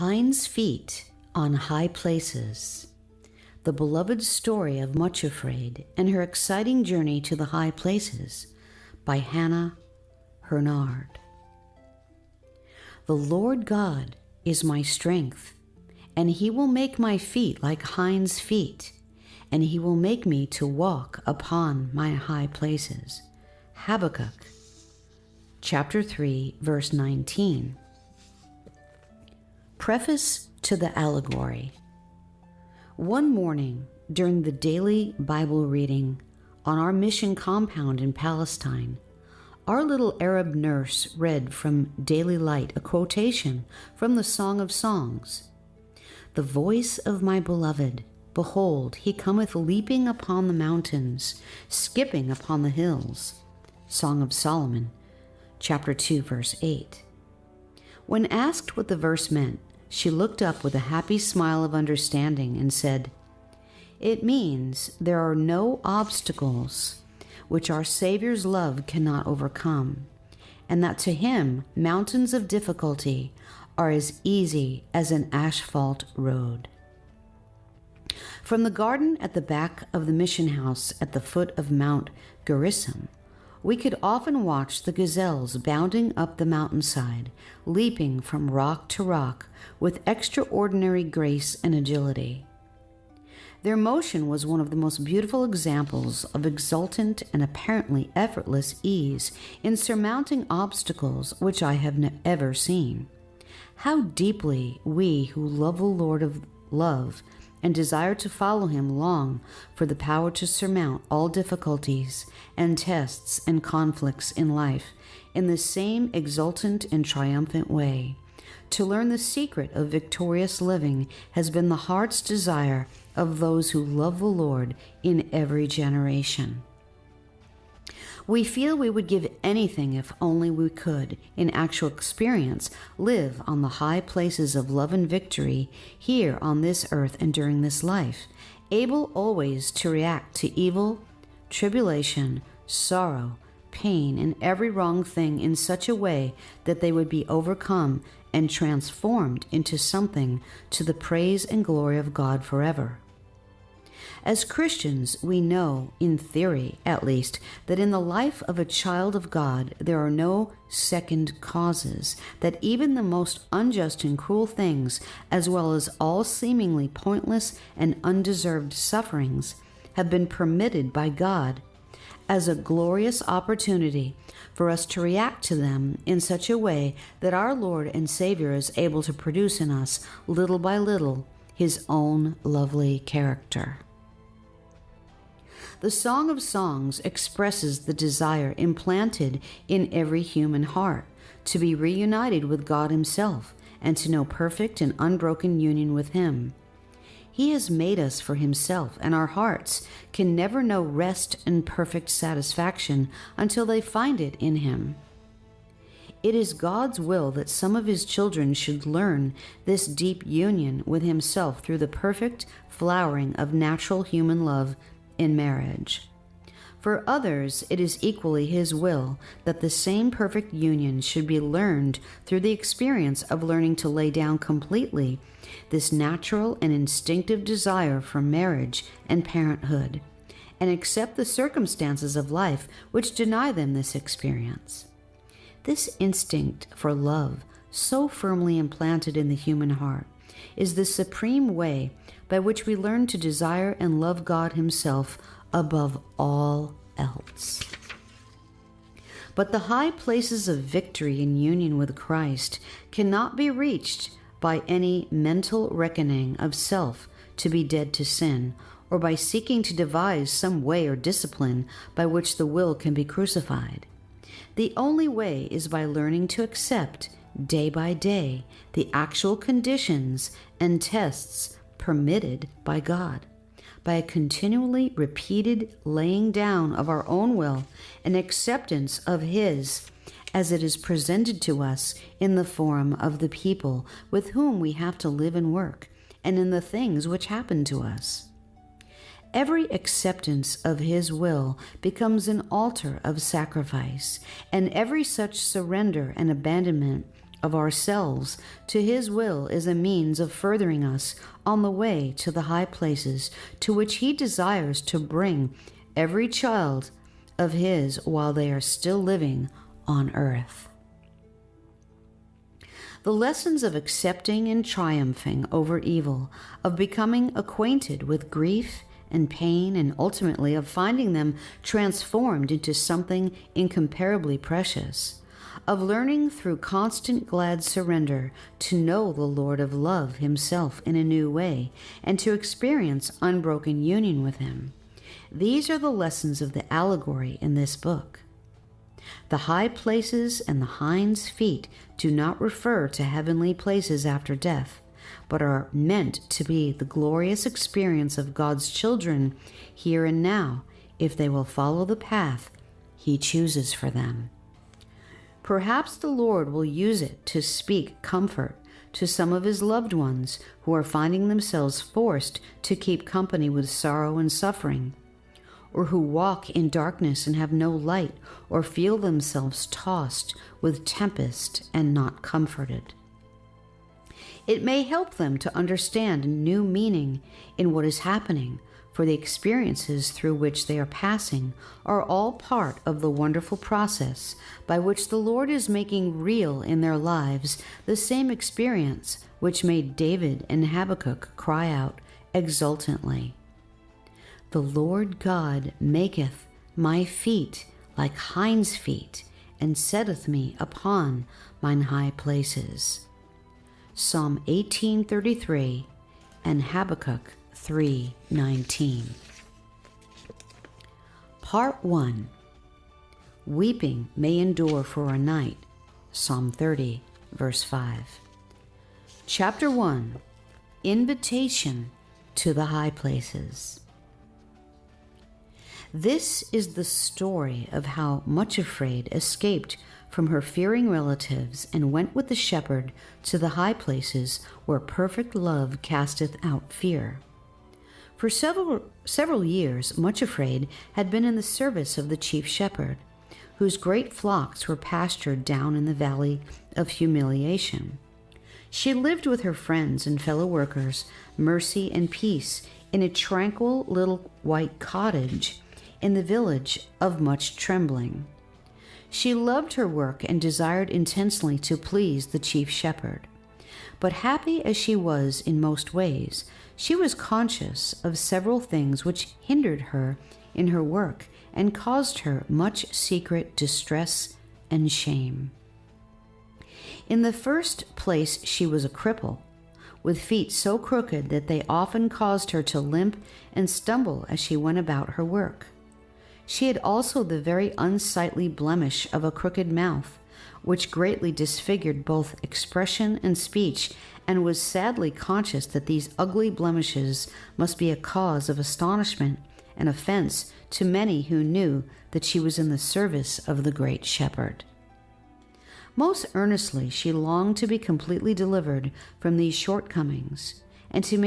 Hinds' feet on high places. The beloved story of Much Afraid and her exciting journey to the high places by Hannah Hurnard. The Lord God is my strength, and he will make my feet like hinds' feet, and he will make me to walk upon my high places. Habakkuk chapter 3, verse 19. Preface to the allegory. One morning during the daily Bible reading on our mission compound in Palestine, our little Arab nurse read from Daily Light a quotation from the Song of Songs. The voice of my beloved, behold, he cometh leaping upon the mountains, skipping upon the hills. Song of Solomon, chapter 2, verse 8. When asked what the verse meant, she looked up with a happy smile of understanding and said, "It means there are no obstacles which our Savior's love cannot overcome, and that to him mountains of difficulty are as easy as an asphalt road." From the garden at the back of the mission house at the foot of Mount Gerizim, we could often watch the gazelles bounding up the mountainside, leaping from rock to rock with extraordinary grace and agility. Their motion was one of the most beautiful examples of exultant and apparently effortless ease in surmounting obstacles which I have ever seen. How deeply we who love the Lord of love and desire to follow him long for the power to surmount all difficulties and tests and conflicts in life in the same exultant and triumphant way. To learn the secret of victorious living has been the heart's desire of those who love the Lord in every generation. We feel we would give anything if only we could, in actual experience, live on the high places of love and victory here on this earth and during this life, able always to react to evil, tribulation, sorrow, pain, and every wrong thing in such a way that they would be overcome and transformed into something to the praise and glory of God forever. As Christians, we know, in theory at least, that in the life of a child of God there are no second causes, that even the most unjust and cruel things, as well as all seemingly pointless and undeserved sufferings, have been permitted by God as a glorious opportunity for us to react to them in such a way that our Lord and Savior is able to produce in us, little by little, his own lovely character. The Song of Songs expresses the desire implanted in every human heart to be reunited with God himself and to know perfect and unbroken union with him. He has made us for himself, and our hearts can never know rest and perfect satisfaction until they find it in him. It is God's will that some of his children should learn this deep union with himself through the perfect flowering of natural human love in marriage. For others, it is equally his will that the same perfect union should be learned through the experience of learning to lay down completely this natural and instinctive desire for marriage and parenthood, and accept the circumstances of life which deny them this experience. This instinct for love, so firmly implanted in the human heart, is the supreme way by which we learn to desire and love God himself above all else. But the high places of victory in union with Christ cannot be reached by any mental reckoning of self to be dead to sin, or by seeking to devise some way or discipline by which the will can be crucified. The only way is by learning to accept, day by day, the actual conditions and tests permitted by God, by a continually repeated laying down of our own will and acceptance of his as it is presented to us in the form of the people with whom we have to live and work, and in the things which happen to us. Every acceptance of his will becomes an altar of sacrifice, and every such surrender and abandonment of ourselves to his will is a means of furthering us on the way to the high places to which he desires to bring every child of his while they are still living on earth. The lessons of accepting and triumphing over evil, of becoming acquainted with grief and pain, and ultimately of finding them transformed into something incomparably precious, of learning through constant glad surrender to know the Lord of love himself in a new way, and to experience unbroken union with him. These are the lessons of the allegory in this book. The high places and the hinds' feet do not refer to heavenly places after death, but are meant to be the glorious experience of God's children here and now, if they will follow the path he chooses for them. Perhaps the Lord will use it to speak comfort to some of his loved ones who are finding themselves forced to keep company with sorrow and suffering, or who walk in darkness and have no light, or feel themselves tossed with tempest and not comforted. It may help them to understand new meaning in what is happening, for the experiences through which they are passing are all part of the wonderful process by which the Lord is making real in their lives the same experience which made David and Habakkuk cry out exultantly, "The Lord God maketh my feet like hinds' feet, and setteth me upon mine high places." Psalm 18:33 and Habakkuk 3:19. Part 1. Weeping may endure for a night. Psalm 30, verse 5. Chapter 1. Invitation to the high places. This is the story of how Much Afraid escaped from her fearing relatives and went with the shepherd to the high places where perfect love casteth out fear. For several years, Much Afraid had been in the service of the chief shepherd, whose great flocks were pastured down in the valley of humiliation. She lived with her friends and fellow workers, Mercy and Peace, in a tranquil little white cottage in the village of Much Trembling. She loved her work and desired intensely to please the chief shepherd. But happy as she was in most ways, she was conscious of several things which hindered her in her work and caused her much secret distress and shame. In the first place, she was a cripple, with feet so crooked that they often caused her to limp and stumble as she went about her work. She had also the very unsightly blemish of a crooked mouth, which greatly disfigured both expression and speech, and was sadly conscious that these ugly blemishes must be a cause of astonishment and offense to many who knew that she was in the service of the great shepherd. Most earnestly she longed to be completely delivered from these shortcomings, and to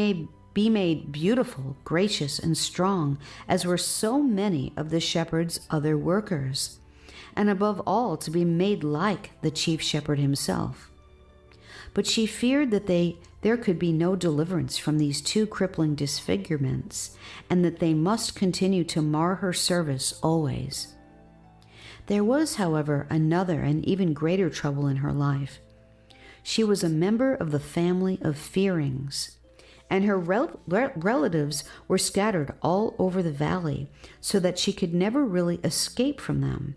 be made beautiful, gracious, and strong, as were so many of the shepherd's other workers, and above all to be made like the chief shepherd himself. But she feared that there could be no deliverance from these two crippling disfigurements, and that they must continue to mar her service always. There was, however, another and even greater trouble in her life. She was a member of the family of Fearings, and her relatives were scattered all over the valley, so that she could never really escape from them.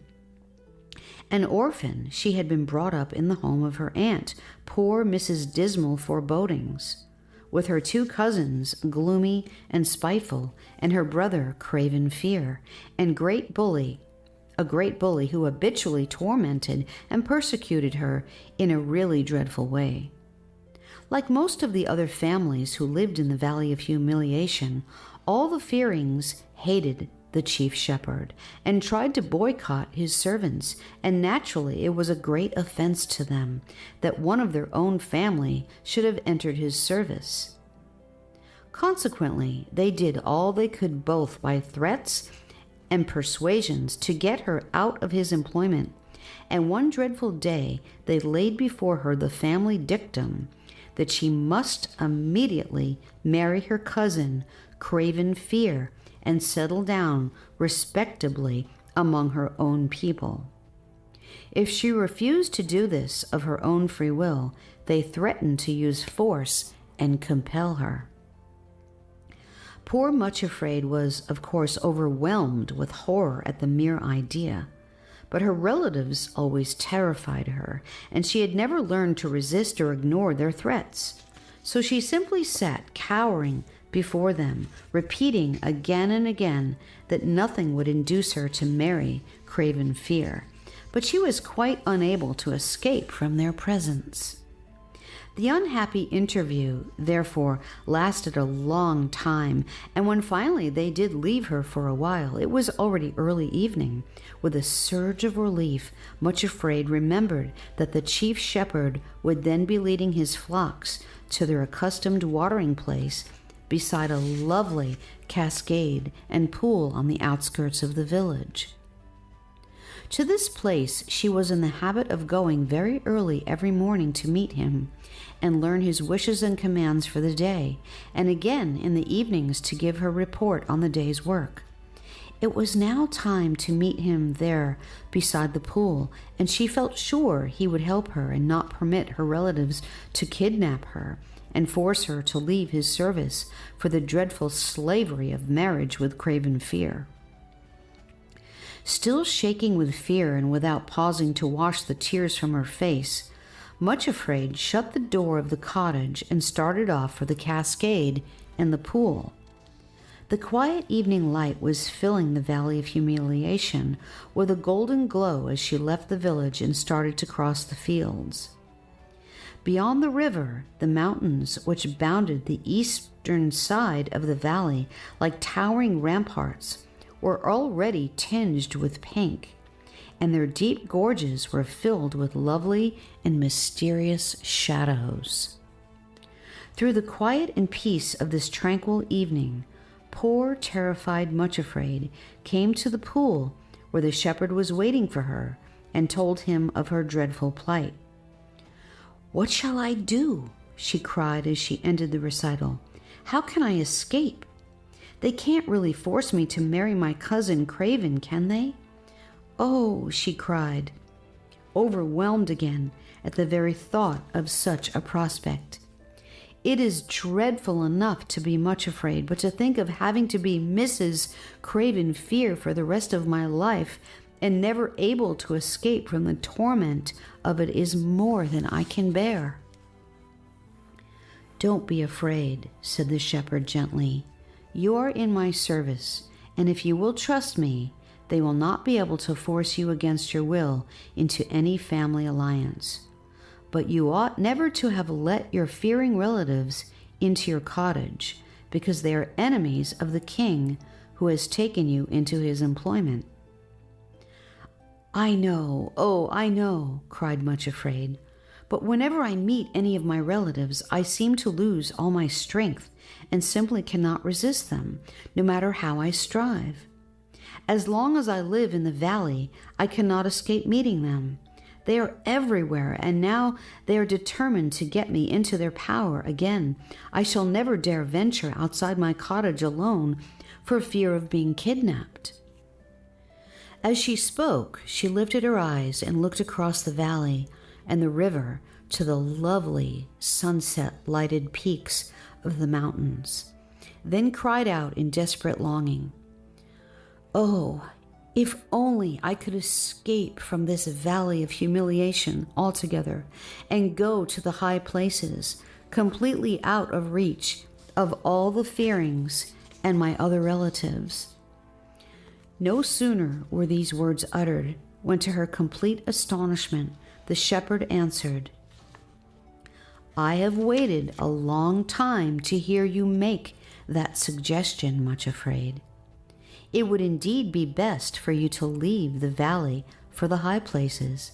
An orphan, she had been brought up in the home of her aunt, poor Mrs. Dismal Forebodings, with her two cousins, Gloomy and Spiteful, and her brother, Craven Fear, and a great bully who habitually tormented and persecuted her in a really dreadful way. Like most of the other families who lived in the Valley of Humiliation, all the Fearings hated the chief shepherd and tried to boycott his servants, and naturally it was a great offense to them that one of their own family should have entered his service. Consequently, they did all they could, both by threats and persuasions, to get her out of his employment, and one dreadful day they laid before her the family dictum that she must immediately marry her cousin, Craven Fear, and settle down respectably among her own people. If she refused to do this of her own free will, they threatened to use force and compel her. Poor Much Afraid was, of course, overwhelmed with horror at the mere idea, but her relatives always terrified her, and she had never learned to resist or ignore their threats. So she simply sat cowering before them, repeating again and again that nothing would induce her to marry Craven Fear, but she was quite unable to escape from their presence. The unhappy interview, therefore, lasted a long time, and when finally they did leave her for a while, it was already early evening. With a surge of relief, Much Afraid remembered that the chief shepherd would then be leading his flocks to their accustomed watering place beside a lovely cascade and pool on the outskirts of the village. To this place she was in the habit of going very early every morning to meet him and learn his wishes and commands for the day, and again in the evenings to give her report on the day's work. It was now time to meet him there beside the pool, and she felt sure he would help her and not permit her relatives to kidnap her and force her to leave his service for the dreadful slavery of marriage with Craven Fear. Still shaking with fear and without pausing to wash the tears from her face, Much Afraid shut the door of the cottage and started off for the cascade and the pool. The quiet evening light was filling the Valley of Humiliation with a golden glow as she left the village and started to cross the fields. Beyond the river, the mountains which bounded the eastern side of the valley like towering ramparts were already tinged with pink, and their deep gorges were filled with lovely and mysterious shadows. Through the quiet and peace of this tranquil evening, poor, terrified Much Afraid came to the pool where the shepherd was waiting for her and told him of her dreadful plight. "What shall I do?" she cried as she ended the recital. "How can I escape? They can't really force me to marry my cousin Craven, can they? Oh," she cried, overwhelmed again at the very thought of such a prospect. "It is dreadful enough to be Much Afraid, but to think of having to be Mrs. Craven Fear for the rest of my life and never able to escape from the torment of it is more than I can bear." "Don't be afraid," said the shepherd gently. "You are in my service, and if you will trust me, they will not be able to force you against your will into any family alliance. But you ought never to have let your fearing relatives into your cottage, because they are enemies of the king who has taken you into his employment." "I know, oh, I know," cried Much Afraid. "But whenever I meet any of my relatives, I seem to lose all my strength and simply cannot resist them, no matter how I strive. As long as I live in the valley, I cannot escape meeting them. They are everywhere, and now they are determined to get me into their power again. I shall never dare venture outside my cottage alone for fear of being kidnapped." As she spoke, she lifted her eyes and looked across the valley and the river to the lovely sunset-lighted peaks of the mountains, then cried out in desperate longing, "Oh, if only I could escape from this valley of humiliation altogether and go to the high places, completely out of reach of all the fearings and my other relatives." No sooner were these words uttered when, to her complete astonishment, the shepherd answered, "I have waited a long time to hear you make that suggestion, Much Afraid. It would indeed be best for you to leave the valley for the high places,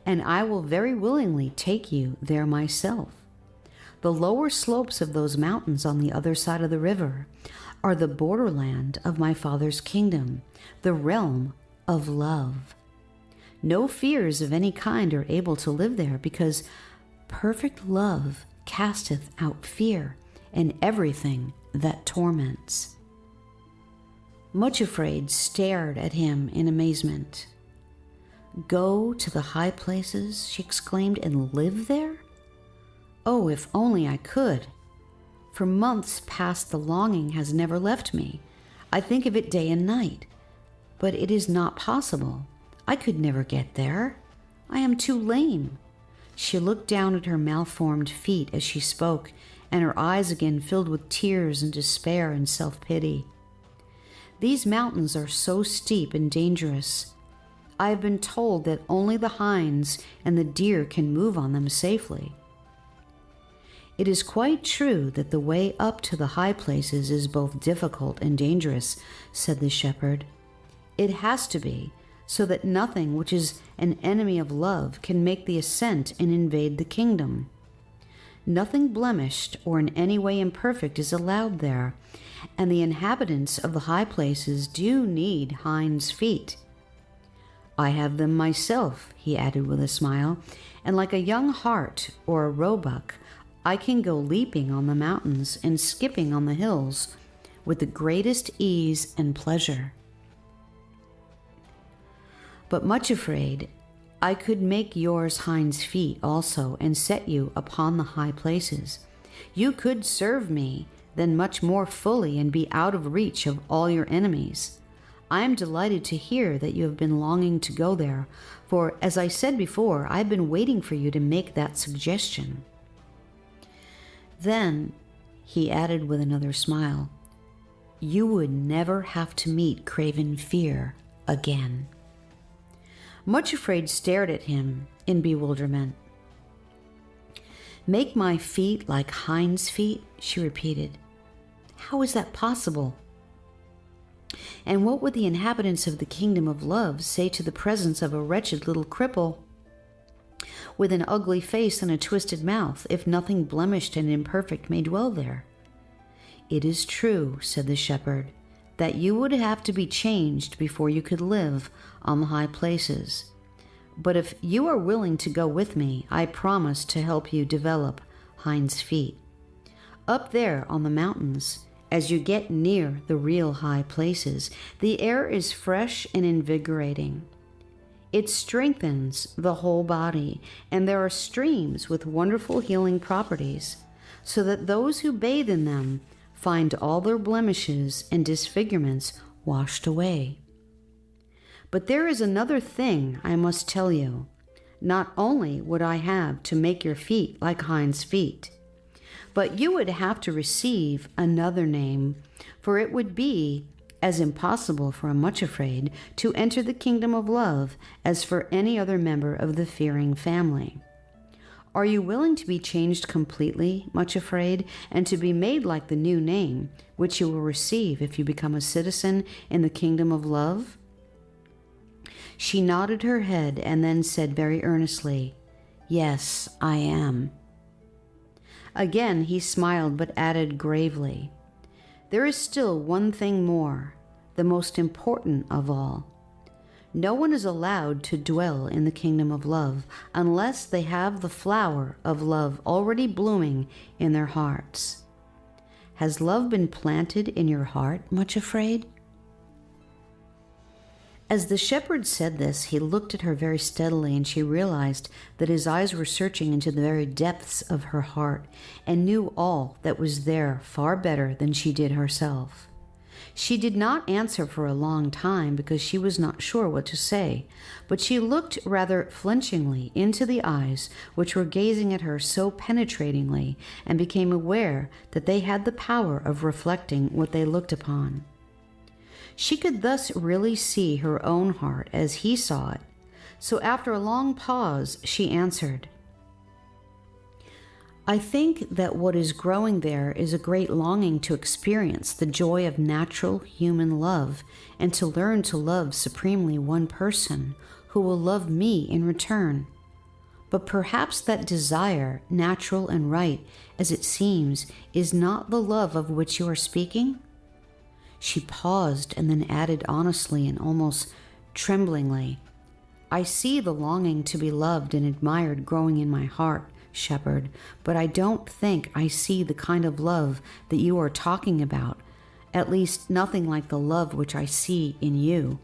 and I will very willingly take you there myself. The lower slopes of those mountains on the other side of the river are the borderland of my father's kingdom, the realm of love. No fears of any kind are able to live there, because perfect love casteth out fear and everything that torments. Much afraid stared at him in amazement. Go to the high places, she exclaimed, and live there? Oh, if only I could. For months past the longing has never left me. I think of it day and night. But it is not possible. I could never get there. I am too lame. She looked down at her malformed feet as she spoke, and her eyes again filled with tears and despair and self-pity. These mountains are so steep and dangerous. I have been told that only the hinds and the deer can move on them safely. It is quite true that the way up to the high places is both difficult and dangerous, said the shepherd. It has to be, so that nothing which is an enemy of love can make the ascent and invade the kingdom. Nothing blemished or in any way imperfect is allowed there, and the inhabitants of the high places do need hinds' feet. I have them myself, he added with a smile, and like a young hart or a roebuck, I can go leaping on the mountains and skipping on the hills with the greatest ease and pleasure. But much afraid, I could make yours hinds' feet also and set you upon the high places. You could serve me then much more fully and be out of reach of all your enemies. I am delighted to hear that you have been longing to go there, for, as I said before, I have been waiting for you to make that suggestion. Then, he added with another smile, you would never have to meet craven fear again. Much Afraid stared at him in bewilderment. Make my feet like hinds' feet, she repeated. How is that possible? And what would the inhabitants of the kingdom of love say to the presence of a wretched little cripple with an ugly face and a twisted mouth, if nothing blemished and imperfect may dwell there? It is true, said the shepherd, that you would have to be changed before you could live on the high places. But if you are willing to go with me, I promise to help you develop hinds' feet. Up there on the mountains, as you get near the real high places, the air is fresh and invigorating. It strengthens the whole body, and there are streams with wonderful healing properties, so that those who bathe in them find all their blemishes and disfigurements washed away. But there is another thing I must tell you. Not only would I have to make your feet like hinds' feet, but you would have to receive another name, for it would be as impossible for a Much Afraid to enter the kingdom of love as for any other member of the fearing family. Are you willing to be changed completely, Much Afraid, and to be made like the new name, which you will receive if you become a citizen in the kingdom of love? She nodded her head and then said very earnestly, Yes, I am. Again he smiled, but added gravely, There is still one thing more, the most important of all. No one is allowed to dwell in the kingdom of love unless they have the flower of love already blooming in their hearts. Has love been planted in your heart, Much Afraid? As the shepherd said this, he looked at her very steadily, and she realized that his eyes were searching into the very depths of her heart and knew all that was there far better than she did herself. She did not answer for a long time because she was not sure what to say, but she looked rather flinchingly into the eyes which were gazing at her so penetratingly, and became aware that they had the power of reflecting what they looked upon. She could thus really see her own heart as he saw it, so after a long pause she answered, I think that what is growing there is a great longing to experience the joy of natural human love and to learn to love supremely one person who will love me in return. But perhaps that desire, natural and right as it seems, is not the love of which you are speaking? She paused and then added honestly and almost tremblingly, I see the longing to be loved and admired growing in my heart, shepherd, but I don't think I see the kind of love that you are talking about, at least nothing like the love which I see in you.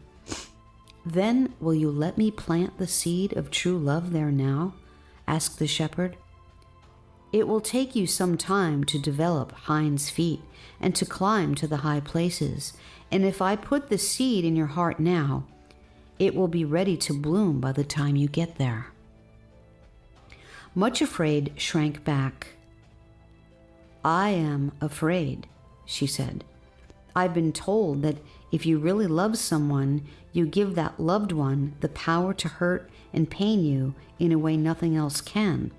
Then will you let me plant the seed of true love there now? Asked the shepherd. It will take you some time to develop hinds' feet and to climb to the high places, and if I put the seed in your heart now, it will be ready to bloom by the time you get there. Much Afraid shrank back. I am afraid, she said. I've been told that if you really love someone, you give that loved one the power to hurt and pain you in a way nothing else can.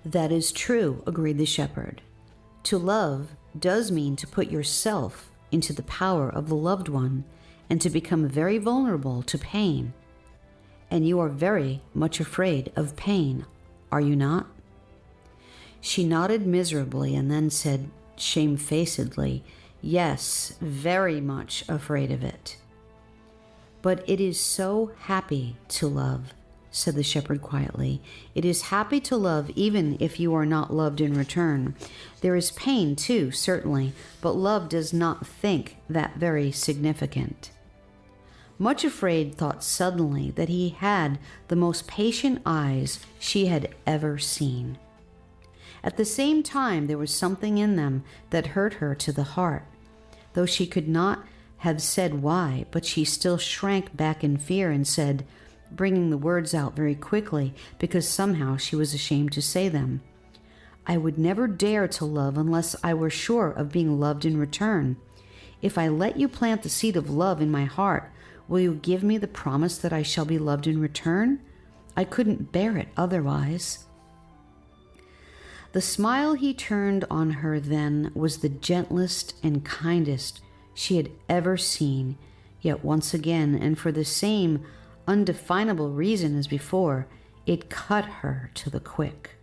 That is true, agreed the shepherd. To love does mean to put yourself into the power of the loved one and to become very vulnerable to pain. And you are very much afraid of pain, are you not? She nodded miserably and then said shamefacedly, Yes, very much afraid of it. But it is so happy to love, said the shepherd quietly. It is happy to love even if you are not loved in return. There is pain too, certainly, but love does not think that very significant. Much Afraid thought suddenly that he had the most patient eyes she had ever seen. At the same time, there was something in them that hurt her to the heart, though she could not have said why, but she still shrank back in fear and said, bringing the words out very quickly because somehow she was ashamed to say them, I would never dare to love unless I were sure of being loved in return. If I let you plant the seed of love in my heart, will you give me the promise that I shall be loved in return? I couldn't bear it otherwise. The smile he turned on her then was the gentlest and kindest she had ever seen, yet once again, and for the same undefinable reason as before, it cut her to the quick.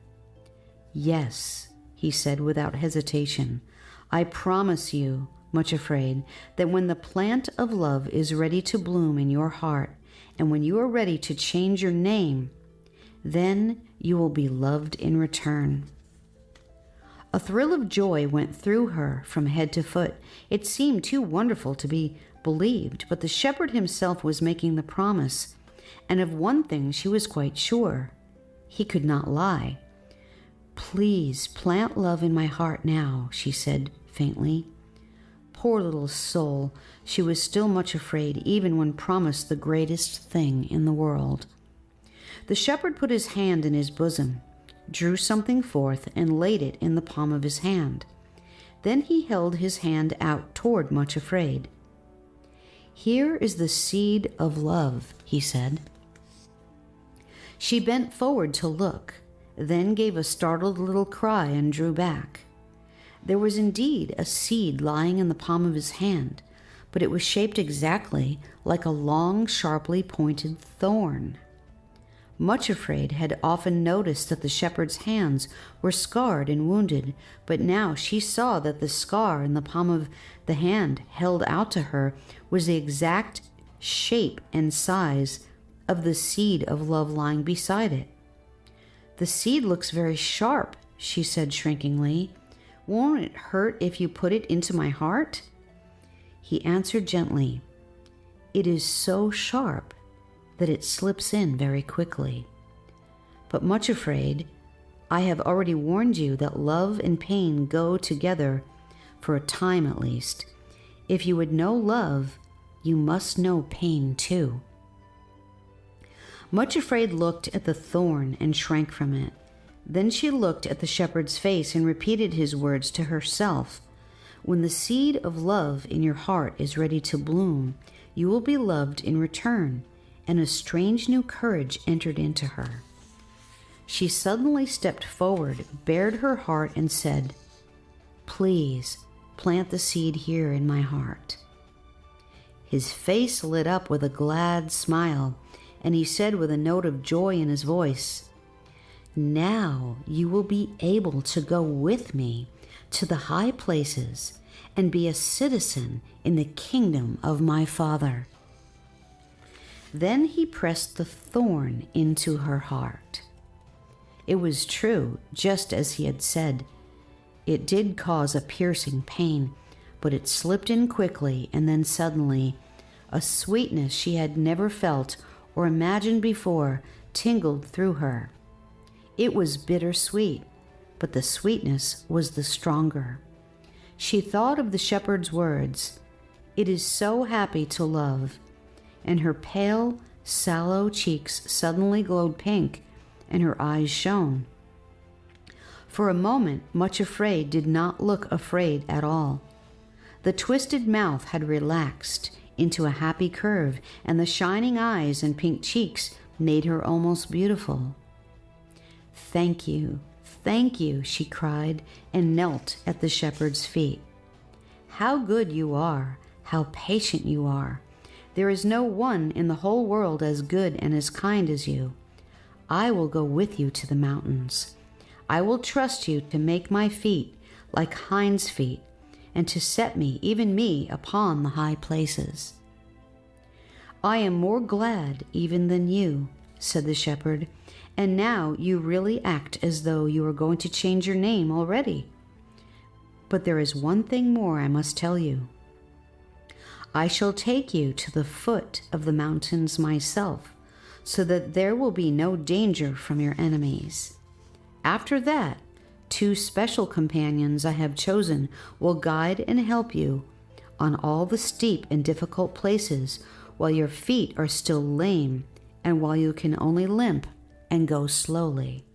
Yes, he said without hesitation, I promise you, Much Afraid, that when the plant of love is ready to bloom in your heart, and when you are ready to change your name, then you will be loved in return. A thrill of joy went through her from head to foot. It seemed too wonderful to be believed, but the shepherd himself was making the promise, and of one thing she was quite sure. He could not lie. Please plant love in my heart now, she said faintly. Poor little soul, she was still much afraid even when promised the greatest thing in the world. The shepherd put his hand in his bosom, drew something forth, and laid it in the palm of his hand. Then he held his hand out toward Much Afraid. Here is the seed of love, he said. She bent forward to look, then gave a startled little cry and drew back. There was indeed a seed lying in the palm of his hand, but it was shaped exactly like a long, sharply pointed thorn. Much Afraid had often noticed that the shepherd's hands were scarred and wounded, but now she saw that the scar in the palm of the hand held out to her was the exact shape and size of the seed of love lying beside it. The seed looks very sharp, she said shrinkingly. Won't it hurt if you put it into my heart? He answered gently, It is so sharp that it slips in very quickly. But Much Afraid, I have already warned you that love and pain go together, for a time at least. If you would know love, you must know pain too. Much Afraid looked at the thorn and shrank from it. Then she looked at the shepherd's face and repeated his words to herself. When the seed of love in your heart is ready to bloom, you will be loved in return, and a strange new courage entered into her. She suddenly stepped forward, bared her heart, and said, Please plant the seed here in my heart. His face lit up with a glad smile, and he said with a note of joy in his voice, Now you will be able to go with me to the high places and be a citizen in the kingdom of my Father. Then he pressed the thorn into her heart. It was true, just as he had said. It did cause a piercing pain, but it slipped in quickly, and then suddenly, a sweetness she had never felt or imagined before tingled through her. It was bittersweet, but the sweetness was the stronger. She thought of the shepherd's words, "It is so happy to love," and her pale, sallow cheeks suddenly glowed pink, and her eyes shone. For a moment, Much Afraid did not look afraid at all. The twisted mouth had relaxed into a happy curve, and the shining eyes and pink cheeks made her almost beautiful. "Thank you, she cried, and knelt at the shepherd's feet. "How good you are, how patient you are. There is no one in the whole world as good and as kind as you. I will go with you to the mountains. I will trust you to make my feet like hinds' feet, and to set me, even me, upon the high places." "I am more glad even than you," said the shepherd, "and now you really act as though you were going to change your name already. But there is one thing more I must tell you. I shall take you to the foot of the mountains myself, so that there will be no danger from your enemies. After that, 2 special companions I have chosen will guide and help you on all the steep and difficult places while your feet are still lame and while you can only limp and go slowly.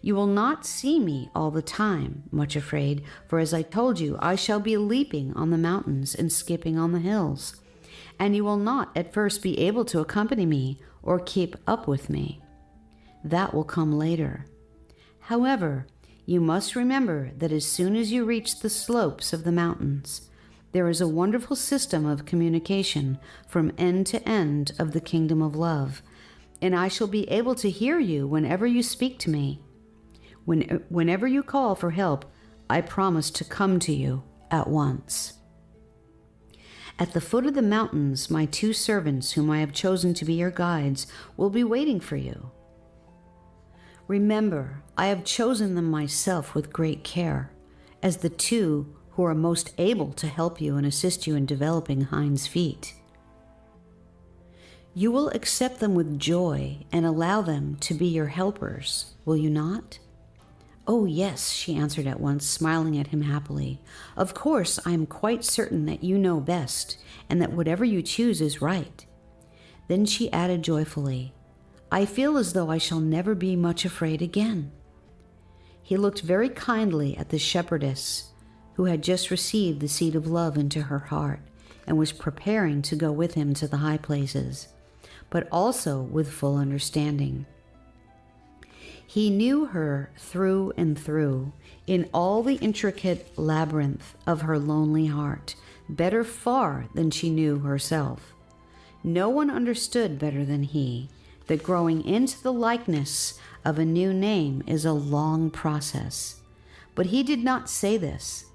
You will not see me all the time, Much Afraid, for as I told you, I shall be leaping on the mountains and skipping on the hills, and you will not at first be able to accompany me or keep up with me. That will come later. However, you must remember that as soon as you reach the slopes of the mountains, there is a wonderful system of communication from end to end of the kingdom of love, and I shall be able to hear you whenever you speak to me. Whenever you call for help, I promise to come to you at once. At the foot of the mountains, my 2 servants, whom I have chosen to be your guides, will be waiting for you. Remember, I have chosen them myself with great care, as the 2 who are most able to help you and assist you in developing hinds' feet. You will accept them with joy and allow them to be your helpers, will you not? "Oh, yes," she answered at once, smiling at him happily. "Of course, I am quite certain that you know best, and that whatever you choose is right." Then she added joyfully, "I feel as though I shall never be much afraid again." He looked very kindly at the shepherdess, who had just received the seed of love into her heart, and was preparing to go with him to the high places, but also with full understanding. He knew her through and through, in all the intricate labyrinth of her lonely heart, better far than she knew herself. No one understood better than he that growing into the likeness of a new name is a long process. But he did not say this.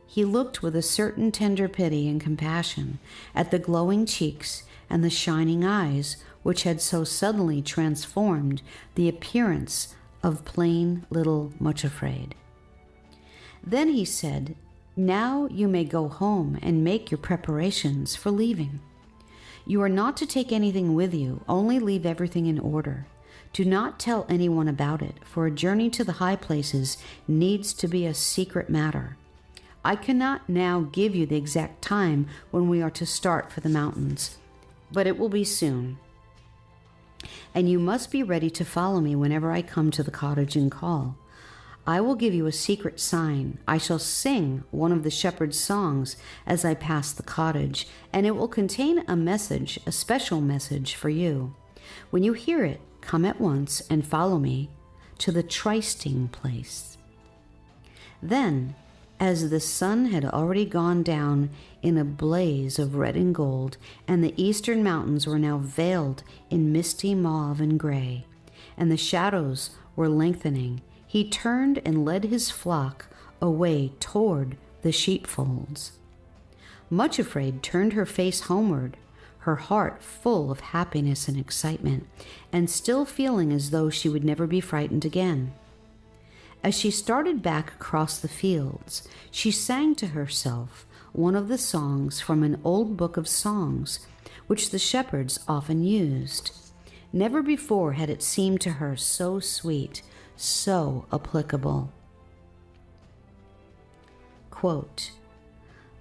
He looked with a certain tender pity and compassion at the glowing cheeks and the shining eyes, which had so suddenly transformed the appearance of plain little Much Afraid. Then he said, "Now you may go home and make your preparations for leaving. You are not to take anything with you, only leave everything in order. Do not tell anyone about it, for a journey to the high places needs to be a secret matter. I cannot now give you the exact time when we are to start for the mountains, but it will be soon. And you must be ready to follow me whenever I come to the cottage and call. I will give you a secret sign. I shall sing one of the shepherd's songs as I pass the cottage, and it will contain a message, a special message for you. When you hear it, come at once and follow me to the trysting place." Then, as the sun had already gone down in a blaze of red and gold, and the eastern mountains were now veiled in misty mauve and gray, and the shadows were lengthening, he turned and led his flock away toward the sheepfolds. Much Afraid turned her face homeward, her heart full of happiness and excitement, and still feeling as though she would never be frightened again. As she started back across the fields, she sang to herself one of the songs from an old book of songs, which the shepherds often used. Never before had it seemed to her so sweet, so applicable. Quote,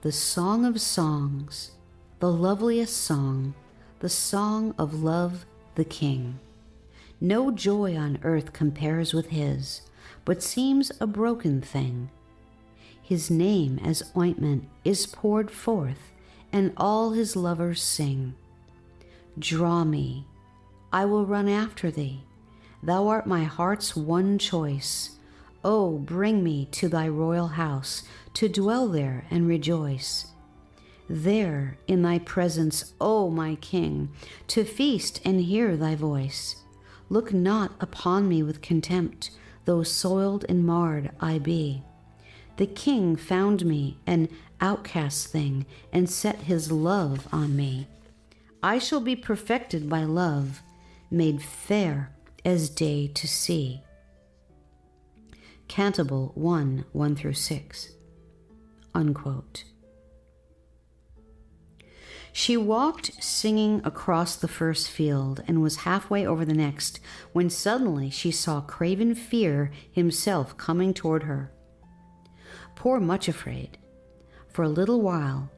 "The song of songs, the loveliest song, the song of love, the King. No joy on earth compares with his, but seems a broken thing. His name as ointment is poured forth, and all his lovers sing. Draw me, I will run after thee. Thou art my heart's one choice. Oh, bring me to thy royal house, to dwell there and rejoice. There in thy presence, O my King, to feast and hear thy voice. Look not upon me with contempt, though soiled and marred I be. The King found me an outcast thing, and set his love on me. I shall be perfected by love, made fair as day to see." Cantabile 1:1-6. Unquote. She walked singing across the first field and was halfway over the next when suddenly she saw Craven Fear himself coming toward her. Poor Much Afraid. For a little while,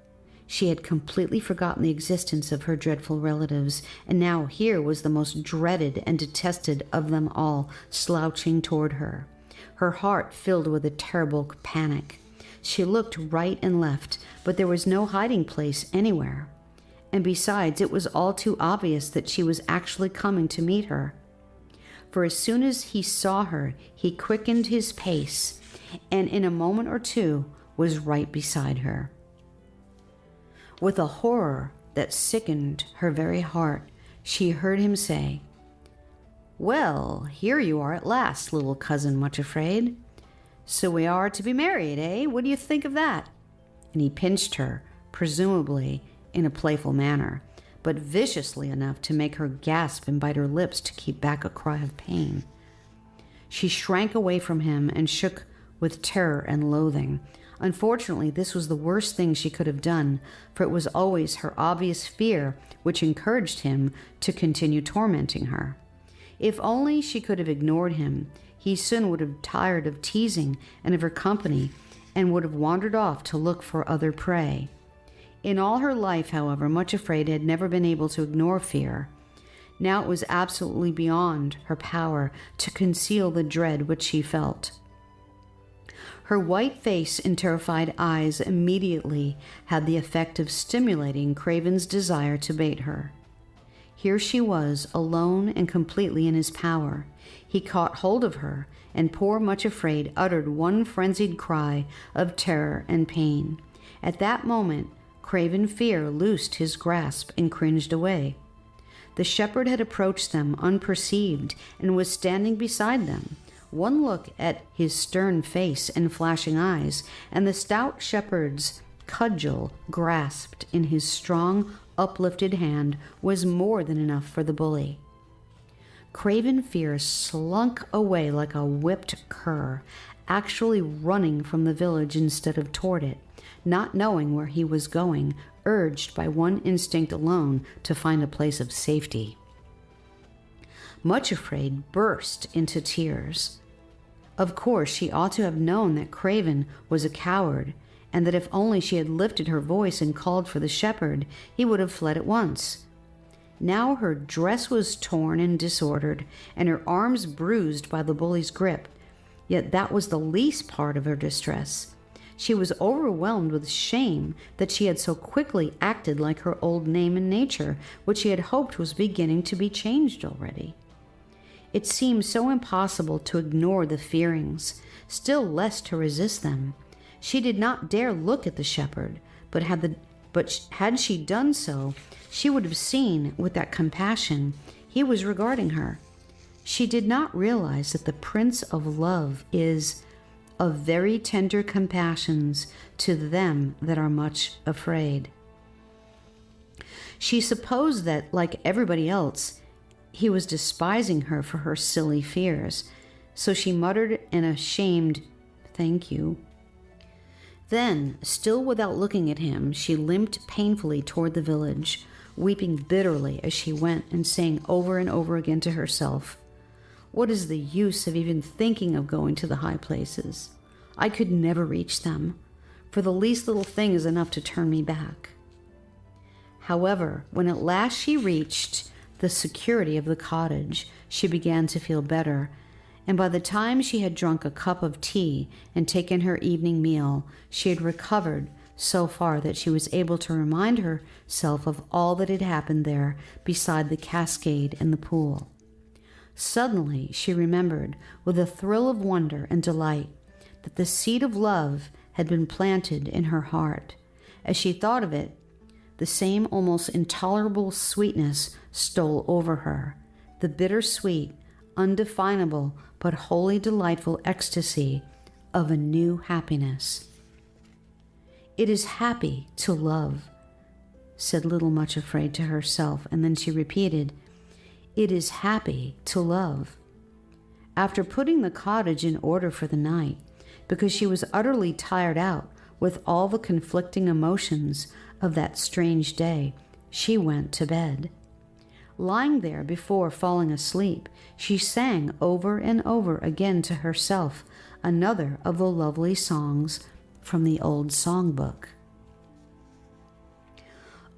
she had completely forgotten the existence of her dreadful relatives, and now here was the most dreaded and detested of them all slouching toward her. Her heart filled with a terrible panic. She looked right and left, but there was no hiding place anywhere. And besides, it was all too obvious that she was actually coming to meet her. For as soon as he saw her, he quickened his pace, and in a moment or two was right beside her. With a horror that sickened her very heart, she heard him say, "Well, here you are at last, little cousin Much Afraid. So we are to be married, eh? What do you think of that?" And he pinched her, presumably in a playful manner, but viciously enough to make her gasp and bite her lips to keep back a cry of pain. She shrank away from him and shook with terror and loathing. Unfortunately, this was the worst thing she could have done, for it was always her obvious fear which encouraged him to continue tormenting her. If only she could have ignored him, he soon would have tired of teasing and of her company and would have wandered off to look for other prey. In all her life, however, Much Afraid had never been able to ignore fear. Now it was absolutely beyond her power to conceal the dread which she felt. Her white face and terrified eyes immediately had the effect of stimulating Craven's desire to bait her. Here she was, alone and completely in his power. He caught hold of her, and poor Much Afraid uttered one frenzied cry of terror and pain. At that moment, Craven Fear loosed his grasp and cringed away. The shepherd had approached them unperceived and was standing beside them. One look at his stern face and flashing eyes, and the stout shepherd's cudgel grasped in his strong, uplifted hand was more than enough for the bully. Craven Fear slunk away like a whipped cur, actually running from the village instead of toward it, not knowing where he was going, urged by one instinct alone to find a place of safety. Much Afraid burst into tears. Of course, she ought to have known that Craven was a coward, and that if only she had lifted her voice and called for the shepherd, he would have fled at once. Now her dress was torn and disordered, and her arms bruised by the bully's grip. Yet that was the least part of her distress. She was overwhelmed with shame that she had so quickly acted like her old name and nature, which she had hoped was beginning to be changed already. It seemed so impossible to ignore the fearings, still less to resist them. She did not dare look at the shepherd, but had she done so, she would have seen with that compassion he was regarding her. She did not realize that the Prince of Love is of very tender compassions to them that are much afraid. She supposed that, like everybody else, he was despising her for her silly fears, so she muttered an ashamed "thank you." Then, still without looking at him, she limped painfully toward the village, weeping bitterly as she went and saying over and over again to herself, "What is the use of even thinking of going to the high places? I could never reach them, for the least little thing is enough to turn me back." However, when at last she reached the security of the cottage, she began to feel better, and by the time she had drunk a cup of tea and taken her evening meal, she had recovered so far that she was able to remind herself of all that had happened there beside the cascade and the pool. Suddenly she remembered, with a thrill of wonder and delight, that the seed of love had been planted in her heart. As she thought of it, the same almost intolerable sweetness stole over her, the bitter-sweet, undefinable, but wholly delightful ecstasy of a new happiness. "It is happy to love," said Little Much Afraid to herself, and then she repeated, "It is happy to love." After putting the cottage in order for the night, because she was utterly tired out with all the conflicting emotions of that strange day, she went to bed. Lying there before falling asleep, she sang over and over again to herself another of the lovely songs from the old songbook.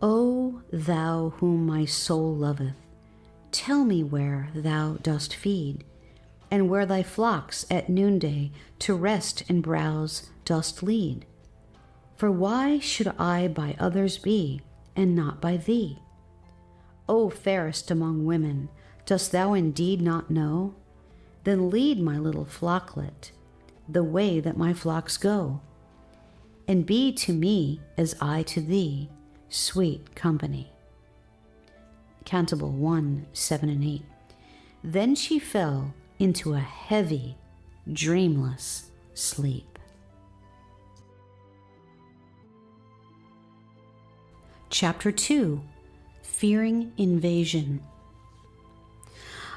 "O thou whom my soul loveth, tell me where thou dost feed, and where thy flocks at noonday to rest and browse dost lead. For why should I by others be, and not by thee? O fairest among women, dost thou indeed not know? Then lead my little flocklet the way that my flocks go, and be to me as I to thee, sweet company." Canticle 1, 7 and 8. Then she fell into a heavy, dreamless sleep. Chapter 2, Fearing Invasion.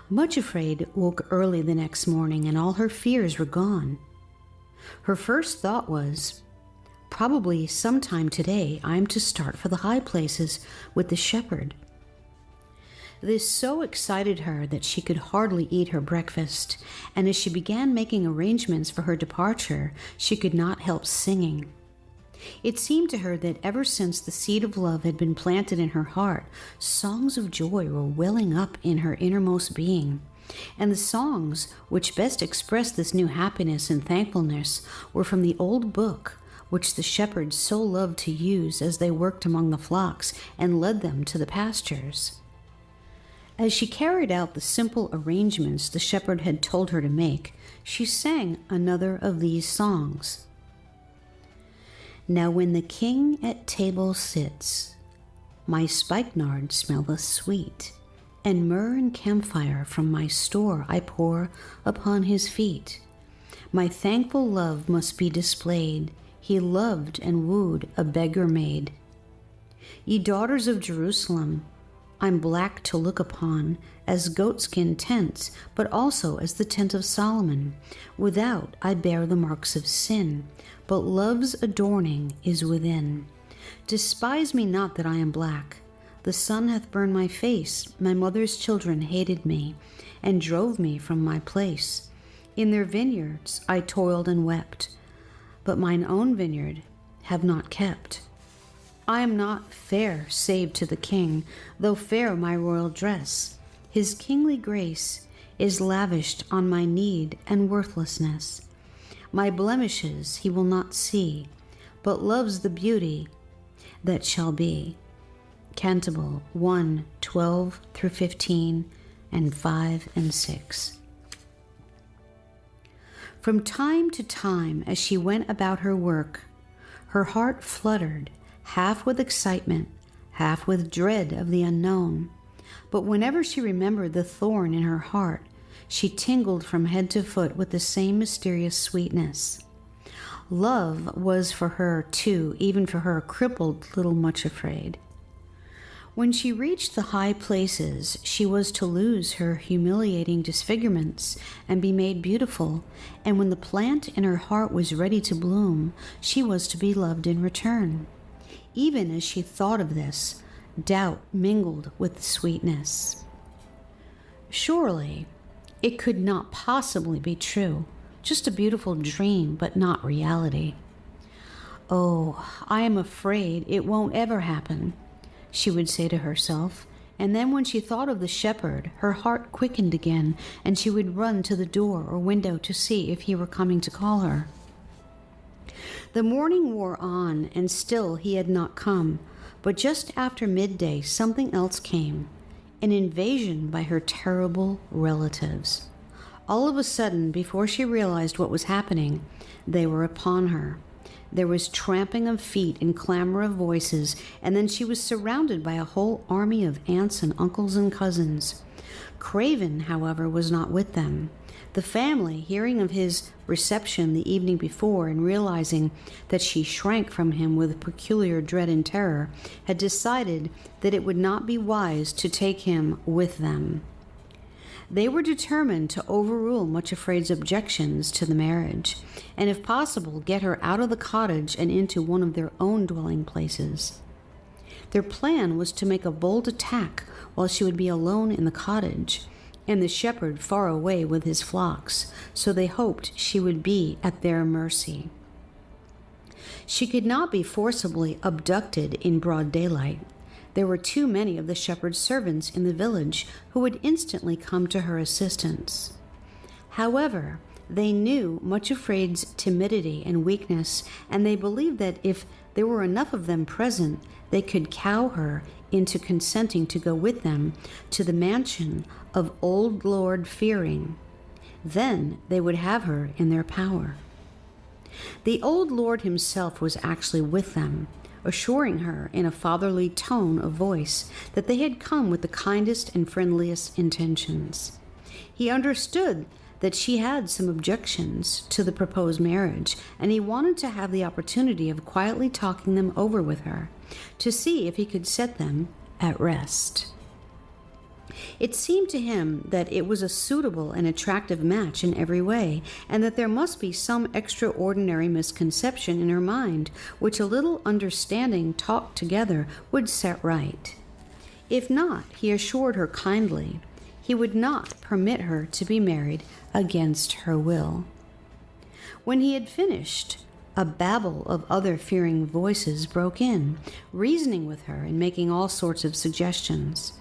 Much Afraid woke early the next morning, and all her fears were gone. Her first thought was, probably sometime today I am to start for the high places with the shepherd. This so excited her that she could hardly eat her breakfast, and as she began making arrangements for her departure, she could not help singing. It seemed to her that ever since the seed of love had been planted in her heart, songs of joy were welling up in her innermost being. And the songs which best expressed this new happiness and thankfulness were from the old book which the shepherds so loved to use as they worked among the flocks and led them to the pastures. As she carried out the simple arrangements the shepherd had told her to make, she sang another of these songs. "Now when the king at table sits, my spikenard smelleth sweet, and myrrh and camphire from my store I pour upon his feet. My thankful love must be displayed, he loved and wooed a beggar maid. Ye daughters of Jerusalem, I'm black to look upon, as goatskin tents, but also as the tent of Solomon. Without I bear the marks of sin, but love's adorning is within. Despise me not that I am black. The sun hath burned my face. My mother's children hated me, and drove me from my place. In their vineyards I toiled and wept, but mine own vineyard have not kept. I am not fair save to the king, though fair my royal dress. His kingly grace is lavished on my need and worthlessness. My blemishes he will not see, but loves the beauty that shall be." Canticle 1, 12 through 15, and 5 and 6. From time to time, as she went about her work, her heart fluttered, half with excitement, half with dread of the unknown. But whenever she remembered the thorn in her heart, she tingled from head to foot with the same mysterious sweetness. Love was for her, too, even for her crippled Little Much Afraid. When she reached the high places, she was to lose her humiliating disfigurements and be made beautiful, and when the plant in her heart was ready to bloom, she was to be loved in return. Even as she thought of this, doubt mingled with sweetness. Surely, it could not possibly be true, just a beautiful dream, but not reality. "Oh, I am afraid it won't ever happen," she would say to herself, and then when she thought of the shepherd, her heart quickened again, and she would run to the door or window to see if he were coming to call her. The morning wore on, and still he had not come, but just after midday something else came, an invasion by her terrible relatives. All of a sudden, before she realized what was happening, they were upon her. There was tramping of feet and clamor of voices, and then she was surrounded by a whole army of aunts and uncles and cousins. Craven, however, was not with them. The family, hearing of his reception the evening before and realizing that she shrank from him with peculiar dread and terror, had decided that it would not be wise to take him with them. They were determined to overrule Much Afraid's objections to the marriage, and if possible get her out of the cottage and into one of their own dwelling places. Their plan was to make a bold attack while she would be alone in the cottage, and the shepherd far away with his flocks, so they hoped she would be at their mercy. She could not be forcibly abducted in broad daylight. There were too many of the shepherd's servants in the village who would instantly come to her assistance. However, they knew Much Afraid's timidity and weakness, and they believed that if there were enough of them present, they could cow her into consenting to go with them to the mansion of old Lord Fearing. Then they would have her in their power. The old lord himself was actually with them, assuring her in a fatherly tone of voice that they had come with the kindest and friendliest intentions. He understood that she had some objections to the proposed marriage, and he wanted to have the opportunity of quietly talking them over with her, to see if he could set them at rest. It seemed to him that it was a suitable and attractive match in every way, and that there must be some extraordinary misconception in her mind, which a little understanding talked together would set right. If not, he assured her kindly, he would not permit her to be married against her will. When he had finished, a babble of other fearing voices broke in, reasoning with her and making all sorts of suggestions.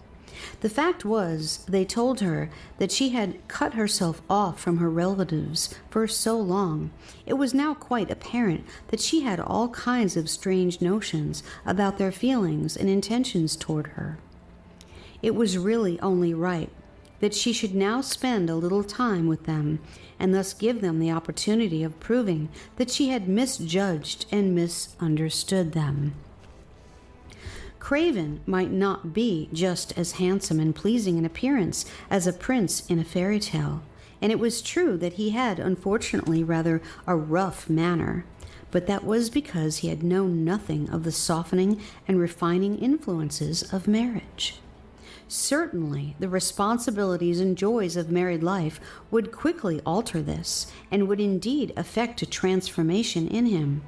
The fact was, they told her that she had cut herself off from her relatives for so long, it was now quite apparent that she had all kinds of strange notions about their feelings and intentions toward her. It was really only right that she should now spend a little time with them, and thus give them the opportunity of proving that she had misjudged and misunderstood them. Craven might not be just as handsome and pleasing in appearance as a prince in a fairy tale, and it was true that he had unfortunately rather a rough manner, but that was because he had known nothing of the softening and refining influences of marriage. Certainly, the responsibilities and joys of married life would quickly alter this, and would indeed effect a transformation in him.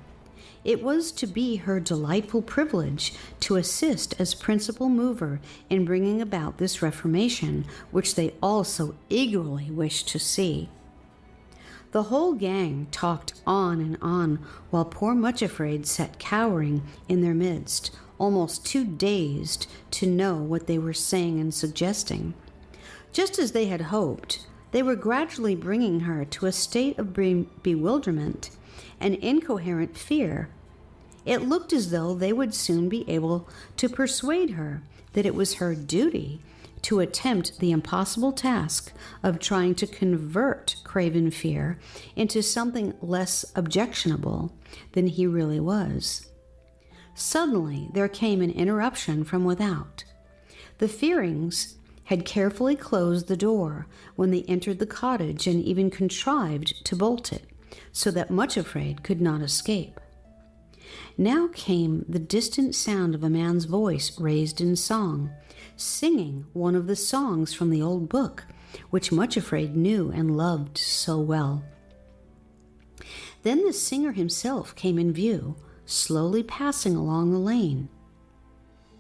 It was to be her delightful privilege to assist as principal mover in bringing about this reformation, which they all so eagerly wished to see. The whole gang talked on and on, while poor Much Afraid sat cowering in their midst, almost too dazed to know what they were saying and suggesting. Just as they had hoped, they were gradually bringing her to a state of bewilderment and incoherent fear. It looked as though they would soon be able to persuade her that it was her duty to attempt the impossible task of trying to convert Craven Fear into something less objectionable than he really was. Suddenly, there came an interruption from without. The Fearings had carefully closed the door when they entered the cottage, and even contrived to bolt it, so that Much Afraid could not escape. Now came the distant sound of a man's voice raised in song, singing one of the songs from the old book, which Much Afraid knew and loved so well. Then the singer himself came in view, slowly passing along the lane.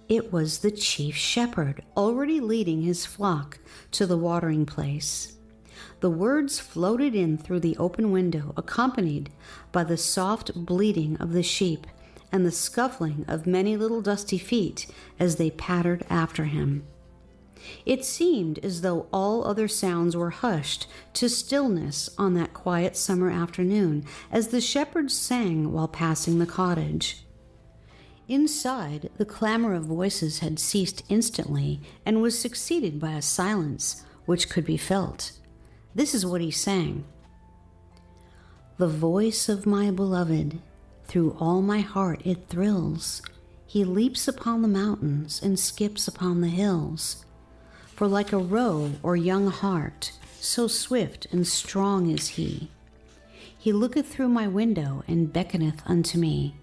It was the chief shepherd, already leading his flock to the watering place. The words floated in through the open window, accompanied by the soft bleating of the sheep and the scuffling of many little dusty feet as they pattered after him. It seemed as though all other sounds were hushed to stillness on that quiet summer afternoon as the shepherds sang while passing the cottage. Inside, the clamor of voices had ceased instantly and was succeeded by a silence which could be felt. This is what he sang. The voice of my beloved, through all my heart it thrills. He leaps upon the mountains and skips upon the hills. For like a roe or young hart, so swift and strong is he. He looketh through my window and beckoneth unto me.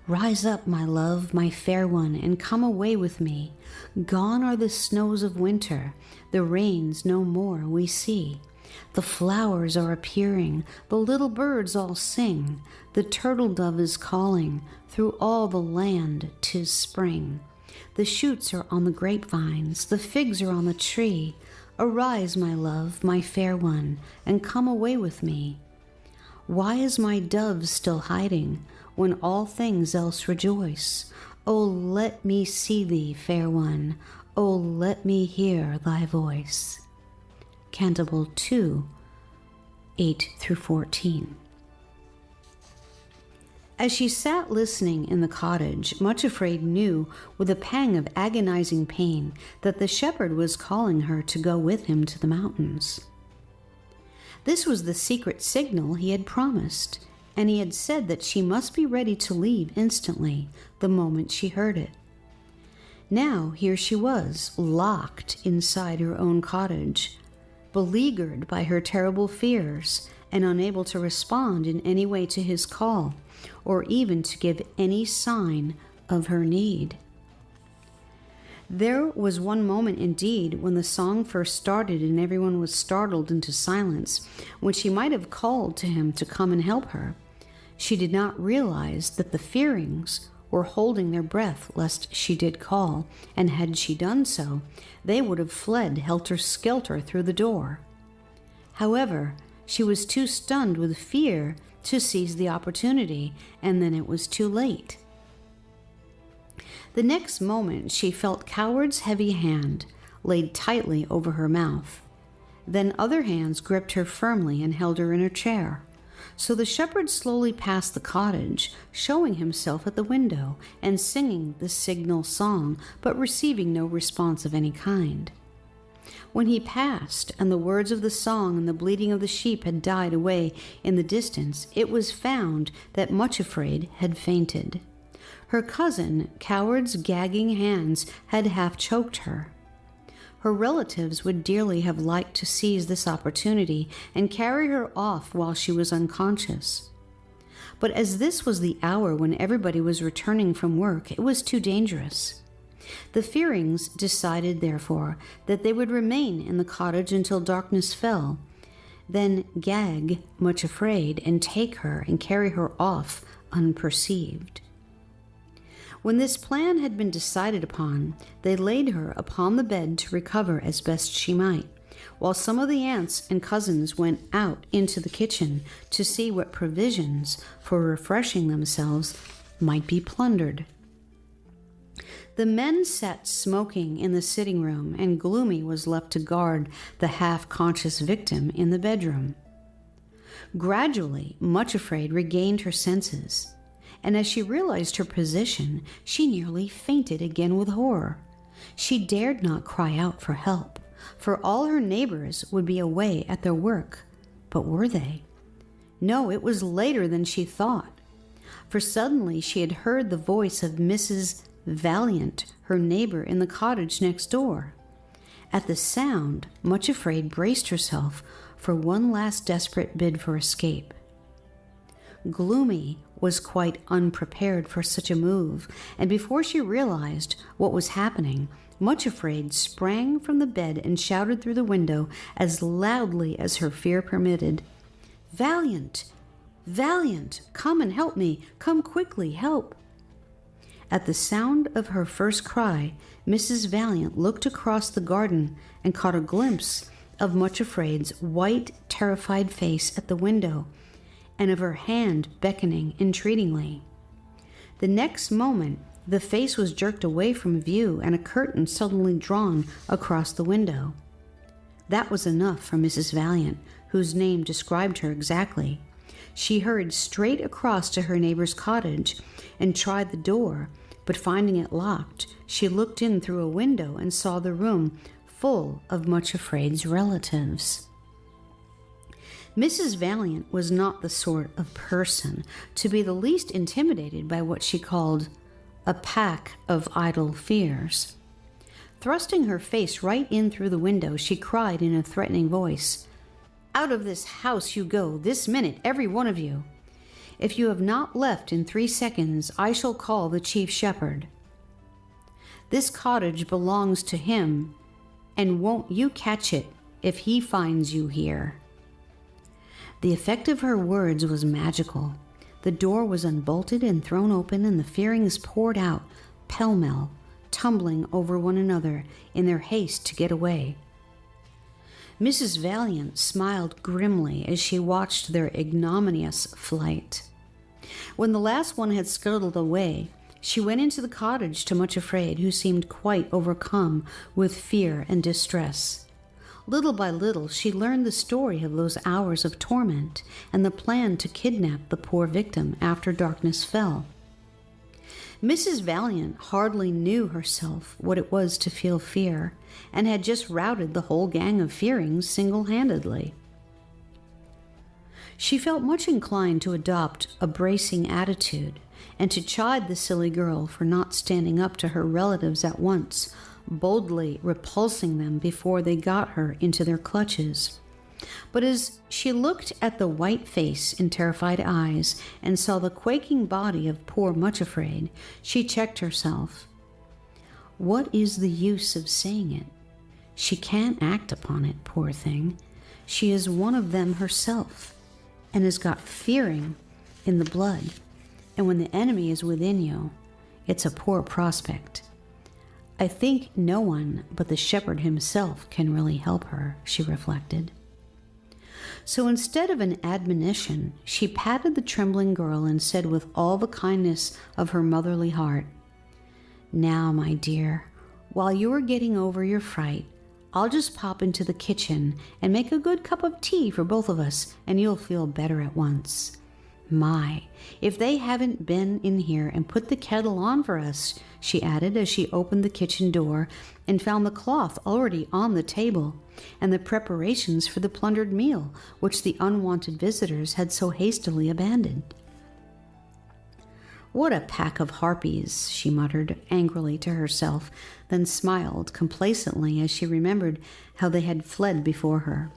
Rise up, my love, my fair one, and come away with me. Gone are the snows of winter, the rains no more we see. The flowers are appearing, the little birds all sing. The turtle dove is calling, through all the land 'tis spring. The shoots are on the grapevines, the figs are on the tree. Arise, my love, my fair one, and come away with me. Why is my dove still hiding, when all things else rejoice? Oh, let me see thee, fair one. Oh, let me hear thy voice. Canticle 2, 8-14. As she sat listening in the cottage, Much Afraid knew with a pang of agonizing pain that the shepherd was calling her to go with him to the mountains. This was the secret signal he had promised, and he had said that she must be ready to leave instantly, the moment she heard it. Now here she was, locked inside her own cottage, beleaguered by her terrible fears, and unable to respond in any way to his call, or even to give any sign of her need. There was one moment indeed when the song first started and everyone was startled into silence, when she might have called to him to come and help her. She did not realize that the Fearings were holding their breath lest she did call, and had she done so, they would have fled helter-skelter through the door. However, she was too stunned with fear to seize the opportunity, and then it was too late. The next moment she felt Coward's heavy hand laid tightly over her mouth. Then other hands gripped her firmly and held her in her chair. So the shepherd slowly passed the cottage, showing himself at the window and singing the signal song, but receiving no response of any kind. When he passed, and the words of the song and the bleating of the sheep had died away in the distance, it was found that Much Afraid had fainted. Her cousin, Coward's gagging hands had half choked her. Her relatives would dearly have liked to seize this opportunity and carry her off while she was unconscious. But as this was the hour when everybody was returning from work, it was too dangerous. The Fearings decided, therefore, that they would remain in the cottage until darkness fell, then gag Much Afraid and take her and carry her off unperceived. When this plan had been decided upon, they laid her upon the bed to recover as best she might, while some of the aunts and cousins went out into the kitchen to see what provisions for refreshing themselves might be plundered. The men sat smoking in the sitting room, and Gloomy was left to guard the half-conscious victim in the bedroom. Gradually, Much Afraid regained her senses, and as she realized her position, she nearly fainted again with horror. She dared not cry out for help, for all her neighbors would be away at their work. But were they? No, it was later than she thought, for suddenly she had heard the voice of Mrs. Valiant, her neighbor in the cottage next door. At the sound, Much Afraid braced herself for one last desperate bid for escape. Gloomy was quite unprepared for such a move, and before she realized what was happening, Much Afraid sprang from the bed and shouted through the window as loudly as her fear permitted, "Valiant! Valiant! Come and help me! Come quickly, help!" At the sound of her first cry, Mrs. Valiant looked across the garden and caught a glimpse of Much Afraid's white, terrified face at the window, and of her hand beckoning entreatingly. The next moment, the face was jerked away from view and a curtain suddenly drawn across the window. That was enough for Mrs. Valiant, whose name described her exactly. She hurried straight across to her neighbor's cottage and tried the door, but finding it locked, she looked in through a window and saw the room full of Much Afraid's relatives. Mrs. Valiant was not the sort of person to be the least intimidated by what she called a pack of idle fears. Thrusting her face right in through the window, she cried in a threatening voice, "Out of this house you go, this minute, every one of you. If you have not left in 3 seconds, I shall call the chief shepherd. This cottage belongs to him, and won't you catch it if he finds you here." The effect of her words was magical. The door was unbolted and thrown open, and the Fearings poured out, pell-mell, tumbling over one another in their haste to get away. Mrs. Valiant smiled grimly as she watched their ignominious flight. When the last one had scuttled away, she went into the cottage to Much Afraid, who seemed quite overcome with fear and distress. Little by little, she learned the story of those hours of torment and the plan to kidnap the poor victim after darkness fell. Mrs. Valiant hardly knew herself what it was to feel fear, and had just routed the whole gang of Fearings single-handedly. She felt much inclined to adopt a bracing attitude and to chide the silly girl for not standing up to her relatives at once, boldly repulsing them before they got her into their clutches. But as she looked at the white face and terrified eyes and saw the quaking body of poor Much Afraid, she checked herself. What is the use of saying it? She can't act upon it, poor thing. She is one of them herself, and has got fearing in the blood. And when the enemy is within you, it's a poor prospect. I think no one but the shepherd himself can really help her, she reflected. So instead of an admonition, she patted the trembling girl and said with all the kindness of her motherly heart, "Now, my dear, while you are getting over your fright, I'll just pop into the kitchen and make a good cup of tea for both of us, and you'll feel better at once. My, if they haven't been in here and put the kettle on for us," she added as she opened the kitchen door and found the cloth already on the table and the preparations for the plundered meal which the unwanted visitors had so hastily abandoned. "What a pack of harpies," she muttered angrily to herself, then smiled complacently as she remembered how they had fled before her.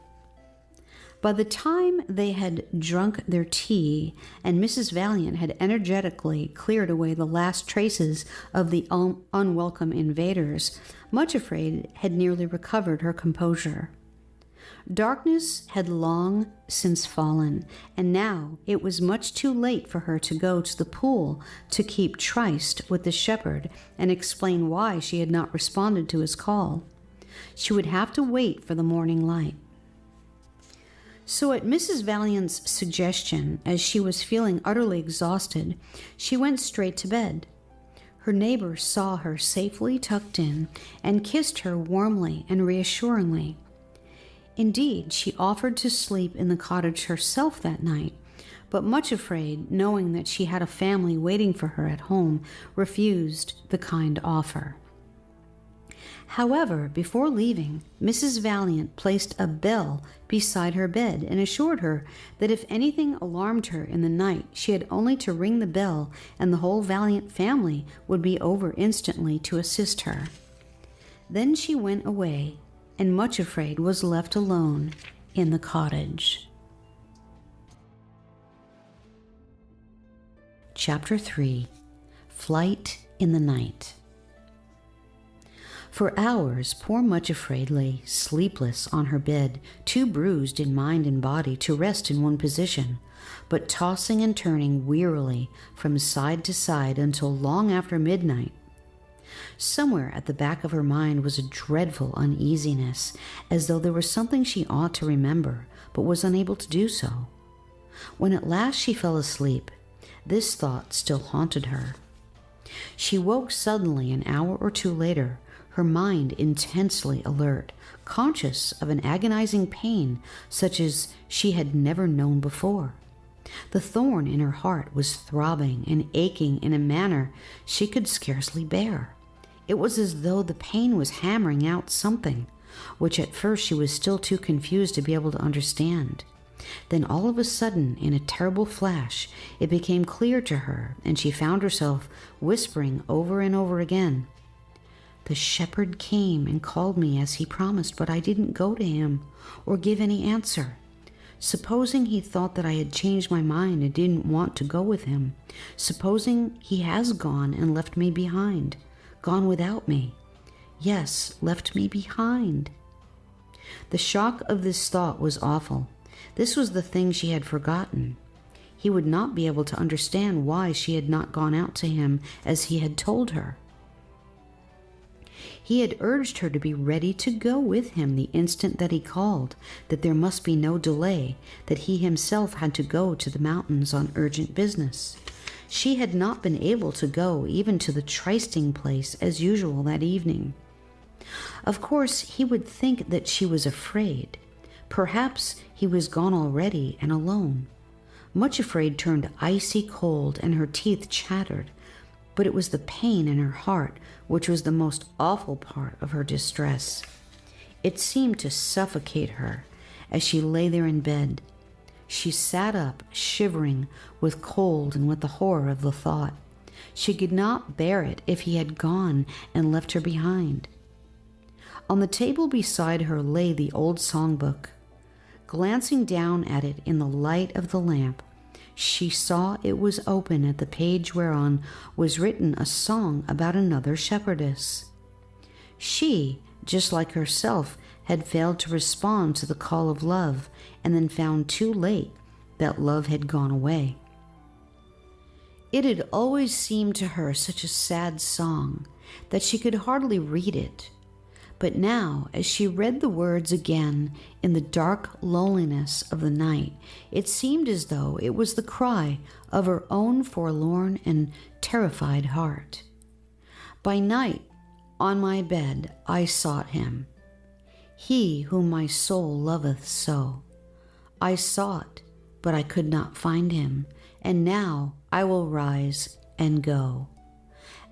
By the time they had drunk their tea and Mrs. Valiant had energetically cleared away the last traces of the unwelcome invaders, Much Afraid had nearly recovered her composure. Darkness had long since fallen, and now it was much too late for her to go to the pool to keep tryst with the shepherd and explain why she had not responded to his call. She would have to wait for the morning light. So at Mrs. Valiant's suggestion, as she was feeling utterly exhausted, she went straight to bed. Her neighbor saw her safely tucked in and kissed her warmly and reassuringly. Indeed, she offered to sleep in the cottage herself that night, but Much Afraid, knowing that she had a family waiting for her at home, refused the kind offer. However, before leaving, Mrs. Valiant placed a bell beside her bed and assured her that if anything alarmed her in the night, she had only to ring the bell and the whole Valiant family would be over instantly to assist her. Then she went away, and Much Afraid was left alone in the cottage. Chapter 3, Flight in the Night. For hours, poor Much Afraid lay sleepless on her bed, too bruised in mind and body to rest in one position, but tossing and turning wearily from side to side until long after midnight. Somewhere at the back of her mind was a dreadful uneasiness, as though there was something she ought to remember, but was unable to do so. When at last she fell asleep, this thought still haunted her. She woke suddenly an hour or two later, her mind intensely alert, conscious of an agonizing pain such as she had never known before. The thorn in her heart was throbbing and aching in a manner she could scarcely bear. It was as though the pain was hammering out something, which at first she was still too confused to be able to understand. Then all of a sudden, in a terrible flash, it became clear to her, and she found herself whispering over and over again, "The shepherd came and called me as he promised, but I didn't go to him or give any answer. Supposing he thought that I had changed my mind and didn't want to go with him. Supposing he has gone and left me behind, gone without me. Yes, left me behind." The shock of this thought was awful. This was the thing she had forgotten. He would not be able to understand why she had not gone out to him as he had told her. He had urged her to be ready to go with him the instant that he called, that there must be no delay, that he himself had to go to the mountains on urgent business. She had not been able to go even to the trysting place as usual that evening. Of course, he would think that she was afraid. Perhaps he was gone already and alone. Much Afraid turned icy cold and her teeth chattered, but it was the pain in her heart which was the most awful part of her distress. It seemed to suffocate her as she lay there in bed. She sat up, shivering with cold and with the horror of the thought. She could not bear it if he had gone and left her behind. On the table beside her lay the old songbook. Glancing down at it in the light of the lamp, she saw it was open at the page whereon was written a song about another shepherdess. She, just like herself, had failed to respond to the call of love, and then found too late that love had gone away. It had always seemed to her such a sad song that she could hardly read it. But now, as she read the words again in the dark loneliness of the night, it seemed as though it was the cry of her own forlorn and terrified heart. "By night, on my bed, I sought him, he whom my soul loveth so. I sought, but I could not find him, and now I will rise and go.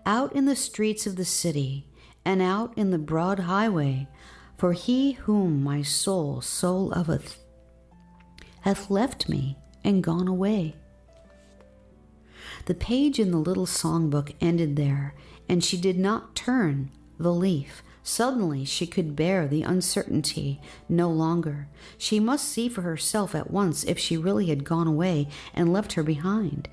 Out in the streets of the city, and out in the broad highway, for he whom my soul so loveth hath left me and gone away." The page in the little songbook ended there, and she did not turn the leaf. Suddenly she could bear the uncertainty no longer. She must see for herself at once if she really had gone away and left her behind.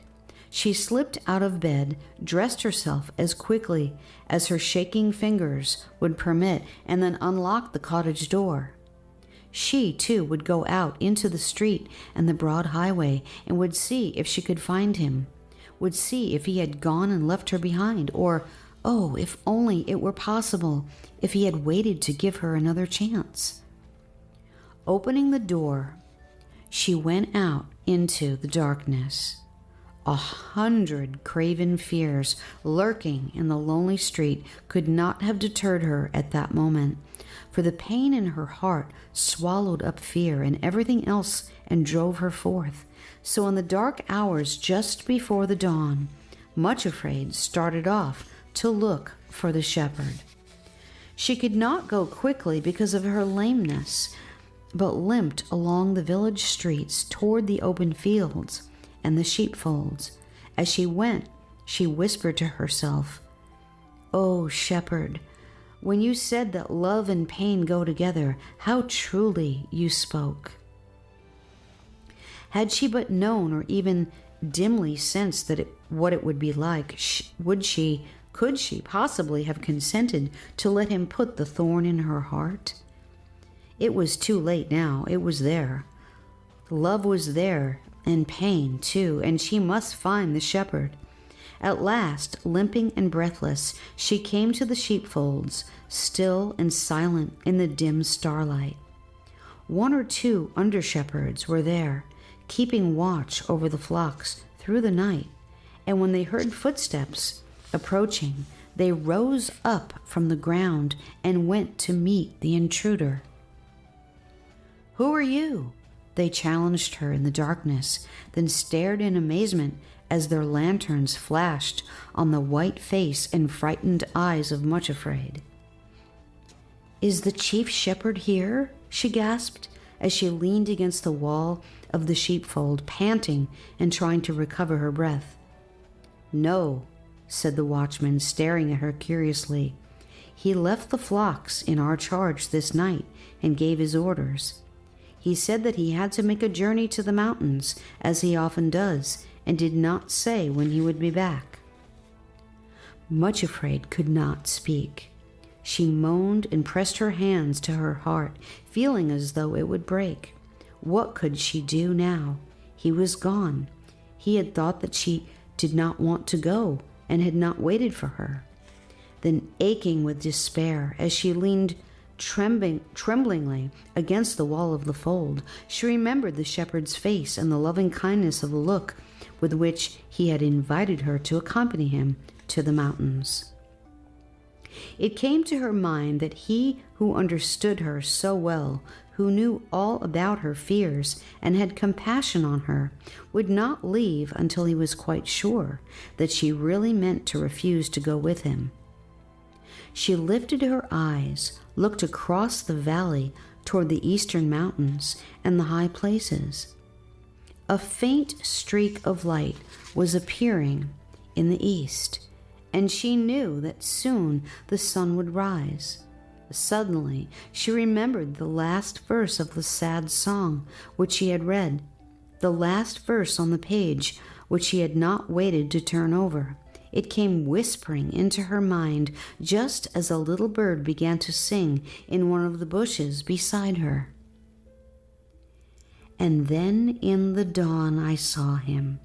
She slipped out of bed, dressed herself as quickly as her shaking fingers would permit, and then unlocked the cottage door. She, too, would go out into the street and the broad highway, and would see if she could find him, would see if he had gone and left her behind, or, oh, if only it were possible, if he had waited to give her another chance. Opening the door, she went out into the darkness. 100 craven fears lurking in the lonely street could not have deterred her at that moment, for the pain in her heart swallowed up fear and everything else and drove her forth. So in the dark hours just before the dawn, Much Afraid started off to look for the shepherd. She could not go quickly because of her lameness, but limped along the village streets toward the open fields and the sheepfolds. As she went, she whispered to herself, "O shepherd, when you said that love and pain go together, how truly you spoke." Had she but known or even dimly sensed what it would be like. Could she possibly have consented to let him put the thorn in her heart? It was too late now. It was there. Love was there, and pain, too, and she must find the shepherd. At last, limping and breathless, she came to the sheepfolds, still and silent in the dim starlight. 1 or 2 under-shepherds were there, keeping watch over the flocks through the night, and when they heard footsteps approaching, they rose up from the ground and went to meet the intruder. "Who are you?" They challenged her in the darkness, then stared in amazement as their lanterns flashed on the white face and frightened eyes of Much Afraid. "Is the chief shepherd here?" she gasped as she leaned against the wall of the sheepfold, panting and trying to recover her breath. "No," said the watchman, staring at her curiously. "He left the flocks in our charge this night and gave his orders. He said that he had to make a journey to the mountains, as he often does, and did not say when he would be back." Much Afraid could not speak. She moaned and pressed her hands to her heart, feeling as though it would break. What could she do now? He was gone. He had thought that she did not want to go and had not waited for her. Then, aching with despair, as she leaned tremblingly against the wall of the fold, she remembered the shepherd's face and the loving kindness of the look with which he had invited her to accompany him to the mountains. It came to her mind that he who understood her so well, who knew all about her fears and had compassion on her, would not leave until he was quite sure that she really meant to refuse to go with him. She lifted her eyes, looked across the valley toward the eastern mountains and the high places. A faint streak of light was appearing in the east, and she knew that soon the sun would rise. Suddenly, she remembered the last verse of the sad song which she had read, the last verse on the page which she had not waited to turn over. It came whispering into her mind just as a little bird began to sing in one of the bushes beside her. "And then in the dawn I saw him,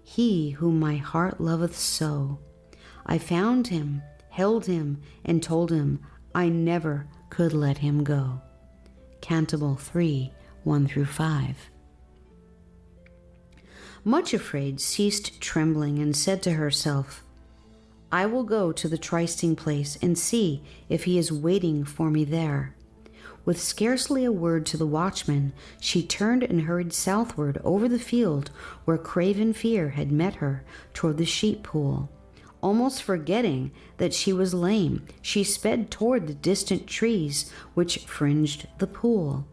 he whom my heart loveth so. I found him, held him, and told him I never could let him go." Cantabile 3, 1-5. Much Afraid ceased trembling and said to herself, "I will go to the trysting place and see if he is waiting for me there." With scarcely a word to the watchman, she turned and hurried southward over the field where Craven Fear had met her toward the sheep pool. Almost forgetting that she was lame, she sped toward the distant trees which fringed the pool.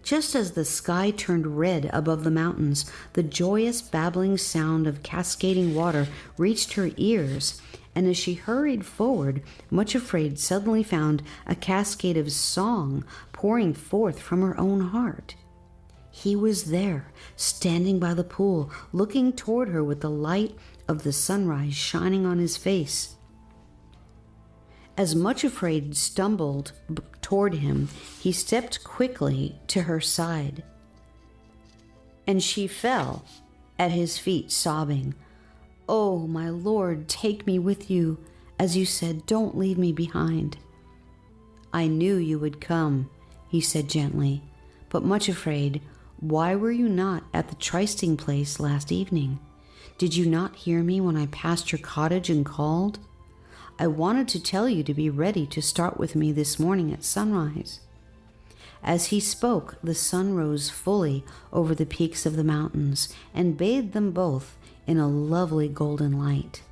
Just as the sky turned red above the mountains, the joyous babbling sound of cascading water reached her ears, and as she hurried forward, Much Afraid suddenly found a cascade of song pouring forth from her own heart. He was there, standing by the pool, looking toward her with the light of the sunrise shining on his face. As Much Afraid stumbled toward him, he stepped quickly to her side, and she fell at his feet, sobbing, "Oh, my Lord, take me with you. As you said, don't leave me behind." "I knew you would come," he said gently. "But Much Afraid, why were you not at the trysting place last evening? Did you not hear me when I passed your cottage and called? I wanted to tell you to be ready to start with me this morning at sunrise." As he spoke, the sun rose fully over the peaks of the mountains and bathed them both in a lovely golden light.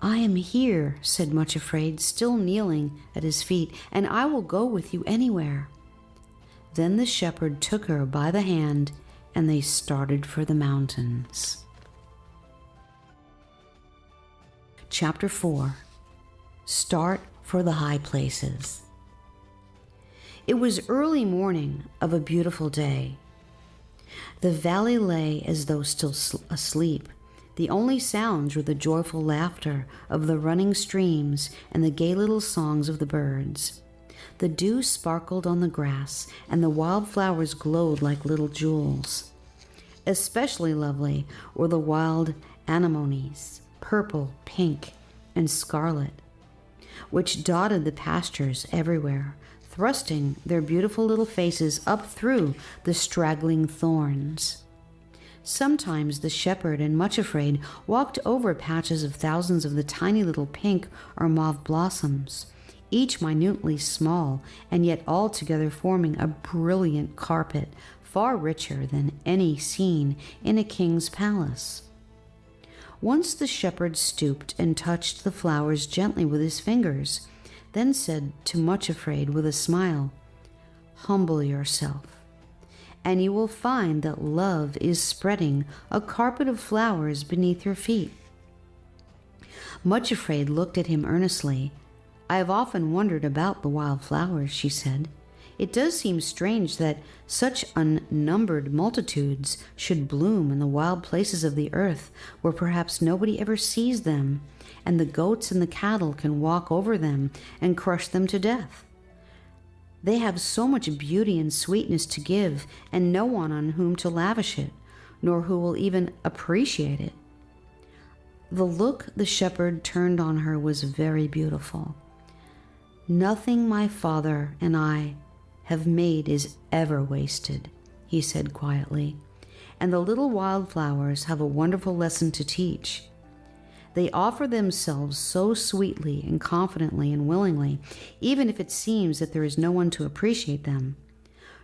"I am here," said Much Afraid, still kneeling at his feet, "and I will go with you anywhere." Then the shepherd took her by the hand, and they started for the mountains. Chapter 4. Start for the High Places. It was early morning of a beautiful day. The valley lay as though still asleep. The only sounds were the joyful laughter of the running streams and the gay little songs of the birds. The dew sparkled on the grass, and the wildflowers glowed like little jewels. Especially lovely were the wild anemones, purple, pink, and scarlet, which dotted the pastures everywhere, thrusting their beautiful little faces up through the straggling thorns. Sometimes the shepherd, and much afraid, walked over patches of thousands of the tiny little pink or mauve blossoms, each minutely small, and yet altogether forming a brilliant carpet, far richer than any seen in a king's palace. Once the shepherd stooped and touched the flowers gently with his fingers, then said to Much Afraid with a smile, "Humble yourself, and you will find that love is spreading a carpet of flowers beneath your feet." Much Afraid looked at him earnestly. "I have often wondered about the wild flowers," she said. "It does seem strange that such unnumbered multitudes should bloom in the wild places of the earth where perhaps nobody ever sees them, and the goats and the cattle can walk over them and crush them to death. They have so much beauty and sweetness to give, and no one on whom to lavish it, nor who will even appreciate it." The look the shepherd turned on her was very beautiful. "Nothing my father and I have made is ever wasted," he said quietly, "and the little wildflowers have a wonderful lesson to teach. They offer themselves so sweetly and confidently and willingly, even if it seems that there is no one to appreciate them,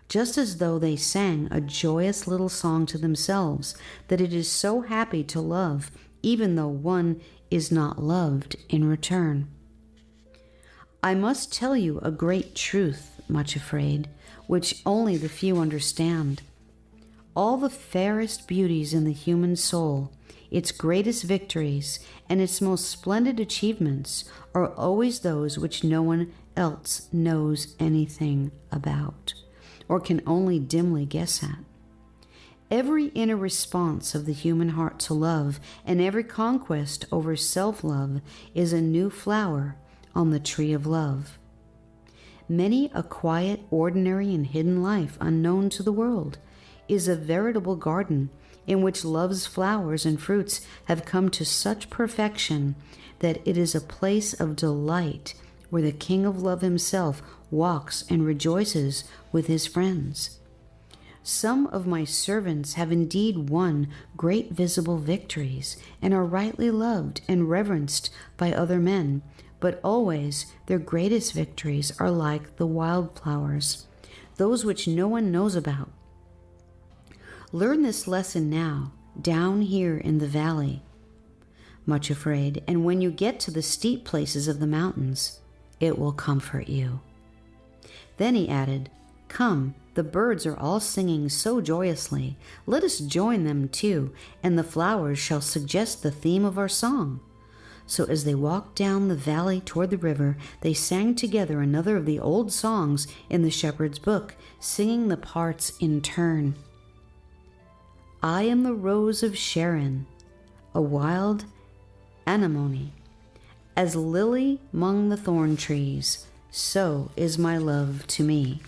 just as though they sang a joyous little song to themselves that it is so happy to love, even though one is not loved in return. I must tell you a great truth, Much Afraid, which only the few understand. All the fairest beauties in the human soul, its greatest victories, and its most splendid achievements are always those which no one else knows anything about, or can only dimly guess at. Every inner response of the human heart to love, and every conquest over self-love, is a new flower on the tree of love. Many a quiet, ordinary, and hidden life unknown to the world is a veritable garden in which love's flowers and fruits have come to such perfection that it is a place of delight where the King of Love himself walks and rejoices with his friends. Some of my servants have indeed won great visible victories and are rightly loved and reverenced by other men, but always their greatest victories are like the wildflowers, those which no one knows about. Learn this lesson now, down here in the valley, Much Afraid, and when you get to the steep places of the mountains, it will comfort you." Then he added, "Come, the birds are all singing so joyously. Let us join them too, and the flowers shall suggest the theme of our song." So as they walked down the valley toward the river, they sang together another of the old songs in the shepherd's book, singing the parts in turn. "I am the rose of Sharon, a wild anemone. As lily 'mong the thorn trees, so is my love to me.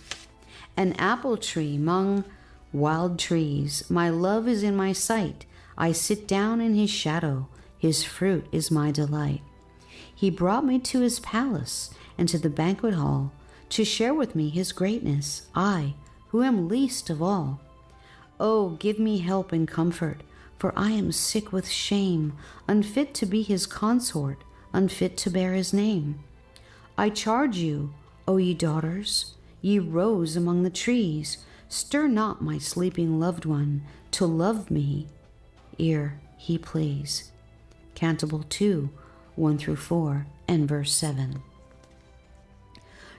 An apple tree 'mong wild trees, my love is in my sight. I sit down in his shadow, his fruit is my delight. He brought me to his palace and to the banquet hall to share with me his greatness, I, who am least of all. Oh, give me help and comfort, for I am sick with shame, unfit to be his consort, unfit to bear his name. I charge you, O ye daughters, ye rose among the trees, stir not my sleeping loved one to love me, ere he please." Canticle 2, 1-4, and verse 7.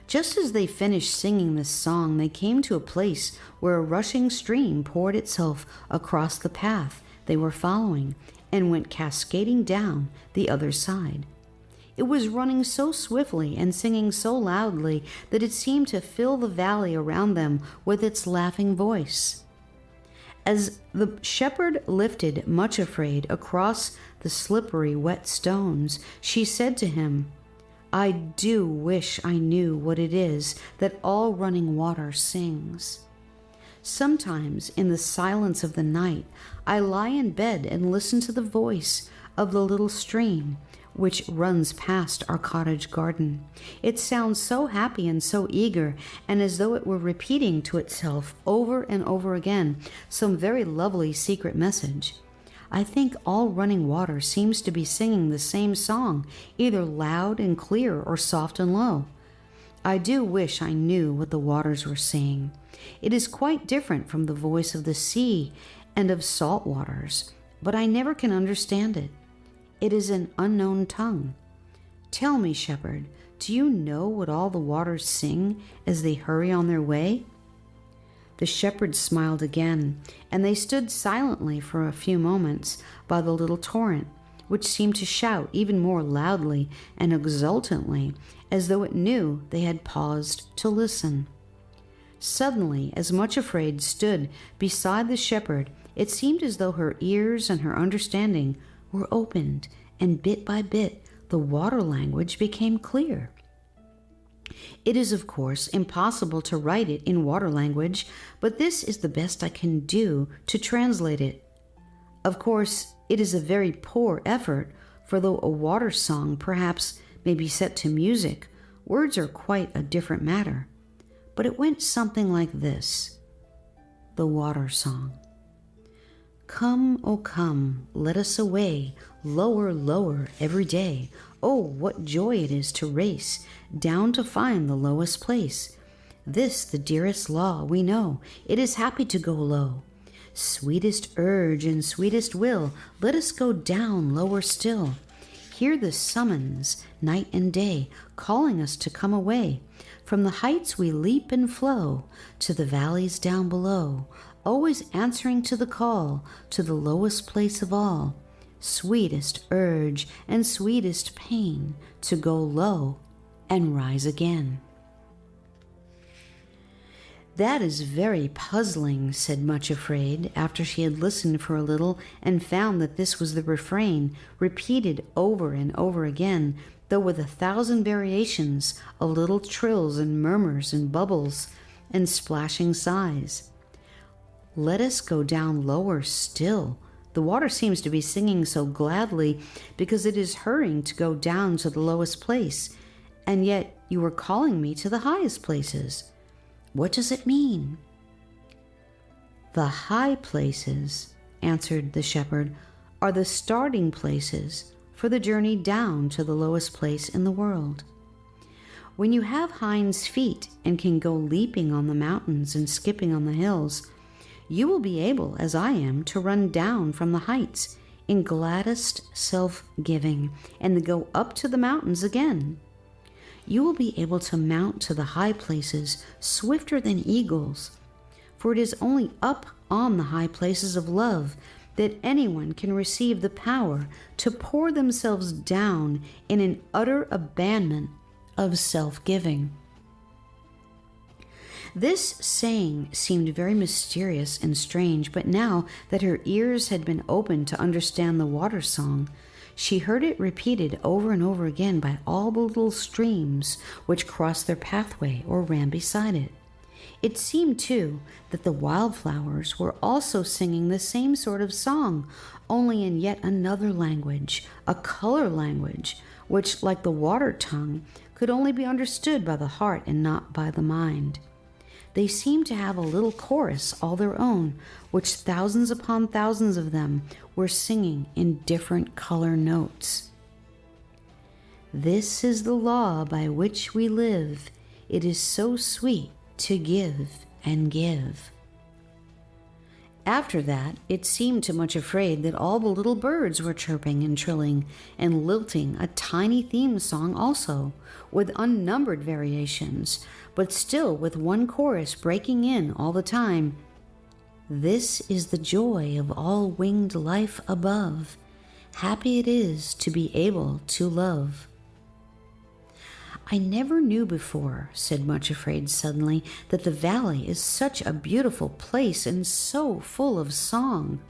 Just as they finished singing this song, they came to a place where a rushing stream poured itself across the path they were following and went cascading down the other side. It was running so swiftly and singing so loudly that it seemed to fill the valley around them with its laughing voice. As the shepherd lifted, much afraid, across the slippery, wet stones, she said to him, "I do wish I knew what it is that all running water sings. Sometimes in the silence of the night, I lie in bed and listen to the voice of the little stream which runs past our cottage garden. It sounds so happy and so eager, and as though it were repeating to itself over and over again some very lovely secret message. I think all running water seems to be singing the same song, either loud and clear or soft and low. I do wish I knew what the waters were saying. It is quite different from the voice of the sea and of salt waters, but I never can understand it. It is an unknown tongue. Tell me, shepherd, do you know what all the waters sing as they hurry on their way?" The shepherd smiled again, and they stood silently for a few moments by the little torrent, which seemed to shout even more loudly and exultantly, as though it knew they had paused to listen. Suddenly, as Much Afraid stood beside the shepherd, it seemed as though her ears and her understanding were opened, and bit by bit the water language became clear. It is, of course, impossible to write it in water language, but this is the best I can do to translate it. Of course, it is a very poor effort, for though a water song perhaps may be set to music, words are quite a different matter. But it went something like this: the water song. Come, oh come, let us away, lower, lower every day. Oh, what joy it is to race down to find the lowest place. This the dearest law we know, it is happy to go low. Sweetest urge and sweetest will, let us go down lower still. Hear the summons, night and day, calling us to come away. From the heights we leap and flow, to the valleys down below, always answering to the call, to the lowest place of all. Sweetest urge and sweetest pain, to go low and rise again. That is very puzzling, said Much Afraid, after she had listened for a little and found that this was the refrain, repeated over and over again, though with 1,000 variations of little trills and murmurs and bubbles and splashing sighs. Let us go down lower still. The water seems to be singing so gladly because it is hurrying to go down to the lowest place, and yet you are calling me to the highest places. What does it mean? The high places, answered the shepherd, are the starting places for the journey down to the lowest place in the world. When you have hinds feet and can go leaping on the mountains and skipping on the hills, you will be able, as I am, to run down from the heights in gladdest self-giving and to go up to the mountains again. You will be able to mount to the high places swifter than eagles, for it is only up on the high places of love that anyone can receive the power to pour themselves down in an utter abandonment of self-giving. This saying seemed very mysterious and strange, but now that her ears had been opened to understand the water song, she heard it repeated over and over again by all the little streams which crossed their pathway or ran beside it. It seemed, too, that the wildflowers were also singing the same sort of song, only in yet another language, a color language, which, like the water tongue, could only be understood by the heart and not by the mind. They seemed to have a little chorus all their own, which thousands upon thousands of them were singing in different color notes. This is the law by which we live. It is so sweet to give and give. After that, it seemed to Much Afraid that all the little birds were chirping and trilling and lilting a tiny theme song also, with unnumbered variations, but still with one chorus breaking in all the time. This is the joy of all winged life above. Happy it is to be able to love. I never knew before, said Much Afraid suddenly, that the valley is such a beautiful place and so full of song.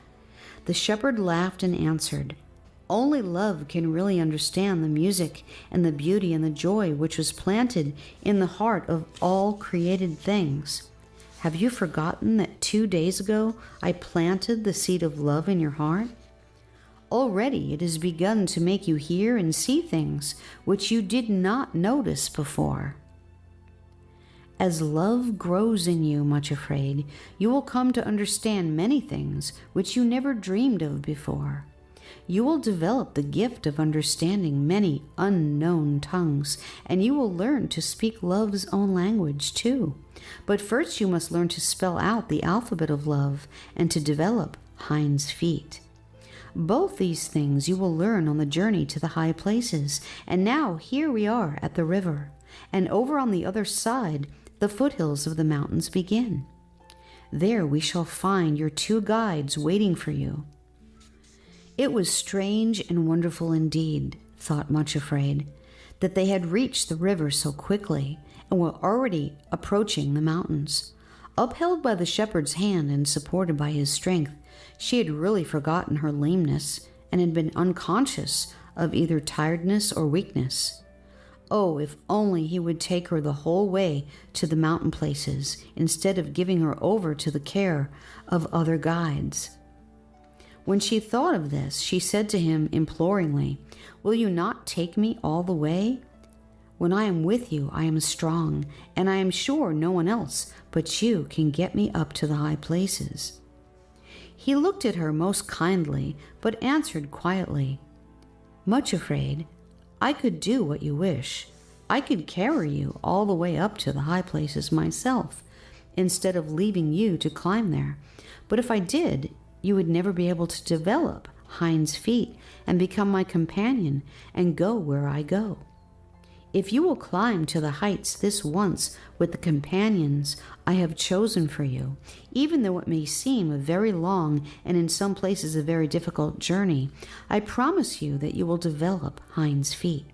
The shepherd laughed and answered, only love can really understand the music and the beauty and the joy which was planted in the heart of all created things. Have you forgotten that 2 days ago I planted the seed of love in your heart? Already it has begun to make you hear and see things which you did not notice before. As love grows in you, Much Afraid, you will come to understand many things which you never dreamed of before. You will develop the gift of understanding many unknown tongues, and you will learn to speak love's own language too. But first you must learn to spell out the alphabet of love and to develop Hinds' feet. Both these things you will learn on the journey to the high places, and now here we are at the river, and over on the other side the foothills of the mountains begin. There we shall find your 2 guides waiting for you. It was strange and wonderful indeed, thought Much Afraid, that they had reached the river so quickly and were already approaching the mountains. Upheld by the shepherd's hand and supported by his strength, she had really forgotten her lameness and had been unconscious of either tiredness or weakness. Oh, if only he would take her the whole way to the mountain places instead of giving her over to the care of other guides. When she thought of this, she said to him imploringly, will you not take me all the way? When I am with you, I am strong, and I am sure no one else but you can get me up to the high places. He looked at her most kindly, but answered quietly, Much Afraid, I could do what you wish. I could carry you all the way up to the high places myself, instead of leaving you to climb there. But if I did, you would never be able to develop Hinds' feet and become my companion and go where I go. If you will climb to the heights this once with the companions I have chosen for you, even though it may seem a very long and in some places a very difficult journey, I promise you that you will develop Hinds' feet.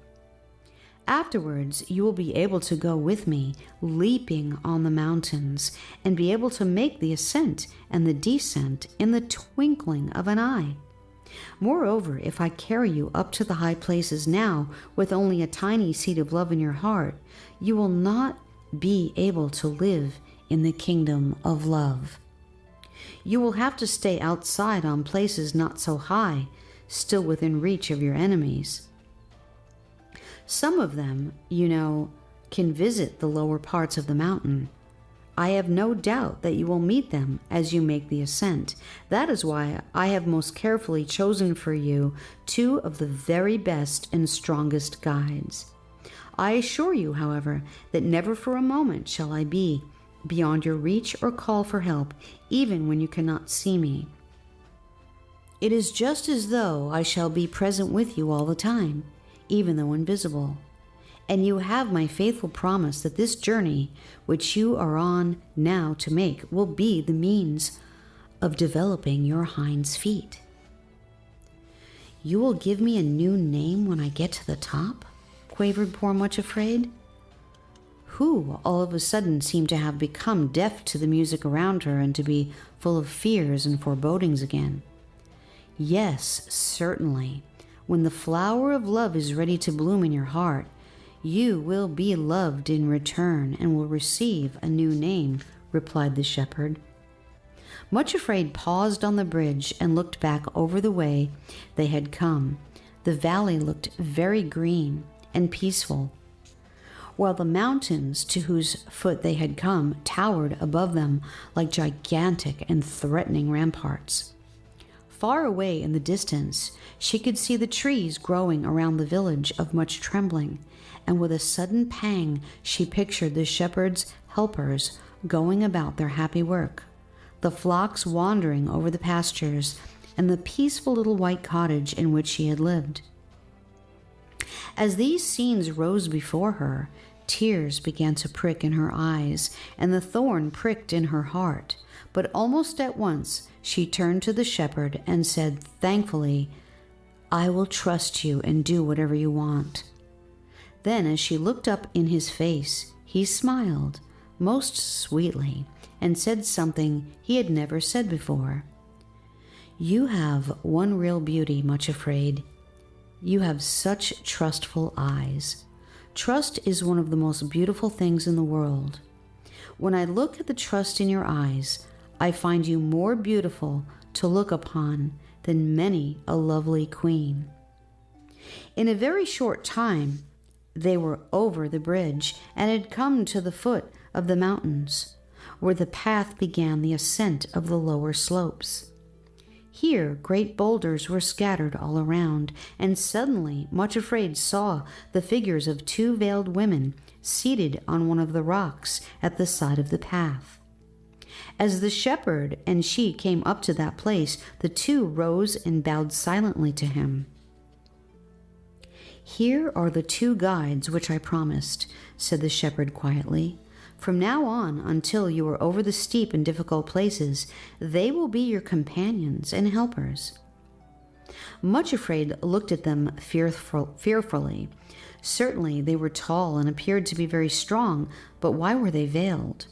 Afterwards, you will be able to go with me, leaping on the mountains, and be able to make the ascent and the descent in the twinkling of an eye. Moreover, if I carry you up to the high places now with only a tiny seed of love in your heart, you will not be able to live in the kingdom of love. You will have to stay outside on places not so high, still within reach of your enemies. Some of them, you know, can visit the lower parts of the mountain. I have no doubt that you will meet them as you make the ascent. That is why I have most carefully chosen for you 2 of the very best and strongest guides. I assure you, however, that never for a moment shall I be beyond your reach or call for help, even when you cannot see me. It is just as though I shall be present with you all the time, even though invisible. And you have my faithful promise that this journey, which you are on now to make, will be the means of developing your Hinds' feet. You will give me a new name when I get to the top? Quavered poor Much Afraid, who all of a sudden seemed to have become deaf to the music around her and to be full of fears and forebodings again. Yes, certainly. When the flower of love is ready to bloom in your heart, you will be loved in return and will receive a new name, replied the shepherd. Much Afraid paused on the bridge and looked back over the way they had come. The valley looked very green and peaceful, while the mountains to whose foot they had come towered above them like gigantic and threatening ramparts. Far away in the distance, she could see the trees growing around the village of Much Trembling, and with a sudden pang she pictured the shepherd's helpers going about their happy work, the flocks wandering over the pastures, and the peaceful little white cottage in which she had lived. As these scenes rose before her, tears began to prick in her eyes, and the thorn pricked in her heart. But almost at once she turned to the shepherd and said thankfully, I will trust you and do whatever you want. Then, as she looked up in his face, he smiled most sweetly and said something he had never said before. "You have one real beauty, Much Afraid. You have such trustful eyes. Trust is one of the most beautiful things in the world. When I look at the trust in your eyes, I find you more beautiful to look upon than many a lovely queen." In a very short time, they were over the bridge and had come to the foot of the mountains, where the path began the ascent of the lower slopes. Here great boulders were scattered all around, and suddenly Much Afraid saw the figures of two veiled women seated on one of the rocks at the side of the path. As the shepherd and she came up to that place, the two rose and bowed silently to him. "Here are the two guides which I promised," said the shepherd quietly. "From now on, until you are over the steep and difficult places, they will be your companions and helpers." Much Afraid looked at them fearfully. Certainly they were tall and appeared to be very strong, but why were they veiled?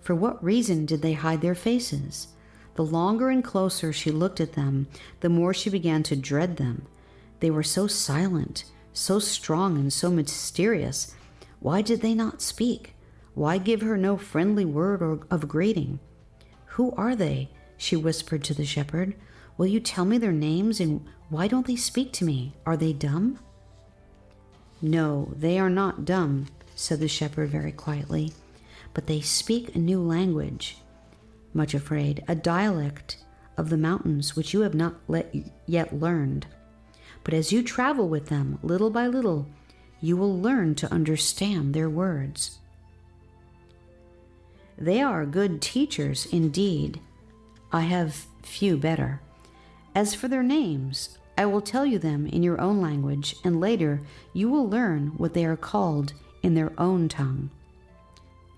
For what reason did they hide their faces? The longer and closer she looked at them, the more she began to dread them. They were so silent, so strong, and so mysterious. Why did they not speak? Why give her no friendly word of greeting? "Who are they?" she whispered to the shepherd. "Will you tell me their names, and why don't they speak to me? Are they dumb?" "No, they are not dumb," said the shepherd very quietly, "but they speak a new language, Much Afraid, a dialect of the mountains which you have not yet learned. But as you travel with them, little by little, you will learn to understand their words. They are good teachers indeed. I have few better. As for their names, I will tell you them in your own language, and later you will learn what they are called in their own tongue.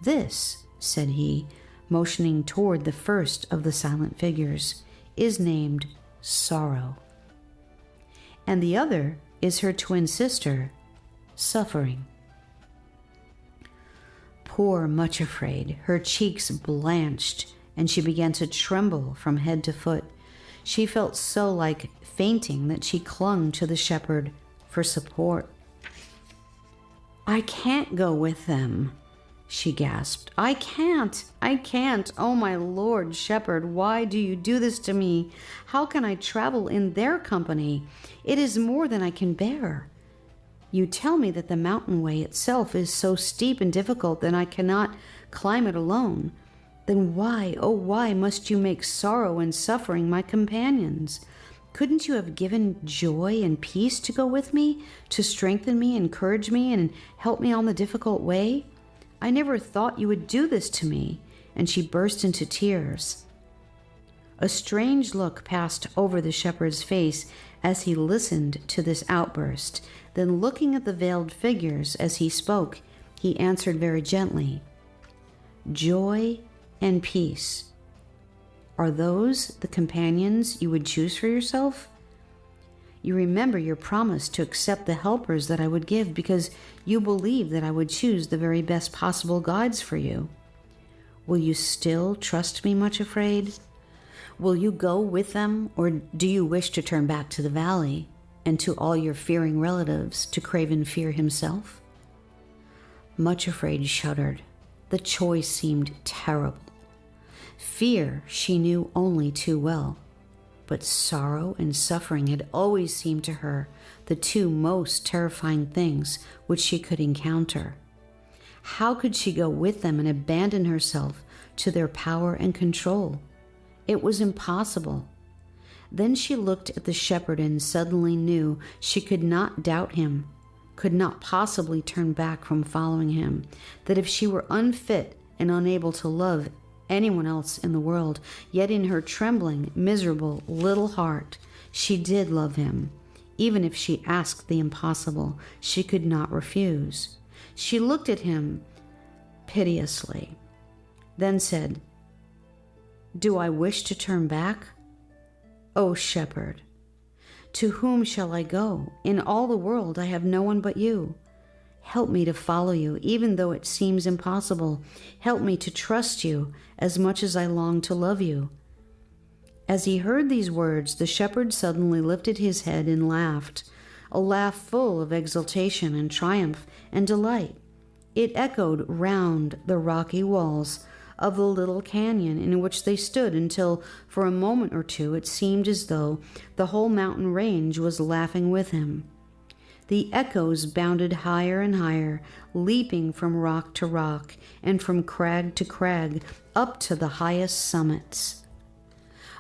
This," said he, motioning toward the first of the silent figures, "is named Sorrow. And the other is her twin sister, Suffering." Poor Much Afraid, her cheeks blanched, and she began to tremble from head to foot. She felt so like fainting that she clung to the shepherd for support. "I can't go with them," she gasped. I can't. Oh, my Lord Shepherd, why do you do this to me? How can I travel in their company? It is more than I can bear. You tell me that the mountain way itself is so steep and difficult that I cannot climb it alone. Then why, oh why, must you make sorrow and suffering my companions? Couldn't you have given joy and peace to go with me, to strengthen me, encourage me, and help me on the difficult way? I never thought you would do this to me." And she burst into tears. A strange look passed over the shepherd's face as he listened to this outburst. Then, looking at the veiled figures as he spoke, he answered very gently, "Joy and peace. Are those the companions you would choose for yourself? You remember your promise to accept the helpers that I would give, because you believe that I would choose the very best possible guides for you. Will you still trust me, Much Afraid? Will you go with them, or do you wish to turn back to the valley and to all your fearing relatives, to Craven Fear himself?" Much Afraid shuddered. The choice seemed terrible. Fear she knew only too well, but sorrow and suffering had always seemed to her the two most terrifying things which she could encounter. How could she go with them and abandon herself to their power and control? It was impossible. Then she looked at the shepherd and suddenly knew she could not doubt him, could not possibly turn back from following him, that if she were unfit and unable to love anyone else in the world, yet in her trembling, miserable little heart, she did love him. Even if she asked the impossible, she could not refuse. She looked at him piteously, then said, "Do I wish to turn back? O shepherd, to whom shall I go? In all the world I have no one but you. Help me to follow you, even though it seems impossible. Help me to trust you as much as I long to love you." As he heard these words, the shepherd suddenly lifted his head and laughed, a laugh full of exultation and triumph and delight. It echoed round the rocky walls of the little canyon in which they stood until, for a moment or two, it seemed as though the whole mountain range was laughing with him. The echoes bounded higher and higher, leaping from rock to rock and from crag to crag up to the highest summits,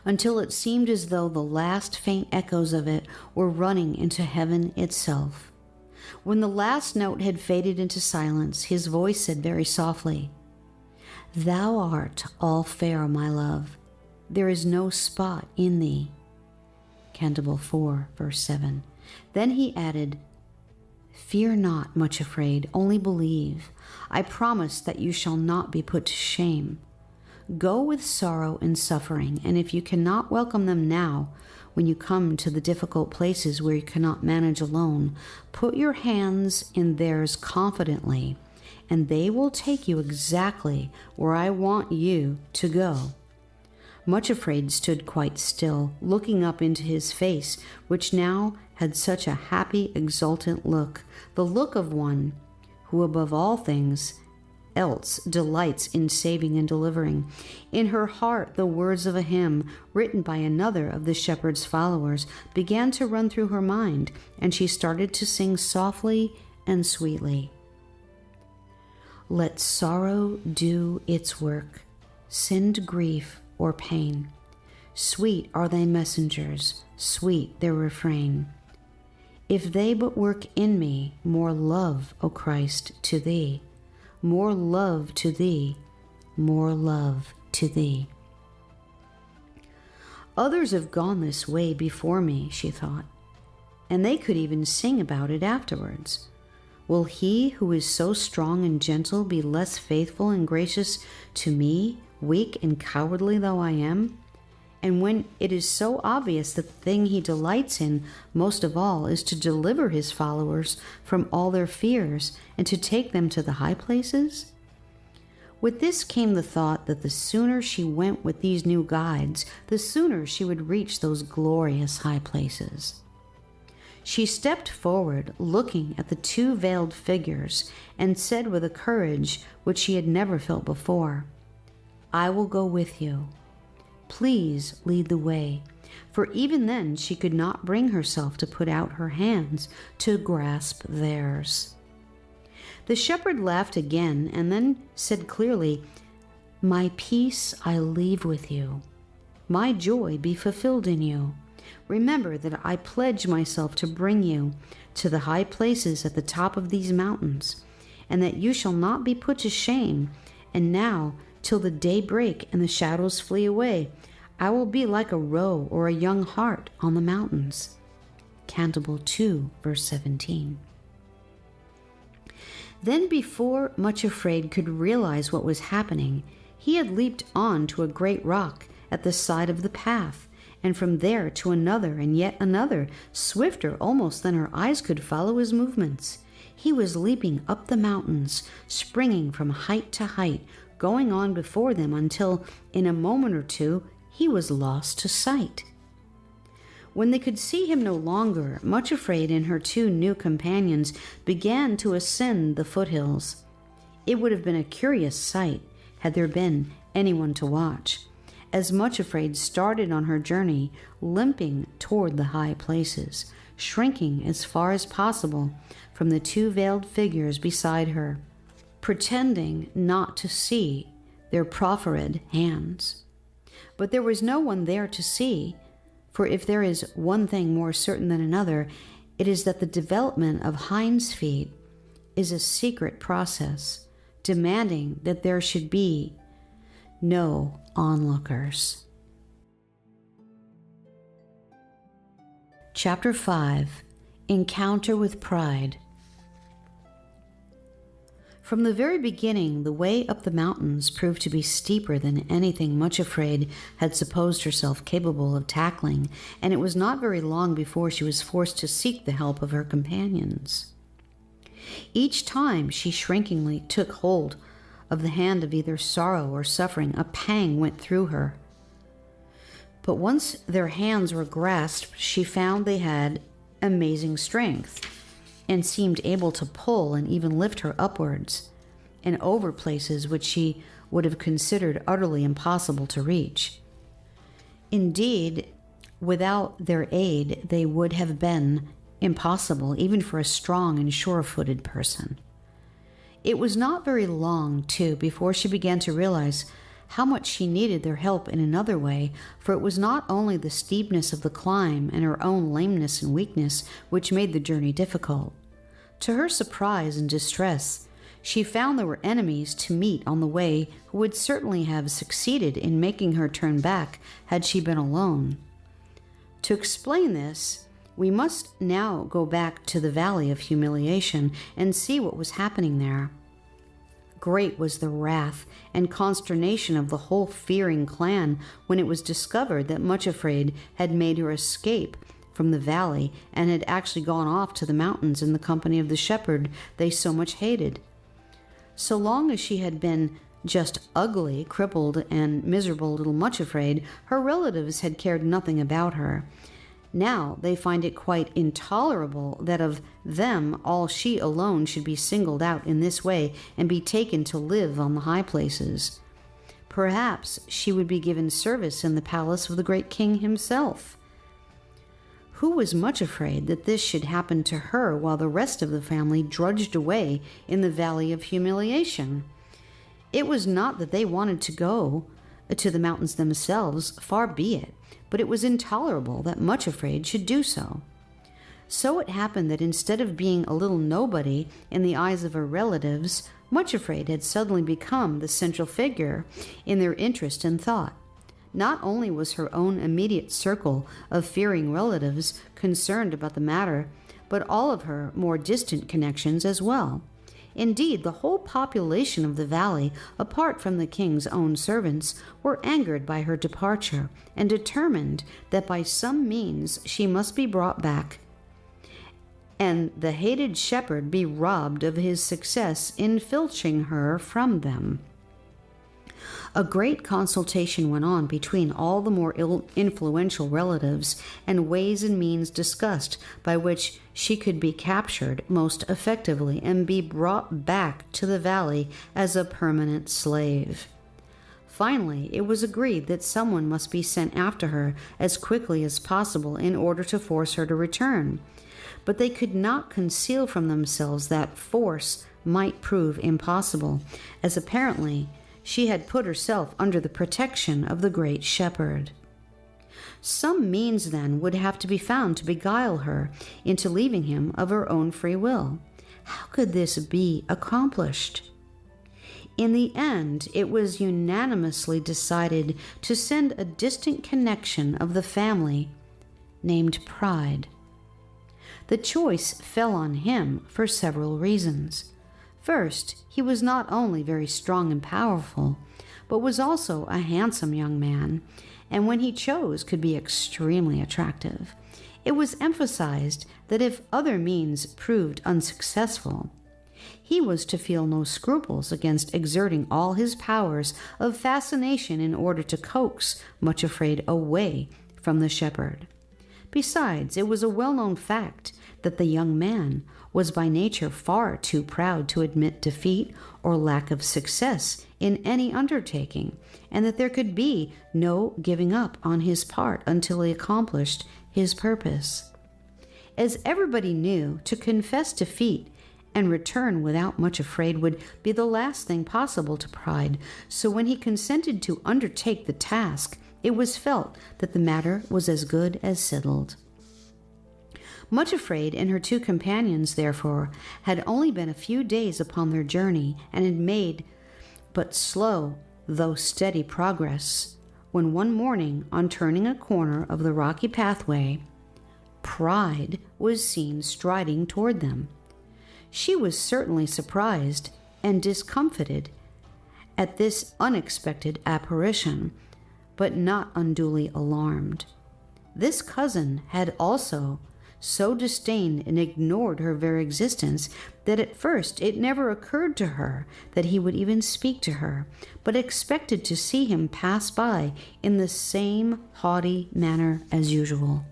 until it seemed as though the last faint echoes of it were running into heaven itself. When the last note had faded into silence, his voice said very softly, "Thou art all fair, my love. There is no spot in thee." Canticle 4, verse 7. Then he added, "Fear not, much afraid, only believe. I promise that you shall not be put to shame. Go with sorrow and suffering, and if you cannot welcome them now, when you come to the difficult places where you cannot manage alone, put your hands in theirs confidently, and they will take you exactly where I want you to go." Much Afraid stood quite still, looking up into his face, which now had such a happy, exultant look, the look of one who above all things else delights in saving and delivering. In her heart, the words of a hymn written by another of the shepherd's followers began to run through her mind, and she started to sing softly and sweetly. "Let sorrow do its work, send grief or pain. Sweet are thy messengers, sweet their refrain. If they but work in me more love, O Christ, to thee, more love to thee, more love to thee." Others have gone this way before me, she thought, and they could even sing about it afterwards. Will he who is so strong and gentle be less faithful and gracious to me, weak and cowardly though I am? And when it is so obvious that the thing he delights in most of all is to deliver his followers from all their fears and to take them to the high places? With this came the thought that the sooner she went with these new guides, the sooner she would reach those glorious high places. She stepped forward, looking at the two veiled figures, and said with a courage which she had never felt before, "I will go with you. Please lead the way," for even then she could not bring herself to put out her hands to grasp theirs. The shepherd laughed again and then said clearly, "My peace I leave with you. My joy be fulfilled in you. Remember that I pledge myself to bring you to the high places at the top of these mountains, and that you shall not be put to shame. And now, till the day break and the shadows flee away, I will be like a roe or a young hart on the mountains." Canticle 2, verse 17. Then, before Much Afraid could realize what was happening, he had leaped on to a great rock at the side of the path, and from there to another and yet another, swifter almost than her eyes could follow his movements. He was leaping up the mountains, springing from height to height, going on before them until, in a moment or two, he was lost to sight. When they could see him no longer, Much Afraid and her two new companions began to ascend the foothills. It would have been a curious sight had there been anyone to watch, as Much Afraid started on her journey, limping toward the high places, shrinking as far as possible from the two veiled figures beside her, pretending not to see their proffered hands. But there was no one there to see, for if there is one thing more certain than another, it is that the development of hinds feet is a secret process, demanding that there should be no onlookers. Chapter 5. Encounter with Pride. From the very beginning, the way up the mountains proved to be steeper than anything Much Afraid had supposed herself capable of tackling, and it was not very long before she was forced to seek the help of her companions. Each time she shrinkingly took hold of the hand of either sorrow or suffering, a pang went through her. But once their hands were grasped, she found they had amazing strength and seemed able to pull and even lift her upwards and over places which she would have considered utterly impossible to reach. Indeed, without their aid, they would have been impossible even for a strong and sure-footed person. It was not very long, too, before she began to realize how much she needed their help in another way, for it was not only the steepness of the climb and her own lameness and weakness which made the journey difficult. To her surprise and distress, she found there were enemies to meet on the way who would certainly have succeeded in making her turn back had she been alone. To explain this, we must now go back to the Valley of Humiliation and see what was happening there. Great was the wrath and consternation of the whole fearing clan when it was discovered that Much Afraid had made her escape from the valley and had actually gone off to the mountains in the company of the shepherd they so much hated. So long as she had been just ugly, crippled, and miserable little Much Afraid, her relatives had cared nothing about her. Now they find it quite intolerable that of them all she alone should be singled out in this way and be taken to live on the high places. Perhaps she would be given service in the palace of the great king himself. Who was Much Afraid that this should happen to her while the rest of the family drudged away in the Valley of Humiliation? It was not that they wanted to go to the mountains themselves, far be it, but it was intolerable that Much Afraid should do so. So it happened that instead of being a little nobody in the eyes of her relatives, Much Afraid had suddenly become the central figure in their interest and thought. Not only was her own immediate circle of fearing relatives concerned about the matter, but all of her more distant connections as well. Indeed, the whole population of the valley, apart from the king's own servants, were angered by her departure and determined that by some means she must be brought back, and the hated shepherd be robbed of his success in filching her from them. A great consultation went on between all the more influential relatives, and ways and means discussed by which she could be captured most effectively and be brought back to the valley as a permanent slave. Finally, it was agreed that someone must be sent after her as quickly as possible in order to force her to return. But they could not conceal from themselves that force might prove impossible, as apparently she had put herself under the protection of the great shepherd. Some means, then, would have to be found to beguile her into leaving him of her own free will. How could this be accomplished? In the end, it was unanimously decided to send a distant connection of the family named Pride. The choice fell on him for several reasons. First, he was not only very strong and powerful, but was also a handsome young man, and when he chose could be extremely attractive. It was emphasized that if other means proved unsuccessful, he was to feel no scruples against exerting all his powers of fascination in order to coax Much Afraid away from the shepherd. Besides, it was a well-known fact that the young man was by nature far too proud to admit defeat or lack of success in any undertaking, and that there could be no giving up on his part until he accomplished his purpose. As everybody knew, to confess defeat and return without Much Afraid would be the last thing possible to Pride, so when he consented to undertake the task, it was felt that the matter was as good as settled. Much Afraid and her two companions, therefore, had only been a few days upon their journey and had made but slow, though steady progress, when one morning, on turning a corner of the rocky pathway, Pride was seen striding toward them. She was certainly surprised and discomfited at this unexpected apparition, but not unduly alarmed. This cousin had also so disdained and ignored her very existence that at first it never occurred to her that he would even speak to her, but expected to see him pass by in the same haughty manner as usual.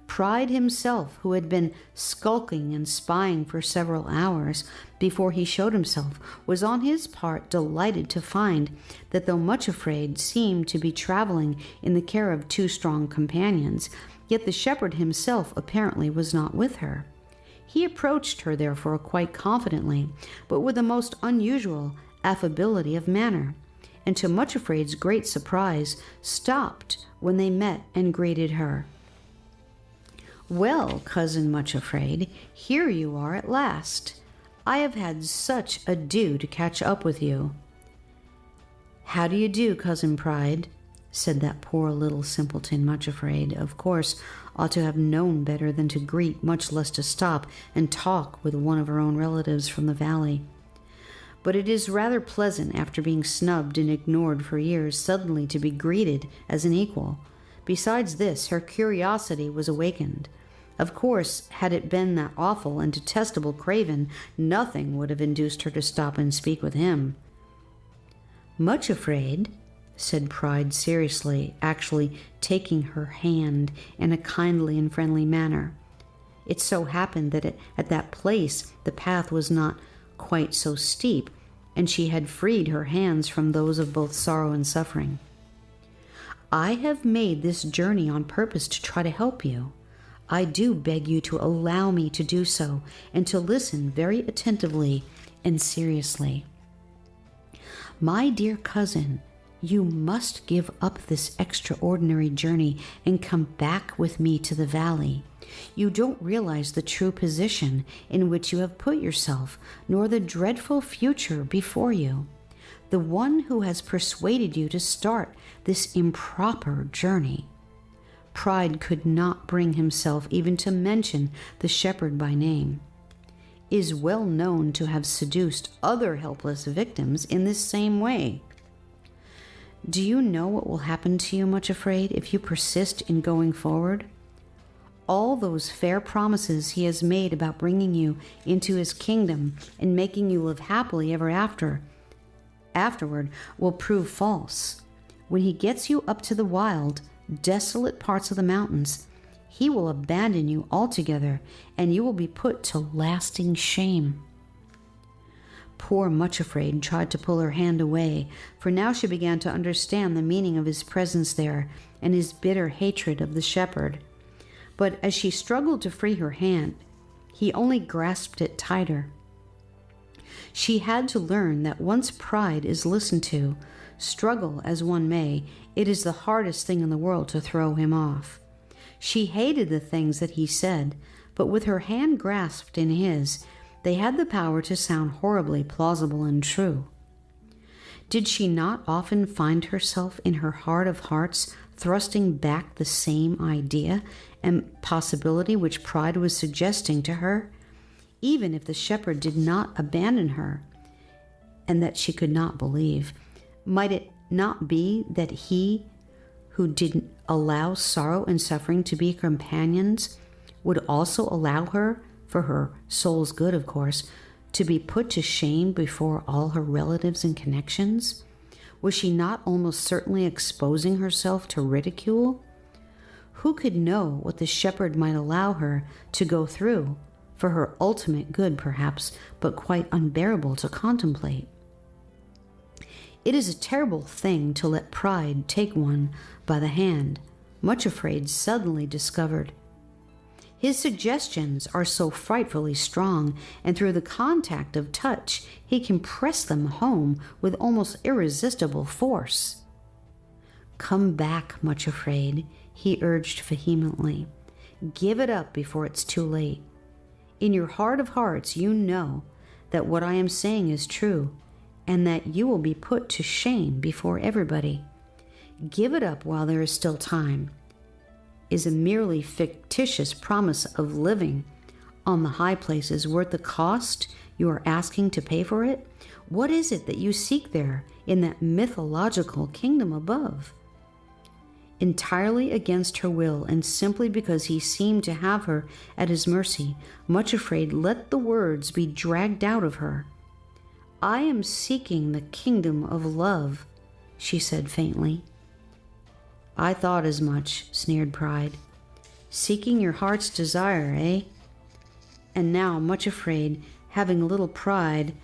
Pride himself, who had been skulking and spying for several hours before he showed himself, was on his part delighted to find that though Much Afraid seemed to be traveling in the care of two strong companions, yet the shepherd himself apparently was not with her. He approached her, therefore, quite confidently, but with a most unusual affability of manner, and to Much Afraid's great surprise, stopped when they met and greeted her. "Well, Cousin Much Afraid, here you are at last. I have had such ado to catch up with you." "How do you do, Cousin Pride?" said that poor little simpleton. Much Afraid, of course, ought to have known better than to greet, much less to stop and talk with one of her own relatives from the valley. But it is rather pleasant, after being snubbed and ignored for years, suddenly to be greeted as an equal. Besides this, her curiosity was awakened. Of course, had it been that awful and detestable Craven, nothing would have induced her to stop and speak with him. "Much Afraid," said Pride seriously, actually taking her hand in a kindly and friendly manner. It so happened that at that place the path was not quite so steep, and she had freed her hands from those of both sorrow and suffering. "I have made this journey on purpose to try to help you. I do beg you to allow me to do so, and to listen very attentively and seriously. My dear cousin, you must give up this extraordinary journey and come back with me to the valley. You don't realize the true position in which you have put yourself, nor the dreadful future before you. The one who has persuaded you to start this improper journey." Pride could not bring himself even to mention the shepherd by name. "Is well known to have seduced other helpless victims in this same way. Do you know what will happen to you, Much Afraid, if you persist in going forward? All those fair promises he has made about bringing you into his kingdom and making you live happily ever afterward will prove false. When he gets you up to the wild, desolate parts of the mountains, he will abandon you altogether, and you will be put to lasting shame." Poor Much Afraid tried to pull her hand away, for now she began to understand the meaning of his presence there and his bitter hatred of the shepherd. But as she struggled to free her hand, he only grasped it tighter. She had to learn that once pride is listened to, struggle as one may, it is the hardest thing in the world to throw him off. She hated the things that he said, but with her hand grasped in his, they had the power to sound horribly plausible and true. Did she not often find herself in her heart of hearts thrusting back the same idea and possibility which pride was suggesting to her? Even if the shepherd did not abandon her, and that she could not believe, might it not be that he, who didn't allow sorrow and suffering to be companions, would also allow her, for her soul's good of course, to be put to shame before all her relatives and connections? Was she not almost certainly exposing herself to ridicule? Who could know what the shepherd might allow her to go through, for her ultimate good perhaps, but quite unbearable to contemplate? It is a terrible thing to let pride take one by the hand, Much Afraid suddenly discovered. His suggestions are so frightfully strong, and through the contact of touch, he can press them home with almost irresistible force. "Come back, Much Afraid," he urged vehemently. "Give it up before it's too late. In your heart of hearts, you know that what I am saying is true, and that you will be put to shame before everybody. Give it up while there is still time. Is a merely fictitious promise of living on the high places worth the cost you are asking to pay for it? What is it that you seek there in that mythological kingdom above? Entirely against her will, and simply because he seemed to have her at his mercy, much afraid, let the words be dragged out of her. "I am seeking the kingdom of love," she said faintly. "I thought as much," sneered Pride. "Seeking your heart's desire, eh?" And now, much afraid, having little pride,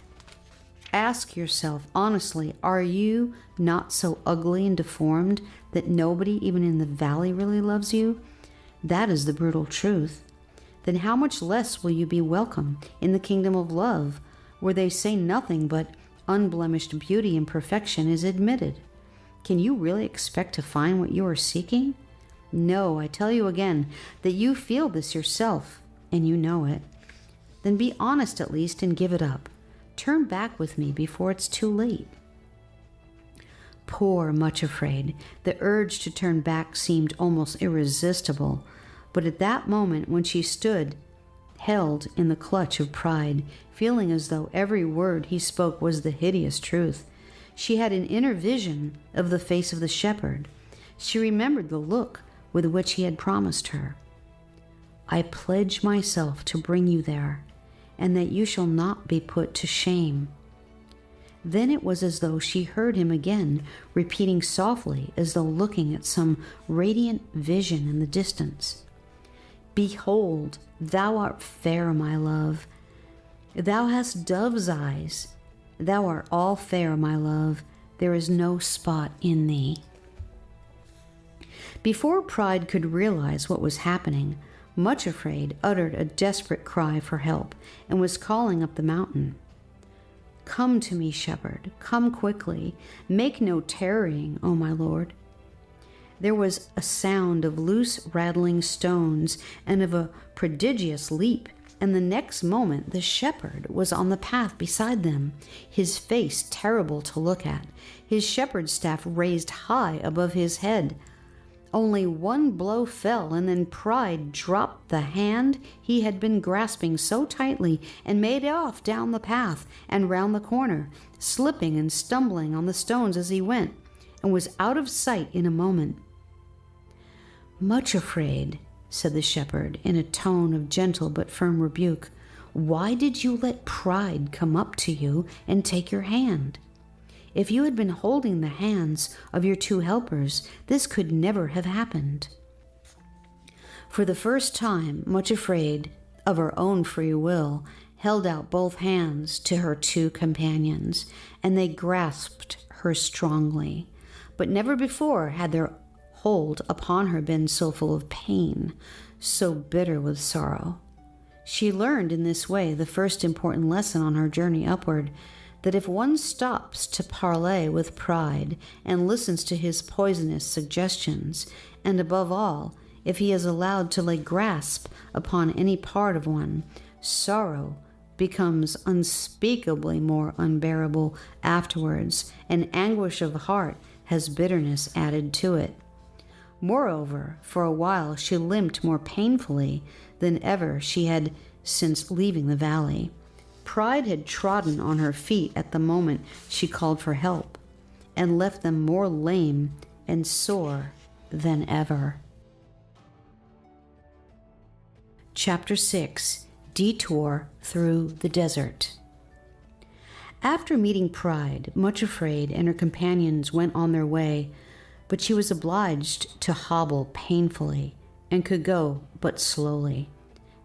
ask yourself honestly, are you not so ugly and deformed that nobody, even in the valley, really loves you? That is the brutal truth. Then how much less will you be welcome in the kingdom of love, where they say nothing but unblemished beauty and perfection is admitted? Can you really expect to find what you are seeking? No, I tell you again that you feel this yourself, and you know it. Then be honest at least and give it up. Turn back with me before it's too late. Poor Much Afraid, the urge to turn back seemed almost irresistible, but at that moment when she stood, held in the clutch of Pride, feeling as though every word he spoke was the hideous truth, she had an inner vision of the face of the shepherd. She remembered the look with which he had promised her. "I pledge myself to bring you there, and that you shall not be put to shame." Then it was as though she heard him again, repeating softly, as though looking at some radiant vision in the distance, "Behold, thou art fair, my love. Thou hast dove's eyes. Thou art all fair, my love. There is no spot in thee." Before Pride could realize what was happening, Much Afraid uttered a desperate cry for help and was calling up the mountain. "Come to me, shepherd, come quickly. Make no tarrying, O my lord." There was a sound of loose rattling stones and of a prodigious leap, and the next moment the shepherd was on the path beside them, his face terrible to look at, his shepherd's staff raised high above his head. Only one blow fell, and then Pride dropped the hand he had been grasping so tightly and made off down the path and round the corner, slipping and stumbling on the stones as he went, and was out of sight in a moment. "Much Afraid," said the shepherd in a tone of gentle but firm rebuke, "why did you let Pride come up to you and take your hand? If you had been holding the hands of your two helpers, this could never have happened." For the first time, Much Afraid, of her own free will, held out both hands to her two companions, and they grasped her strongly. But never before had their hold upon her been so full of pain, so bitter with sorrow. She learned in this way the first important lesson on her journey upward, that if one stops to parley with Pride and listens to his poisonous suggestions, and above all, if he is allowed to lay grasp upon any part of one, sorrow becomes unspeakably more unbearable afterwards, and anguish of heart has bitterness added to it. Moreover, for a while she limped more painfully than ever she had since leaving the valley. Pride had trodden on her feet at the moment she called for help, and left them more lame and sore than ever. Chapter 6. Detour Through the Desert. After meeting Pride, Much Afraid and her companions went on their way, but she was obliged to hobble painfully and could go but slowly.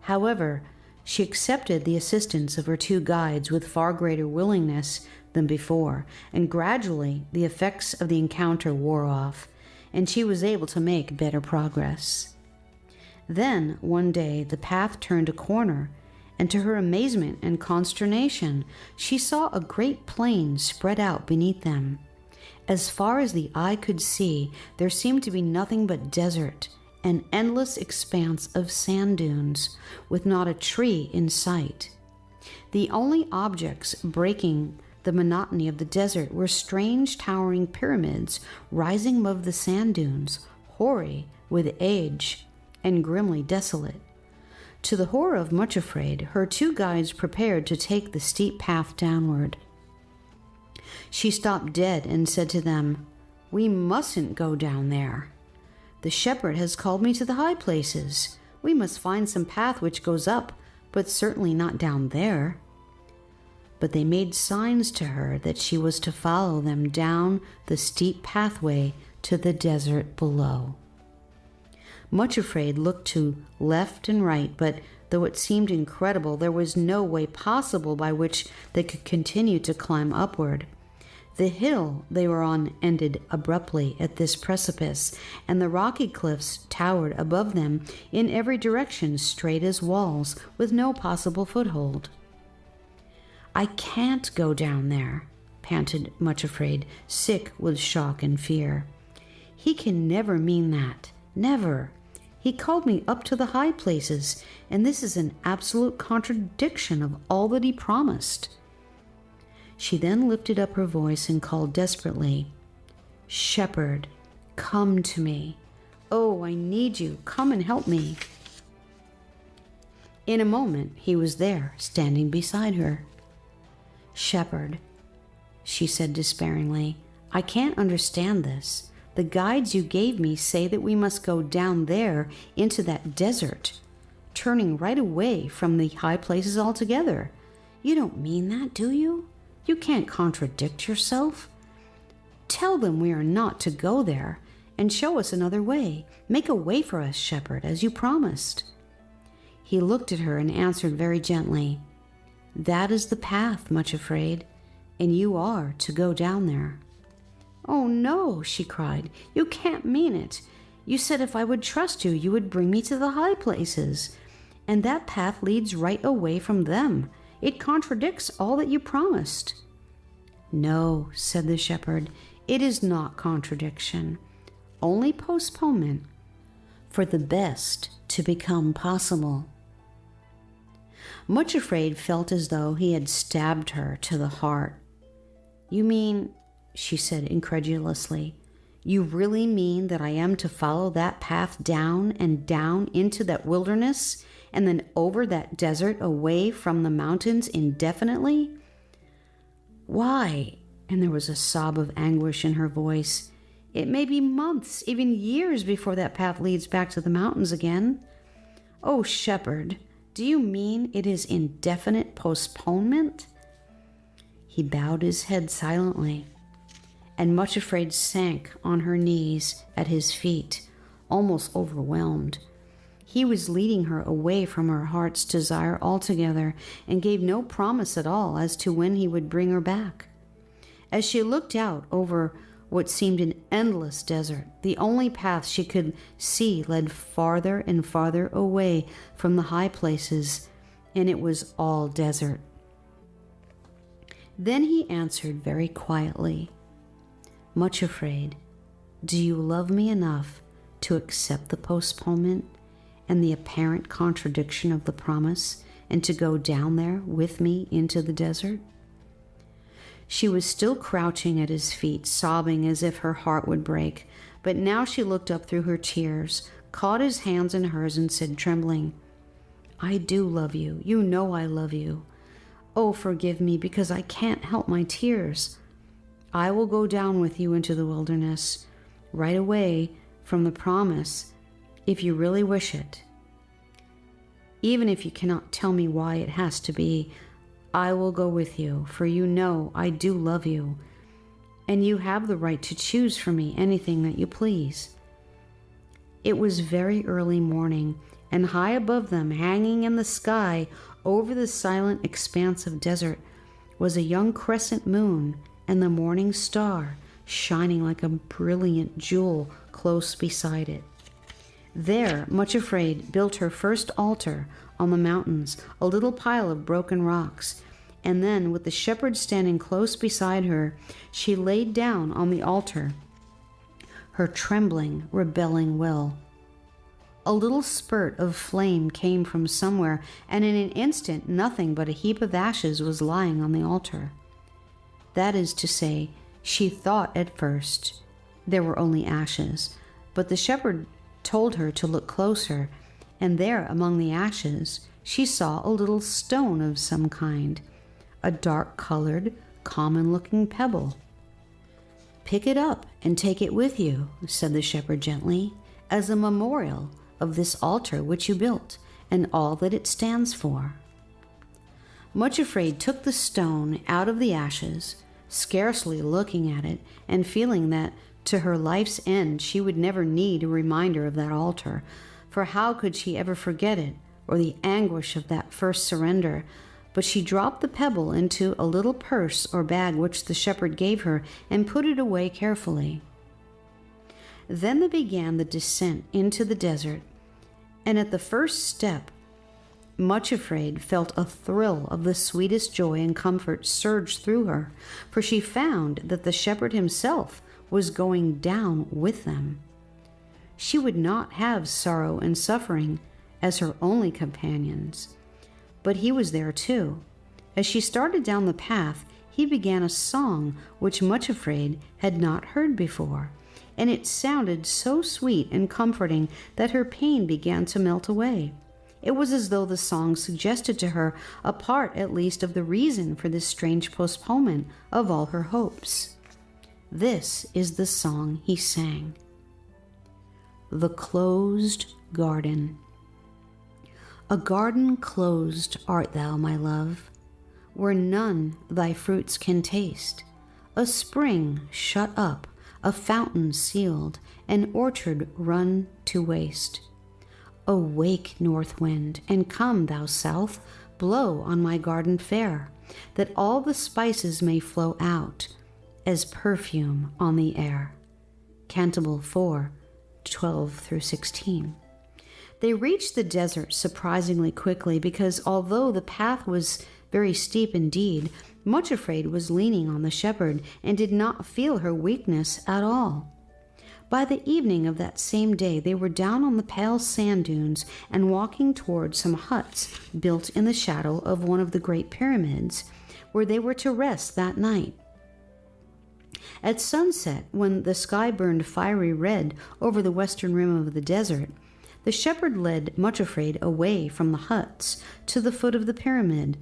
However, she accepted the assistance of her two guides with far greater willingness than before, and gradually the effects of the encounter wore off, and she was able to make better progress. Then, one day, the path turned a corner, and to her amazement and consternation, she saw a great plain spread out beneath them. As far as the eye could see, there seemed to be nothing but desert, an endless expanse of sand dunes, with not a tree in sight. The only objects breaking the monotony of the desert were strange towering pyramids rising above the sand dunes, hoary with age and grimly desolate. To the horror of Much Afraid, her two guides prepared to take the steep path downward. She stopped dead and said to them, "We mustn't go down there." "The shepherd has called me to the high places. We must find some path which goes up, but certainly not down there." But they made signs to her that she was to follow them down the steep pathway to the desert below. Much afraid, looked to left and right, but though it seemed incredible, there was no way possible by which they could continue to climb upward. The hill they were on ended abruptly at this precipice, and the rocky cliffs towered above them in every direction, straight as walls, with no possible foothold. "I can't go down there," panted Much Afraid, sick with shock and fear. "He can never mean that. Never. He called me up to the high places, and this is an absolute contradiction of all that he promised." She then lifted up her voice and called desperately, "Shepherd, come to me. Oh, I need you. Come and help me." In a moment, he was there, standing beside her. "Shepherd," she said despairingly, "I can't understand this. The guides you gave me say that we must go down there into that desert, turning right away from the high places altogether. You don't mean that, do you? You can't contradict yourself. Tell them we are not to go there, and show us another way. Make a way for us, shepherd, as you promised." He looked at her and answered very gently, "That is the path, Much Afraid, and you are to go down there." "Oh no," she cried, "you can't mean it. You said if I would trust you, you would bring me to the high places, and that path leads right away from them. It contradicts all that you promised." "No," said the shepherd, "it is not contradiction, only postponement for the best to become possible." Much Afraid felt as though he had stabbed her to the heart. "You mean," she said incredulously, "you really mean that I am to follow that path down and down into that wilderness, and then over that desert away from the mountains indefinitely?" "Why," and there was a sob of anguish in her voice, "it may be months, even years before that path leads back to the mountains again. Oh, shepherd, do you mean it is indefinite postponement?" He bowed his head silently, and Much Afraid sank on her knees at his feet, almost overwhelmed. He was leading her away from her heart's desire altogether, and gave no promise at all as to when he would bring her back. As she looked out over what seemed an endless desert, the only path she could see led farther and farther away from the high places, and it was all desert. Then he answered very quietly, "Much Afraid, do you love me enough to accept the postponement and the apparent contradiction of the promise, and to go down there with me into the desert?" She was still crouching at his feet, sobbing as if her heart would break, but now she looked up through her tears, caught his hands in hers, and said, trembling, "I do love you. You know I love you. Oh, forgive me, because I can't help my tears. I will go down with you into the wilderness, right away from the promise, if you really wish it. Even if you cannot tell me why it has to be, I will go with you, for you know I do love you, and you have the right to choose for me anything that you please." It was very early morning, and high above them, hanging in the sky over the silent expanse of desert, was a young crescent moon and the morning star shining like a brilliant jewel close beside it. There, Much Afraid built her first altar on the mountains, a little pile of broken rocks, and then, with the shepherd standing close beside her, she laid down on the altar her trembling, rebelling will. A little spurt of flame came from somewhere, and in an instant nothing but a heap of ashes was lying on the altar. That is to say, she thought at first there were only ashes, but the shepherd told her to look closer, and there among the ashes she saw a little stone of some kind, a dark-colored, common-looking pebble. "Pick it up and take it with you," said the shepherd gently, as a memorial of this altar which you built and all that it stands for." Much afraid took the stone out of the ashes, scarcely looking at it and feeling that to her life's end she would never need a reminder of that altar, for how could she ever forget it or the anguish of that first surrender? But she dropped the pebble into a little purse or bag which the shepherd gave her and put it away carefully. Then they began the descent into the desert, and at the first step, Much Afraid felt a thrill of the sweetest joy and comfort surge through her, for she found that the shepherd himself was going down with them. She would not have sorrow and suffering as her only companions, but he was there too. As she started down the path, he began a song which Much Afraid had not heard before, and it sounded so sweet and comforting that her pain began to melt away. It was as though the song suggested to her a part at least of the reason for this strange postponement of all her hopes. This is the song he sang. The Closed Garden. A garden closed art thou, my love, where none thy fruits can taste, a spring shut up, a fountain sealed, an orchard run to waste. Awake, north wind, and come, thou south, blow on my garden fair, that all the spices may flow out as perfume on the air. Canticle 4, 12-16. They reached the desert surprisingly quickly because although the path was very steep indeed, Much Afraid was leaning on the shepherd and did not feel her weakness at all. By the evening of that same day, they were down on the pale sand dunes and walking toward some huts built in the shadow of one of the great pyramids, where they were to rest that night. At sunset, when the sky burned fiery red over the western rim of the desert, the shepherd led Much Afraid away from the huts to the foot of the pyramid.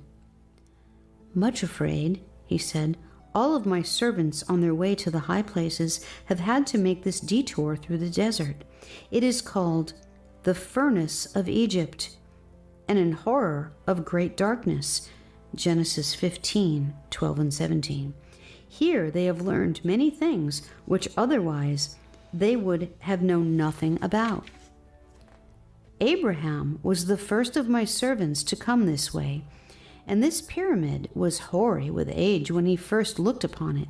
"Much Afraid," he said, "all of my servants on their way to the high places have had to make this detour through the desert. It is called the Furnace of Egypt, and an horror of great darkness." Genesis 15, 12 and 17. Here they have learned many things which otherwise they would have known nothing about. Abraham was the first of my servants to come this way, and this pyramid was hoary with age when he first looked upon it.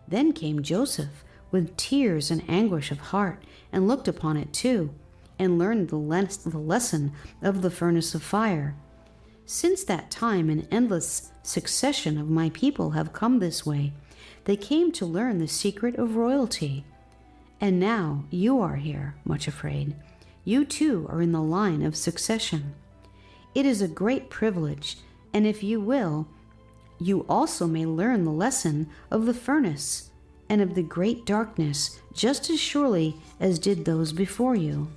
Then came Joseph with tears and anguish of heart, and looked upon it too, and learned the lesson of the furnace of fire. Since that time, an endless succession of my people have come this way. They came to learn the secret of royalty. And now you are here, Much Afraid. You too are in the line of succession. It is a great privilege, and if you will, you also may learn the lesson of the furnace and of the great darkness just as surely as did those before you.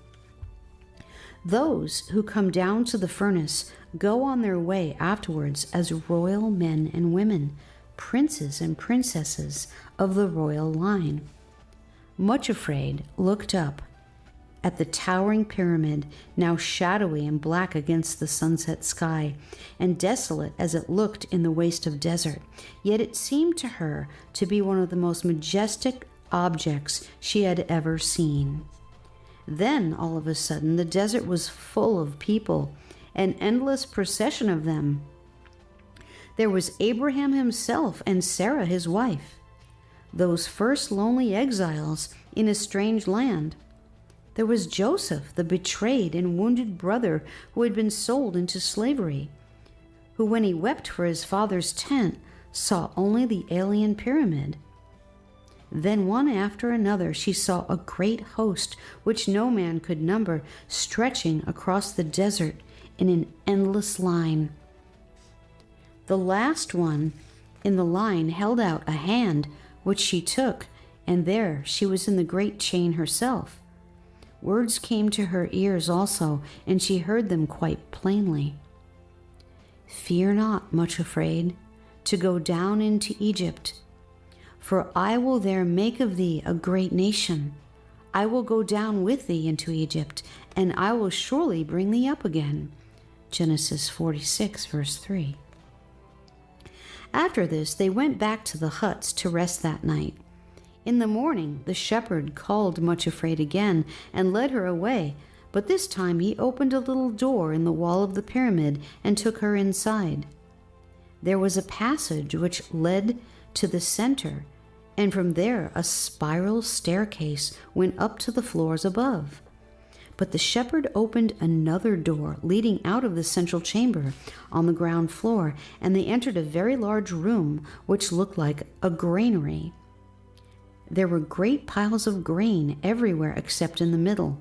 Those who come down to the furnace go on their way afterwards as royal men and women, princes and princesses of the royal line. Much Afraid looked up at the towering pyramid, now shadowy and black against the sunset sky, and desolate as it looked in the waste of desert. Yet it seemed to her to be one of the most majestic objects she had ever seen. Then, all of a sudden, the desert was full of people, an endless procession of them. There was Abraham himself and Sarah, his wife, those first lonely exiles in a strange land. There was Joseph, the betrayed and wounded brother who had been sold into slavery, who, when he wept for his father's tent, saw only the alien pyramid. Then one after another she saw a great host, which no man could number, stretching across the desert in an endless line. The last one in the line held out a hand, which she took, and there she was in the great chain herself. Words came to her ears also, and she heard them quite plainly. "Fear not, Much Afraid, to go down into Egypt, for I will there make of thee a great nation. I will go down with thee into Egypt, and I will surely bring thee up again. Genesis 46, verse 3. After this, they went back to the huts to rest that night. In the morning, the shepherd called Much Afraid again and led her away, but this time he opened a little door in the wall of the pyramid and took her inside. There was a passage which led to the center, and from there a spiral staircase went up to the floors above. But the shepherd opened another door leading out of the central chamber on the ground floor, and they entered a very large room which looked like a granary. There were great piles of grain everywhere except in the middle.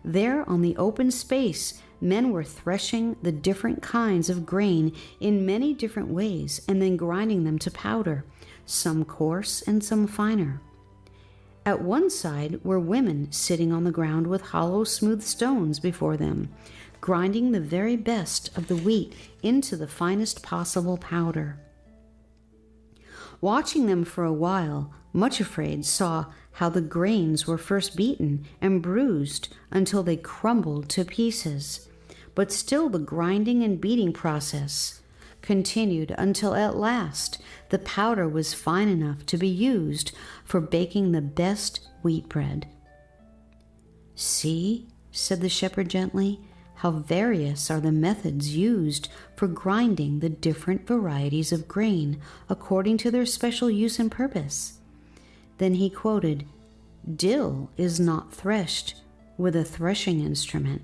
There on the open space, men were threshing the different kinds of grain in many different ways and then grinding them to powder, some coarse and some finer. At one side were women sitting on the ground with hollow, smooth stones before them, grinding the very best of the wheat into the finest possible powder. Watching them for a while, Much Afraid saw how the grains were first beaten and bruised until they crumbled to pieces. But still the grinding and beating process continued until at last the powder was fine enough to be used for baking the best wheat bread. "See," said the shepherd gently, "how various are the methods used for grinding the different varieties of grain according to their special use and purpose." Then he quoted, "Dill is not threshed with a threshing instrument,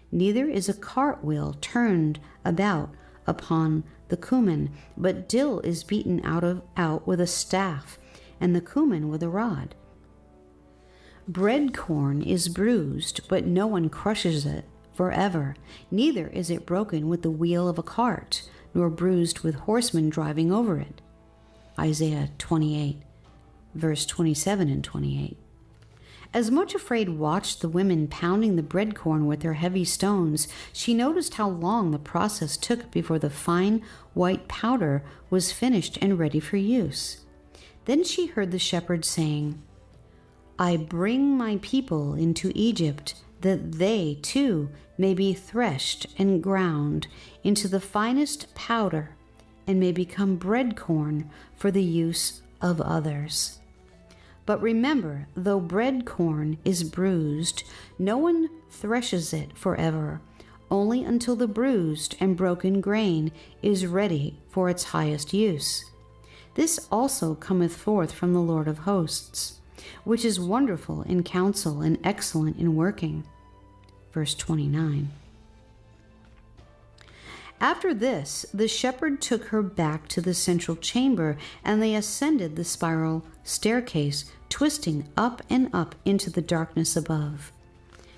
neither is a cartwheel turned about upon the cumin, but dill is beaten out with a staff, and the cumin with a rod. Bread corn is bruised, but no one crushes it forever, neither is it broken with the wheel of a cart, nor bruised with horsemen driving over it." Isaiah 28, verse 27 and 28. As Much Afraid watched the women pounding the bread corn with their heavy stones, she noticed how long the process took before the fine white powder was finished and ready for use. Then she heard the shepherd saying, "I bring my people into Egypt, that they too may be threshed and ground into the finest powder, and may become bread corn for the use of others. But remember, though bread corn is bruised, no one threshes it forever, only until the bruised and broken grain is ready for its highest use. This also cometh forth from the Lord of hosts, which is wonderful in counsel and excellent in working." Verse 29. After this, the shepherd took her back to the central chamber, and they ascended the spiral staircase, twisting up and up into the darkness above.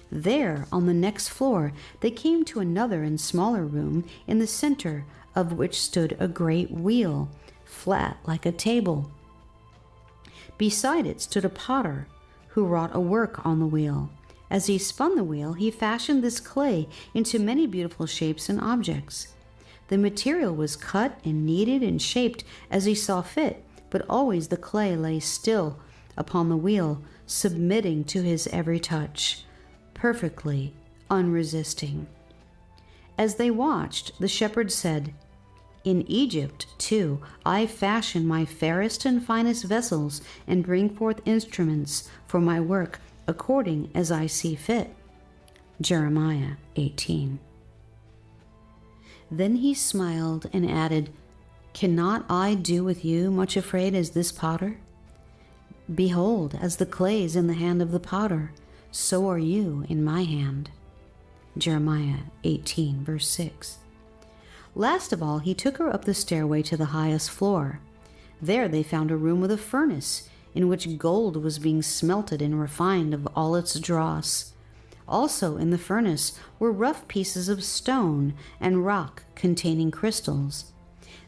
There, on the next floor, they came to another and smaller room, in the center of which stood a great wheel, flat like a table. Beside it stood a potter, who wrought a work on the wheel. As he spun the wheel, he fashioned this clay into many beautiful shapes and objects. The material was cut and kneaded and shaped as he saw fit, but always the clay lay still upon the wheel, submitting to his every touch, perfectly unresisting. As they watched, the shepherd said, "In Egypt, too, I fashion my fairest and finest vessels and bring forth instruments for my work according as I see fit." Jeremiah 18. Then he smiled and added, "Cannot I do with you much afraid as this potter? Behold, as the clay is in the hand of the potter, so are you in my hand." Jeremiah 18, verse 6. Last of all, he took her up the stairway to the highest floor. There they found a room with a furnace, in which gold was being smelted and refined of all its dross. Also in the furnace were rough pieces of stone and rock containing crystals.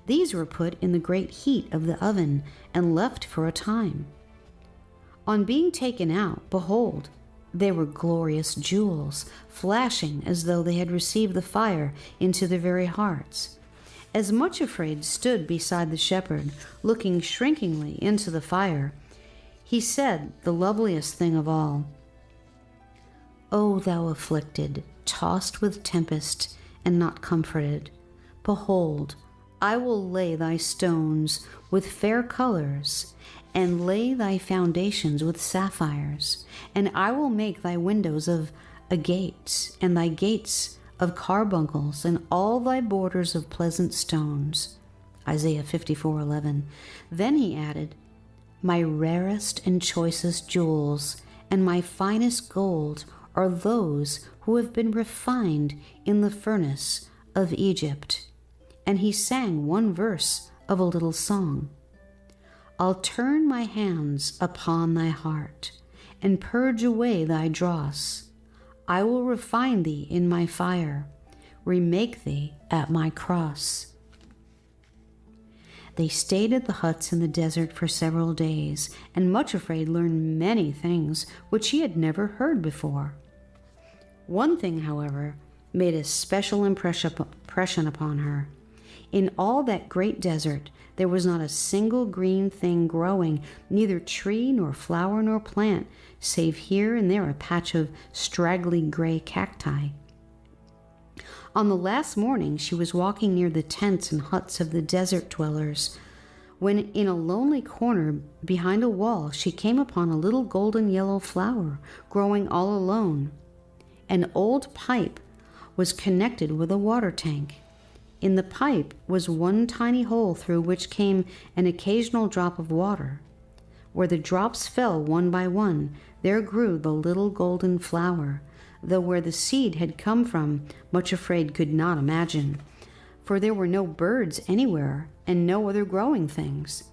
These were put in the great heat of the oven and left for a time. On being taken out, behold, they were glorious jewels, flashing as though they had received the fire into their very hearts. As Much Afraid stood beside the shepherd, looking shrinkingly into the fire, he said the loveliest thing of all, O thou afflicted, tossed with tempest, and not comforted, behold, I will lay thy stones with fair colors, and lay thy foundations with sapphires, and I will make thy windows of agates, and thy gates of carbuncles, and all thy borders of pleasant stones. Isaiah 54:11. Then he added, my rarest and choicest jewels and my finest gold are those who have been refined in the furnace of Egypt. And he sang one verse of a little song. I'll turn my hands upon thy heart and purge away thy dross. I will refine thee in my fire, remake thee at my cross. They stayed at the huts in the desert for several days, and Much Afraid learned many things which she had never heard before. One thing, however, made a special impression upon her. In all that great desert, there was not a single green thing growing, neither tree nor flower nor plant, save here and there a patch of straggly gray cacti. On the last morning, she was walking near the tents and huts of the desert dwellers, when in a lonely corner behind a wall she came upon a little golden yellow flower growing all alone. An old pipe was connected with a water tank. In the pipe was one tiny hole through which came an occasional drop of water. Where the drops fell one by one, there grew the little golden flower, though where the seed had come from, Much Afraid could not imagine, for there were no birds anywhere and no other growing things.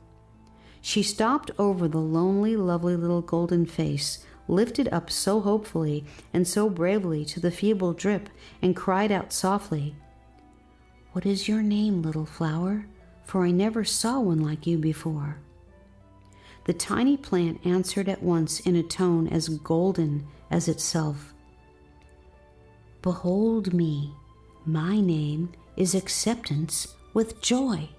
She stopped over the lonely, lovely little golden face, lifted up so hopefully and so bravely to the feeble drip, and cried out softly, "What is your name, little flower? For I never saw one like you before." The tiny plant answered at once in a tone as golden as itself, "Behold me, my name is Acceptance with Joy."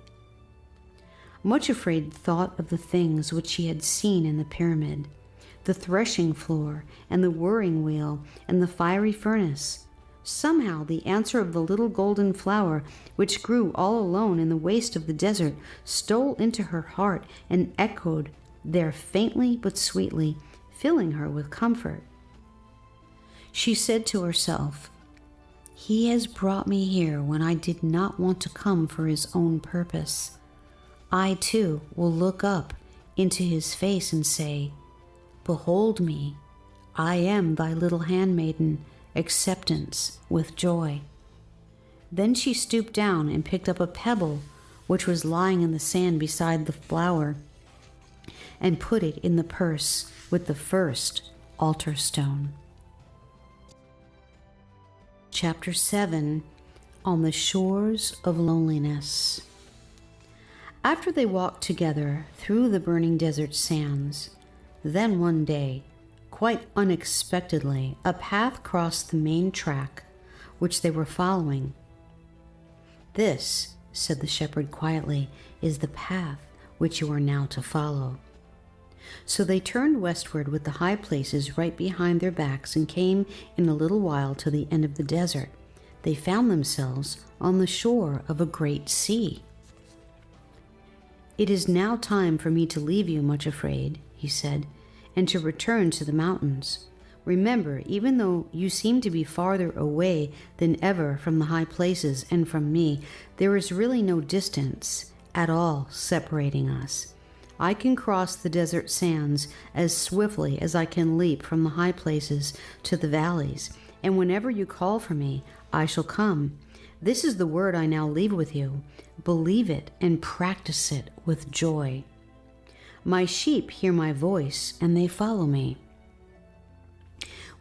Much Afraid thought of the things which she had seen in the pyramid, the threshing floor and the whirring wheel and the fiery furnace. Somehow the answer of the little golden flower, which grew all alone in the waste of the desert, stole into her heart and echoed there faintly but sweetly, filling her with comfort. She said to herself, "He has brought me here when I did not want to come for his own purpose. I, too, will look up into his face and say, 'Behold me, I am thy little handmaiden, Acceptance with Joy.'" Then she stooped down and picked up a pebble which was lying in the sand beside the flower, and put it in the purse with the first altar stone. Chapter 7, On the Shores of Loneliness. After they walked together through the burning desert sands, then one day, quite unexpectedly, a path crossed the main track which they were following. "This," said the shepherd quietly, "is the path which you are now to follow." So they turned westward with the high places right behind their backs and came in a little while to the end of the desert. They found themselves on the shore of a great sea. "It is now time for me to leave you, Much Afraid," he said, "and to return to the mountains. Remember, even though you seem to be farther away than ever from the high places and from me, there is really no distance at all separating us. I can cross the desert sands as swiftly as I can leap from the high places to the valleys, and whenever you call for me, I shall come. This is the word I now leave with you. Believe it and practice it with joy. My sheep hear my voice, and they follow me.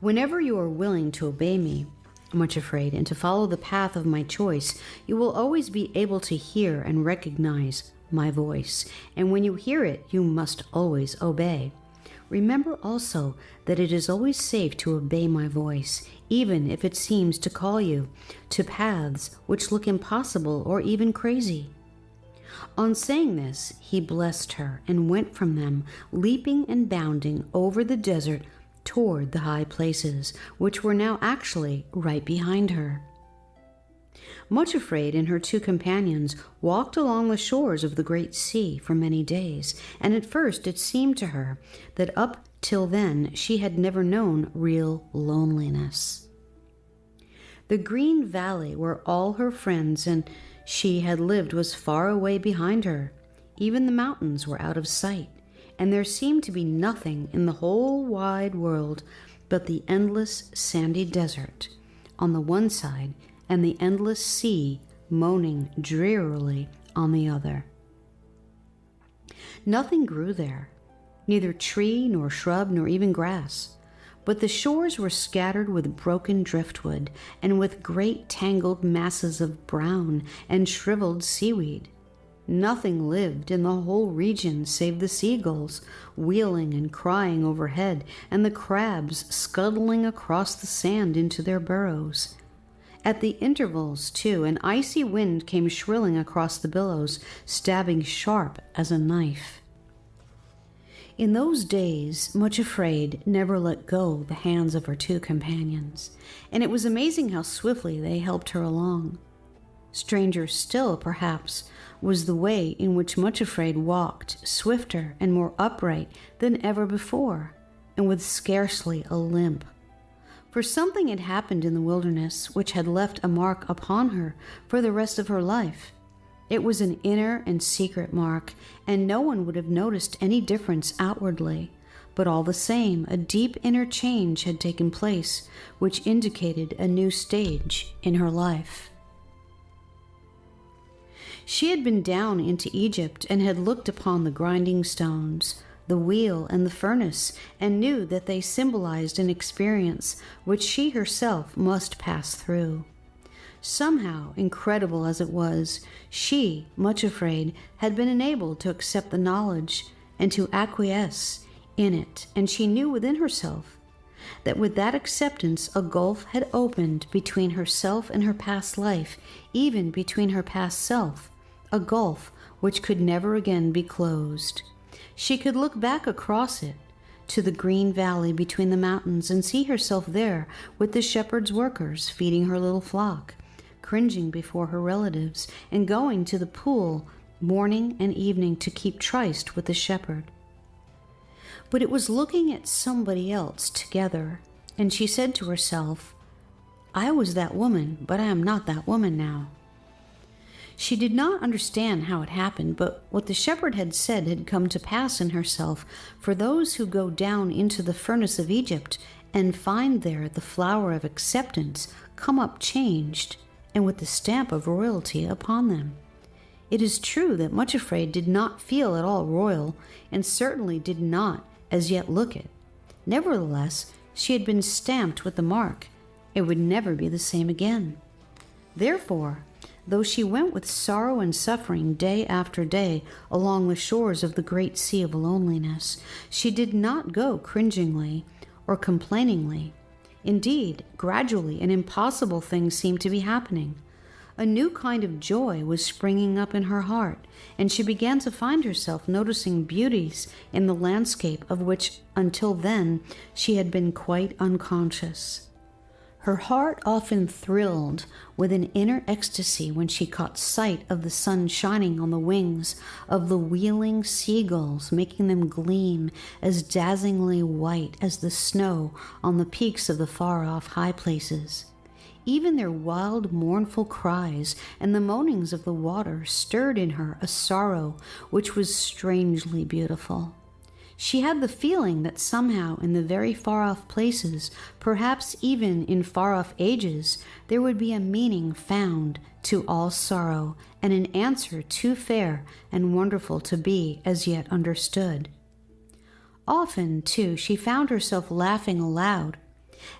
Whenever you are willing to obey me, Much Afraid, and to follow the path of my choice, you will always be able to hear and recognize my voice, and when you hear it, you must always obey. Remember also that it is always safe to obey my voice, even if it seems to call you to paths which look impossible or even crazy." On saying this, he blessed her and went from them, leaping and bounding over the desert toward the high places, which were now actually right behind her. Much afraid, and her two companions walked along the shores of the great sea for many days, and at first it seemed to her that up till then she had never known real loneliness. The green valley where all her friends and she had lived was far away behind her. Even the mountains were out of sight, and there seemed to be nothing in the whole wide world but the endless sandy desert on the one side and the endless sea moaning drearily on the other. Nothing grew there, neither tree nor shrub nor even grass, but the shores were scattered with broken driftwood and with great tangled masses of brown and shriveled seaweed. Nothing lived in the whole region save the seagulls wheeling and crying overhead, and the crabs scuttling across the sand into their burrows. At the intervals, too, an icy wind came shrilling across the billows, stabbing sharp as a knife. In those days, Much Afraid never let go the hands of her two companions, and it was amazing how swiftly they helped her along. Stranger still, perhaps, was the way in which Much Afraid walked, swifter and more upright than ever before, and with scarcely a limp. For something had happened in the wilderness which had left a mark upon her for the rest of her life. It was an inner and secret mark, and no one would have noticed any difference outwardly. But all the same, a deep inner change had taken place, which indicated a new stage in her life. She had been down into Egypt and had looked upon the grinding stones, the wheel and the furnace, and knew that they symbolized an experience which she herself must pass through. Somehow, incredible as it was, she, Much Afraid, had been enabled to accept the knowledge and to acquiesce in it, and she knew within herself that with that acceptance a gulf had opened between herself and her past life, even between her past self, a gulf which could never again be closed. She could look back across it to the green valley between the mountains and see herself there with the shepherd's workers feeding her little flock, cringing before her relatives, and going to the pool morning and evening to keep tryst with the shepherd. But it was looking at somebody else together, and she said to herself, "I was that woman, but I am not that woman now." She did not understand how it happened, but what the shepherd had said had come to pass in herself. For those who go down into the furnace of Egypt and find there the flower of acceptance come up changed, and with the stamp of royalty upon them. It is true that Much Afraid did not feel at all royal, and certainly did not as yet look it. Nevertheless, she had been stamped with the mark. It would never be the same again. Therefore, though she went with sorrow and suffering day after day along the shores of the great sea of loneliness, she did not go cringingly or complainingly. Indeed, gradually an impossible thing seemed to be happening. A new kind of joy was springing up in her heart, and she began to find herself noticing beauties in the landscape of which until then she had been quite unconscious. Her heart often thrilled with an inner ecstasy when she caught sight of the sun shining on the wings of the wheeling seagulls, making them gleam as dazzlingly white as the snow on the peaks of the far-off high places. Even their wild, mournful cries and the moanings of the water stirred in her a sorrow which was strangely beautiful. She had the feeling that somehow in the very far-off places, perhaps even in far-off ages, there would be a meaning found to all sorrow and an answer too fair and wonderful to be as yet understood. Often, too, she found herself laughing aloud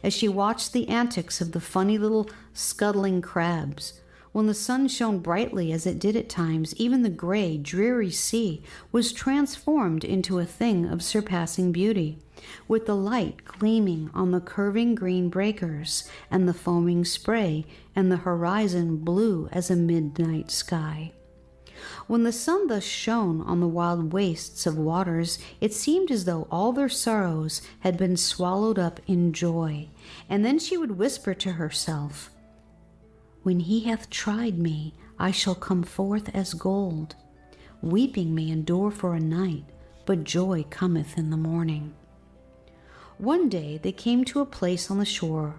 as she watched the antics of the funny little scuttling crabs. When the sun shone brightly as it did at times, even the gray, dreary sea was transformed into a thing of surpassing beauty, with the light gleaming on the curving green breakers and the foaming spray, and the horizon blue as a midnight sky. When the sun thus shone on the wild wastes of waters, it seemed as though all their sorrows had been swallowed up in joy. And then she would whisper to herself, "When he hath tried me, I shall come forth as gold. Weeping may endure for a night, but joy cometh in the morning." One day they came to a place on the shore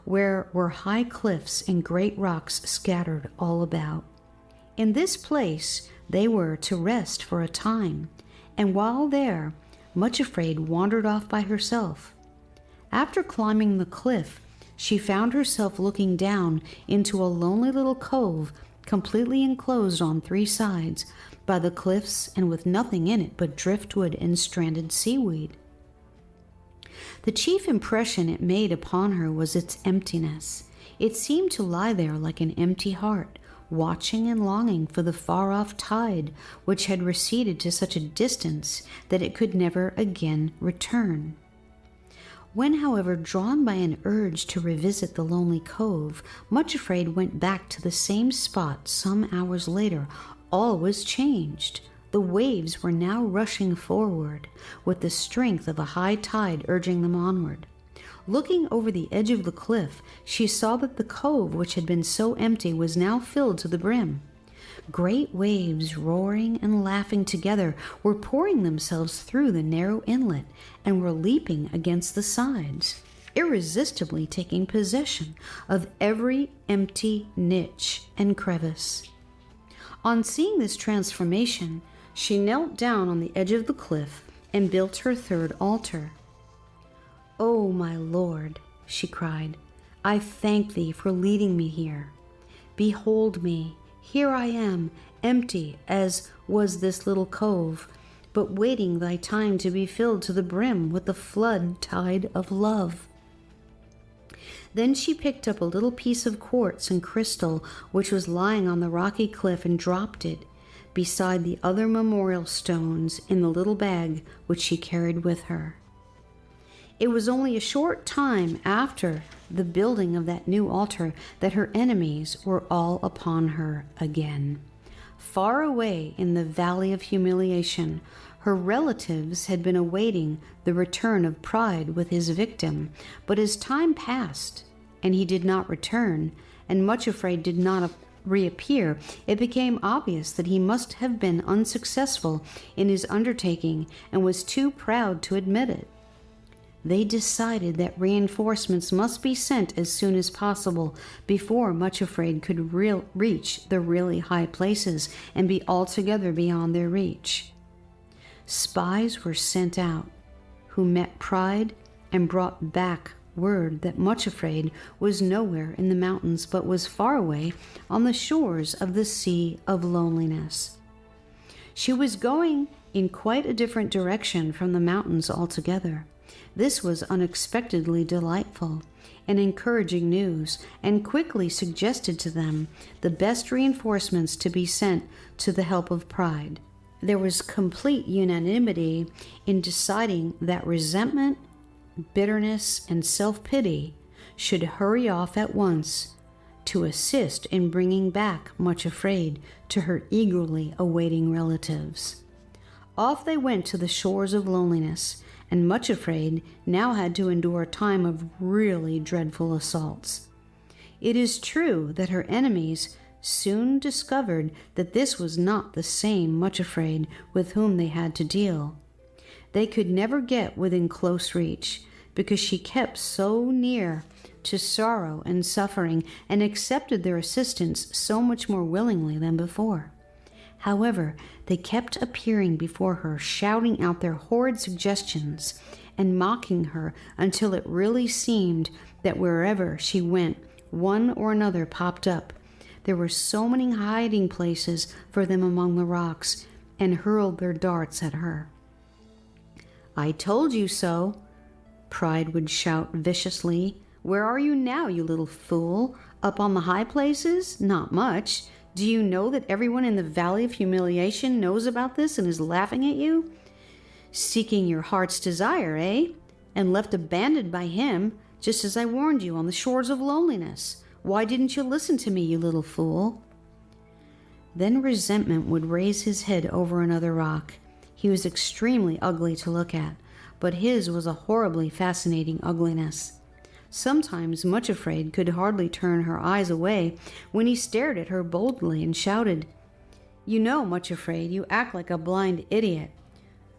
where were high cliffs and great rocks scattered all about. In this place they were to rest for a time, and while there, Much Afraid wandered off by herself. After climbing the cliff, she found herself looking down into a lonely little cove completely enclosed on 3 sides by the cliffs and with nothing in it but driftwood and stranded seaweed. The chief impression it made upon her was its emptiness. It seemed to lie there like an empty heart, watching and longing for the far-off tide which had receded to such a distance that it could never again return. When, however, drawn by an urge to revisit the lonely cove, Much Afraid went back to the same spot some hours later, all was changed. The waves were now rushing forward, with the strength of a high tide urging them onward. Looking over the edge of the cliff, she saw that the cove, which had been so empty, was now filled to the brim. Great waves, roaring and laughing together, were pouring themselves through the narrow inlet and were leaping against the sides, irresistibly taking possession of every empty niche and crevice. On seeing this transformation, she knelt down on the edge of the cliff and built her 3rd altar. "Oh, my Lord," she cried, "I thank thee for leading me here. Behold me, here I am, empty as was this little cove, but waiting thy time to be filled to the brim with the flood tide of love." Then she picked up a little piece of quartz and crystal which was lying on the rocky cliff and dropped it beside the other memorial stones in the little bag which she carried with her. It was only a short time after the building of that new altar that her enemies were all upon her again. Far away in the valley of humiliation, her relatives had been awaiting the return of Pride with his victim, but as time passed and he did not return, and Much Afraid did not reappear, it became obvious that he must have been unsuccessful in his undertaking and was too proud to admit it. They decided that reinforcements must be sent as soon as possible before Much Afraid could reach the really high places and be altogether beyond their reach. Spies were sent out, who met Pride and brought back word that Much Afraid was nowhere in the mountains but was far away on the shores of the Sea of Loneliness. She was going in quite a different direction from the mountains altogether. This was unexpectedly delightful and encouraging news, and quickly suggested to them the best reinforcements to be sent to the help of Pride. There was complete unanimity in deciding that resentment, bitterness, and self-pity should hurry off at once to assist in bringing back Much Afraid to her eagerly awaiting relatives. Off they went to the shores of Loneliness, and Much Afraid now had to endure a time of really dreadful assaults. It is true that her enemies soon discovered that this was not the same Much Afraid with whom they had to deal. They could never get within close reach, because she kept so near to sorrow and suffering and accepted their assistance so much more willingly than before. However, they kept appearing before her, shouting out their horrid suggestions and mocking her until it really seemed that wherever she went, one or another popped up. There were so many hiding places for them among the rocks, and hurled their darts at her. "I told you so," Pride would shout viciously. "Where are you now, you little fool? Up on the high places? Not much. Do you know that everyone in the Valley of Humiliation knows about this and is laughing at you? Seeking your heart's desire, eh? And left abandoned by him, just as I warned you on the shores of Loneliness. Why didn't you listen to me, you little fool?" Then resentment would raise his head over another rock. He was extremely ugly to look at, but his was a horribly fascinating ugliness. Sometimes Much Afraid could hardly turn her eyes away when he stared at her boldly and shouted, "You know, Much Afraid, you act like a blind idiot.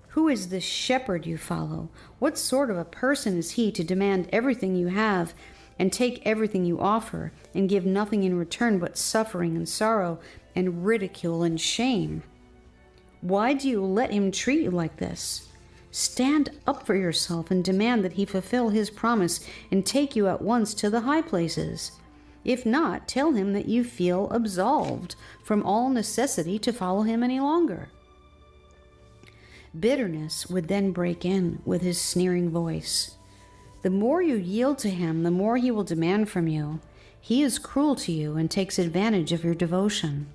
Who is this shepherd you follow? What sort of a person is he to demand everything you have and take everything you offer and give nothing in return but suffering and sorrow and ridicule and shame? Why do you let him treat you like this? Stand up for yourself and demand that he fulfill his promise and take you at once to the high places. If not, tell him that you feel absolved from all necessity to follow him any longer." Bitterness would then break in with his sneering voice. "The more you yield to him, the more he will demand from you. He is cruel to you and takes advantage of your devotion.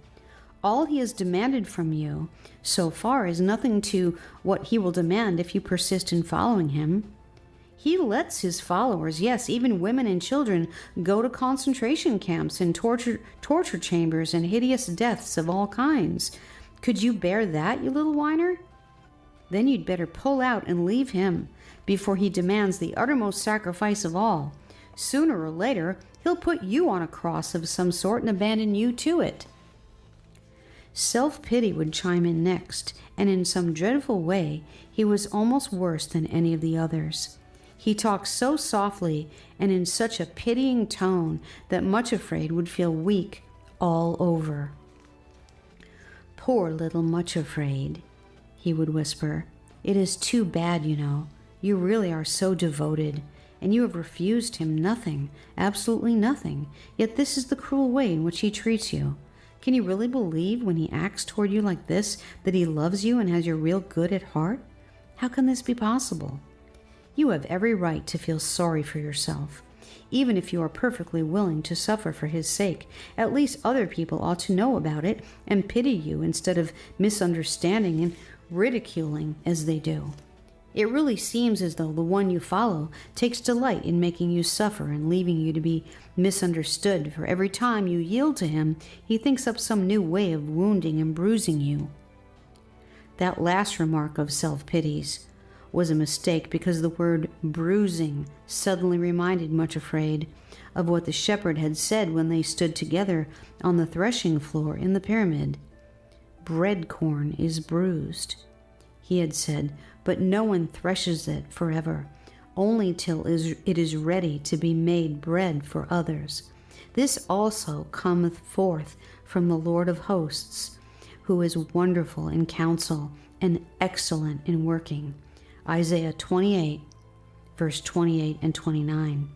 All he has demanded from you so far is nothing to what he will demand if you persist in following him. He lets his followers, yes, even women and children, go to concentration camps and torture chambers and hideous deaths of all kinds. Could you bear that, you little whiner? Then you'd better pull out and leave him before he demands the uttermost sacrifice of all. Sooner or later, he'll put you on a cross of some sort and abandon you to it." Self-pity would chime in next, and in some dreadful way, he was almost worse than any of the others. He talked so softly and in such a pitying tone that Much Afraid would feel weak all over. "Poor little Much Afraid," he would whisper. "It is too bad, you know. You really are so devoted, and you have refused him nothing, absolutely nothing, yet this is the cruel way in which he treats you. Can you really believe when he acts toward you like this that he loves you and has your real good at heart? How can this be possible? You have every right to feel sorry for yourself. Even if you are perfectly willing to suffer for his sake, at least other people ought to know about it and pity you instead of misunderstanding and ridiculing as they do. It really seems as though the one you follow takes delight in making you suffer and leaving you to be misunderstood, for every time you yield to him, he thinks up some new way of wounding and bruising you." That last remark of self-pity's was a mistake, because the word bruising suddenly reminded Much Afraid of what the shepherd had said when they stood together on the threshing floor in the pyramid. "Bread corn is bruised," he had said, "but no one threshes it forever, only till it is ready to be made bread for others. This also cometh forth from the Lord of hosts, who is wonderful in counsel and excellent in working." Isaiah 28, verse 28 and 29.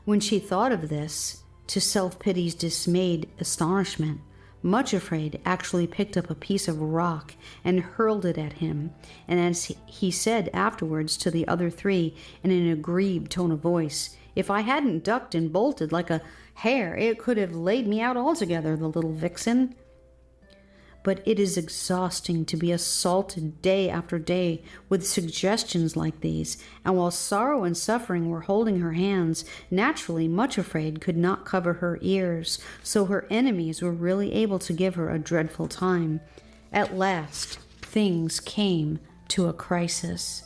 When she thought of this, to self-pity's dismayed astonishment, Much Afraid actually picked up a piece of rock and hurled it at him, and as he said afterwards to the other three in an aggrieved tone of voice, "If I hadn't ducked and bolted like a hare, it could have laid me out altogether, the little vixen." But it is exhausting to be assaulted day after day with suggestions like these, and while sorrow and suffering were holding her hands, naturally Much Afraid could not cover her ears, so her enemies were really able to give her a dreadful time. At last, things came to a crisis.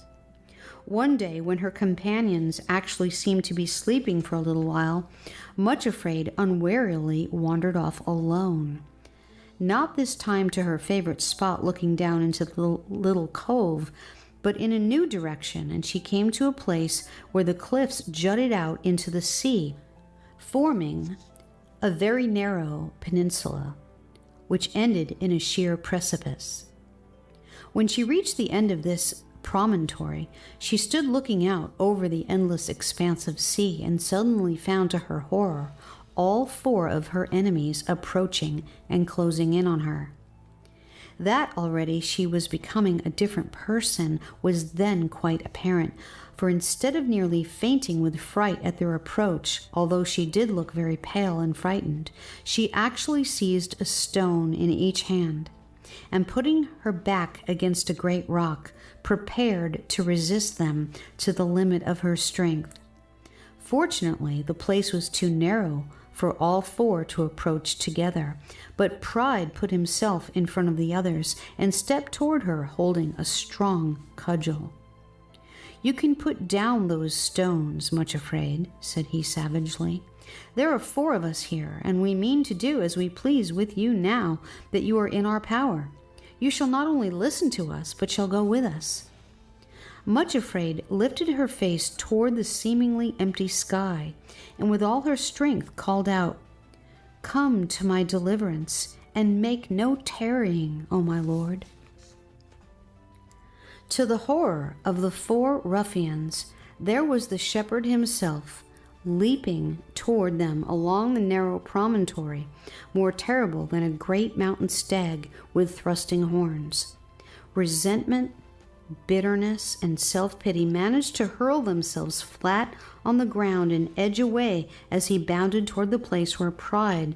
One day, when her companions actually seemed to be sleeping for a little while, Much Afraid unwarily wandered off alone. Not this time to her favorite spot looking down into the little cove, but in a new direction, and she came to a place where the cliffs jutted out into the sea, forming a very narrow peninsula, which ended in a sheer precipice. When she reached the end of this promontory, she stood looking out over the endless expanse of sea and suddenly found to her horror all four of her enemies approaching and closing in on her. That already she was becoming a different person was then quite apparent, for instead of nearly fainting with fright at their approach, although she did look very pale and frightened, she actually seized a stone in each hand, and putting her back against a great rock, prepared to resist them to the limit of her strength. Fortunately, the place was too narrow for all four to approach together, but Pride put himself in front of the others and stepped toward her holding a strong cudgel. "You can put down those stones, Much Afraid," said he savagely. "There are 4 of us here, and we mean to do as we please with you now that you are in our power. You shall not only listen to us, but shall go with us." Much Afraid lifted her face toward the seemingly empty sky, and with all her strength called out, "Come to my deliverance, and make no tarrying, O my lord." To the horror of the 4 ruffians, there was the shepherd himself, leaping toward them along the narrow promontory, more terrible than a great mountain stag with thrusting horns. Resentment, bitterness, and self-pity managed to hurl themselves flat on the ground and edge away as he bounded toward the place where Pride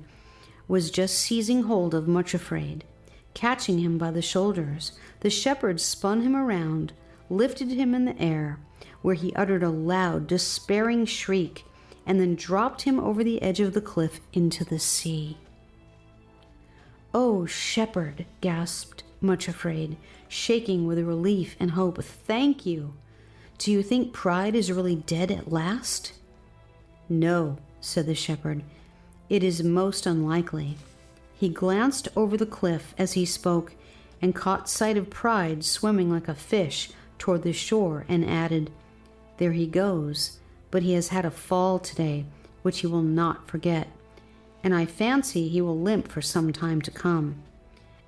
was just seizing hold of Much Afraid. Catching him by the shoulders, the shepherd spun him around, lifted him in the air, where he uttered a loud, despairing shriek, and then dropped him over the edge of the cliff into the sea. "Oh, shepherd," gasped Much Afraid, shaking with relief and hope. "Thank you. Do you think Pride is really dead at last?" "No," said the shepherd. "It is most unlikely." He glanced over the cliff as he spoke and caught sight of Pride swimming like a fish toward the shore and added, "There he goes, but he has had a fall today, which he will not forget, and I fancy he will limp for some time to come.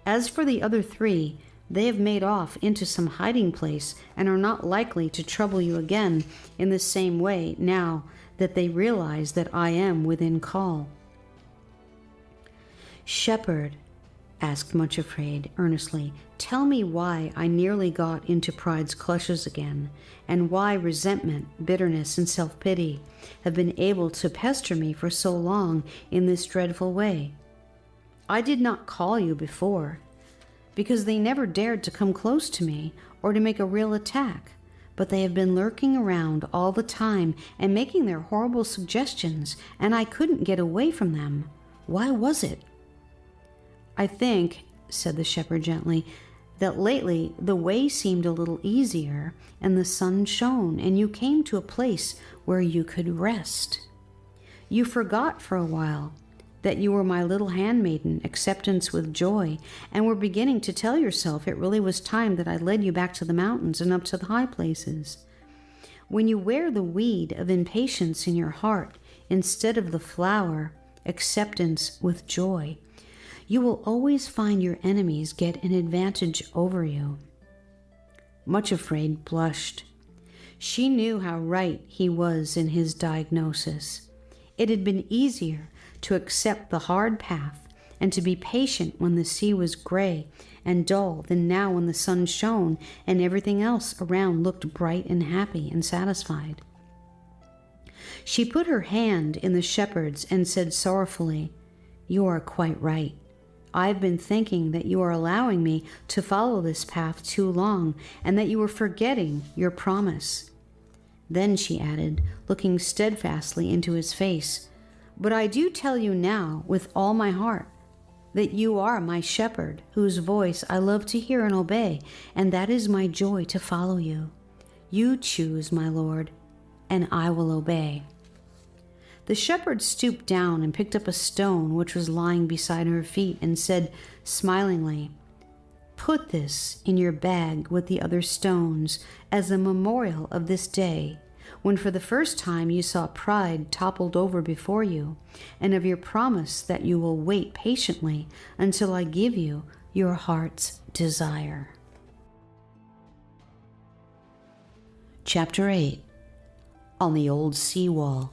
As for the other 3, they have made off into some hiding place and are not likely to trouble you again in the same way now that they realize that I am within call." "Shepherd," asked Much Afraid earnestly, "tell me why I nearly got into Pride's clutches again, and why resentment, bitterness, and self-pity have been able to pester me for so long in this dreadful way. I did not call you before, because they never dared to come close to me or to make a real attack, but they have been lurking around all the time and making their horrible suggestions, and I couldn't get away from them. Why was it?" "I think," said the shepherd gently, "that lately the way seemed a little easier, and the sun shone, and you came to a place where you could rest. You forgot for a while that you were my little handmaiden, Acceptance with Joy, and were beginning to tell yourself it really was time that I led you back to the mountains and up to the high places. When you wear the weed of impatience in your heart instead of the flower, Acceptance with Joy, you will always find your enemies get an advantage over you." Much Afraid blushed. She knew how right he was in his diagnosis. It had been easier to accept the hard path and to be patient when the sea was gray and dull than now when the sun shone and everything else around looked bright and happy and satisfied. She put her hand in the shepherd's and said sorrowfully, "You are quite right. I've been thinking that you are allowing me to follow this path too long and that you are forgetting your promise." Then she added, looking steadfastly into his face, "But I do tell you now with all my heart that you are my shepherd, whose voice I love to hear and obey, and that is my joy to follow you. You choose, my lord, and I will obey." The shepherd stooped down and picked up a stone which was lying beside her feet and said smilingly, "Put this in your bag with the other stones as a memorial of this day, when for the first time you saw Pride toppled over before you, and of your promise that you will wait patiently until I give you your heart's desire." Chapter 8. On the Old Seawall.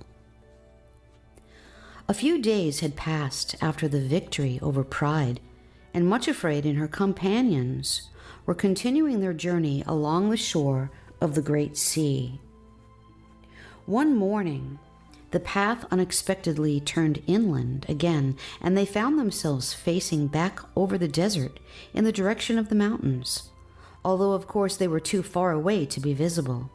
A few days had passed after the victory over Pride, and Much Afraid and her companions were continuing their journey along the shore of the great sea. One morning, the path unexpectedly turned inland again, and they found themselves facing back over the desert in the direction of the mountains, although of course they were too far away to be visible.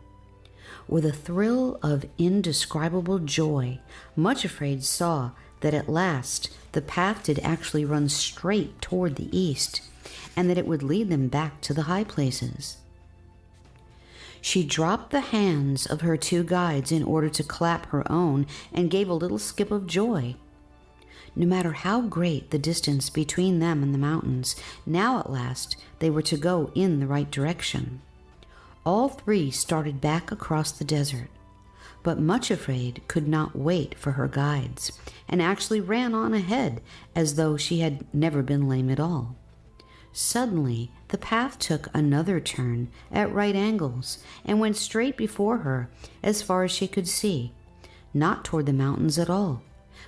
With a thrill of indescribable joy, Much Afraid saw that at last the path did actually run straight toward the east, and that it would lead them back to the high places. She dropped the hands of her two guides in order to clap her own, and gave a little skip of joy. No matter how great the distance between them and the mountains, now at last they were to go in the right direction. All three started back across the desert, but Much Afraid could not wait for her guides, and actually ran on ahead as though she had never been lame at all. Suddenly, the path took another turn at right angles and went straight before her as far as she could see, not toward the mountains at all,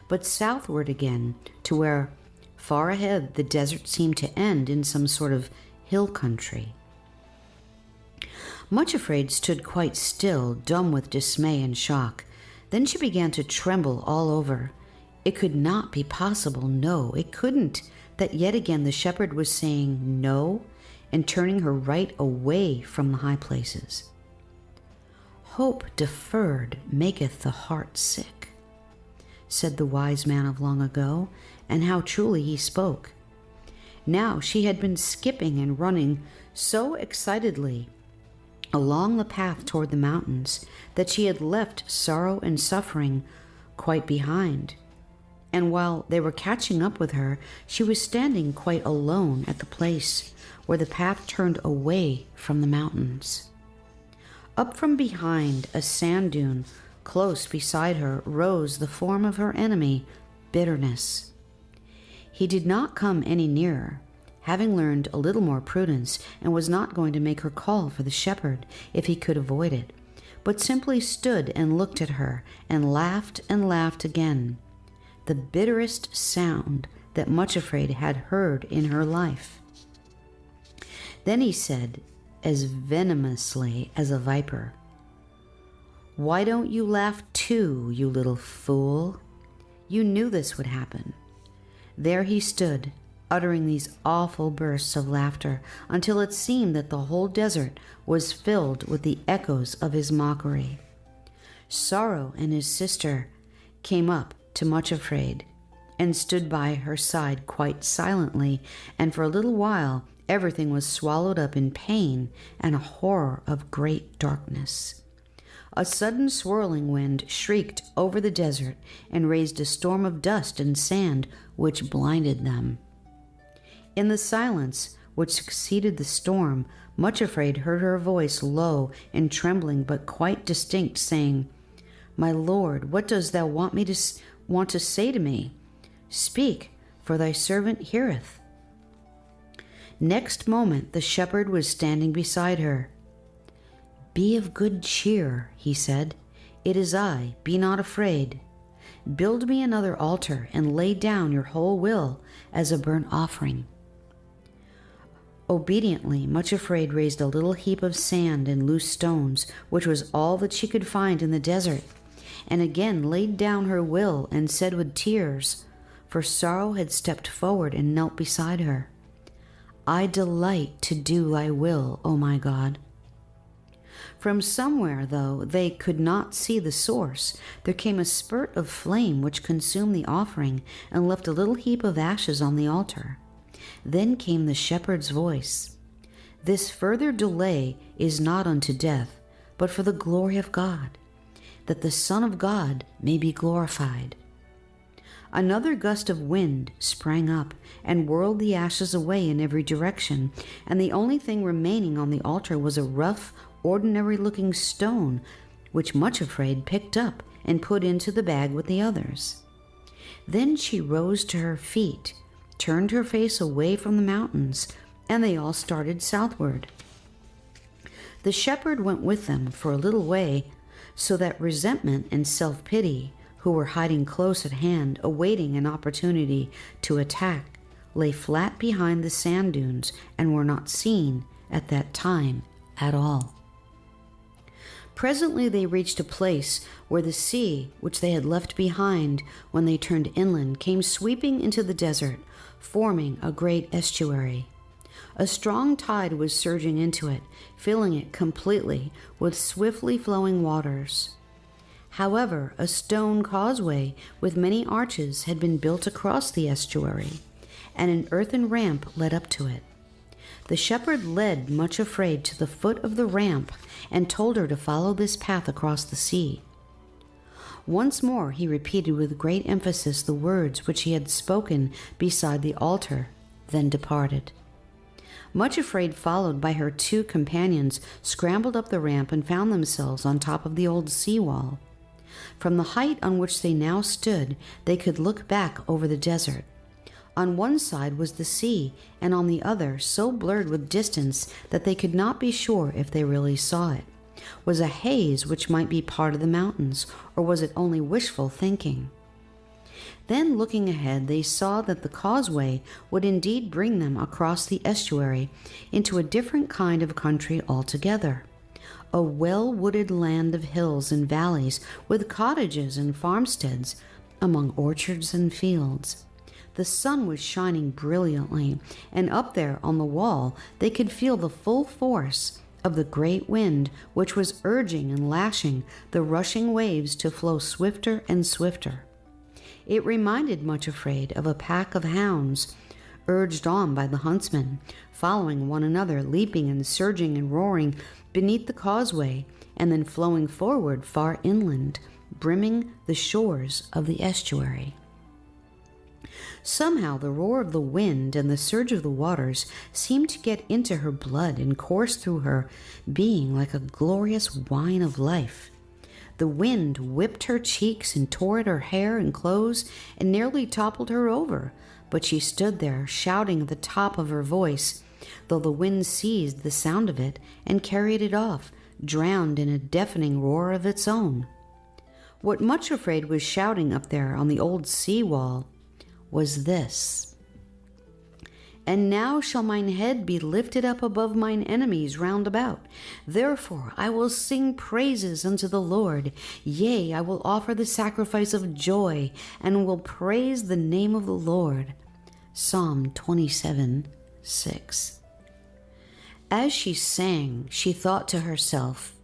but southward again to where, far ahead, the desert seemed to end in some sort of hill country. Much Afraid stood quite still, dumb with dismay and shock. Then she began to tremble all over. It could not be possible, no, it couldn't, that yet again the shepherd was saying no and turning her right away from the high places. Hope deferred maketh the heart sick, said the wise man of long ago, and how truly he spoke. Now she had been skipping and running so excitedly along the path toward the mountains that she had left sorrow and suffering quite behind. And while they were catching up with her, she was standing quite alone at the place where the path turned away from the mountains. Up from behind a sand dune close beside her rose the form of her enemy, Bitterness. He did not come any nearer, having learned a little more prudence, and was not going to make her call for the shepherd if he could avoid it, but simply stood and looked at her and laughed again, the bitterest sound that Much Afraid had heard in her life. Then he said, as venomously as a viper, "Why don't you laugh too, you little fool? You knew this would happen." There he stood, uttering these awful bursts of laughter until it seemed that the whole desert was filled with the echoes of his mockery. Sorrow and his sister came up to Much Afraid and stood by her side quite silently, and for a little while everything was swallowed up in pain and a horror of great darkness. A sudden swirling wind shrieked over the desert and raised a storm of dust and sand which blinded them. In the silence which succeeded the storm, Much Afraid heard her voice low and trembling but quite distinct, saying, "My lord, what dost thou want to say to me? Speak, for thy servant heareth." Next moment the shepherd was standing beside her. "Be of good cheer," he said. "It is I, be not afraid. Build me another altar and lay down your whole will as a burnt offering." Obediently, Much Afraid raised a little heap of sand and loose stones, which was all that she could find in the desert, and again laid down her will and said with tears, for sorrow had stepped forward and knelt beside her, "I delight to do thy will, O my God." From somewhere, though they could not see the source, there came a spurt of flame which consumed the offering and left a little heap of ashes on the altar. Then came the shepherd's voice, "This further delay is not unto death, but for the glory of God, that the Son of God may be glorified." Another gust of wind sprang up and whirled the ashes away in every direction, and the only thing remaining on the altar was a rough, ordinary-looking stone, which Much Afraid picked up and put into the bag with the others. Then she rose to her feet, turned her face away from the mountains, and they all started southward. The shepherd went with them for a little way, so that Resentment and Self-Pity, who were hiding close at hand, awaiting an opportunity to attack, lay flat behind the sand dunes and were not seen at that time at all. Presently they reached a place where the sea, which they had left behind when they turned inland, came sweeping into the desert, forming a great estuary. A strong tide was surging into it, filling it completely with swiftly flowing waters. However, a stone causeway with many arches had been built across the estuary, and an earthen ramp led up to it. The shepherd led Much Afraid to the foot of the ramp and told her to follow this path across the sea. Once more he repeated with great emphasis the words which he had spoken beside the altar, then departed. Much Afraid, followed by her 2 companions, scrambled up the ramp and found themselves on top of the old seawall. From the height on which they now stood, they could look back over the desert. On one side was the sea, and on the other, so blurred with distance that they could not be sure if they really saw it, was a haze which might be part of the mountains, or was it only wishful thinking? Then, looking ahead, they saw that the causeway would indeed bring them across the estuary into a different kind of country altogether. A well-wooded land of hills and valleys with cottages and farmsteads among orchards and fields. The sun was shining brilliantly, and up there on the wall they could feel the full force of the great wind which was urging and lashing the rushing waves to flow swifter and swifter. It reminded Much Afraid of a pack of hounds, urged on by the huntsmen, following one another, leaping and surging and roaring beneath the causeway, and then flowing forward far inland, brimming the shores of the estuary. Somehow the roar of the wind and the surge of the waters seemed to get into her blood and course through her being like a glorious wine of life. The wind whipped her cheeks and tore at her hair and clothes and nearly toppled her over, but she stood there shouting at the top of her voice, though the wind seized the sound of it and carried it off, drowned in a deafening roar of its own. What Much Afraid was shouting up there on the old sea wall was this: "And now shall mine head be lifted up above mine enemies round about. Therefore I will sing praises unto the Lord. Yea, I will offer the sacrifice of joy, and will praise the name of the Lord." Psalm 27:6. As she sang, she thought to herself,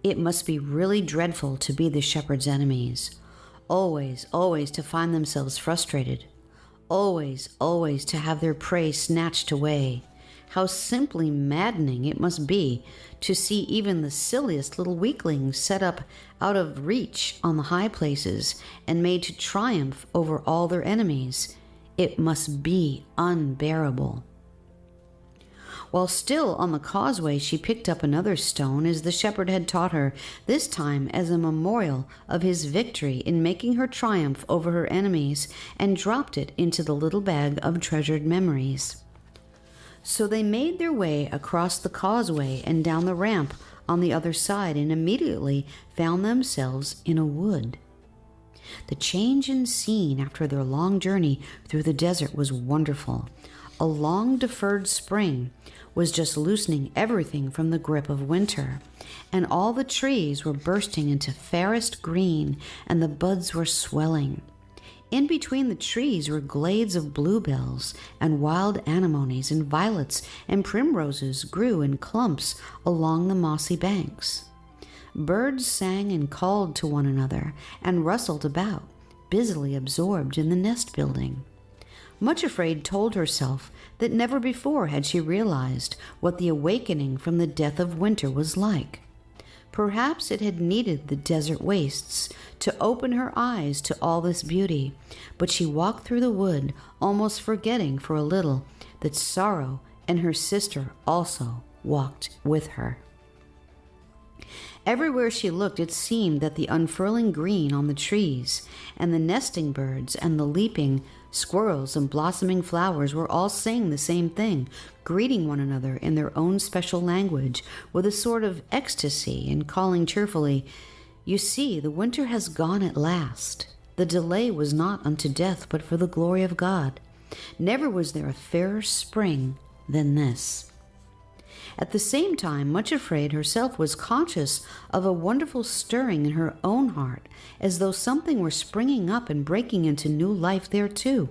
it must be really dreadful to be the shepherd's enemies. Always, always to find themselves frustrated. Always, always to have their prey snatched away. How simply maddening it must be to see even the silliest little weaklings set up out of reach on the high places and made to triumph over all their enemies. It must be unbearable. While still on the causeway, she picked up another stone as the shepherd had taught her, this time as a memorial of his victory in making her triumph over her enemies, and dropped it into the little bag of treasured memories. So they made their way across the causeway and down the ramp on the other side, and immediately found themselves in a wood. The change in scene after their long journey through the desert was wonderful. A long-deferred spring was just loosening everything from the grip of winter, and all the trees were bursting into fairest green, and the buds were swelling. In between the trees were glades of bluebells, and wild anemones and violets and primroses grew in clumps along the mossy banks. Birds sang and called to one another and rustled about, busily absorbed in the nest building. Much Afraid told herself that never before had she realized what the awakening from the death of winter was like. Perhaps it had needed the desert wastes to open her eyes to all this beauty, but she walked through the wood, almost forgetting for a little that Sorrow and her sister also walked with her. Everywhere she looked, it seemed that the unfurling green on the trees, and the nesting birds, and the leaping squirrels and blossoming flowers were all saying the same thing, greeting one another in their own special language with a sort of ecstasy, and calling cheerfully, "You see, the winter has gone at last. The delay was not unto death, but for the glory of God. Never was there a fairer spring than this." At the same time, Much Afraid herself was conscious of a wonderful stirring in her own heart, as though something were springing up and breaking into new life there too.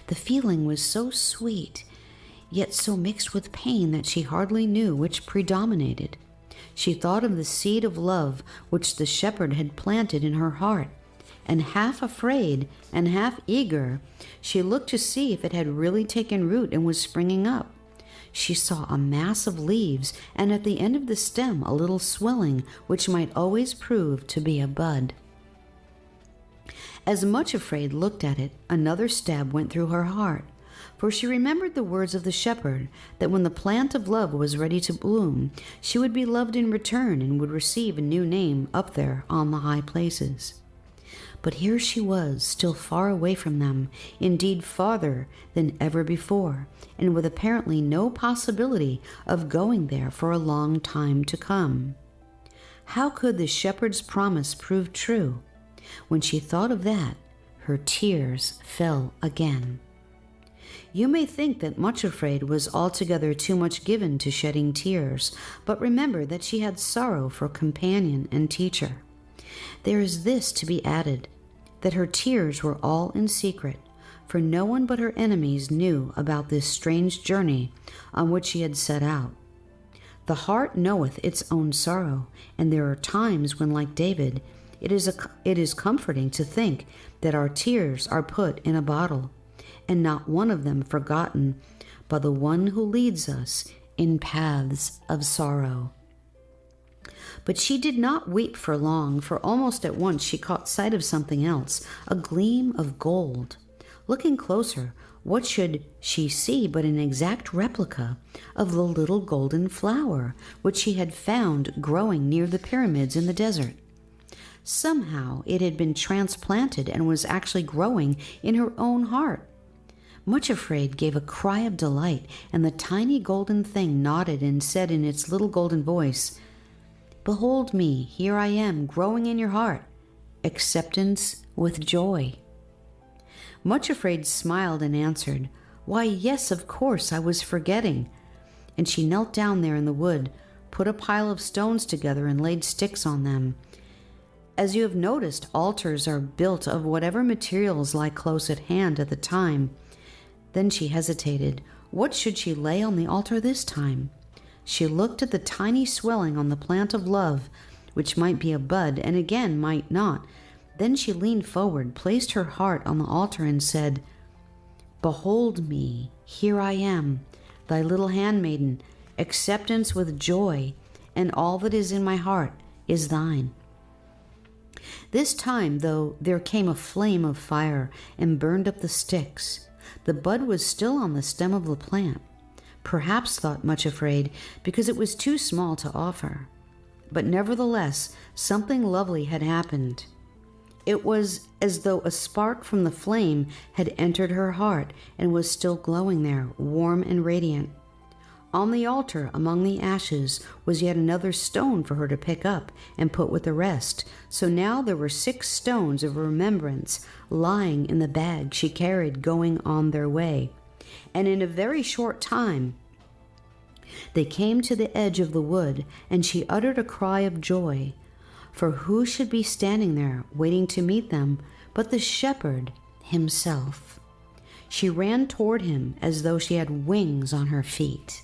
The feeling was so sweet, yet so mixed with pain that she hardly knew which predominated. She thought of the seed of love which the shepherd had planted in her heart, and half afraid and half eager, she looked to see if it had really taken root and was springing up. She saw a mass of leaves, and at the end of the stem a little swelling, which might always prove to be a bud. As Much Afraid looked at it, another stab went through her heart, for she remembered the words of the shepherd, that when the plant of love was ready to bloom, she would be loved in return and would receive a new name up there on the high places. But here she was, still far away from them, indeed farther than ever before, and with apparently no possibility of going there for a long time to come. How could the shepherd's promise prove true? When she thought of that, her tears fell again. You may think that Much Afraid was altogether too much given to shedding tears, but remember that she had sorrow for companion and teacher. There is this to be added, that her tears were all in secret, for no one but her enemies knew about this strange journey on which she had set out. The heart knoweth its own sorrow, and there are times when, like David, it is comforting to think that our tears are put in a bottle, and not one of them forgotten by the one who leads us in paths of sorrow. But she did not weep for long, for almost at once she caught sight of something else, a gleam of gold. Looking closer, what should she see but an exact replica of the little golden flower which she had found growing near the pyramids in the desert. Somehow it had been transplanted and was actually growing in her own heart. Much Afraid gave a cry of delight, and the tiny golden thing nodded and said in its little golden voice, "Behold me, here I am, growing in your heart. Acceptance with joy." Much Afraid smiled and answered, "Why, yes, of course, I was forgetting." And she knelt down there in the wood, put a pile of stones together and laid sticks on them. As you have noticed, altars are built of whatever materials lie close at hand at the time. Then she hesitated. What should she lay on the altar this time? She looked at the tiny swelling on the plant of love, which might be a bud and again might not. Then she leaned forward, placed her heart on the altar and said, "Behold me, here I am, thy little handmaiden, acceptance with joy, and all that is in my heart is thine." This time, though, there came a flame of fire and burned up the sticks. The bud was still on the stem of the plant. Perhaps, thought Much Afraid, because it was too small to offer. But nevertheless, something lovely had happened. It was as though a spark from the flame had entered her heart and was still glowing there, warm and radiant. On the altar, among the ashes, was yet another stone for her to pick up and put with the rest. So now there were 6 stones of remembrance lying in the bag she carried going on their way. And in a very short time, they came to the edge of the wood, and she uttered a cry of joy. For who should be standing there waiting to meet them but the shepherd himself? She ran toward him as though she had wings on her feet.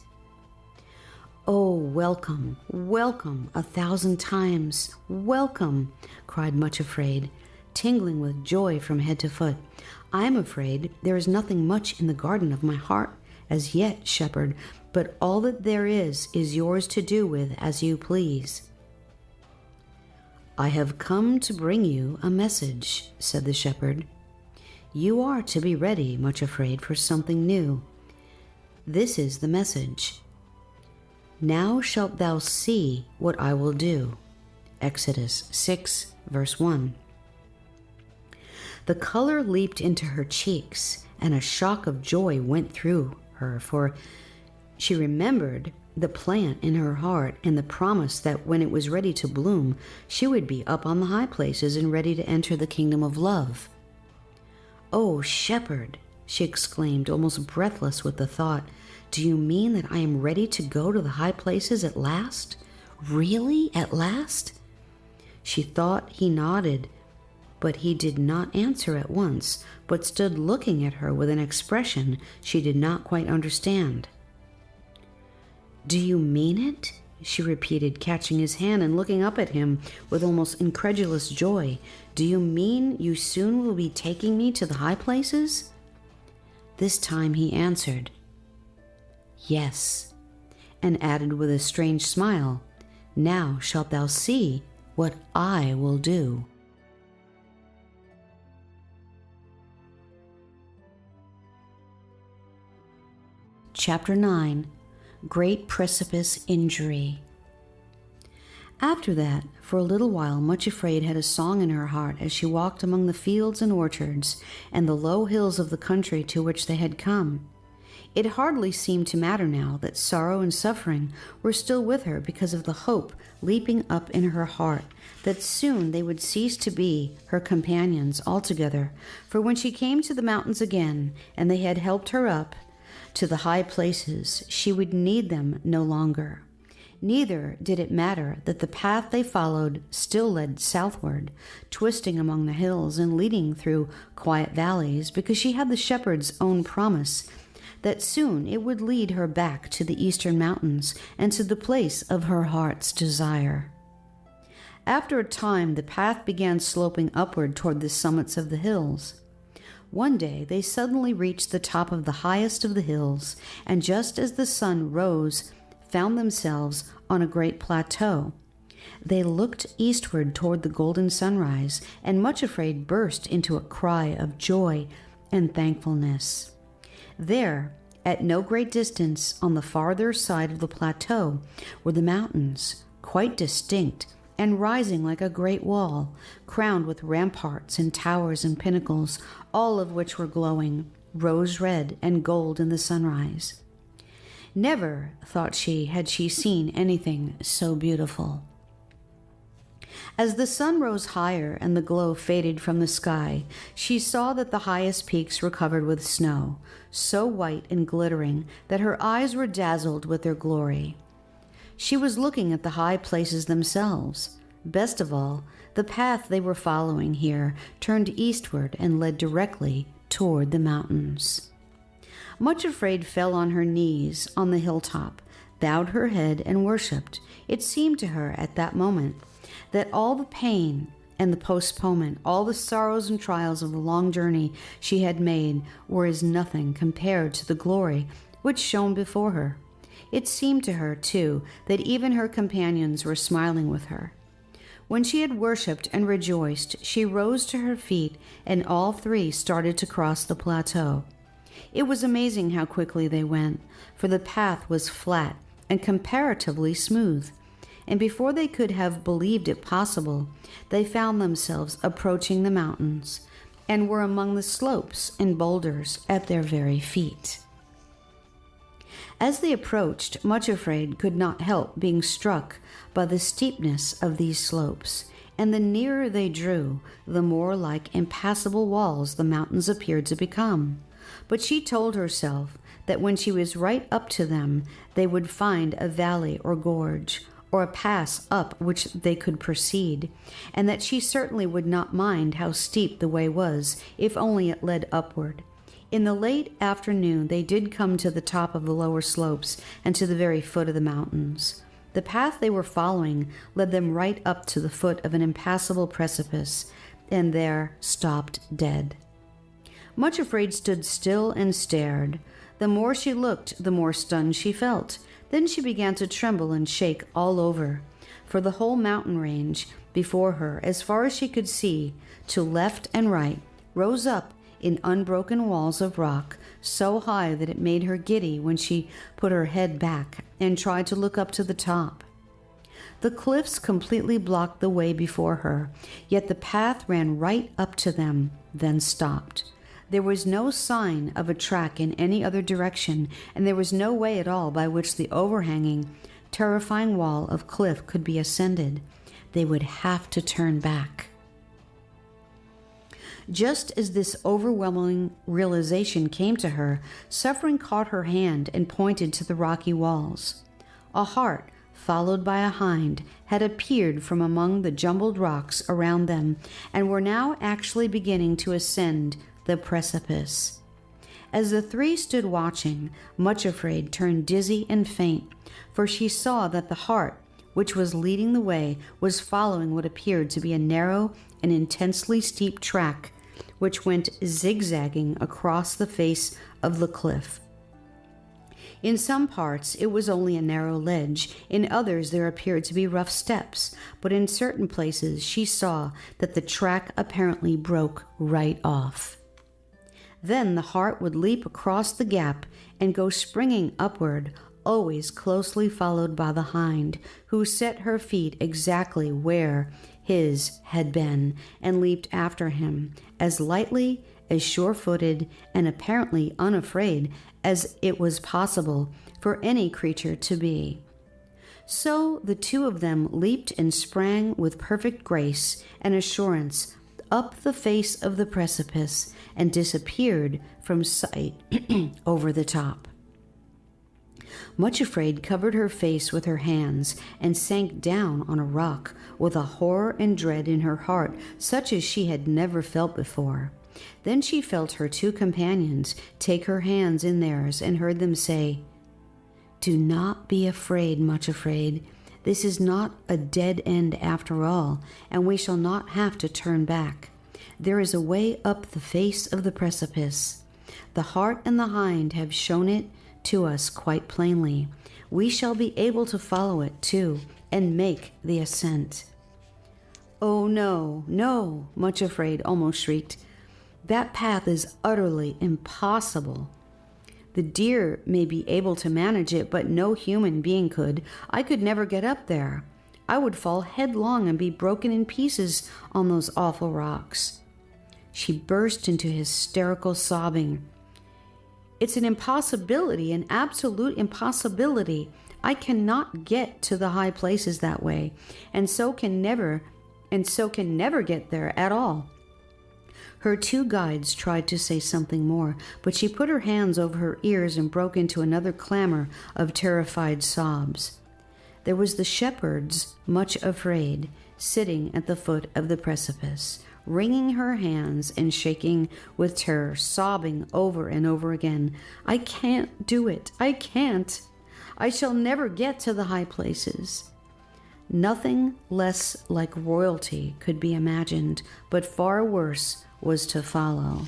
"Oh, welcome, welcome 1,000 times, welcome," cried Much Afraid, tingling with joy from head to foot. "I am afraid there is nothing much in the garden of my heart as yet, shepherd, but all that there is yours to do with as you please." "I have come to bring you a message," said the shepherd. "You are to be ready, Much Afraid, for something new. This is the message. Now shalt thou see what I will do." Exodus 6, verse 1. The color leaped into her cheeks, and a shock of joy went through her, for she remembered the plant in her heart and the promise that when it was ready to bloom, she would be up on the high places and ready to enter the kingdom of love. "Oh, shepherd," she exclaimed, almost breathless with the thought, "do you mean that I am ready to go to the high places at last? Really, at last?" She thought he nodded, but he did not answer at once, but stood looking at her with an expression she did not quite understand. "Do you mean it?" she repeated, catching his hand and looking up at him with almost incredulous joy. Do you mean you soon will be taking me to the high places? This time he answered, yes, and added with a strange smile, now shalt thou see what I will do. Chapter 9. Great Precipice Injury. After that, for a little while, Much Afraid had a song in her heart as she walked among the fields and orchards and the low hills of the country to which they had come. It hardly seemed to matter now that sorrow and suffering were still with her because of the hope leaping up in her heart that soon they would cease to be her companions altogether, for when she came to the mountains again and they had helped her up to the high places, she would need them no longer. Neither did it matter that the path they followed still led southward, twisting among the hills and leading through quiet valleys, because she had the shepherd's own promise that soon it would lead her back to the eastern mountains and to the place of her heart's desire. After a time, the path began sloping upward toward the summits of the hills. One day they suddenly reached the top of the highest of the hills, and just as the sun rose, found themselves on a great plateau. They looked eastward toward the golden sunrise, and Much Afraid burst into a cry of joy and thankfulness. There, at no great distance on the farther side of the plateau, were the mountains, quite distinct and rising like a great wall, crowned with ramparts and towers and pinnacles, all of which were glowing rose-red and gold in the sunrise. Never, thought she, had she seen anything so beautiful. As the sun rose higher and the glow faded from the sky, she saw that the highest peaks were covered with snow, so white and glittering that her eyes were dazzled with their glory. She was looking at the high places themselves. Best of all, the path they were following here turned eastward and led directly toward the mountains. Much Afraid fell on her knees on the hilltop, bowed her head, and worshipped. It seemed to her at that moment that all the pain and the postponement, all the sorrows and trials of the long journey she had made were as nothing compared to the glory which shone before her. It seemed to her, too, that even her companions were smiling with her. When she had worshipped and rejoiced, she rose to her feet, and all three started to cross the plateau. It was amazing how quickly they went, for the path was flat and comparatively smooth, and before they could have believed it possible, they found themselves approaching the mountains and were among the slopes and boulders at their very feet. As they approached, Much Afraid could not help being struck by the steepness of these slopes, and the nearer they drew, the more like impassable walls the mountains appeared to become. But she told herself that when she was right up to them, they would find a valley or gorge, or a pass up which they could proceed, and that she certainly would not mind how steep the way was, if only it led upward. In the late afternoon they did come to the top of the lower slopes and to the very foot of the mountains. The path they were following led them right up to the foot of an impassable precipice, and there stopped dead. Much Afraid stood still and stared. The more she looked, the more stunned she felt. Then she began to tremble and shake all over, for the whole mountain range before her, as far as she could see, to left and right, rose up in unbroken walls of rock, so high that it made her giddy when she put her head back and tried to look up to the top. The cliffs completely blocked the way before her, yet the path ran right up to them, then stopped. There was no sign of a track in any other direction, and there was no way at all by which the overhanging, terrifying wall of cliff could be ascended. They would have to turn back. Just as this overwhelming realization came to her, suffering caught her hand and pointed to the rocky walls. A hart, followed by a hind, had appeared from among the jumbled rocks around them, and were now actually beginning to ascend the precipice. As the three stood watching, Much Afraid turned dizzy and faint, for she saw that the hart, which was leading the way, was following what appeared to be a narrow and intensely steep track, which went zigzagging across the face of the cliff. In some parts it was only a narrow ledge, in others there appeared to be rough steps, but in certain places she saw that the track apparently broke right off. Then the hart would leap across the gap and go springing upward, always closely followed by the hind, who set her feet exactly where his had been and leaped after him, as lightly, as sure-footed, and apparently unafraid as it was possible for any creature to be. So the two of them leaped and sprang with perfect grace and assurance up the face of the precipice and disappeared from sight over the top. Much Afraid covered her face with her hands and sank down on a rock with a horror and dread in her heart such as she had never felt before. Then she felt her two companions take her hands in theirs and heard them say, "Do not be afraid, Much Afraid. This is not a dead end after all, and we shall not have to turn back. There is a way up the face of the precipice. The hart and the hind have shown it to us quite plainly. We shall be able to follow it, too, and make the ascent." "Oh, no, no," Much Afraid almost shrieked. "That path is utterly impossible. The deer may be able to manage it, but no human being could. I could never get up there. I would fall headlong and be broken in pieces on those awful rocks." She burst into hysterical sobbing. "It's an impossibility, an absolute impossibility. I cannot get to the high places that way, and so can never get there at all." Her two guides tried to say something more, but she put her hands over her ears and broke into another clamor of terrified sobs. There was the shepherd's Much Afraid, sitting at the foot of the precipice, wringing her hands and shaking with terror, sobbing over and over again, "I can't do it. I can't. I shall never get to the high places." Nothing less like royalty could be imagined, but far worse was to follow.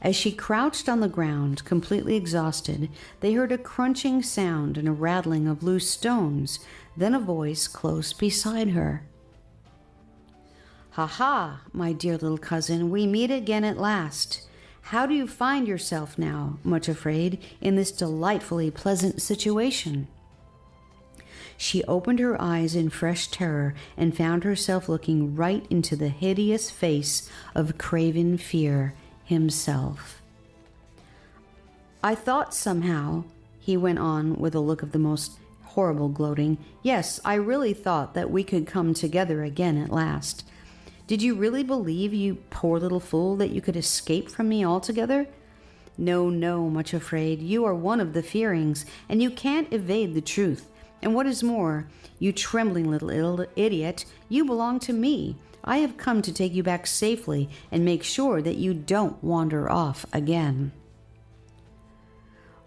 As she crouched on the ground, completely exhausted, they heard a crunching sound and a rattling of loose stones, then a voice close beside her. "Ha ha, my dear little cousin, we meet again at last. How do you find yourself now, Much Afraid, in this delightfully pleasant situation?" She opened her eyes in fresh terror and found herself looking right into the hideous face of Craven Fear himself. "I thought somehow," he went on with a look of the most horrible gloating, "yes, I really thought that we could come together again at last. Did you really believe, you poor little fool, that you could escape from me altogether? No, no, Much Afraid, you are one of the Fearings, and you can't evade the truth. And what is more, you trembling little idiot, you belong to me. I have come to take you back safely and make sure that you don't wander off again."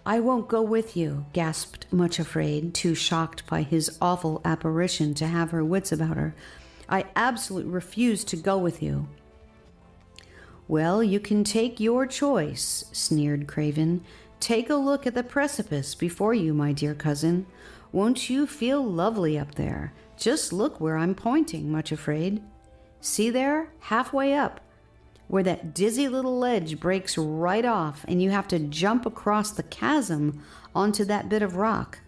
"I won't go with you," gasped Much Afraid, too shocked by his awful apparition to have her wits about her. "I absolutely refuse to go with you." "Well, you can take your choice," sneered Craven. "Take a look at the precipice before you, my dear cousin. Won't you feel lovely up there? Just look where I'm pointing, Much Afraid. See there, halfway up, where that dizzy little ledge breaks right off and you have to jump across the chasm onto that bit of rock.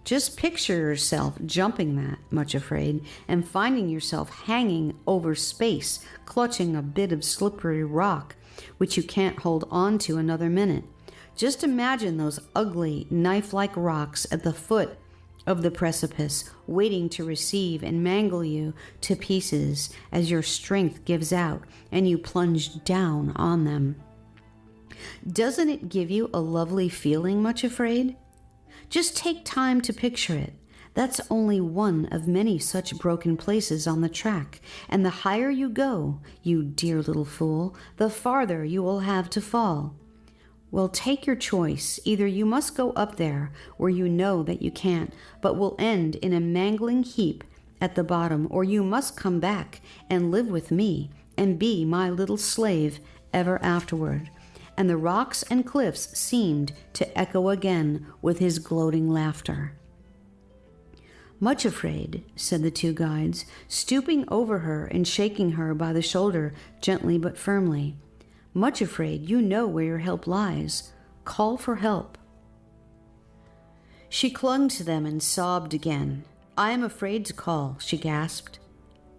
Just picture yourself jumping that, Much Afraid, and finding yourself hanging over space, clutching a bit of slippery rock, which you can't hold on to another minute. Just imagine those ugly, knife-like rocks at the foot of the precipice, waiting to receive and mangle you to pieces as your strength gives out and you plunge down on them. Doesn't it give you a lovely feeling, Much Afraid? Just take time to picture it. That's only one of many such broken places on the track, and the higher you go, you dear little fool, the farther you will have to fall. Well, take your choice. Either you must go up there where you know that you can't, but will end in a mangling heap at the bottom, or you must come back and live with me and be my little slave ever afterward. And the rocks and cliffs seemed to echo again with his gloating laughter. Much afraid, said the two guides, stooping over her and shaking her by the shoulder gently but firmly. Much afraid, you know where your help lies. Call for help. She clung to them and sobbed again. I am afraid to call, she gasped.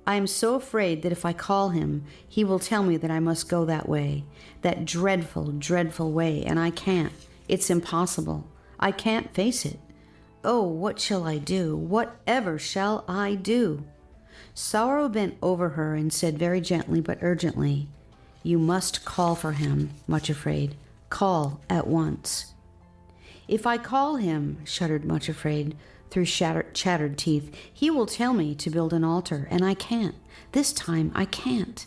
I am so afraid that if I call him, he will tell me that I must go that way, that dreadful, dreadful way, and I can't. It's impossible. I can't face it. Oh, what shall I do? Whatever shall I do? Sorrow bent over her and said very gently but urgently, You must call for him, Much Afraid. Call at once. If I call him, shuddered Much Afraid, through chattered teeth, he will tell me to build an altar, and I can't. This time I can't.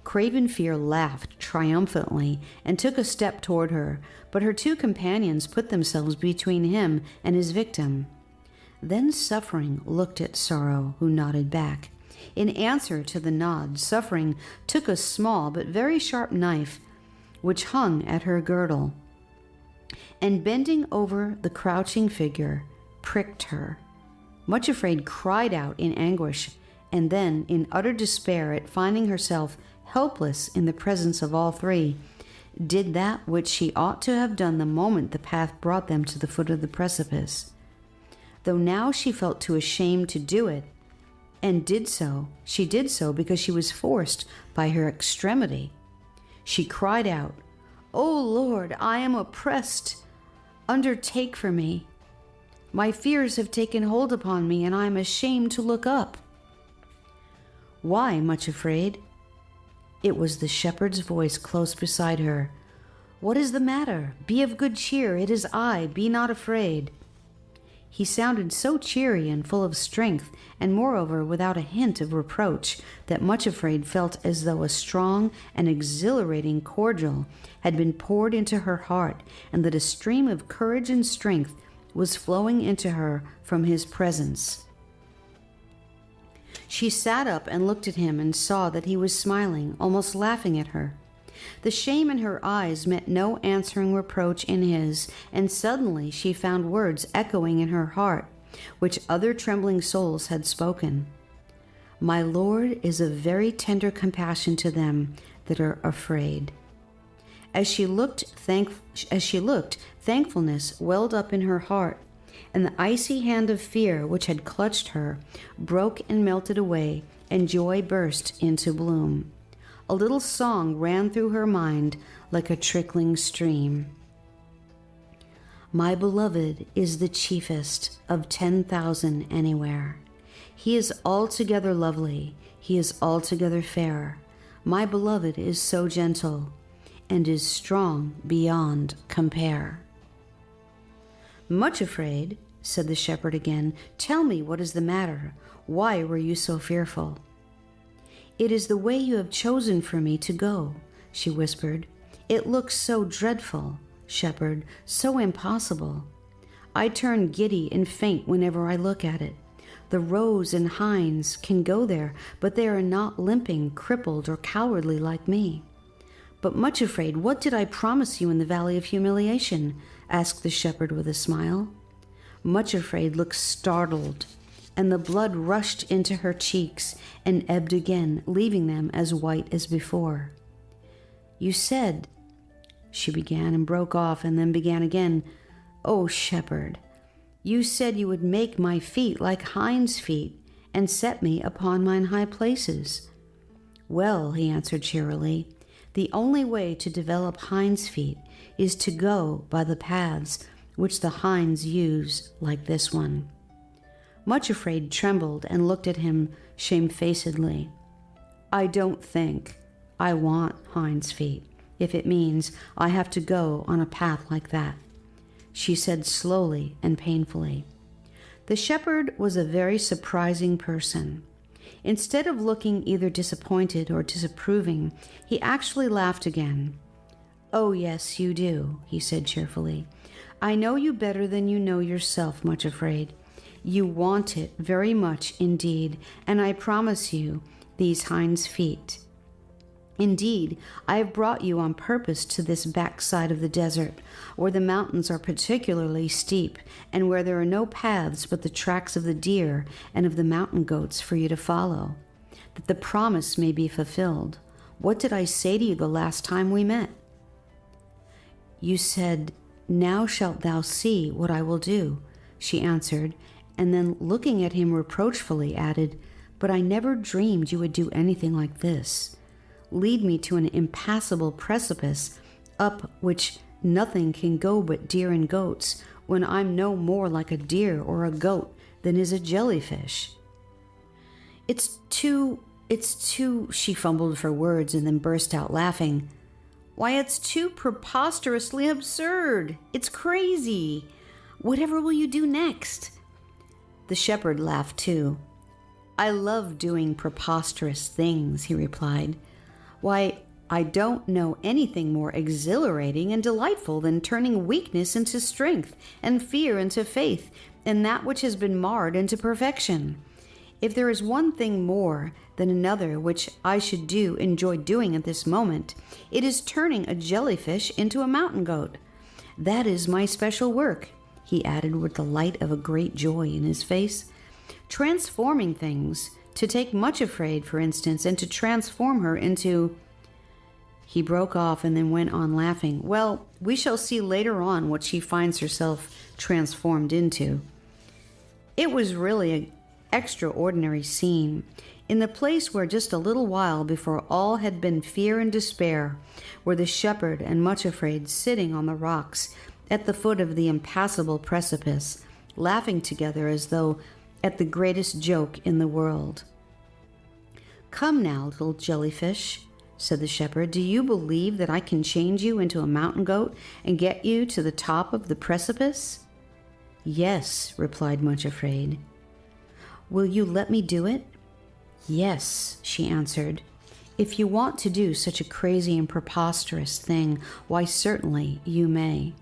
Craven Fear laughed triumphantly and took a step toward her, but her two companions put themselves between him and his victim. Then Suffering looked at Sorrow, who nodded back. In answer to the nod, Suffering took a small but very sharp knife which hung at her girdle, and bending over the crouching figure, pricked her. Much Afraid cried out in anguish, and then, in utter despair at finding herself helpless in the presence of all three, did that which she ought to have done the moment the path brought them to the foot of the precipice. Though now she felt too ashamed to do it, and she did so because she was forced by her extremity. She cried out, O Lord, I am oppressed. Undertake for me. My fears have taken hold upon me, and I am ashamed to look up. Why, Much Afraid? It was the shepherd's voice close beside her. What is the matter? Be of good cheer. It is I. Be not afraid. He sounded so cheery and full of strength, and moreover without a hint of reproach, that Much Afraid felt as though a strong and exhilarating cordial had been poured into her heart, and that a stream of courage and strength was flowing into her from his presence. She sat up and looked at him and saw that he was smiling, almost laughing at her. The shame in her eyes met no answering reproach in his, and suddenly she found words echoing in her heart, which other trembling souls had spoken. My Lord is of very tender compassion to them that are afraid. As she looked, thankfulness welled up in her heart, and the icy hand of fear which had clutched her broke and melted away, and joy burst into bloom. A little song ran through her mind like a trickling stream. My beloved is the chiefest of 10,000 anywhere. He is altogether lovely, he is altogether fair. My beloved is so gentle, and is strong beyond compare. Much Afraid, said the shepherd again, tell me what is the matter. Why were you so fearful? It is the way you have chosen for me to go, she whispered. It looks so dreadful, shepherd, so impossible. I turn giddy and faint whenever I look at it. The Rose and Hinds can go there, but they are not limping, crippled, or cowardly like me. But Much Afraid, what did I promise you in the Valley of Humiliation? Asked the shepherd with a smile. Much Afraid looked startled, and the blood rushed into her cheeks and ebbed again, leaving them as white as before. You said, she began and broke off and then began again. Oh, shepherd, you said you would make my feet like hinds' feet and set me upon mine high places. Well, he answered cheerily, the only way to develop hinds' feet is to go by the paths which the hinds use, like this one. Much Afraid trembled and looked at him shamefacedly. I don't think I want hinds' feet, if it means I have to go on a path like that, she said slowly and painfully. The shepherd was a very surprising person. Instead of looking either disappointed or disapproving, he actually laughed again. Oh, yes, you do, he said cheerfully. I know you better than you know yourself, Much Afraid. You want it very much indeed, and I promise you these Hinds' feet. Indeed, I have brought you on purpose to this backside of the desert, where the mountains are particularly steep, and where there are no paths but the tracks of the deer and of the mountain goats for you to follow, that the promise may be fulfilled. What did I say to you the last time we met? You said, "Now shalt thou see what I will do," she answered, and then looking at him reproachfully added, "But I never dreamed you would do anything like this. Lead me to an impassable precipice up which nothing can go but deer and goats, when I'm no more like a deer or a goat than is a jellyfish." It's too, she fumbled for words and then burst out laughing. "Why, it's too preposterously absurd. It's crazy. Whatever will you do next?" The shepherd laughed too. "I love doing preposterous things," he replied. "Why, I don't know anything more exhilarating and delightful than turning weakness into strength and fear into faith, and that which has been marred into perfection. If there is one thing more than another which I should enjoy doing at this moment, it is turning a jellyfish into a mountain goat. That is my special work," he added with the light of a great joy in his face. "Transforming things, to take Much Afraid, for instance, and to transform her into—" He broke off and then went on laughing. "Well, we shall see later on what she finds herself transformed into." It was really an extraordinary scene. In the place where just a little while before all had been fear and despair, were the shepherd and Much Afraid sitting on the rocks at the foot of the impassable precipice, laughing together as though at the greatest joke in the world. "Come now, little jellyfish," said the shepherd, "do you believe that I can change you into a mountain goat and get you to the top of the precipice?" "Yes," replied Much Afraid. "Will you let me do it?" "Yes," she answered. "If you want to do such a crazy and preposterous thing, why certainly you may.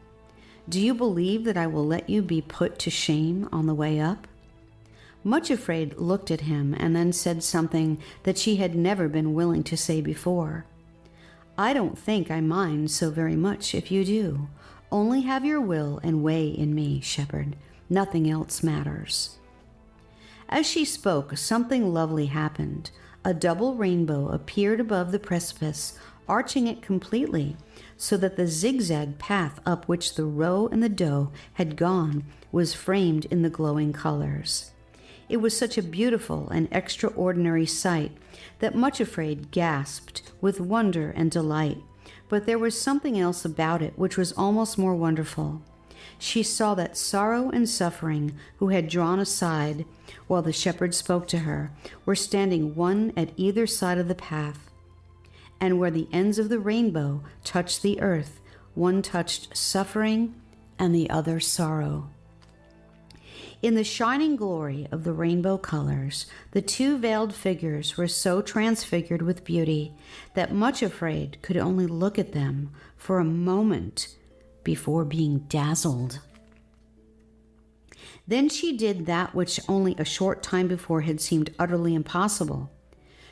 Do you believe that I will let you be put to shame on the way up?" Much Afraid looked at him and then said something that she had never been willing to say before. "I don't think I mind so very much if you do. Only have your will and way in me, shepherd. Nothing else matters." As she spoke, something lovely happened. A double rainbow appeared above the precipice, arching it completely, so that the zigzag path up which the roe and the doe had gone was framed in the glowing colors. It was such a beautiful and extraordinary sight that Much Afraid gasped with wonder and delight, but there was something else about it which was almost more wonderful. She saw that Sorrow and Suffering, who had drawn aside while the shepherd spoke to her, were standing one at either side of the path, and where the ends of the rainbow touched the earth, one touched Suffering and the other Sorrow. In the shining glory of the rainbow colors, the two veiled figures were so transfigured with beauty that Much Afraid could only look at them for a moment before being dazzled. Then she did that which only a short time before had seemed utterly impossible.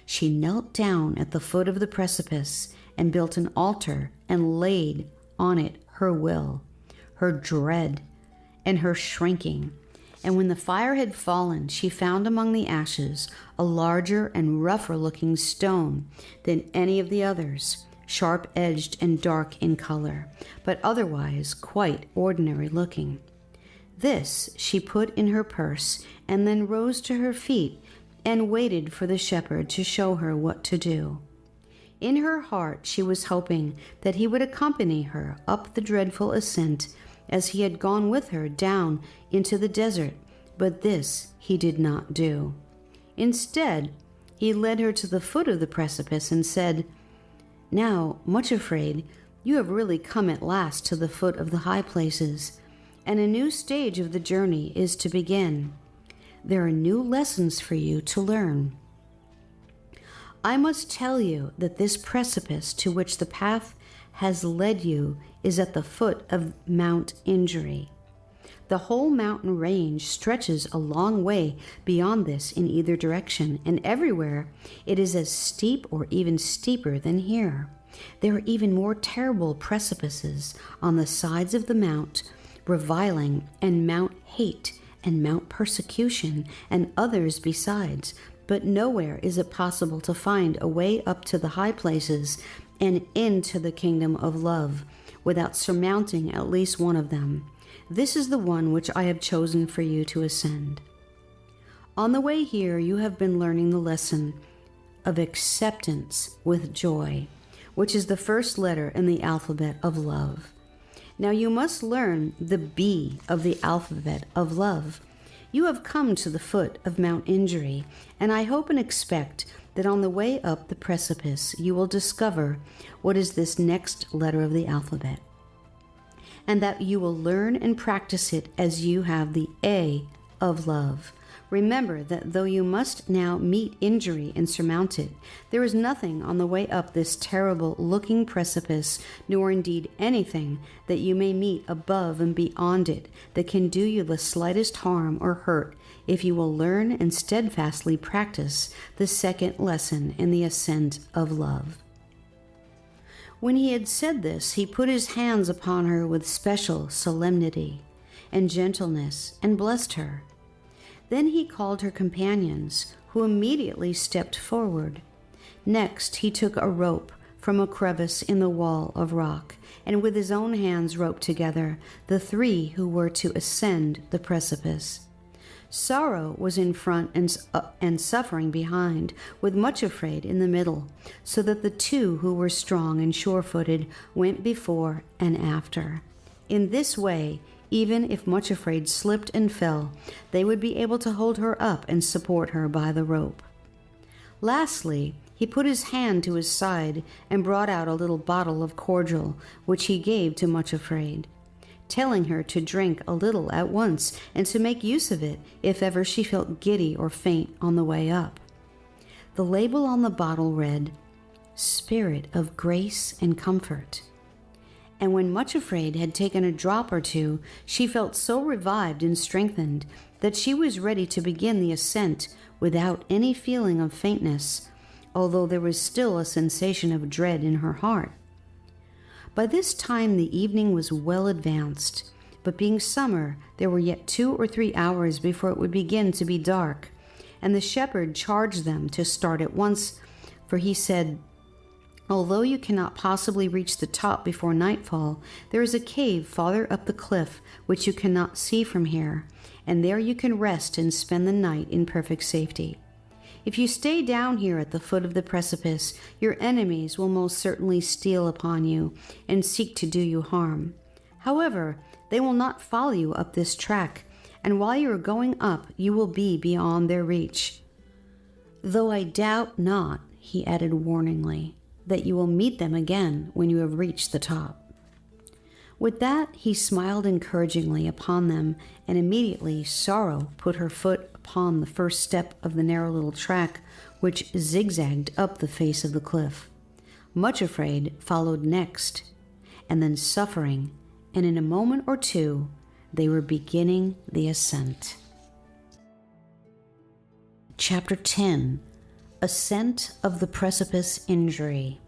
She knelt down at the foot of the precipice and built an altar and laid on it her will, her dread, and her shrinking. And when the fire had fallen, she found among the ashes a larger and rougher-looking stone than any of the others, sharp-edged and dark in color, but otherwise quite ordinary-looking. This she put in her purse and then rose to her feet and waited for the shepherd to show her what to do. In her heart she was hoping that he would accompany her up the dreadful ascent as he had gone with her down into the desert, but this he did not do. Instead, he led her to the foot of the precipice and said, "Now, Much Afraid, you have really come at last to the foot of the high places, and a new stage of the journey is to begin. There are new lessons for you to learn. I must tell you that this precipice to which the path has led you is at the foot of Mount Injury. The whole mountain range stretches a long way beyond this in either direction, and everywhere it is as steep or even steeper than here. There are even more terrible precipices on the sides of the mount, reviling and Mount Hate and Mount Persecution and others besides, but nowhere is it possible to find a way up to the high places and into the kingdom of love without surmounting at least one of them. This is the one which I have chosen for you to ascend. On the way here, you have been learning the lesson of acceptance with joy, which is the first letter in the alphabet of love. Now you must learn the B of the alphabet of love. You have come to the foot of Mount Injury, and I hope and expect that on the way up the precipice you will discover what is this next letter of the alphabet, and that you will learn and practice it as you have the A of love. Remember that though you must now meet injury and surmount it, there is nothing on the way up this terrible-looking precipice, nor indeed anything that you may meet above and beyond it that can do you the slightest harm or hurt if you will learn and steadfastly practice the second lesson in the ascent of love. When he had said this, he put his hands upon her with special solemnity and gentleness and blessed her. Then he called her companions, who immediately stepped forward. Next he took a rope from a crevice in the wall of rock, and with his own hands roped together the three who were to ascend the precipice. Sorrow was in front and Suffering behind, with Much Afraid in the middle, so that the two who were strong and sure-footed went before and after. In this way, even if Much Afraid slipped and fell, they would be able to hold her up and support her by the rope. Lastly, he put his hand to his side and brought out a little bottle of cordial, which he gave to Much Afraid, telling her to drink a little at once and to make use of it if ever she felt giddy or faint on the way up. The label on the bottle read, "Spirit of Grace and Comfort." And when Much Afraid had taken a drop or two, she felt so revived and strengthened that she was ready to begin the ascent without any feeling of faintness, although there was still a sensation of dread in her heart. By this time the evening was well advanced, but being summer, there were yet 2 or 3 hours before it would begin to be dark, and the shepherd charged them to start at once, for he said, "Although you cannot possibly reach the top before nightfall, there is a cave farther up the cliff which you cannot see from here, and there you can rest and spend the night in perfect safety. If you stay down here at the foot of the precipice, your enemies will most certainly steal upon you and seek to do you harm. However, they will not follow you up this track, and while you are going up, you will be beyond their reach. Though I doubt not," he added warningly, "that you will meet them again when you have reached the top." With that, he smiled encouragingly upon them, and immediately Sorrow put her foot upon the first step of the narrow little track which zigzagged up the face of the cliff. Much Afraid followed next, and then Suffering, and in a moment or two they were beginning the ascent. Chapter 10. Ascent of the Precipice Injury.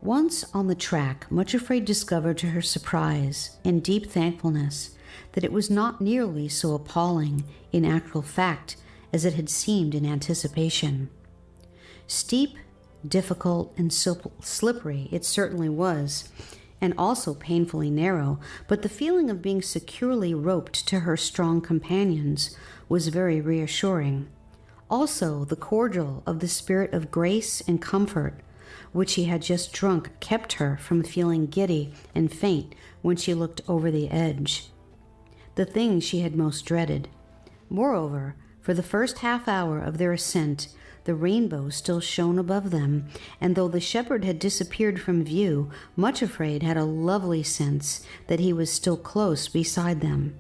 Once on the track, Much Afraid discovered to her surprise and deep thankfulness that it was not nearly so appalling in actual fact as it had seemed in anticipation. Steep, difficult, and slippery it certainly was, and also painfully narrow, but the feeling of being securely roped to her strong companions was very reassuring. Also, the cordial of the Spirit of Grace and Comfort, which she had just drunk, kept her from feeling giddy and faint when she looked over the edge, the thing she had most dreaded. Moreover, for the first half hour of their ascent, the rainbow still shone above them, and though the shepherd had disappeared from view, Much Afraid had a lovely sense that he was still close beside them.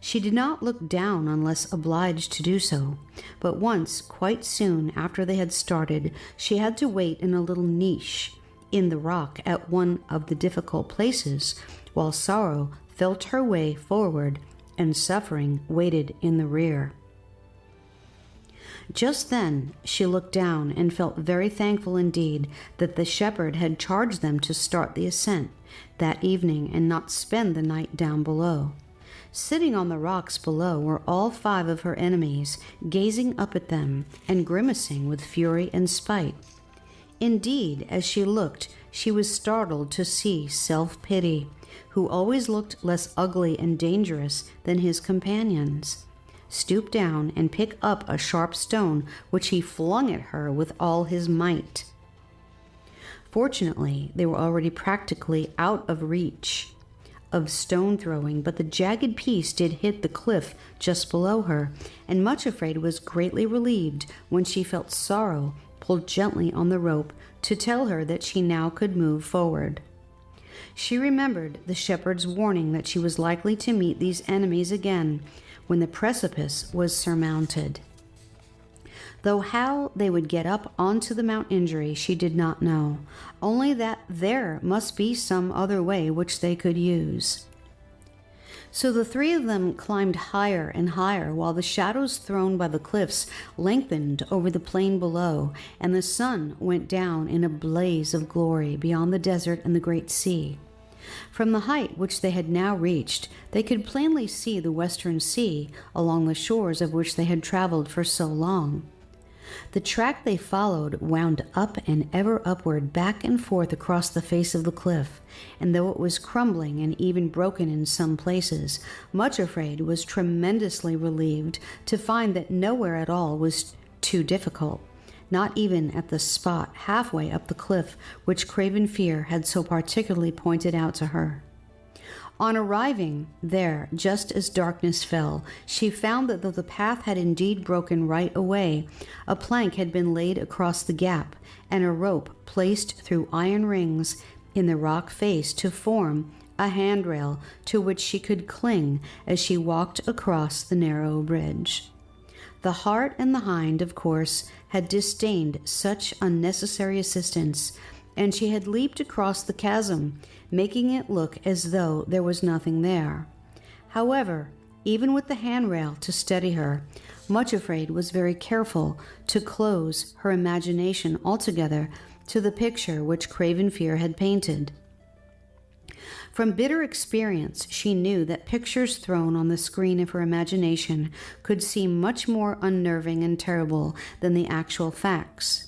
She did not look down unless obliged to do so, but once, quite soon after they had started, she had to wait in a little niche in the rock at one of the difficult places, while sorrow felt her way forward and suffering waited in the rear. Just then she looked down and felt very thankful indeed that the shepherd had charged them to start the ascent that evening and not spend the night down below. Sitting on the rocks below were all 5 of her enemies, gazing up at them and grimacing with fury and spite. Indeed, as she looked, she was startled to see Self-Pity, who always looked less ugly and dangerous than his companions, stoop down and pick up a sharp stone, which he flung at her with all his might. Fortunately, they were already practically out of reach of stone throwing, but the jagged piece did hit the cliff just below her, and Much Afraid was greatly relieved when she felt Sorrow pulled gently on the rope to tell her that she now could move forward. She remembered the shepherd's warning that she was likely to meet these enemies again when the precipice was surmounted. Though how they would get up onto the Mount Injury she did not know, only that there must be some other way which they could use. So the 3 of them climbed higher and higher, while the shadows thrown by the cliffs lengthened over the plain below, and the sun went down in a blaze of glory beyond the desert and the great sea. From the height which they had now reached, they could plainly see the western sea, along the shores of which they had traveled for so long. The track they followed wound up and ever upward, back and forth across the face of the cliff, and though it was crumbling and even broken in some places, Much Afraid was tremendously relieved to find that nowhere at all was too difficult, not even at the spot halfway up the cliff which Craven Fear had so particularly pointed out to her. On arriving there, just as darkness fell, she found that though the path had indeed broken right away, a plank had been laid across the gap, and a rope placed through iron rings in the rock face to form a handrail to which she could cling as she walked across the narrow bridge. The Hart and the Hind, of course, had disdained such unnecessary assistance, and she had leaped across the chasm, making it look as though there was nothing there. However, even with the handrail to steady her, Much Afraid was very careful to close her imagination altogether to the picture which Craven Fear had painted. From bitter experience, she knew that pictures thrown on the screen of her imagination could seem much more unnerving and terrible than the actual facts.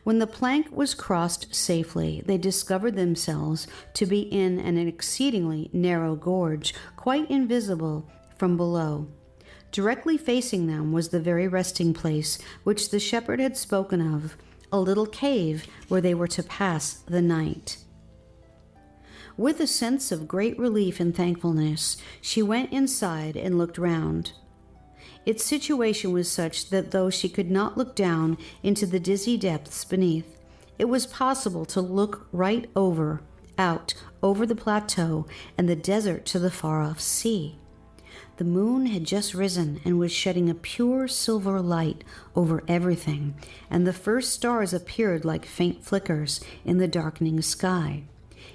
When the plank was crossed safely, they discovered themselves to be in an exceedingly narrow gorge, quite invisible from below. Directly facing them was the very resting place which the shepherd had spoken of, a little cave where they were to pass the night. With a sense of great relief and thankfulness, she went inside and looked round. Its situation was such that though she could not look down into the dizzy depths beneath, it was possible to look right out over the plateau and the desert to the far-off sea. The moon had just risen and was shedding a pure silver light over everything, and the first stars appeared like faint flickers in the darkening sky.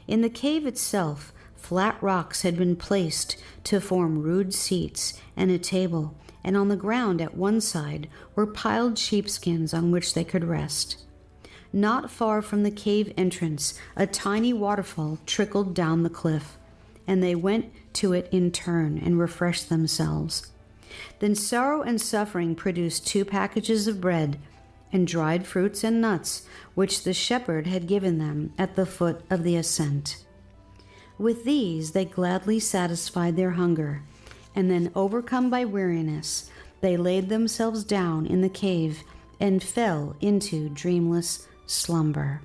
In the cave itself, flat rocks had been placed to form rude seats and a table, and on the ground at one side were piled sheepskins on which they could rest. Not far from the cave entrance, a tiny waterfall trickled down the cliff, and they went to it in turn and refreshed themselves. Then Sorrow and Suffering produced 2 packages of bread and dried fruits and nuts, which the shepherd had given them at the foot of the ascent. With these they gladly satisfied their hunger, and then, overcome by weariness, they laid themselves down in the cave and fell into dreamless slumber.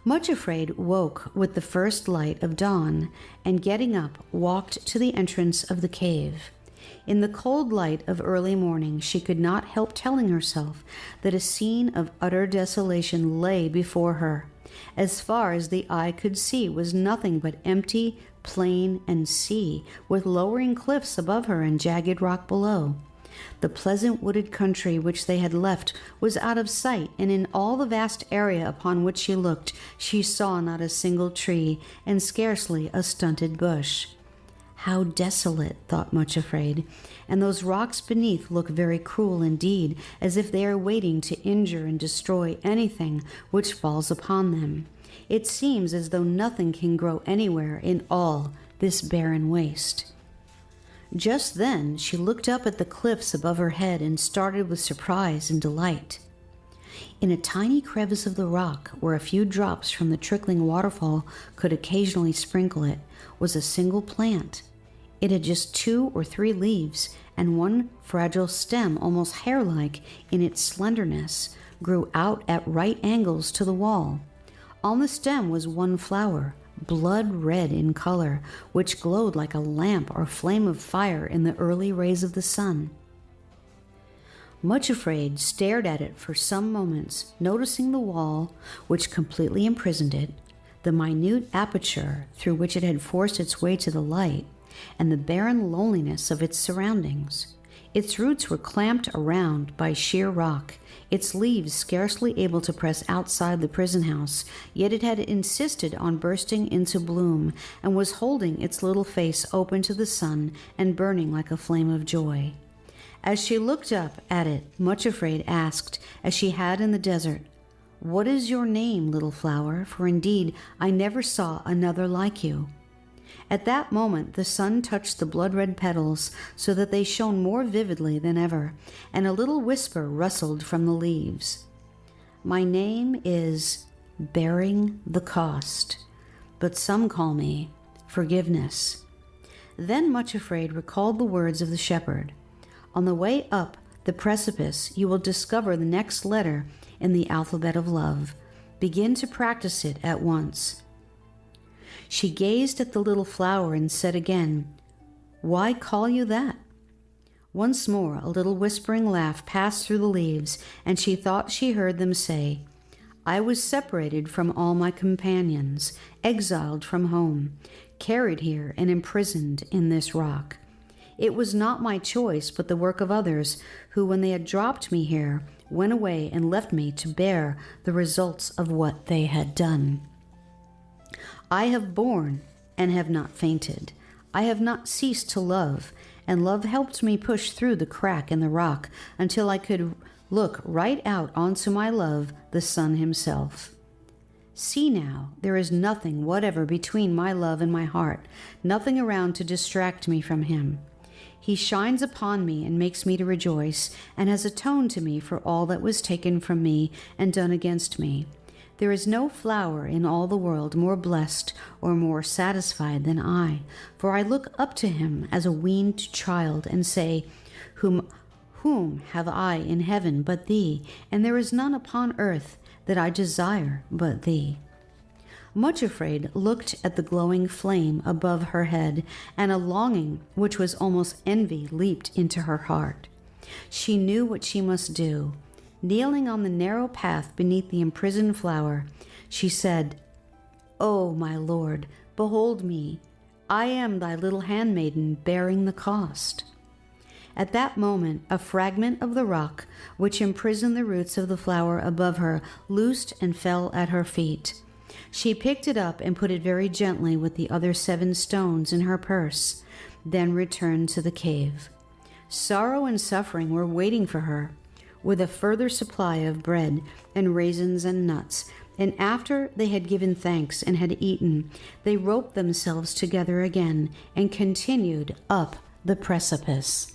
Much Afraid woke with the first light of dawn, and getting up, walked to the entrance of the cave. In the cold light of early morning, she could not help telling herself that a scene of utter desolation lay before her. As far as the eye could see was nothing but empty plain and sea, with lowering cliffs above her and jagged rock below. The pleasant wooded country which they had left was out of sight, and in all the vast area upon which she looked, she saw not a single tree, and scarcely a stunted bush. How desolate, thought Much Afraid, and those rocks beneath look very cruel indeed, as if they are waiting to injure and destroy anything which falls upon them. It seems as though nothing can grow anywhere in all this barren waste. Just then she looked up at the cliffs above her head and started with surprise and delight. In a tiny crevice of the rock, where a few drops from the trickling waterfall could occasionally sprinkle it, was a single plant. It had just 2 or 3 leaves, and one fragile stem, almost hair-like in its slenderness, grew out at right angles to the wall. On the stem was one flower, blood red in color, which glowed like a lamp or flame of fire in the early rays of the sun. Much Afraid stared at it for some moments, noticing the wall which completely imprisoned it, the minute aperture through which it had forced its way to the light, and the barren loneliness of its surroundings. Its roots were clamped around by sheer rock, its leaves scarcely able to press outside the prison house, yet it had insisted on bursting into bloom, and was holding its little face open to the sun and burning like a flame of joy. As she looked up at it, Much Afraid asked, as she had in the desert, "What is your name, little flower? For indeed I never saw another like you." At that moment the sun touched the blood-red petals so that they shone more vividly than ever, and a little whisper rustled from the leaves. "My name is Bearing the Cost, but some call me Forgiveness." Then Much Afraid recalled the words of the shepherd. On the way up the precipice you will discover the next letter in the alphabet of love. Begin to practice it at once. She gazed at the little flower and said again, "Why call you that?" Once more a little whispering laugh passed through the leaves, and she thought she heard them say, "I was separated from all my companions, exiled from home, carried here and imprisoned in this rock. It was not my choice, but the work of others, who, when they had dropped me here, went away and left me to bear the results of what they had done. I have borne and have not fainted. I have not ceased to love, and love helped me push through the crack in the rock until I could look right out onto my love, the sun himself. See now, there is nothing whatever between my love and my heart, nothing around to distract me from him. He shines upon me and makes me to rejoice, and has atoned to me for all that was taken from me and done against me. There is no flower in all the world more blessed or more satisfied than I, for I look up to him as a weaned child and say, Whom have I in heaven but thee? And there is none upon earth that I desire but thee." Much Afraid looked at the glowing flame above her head, and a longing which was almost envy leaped into her heart. She knew what she must do. Kneeling on the narrow path beneath the imprisoned flower, she said, "O my Lord, behold me. I am thy little handmaiden bearing the cost." At that moment, a fragment of the rock, which imprisoned the roots of the flower above her, loosed and fell at her feet. She picked it up and put it very gently with the other 7 stones in her purse, then returned to the cave. Sorrow and suffering were waiting for her, with a further supply of bread and raisins and nuts, and after they had given thanks and had eaten, they roped themselves together again and continued up the precipice.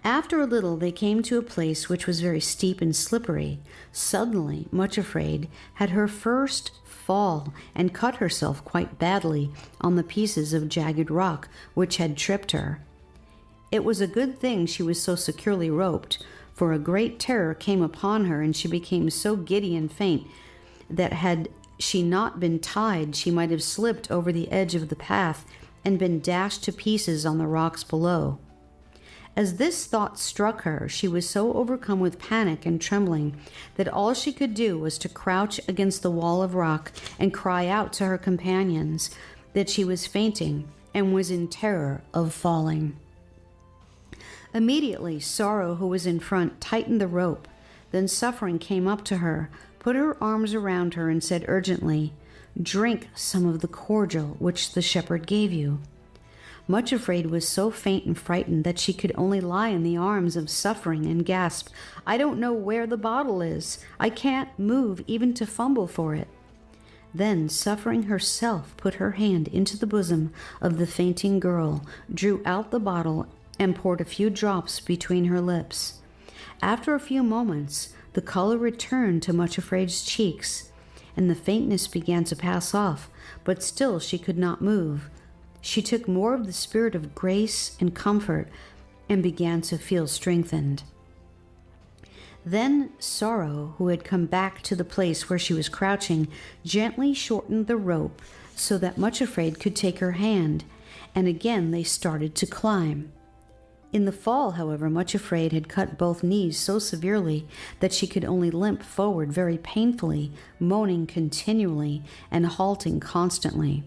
After a little they came to a place which was very steep and slippery. Suddenly, Much Afraid had her first fall and cut herself quite badly on the pieces of jagged rock which had tripped her. It was a good thing she was so securely roped, for a great terror came upon her, and she became so giddy and faint that had she not been tied, she might have slipped over the edge of the path and been dashed to pieces on the rocks below. As this thought struck her, she was so overcome with panic and trembling that all she could do was to crouch against the wall of rock and cry out to her companions that she was fainting and was in terror of falling. Immediately, Sorrow, who was in front, tightened the rope. Then Suffering came up to her, put her arms around her, and said urgently, "Drink some of the cordial which the shepherd gave you." Much Afraid was so faint and frightened that she could only lie in the arms of Suffering and gasp, "I don't know where the bottle is. I can't move even to fumble for it." Then Suffering herself put her hand into the bosom of the fainting girl, drew out the bottle, and poured a few drops between her lips. After a few moments, the color returned to Much Afraid's cheeks, and the faintness began to pass off, but still she could not move. She took more of the spirit of grace and comfort and began to feel strengthened. Then Sorrow, who had come back to the place where she was crouching, gently shortened the rope so that Much Afraid could take her hand, and again they started to climb. In the fall, however, Much Afraid had cut both knees so severely that she could only limp forward very painfully, moaning continually and halting constantly.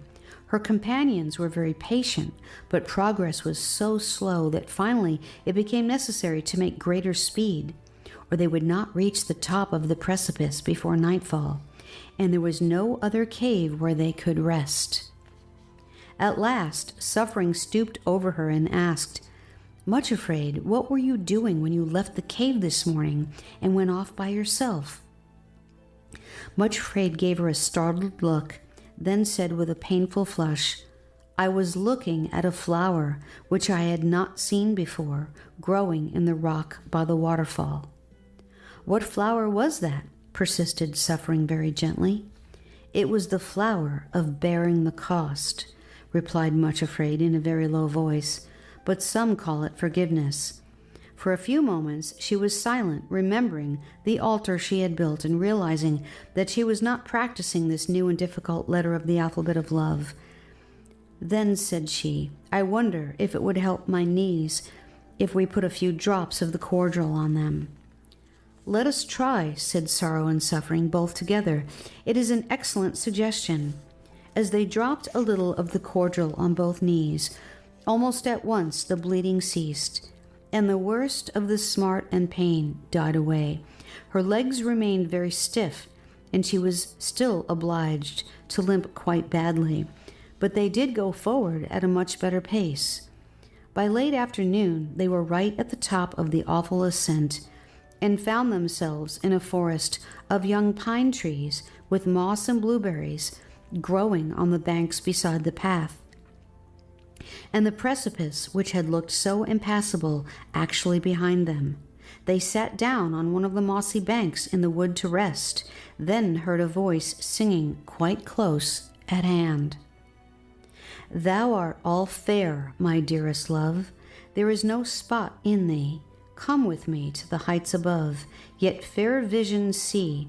Her companions were very patient, but progress was so slow that finally it became necessary to make greater speed, or they would not reach the top of the precipice before nightfall, and there was no other cave where they could rest. At last, Suffering stooped over her and asked, "Much Afraid, what were you doing when you left the cave this morning and went off by yourself?" Much Afraid gave her a startled look, then said with a painful flush, "I was looking at a flower which I had not seen before, growing in the rock by the waterfall." "What flower was that?" persisted Suffering very gently. "It was the flower of bearing the cost," replied Much Afraid in a very low voice, "but some call it forgiveness." For a few moments she was silent, remembering the altar she had built and realizing that she was not practicing this new and difficult letter of the alphabet of love. Then said she, "I wonder if it would help my knees if we put a few drops of the cordial on them." "Let us try," said Sorrow and Suffering both together. "It is an excellent suggestion." As they dropped a little of the cordial on both knees, almost at once the bleeding ceased, and the worst of the smart and pain died away. Her legs remained very stiff, and she was still obliged to limp quite badly, but they did go forward at a much better pace. By late afternoon, they were right at the top of the awful ascent, and found themselves in a forest of young pine trees with moss and blueberries growing on the banks beside the path. And the precipice, which had looked so impassable, actually behind them. They sat down on one of the mossy banks in the wood to rest, then heard a voice singing quite close at hand. "Thou art all fair, my dearest love. There is no spot in thee. Come with me to the heights above, yet fair visions see.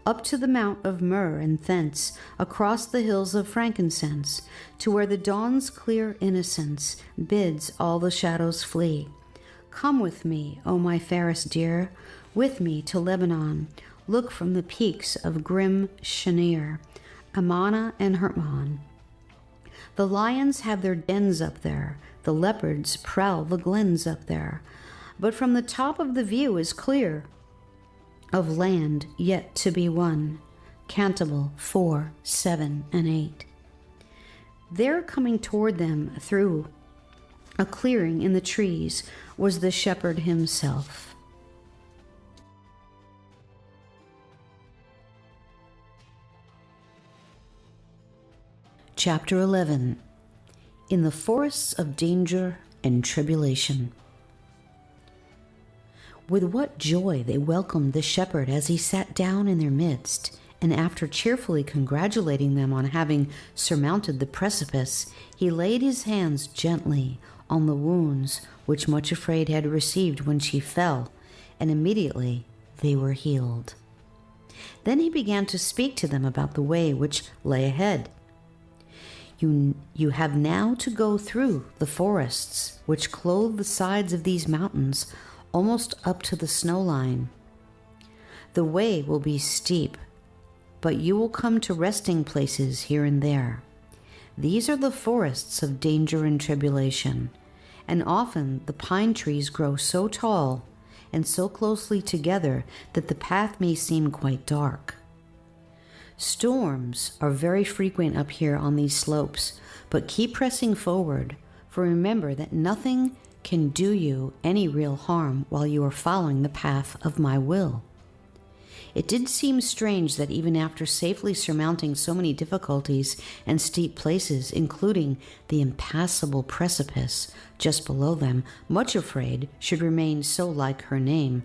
Up to the mount of myrrh and thence, across the hills of frankincense, to where the dawn's clear innocence bids all the shadows flee. Come with me, O my fairest dear, with me to Lebanon. Look from the peaks of grim Shanir, Amana and Hermon. The lions have their dens up there, the leopards prowl the glens up there. But from the top of the view is clear of land yet to be won." Cantabile 4, 7, and 8. There, coming toward them through a clearing in the trees, was the shepherd himself. Chapter 11. In the Forests of Danger and Tribulation. With what joy they welcomed the shepherd as he sat down in their midst, and after cheerfully congratulating them on having surmounted the precipice, he laid his hands gently on the wounds which Much Afraid had received when she fell, and immediately they were healed. Then he began to speak to them about the way which lay ahead. You have now to go through the forests which clothe the sides of these mountains almost up to the snow line. The way will be steep, but you will come to resting places here and there. These are the forests of danger and tribulation, and often the pine trees grow so tall and so closely together that the path may seem quite dark. Storms are very frequent up here on these slopes, but keep pressing forward, for remember that nothing can do you any real harm while you are following the path of my will. It did seem strange that even after safely surmounting so many difficulties and steep places, including the impassable precipice just below them, Much Afraid should remain so like her name,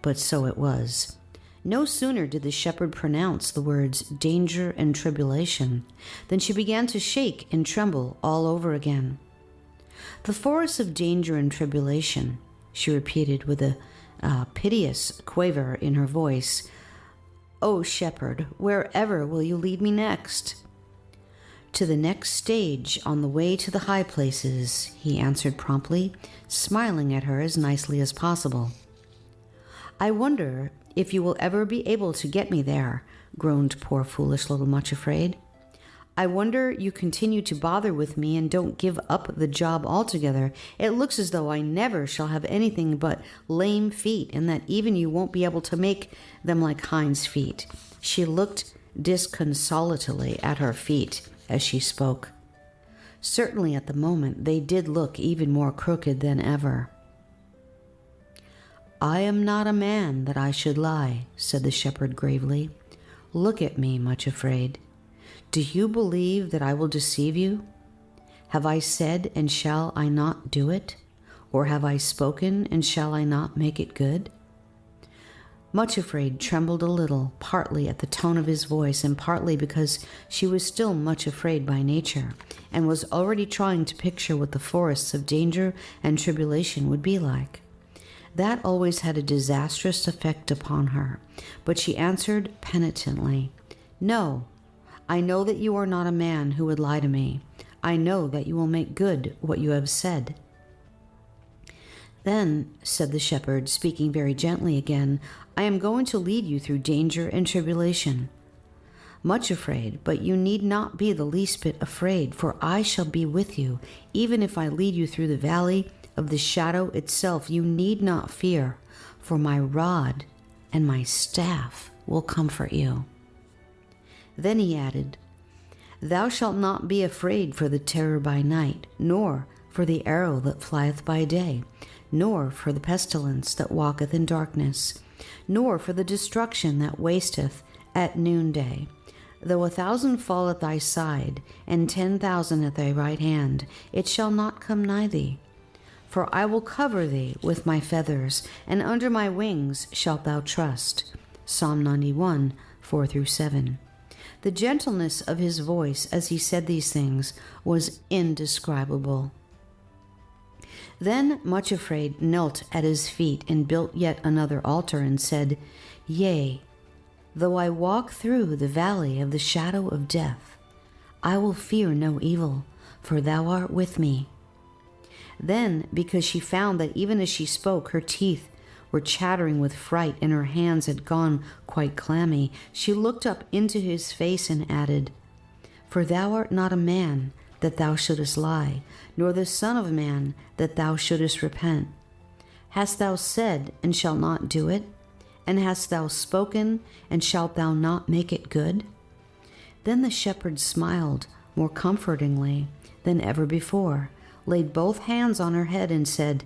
but so it was. No sooner did the shepherd pronounce the words danger and tribulation than she began to shake and tremble all over again. The forest of danger and tribulation, she repeated with a piteous quaver in her voice. "O shepherd, wherever will you lead me next?" "To the next stage on the way to the high places," he answered promptly, smiling at her as nicely as possible. "I wonder if you will ever be able to get me there," groaned poor foolish little Much Afraid. "I wonder you continue to bother with me and don't give up the job altogether. It looks as though I never shall have anything but lame feet, and that even you won't be able to make them like Hinds' feet." She looked disconsolately at her feet as she spoke. Certainly at the moment they did look even more crooked than ever. "I am not a man that I should lie," said the shepherd gravely. "Look at me, Much Afraid. Do you believe that I will deceive you? Have I said, and shall I not do it? Or have I spoken, and shall I not make it good?" Much Afraid trembled a little, partly at the tone of his voice and partly because she was still much afraid by nature, and was already trying to picture what the forests of danger and tribulation would be like. That always had a disastrous effect upon her, but she answered penitently, "No, I know that you are not a man who would lie to me. I know that you will make good what you have said." "Then," said the shepherd, speaking very gently again, "I am going to lead you through danger and tribulation. Much Afraid, but you need not be the least bit afraid, for I shall be with you. Even if I lead you through the valley of the shadow itself, you need not fear, for my rod and my staff will comfort you." Then he added, "Thou shalt not be afraid for the terror by night, nor for the arrow that flieth by day, nor for the pestilence that walketh in darkness, nor for the destruction that wasteth at noonday. Though 1,000 fall at thy side, and 10,000 at thy right hand, it shall not come nigh thee. For I will cover thee with my feathers, and under my wings shalt thou trust." Psalm 91, 4-7. The gentleness of his voice as he said these things was indescribable. Then Much Afraid knelt at his feet and built yet another altar and said, "Yea, though I walk through the valley of the shadow of death, I will fear no evil, for thou art with me." Then, because she found that even as she spoke, her teeth were chattering with fright and her hands had gone quite clammy, she looked up into his face and added, "For thou art not a man that thou shouldest lie, nor the son of man that thou shouldest repent. Hast thou said, and shalt not do it? And hast thou spoken, and shalt thou not make it good?" Then the shepherd smiled more comfortingly than ever before, laid both hands on her head and said,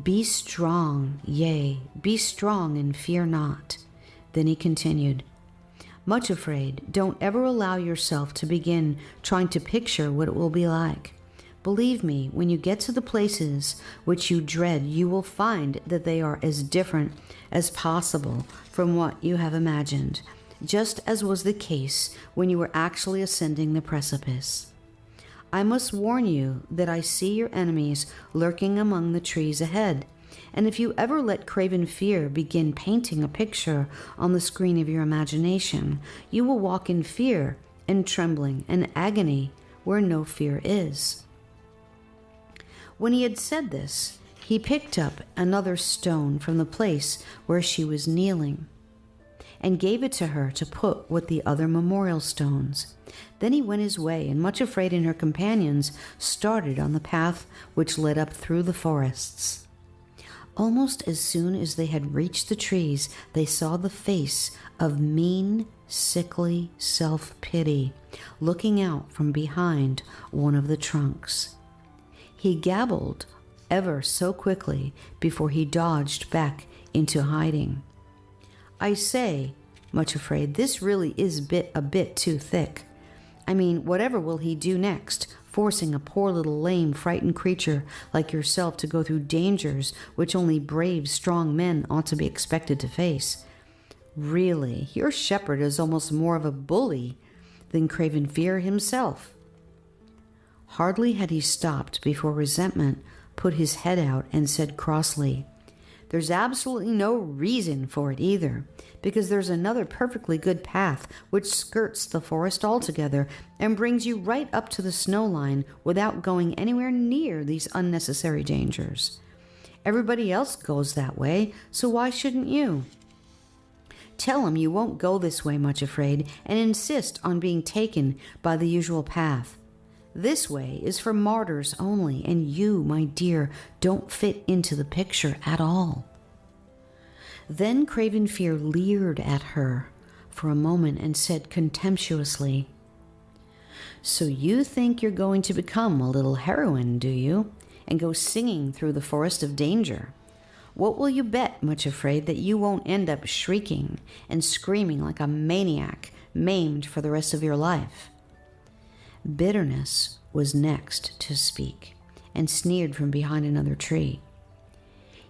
"Be strong, yea, be strong and fear not." Then he continued, "Much Afraid, don't ever allow yourself to begin trying to picture what it will be like. Believe me, when you get to the places which you dread, you will find that they are as different as possible from what you have imagined, just as was the case when you were actually ascending the precipice. I must warn you that I see your enemies lurking among the trees ahead, and if you ever let craven fear begin painting a picture on the screen of your imagination, you will walk in fear and trembling and agony where no fear is." When he had said this, he picked up another stone from the place where she was kneeling, and gave it to her to put with the other memorial stones. Then he went his way, and Much Afraid and her companions started on the path which led up through the forests. Almost as soon as they had reached the trees, they saw the face of mean, sickly self-pity looking out from behind one of the trunks. He gabbled ever so quickly before he dodged back into hiding. I say, Much Afraid, this really is a bit too thick. I mean, whatever will he do next, forcing a poor little lame, frightened creature like yourself to go through dangers which only brave, strong men ought to be expected to face? Really, your shepherd is almost more of a bully than Craven Fear himself. Hardly had he stopped before Resentment put his head out and said crossly, There's absolutely no reason for it either, because there's another perfectly good path which skirts the forest altogether and brings you right up to the snow line without going anywhere near these unnecessary dangers. Everybody else goes that way, so why shouldn't you? Tell him you won't go this way, Much Afraid, and insist on being taken by the usual path. This way is for martyrs only, and you, my dear, don't fit into the picture at all. Then Craven Fear leered at her for a moment and said contemptuously, So you think you're going to become a little heroine, do you, and go singing through the forest of danger? What will you bet, Much Afraid, that you won't end up shrieking and screaming like a maniac, maimed for the rest of your life? Bitterness was next to speak, and sneered from behind another tree.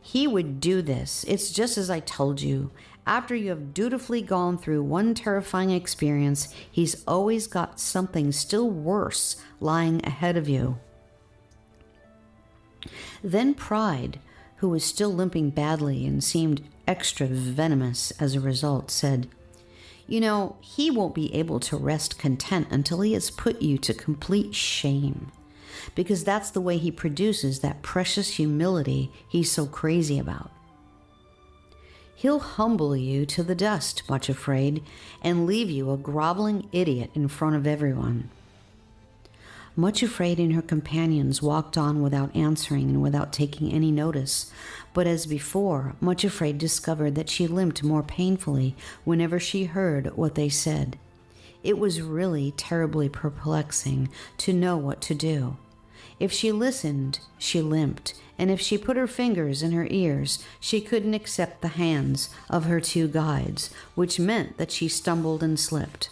He would do this. It's just as I told you. After you have dutifully gone through one terrifying experience, he's always got something still worse lying ahead of you. Then Pride, who was still limping badly and seemed extra venomous as a result, said, You know, he won't be able to rest content until he has put you to complete shame, because that's the way he produces that precious humility he's so crazy about. He'll humble you to the dust, Much Afraid, and leave you a groveling idiot in front of everyone. Much Afraid and her companions walked on without answering and without taking any notice, but as before, Much Afraid discovered that she limped more painfully whenever she heard what they said. It was really terribly perplexing to know what to do. If she listened, she limped, and if she put her fingers in her ears, she couldn't accept the hands of her two guides, which meant that she stumbled and slipped.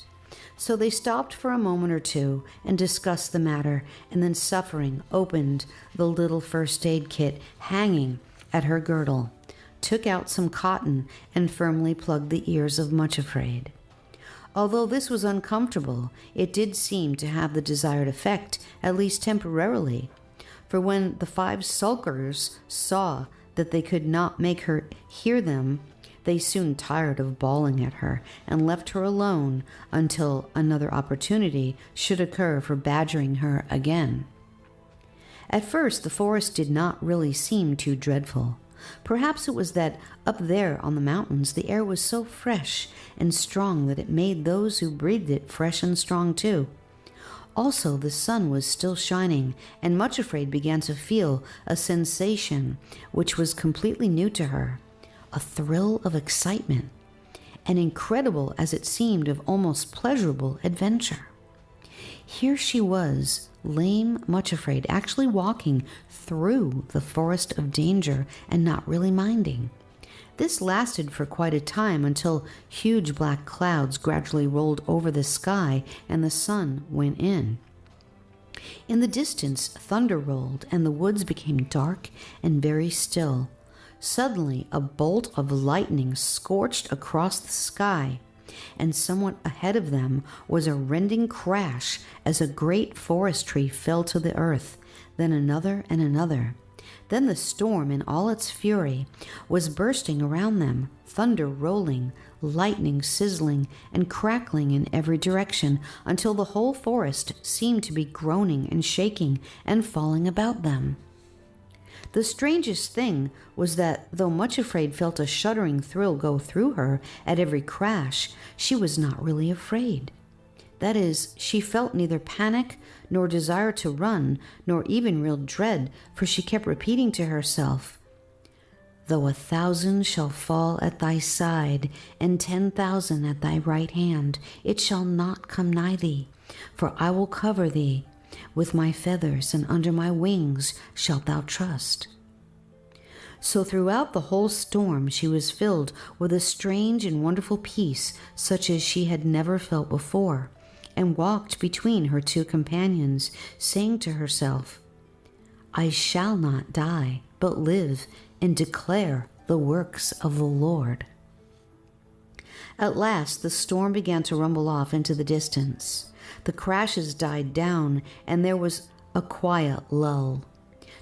So they stopped for a moment or two and discussed the matter, and then Suffering opened the little first aid kit hanging at her girdle, took out some cotton, and firmly plugged the ears of Much Afraid. Although this was uncomfortable, it did seem to have the desired effect, at least temporarily, for when the 5 sulkers saw that they could not make her hear them, they soon tired of bawling at her and left her alone until another opportunity should occur for badgering her again. At first, the forest did not really seem too dreadful. Perhaps it was that up there on the mountains the air was so fresh and strong that it made those who breathed it fresh and strong too. Also, the sun was still shining, and Much Afraid began to feel a sensation which was completely new to her. A thrill of excitement, an incredible as it seemed of almost pleasurable adventure. Here she was, lame Much Afraid, actually walking through the forest of danger and not really minding. This lasted for quite a time until huge black clouds gradually rolled over the sky and the sun went in. In the distance, thunder rolled and the woods became dark and very still. Suddenly, a bolt of lightning scorched across the sky, and somewhat ahead of them was a rending crash as a great forest tree fell to the earth, then another and another. Then the storm in all its fury was bursting around them, thunder rolling, lightning sizzling and crackling in every direction, until the whole forest seemed to be groaning and shaking and falling about them. The strangest thing was that though Much Afraid felt a shuddering thrill go through her at every crash, she was not really afraid. That is, she felt neither panic nor desire to run, nor even real dread, for she kept repeating to herself, "Though 1,000 shall fall at thy side, and 10,000 at thy right hand, it shall not come nigh thee. For I will cover thee with my feathers, and under my wings shalt thou trust." So throughout the whole storm she was filled with a strange and wonderful peace, such as she had never felt before, and walked between her two companions, saying to herself, "I shall not die, but live and declare the works of the Lord." At last the storm began to rumble off into the distance. The crashes died down, and there was a quiet lull.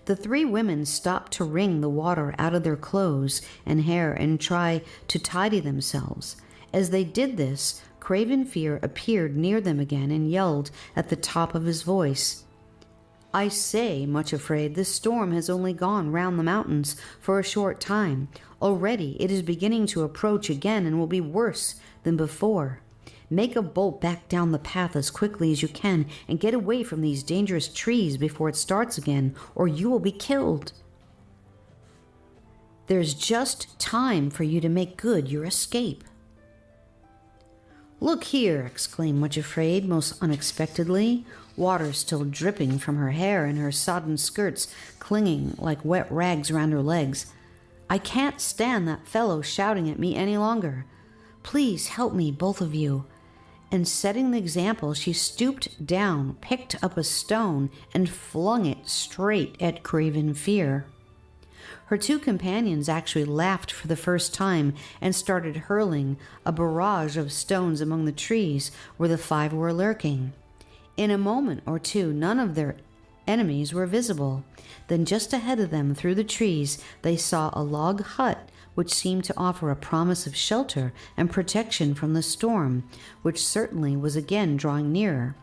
The three women stopped to wring the water out of their clothes and hair and try to tidy themselves. As they did this, Craven Fear appeared near them again and yelled at the top of his voice, "I say, Much Afraid, this storm has only gone round the mountains for a short time. Already it is beginning to approach again and will be worse than before. Make a bolt back down the path as quickly as you can and get away from these dangerous trees before it starts again, or you will be killed. There's just time for you to make good your escape." "Look here," exclaimed Much Afraid most unexpectedly, water still dripping from her hair and her sodden skirts clinging like wet rags around her legs. "I can't stand that fellow shouting at me any longer. Please help me, both of you." And setting the example, she stooped down, picked up a stone, and flung it straight at Craven Fear. Her two companions actually laughed for the first time and started hurling a barrage of stones among the trees where the five were lurking. In a moment or two, none of their enemies were visible. Then just ahead of them through the trees, they saw a log hut which seemed to offer a promise of shelter and protection from the storm, which certainly was again drawing nearer.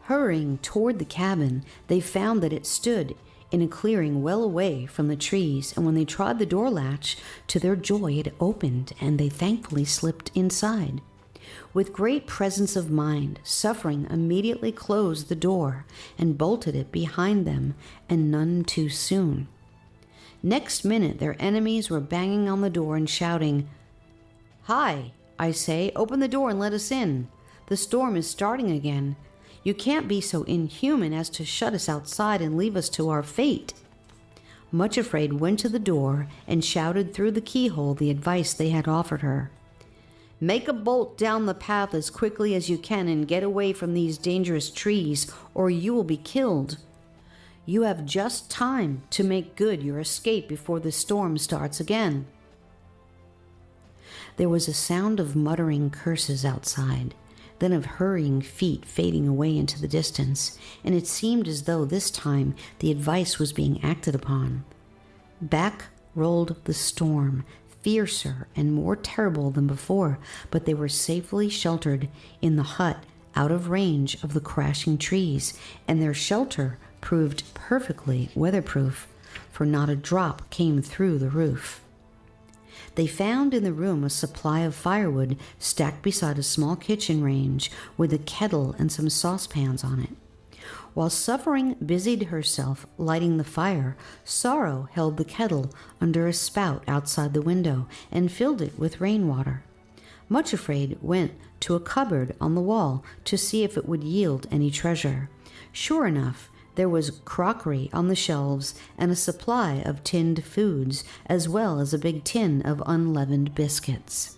Hurrying toward the cabin, they found that it stood in a clearing well away from the trees, and when they trod the door latch, to their joy it opened, and they thankfully slipped inside. With great presence of mind, Suffering immediately closed the door and bolted it behind them, and none too soon. Next minute their enemies were banging on the door and shouting, "Hi, I say, open the door and let us in. The storm is starting again. You can't be so inhuman as to shut us outside and leave us to our fate." Much Afraid went to the door and shouted through the keyhole the advice they had offered her. "Make a bolt down the path as quickly as you can and get away from these dangerous trees, or you will be killed. You have just time to make good your escape before the storm starts again." There was a sound of muttering curses outside, then of hurrying feet fading away into the distance, and it seemed as though this time the advice was being acted upon. Back rolled the storm, fiercer and more terrible than before, but they were safely sheltered in the hut out of range of the crashing trees, and their shelter proved perfectly weatherproof, for not a drop came through the roof. They found in the room a supply of firewood stacked beside a small kitchen range with a kettle and some saucepans on it. While Suffering busied herself lighting the fire, Sorrow held the kettle under a spout outside the window and filled it with rainwater. Much Afraid went to a cupboard on the wall to see if it would yield any treasure. Sure enough, there was crockery on the shelves and a supply of tinned foods, as well as a big tin of unleavened biscuits.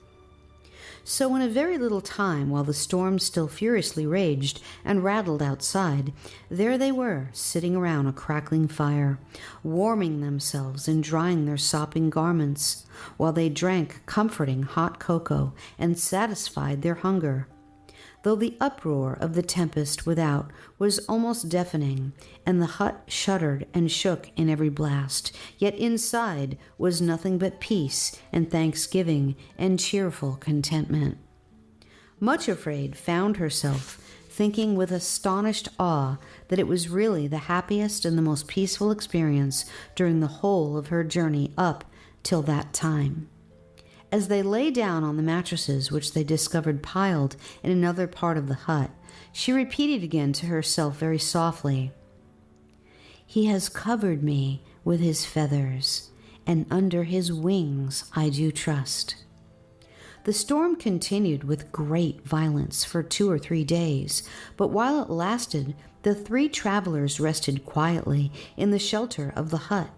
So in a very little time, while the storm still furiously raged and rattled outside, there they were, sitting around a crackling fire, warming themselves and drying their sopping garments, while they drank comforting hot cocoa and satisfied their hunger. Though the uproar of the tempest without was almost deafening, and the hut shuddered and shook in every blast, yet inside was nothing but peace and thanksgiving and cheerful contentment. Much Afraid found herself thinking with astonished awe that it was really the happiest and the most peaceful experience during the whole of her journey up till that time. As they lay down on the mattresses which they discovered piled in another part of the hut, she repeated again to herself very softly, "He has covered me with his feathers, and under his wings I do trust." The storm continued with great violence for 2 or 3 days, but while it lasted, the 3 travelers rested quietly in the shelter of the hut,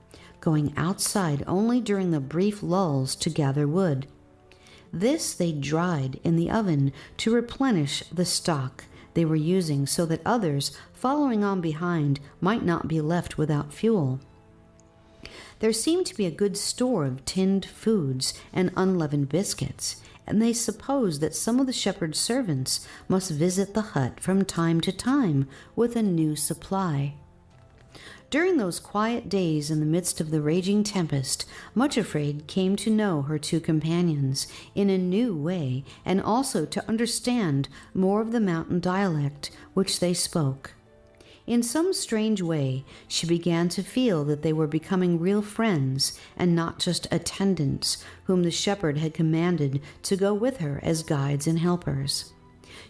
going outside only during the brief lulls to gather wood. This they dried in the oven to replenish the stock they were using so that others following on behind might not be left without fuel. There seemed to be a good store of tinned foods and unleavened biscuits, and they supposed that some of the shepherd's servants must visit the hut from time to time with a new supply. During those quiet days in the midst of the raging tempest, Much Afraid came to know her 2 companions in a new way, and also to understand more of the mountain dialect which they spoke. In some strange way, she began to feel that they were becoming real friends and not just attendants whom the shepherd had commanded to go with her as guides and helpers.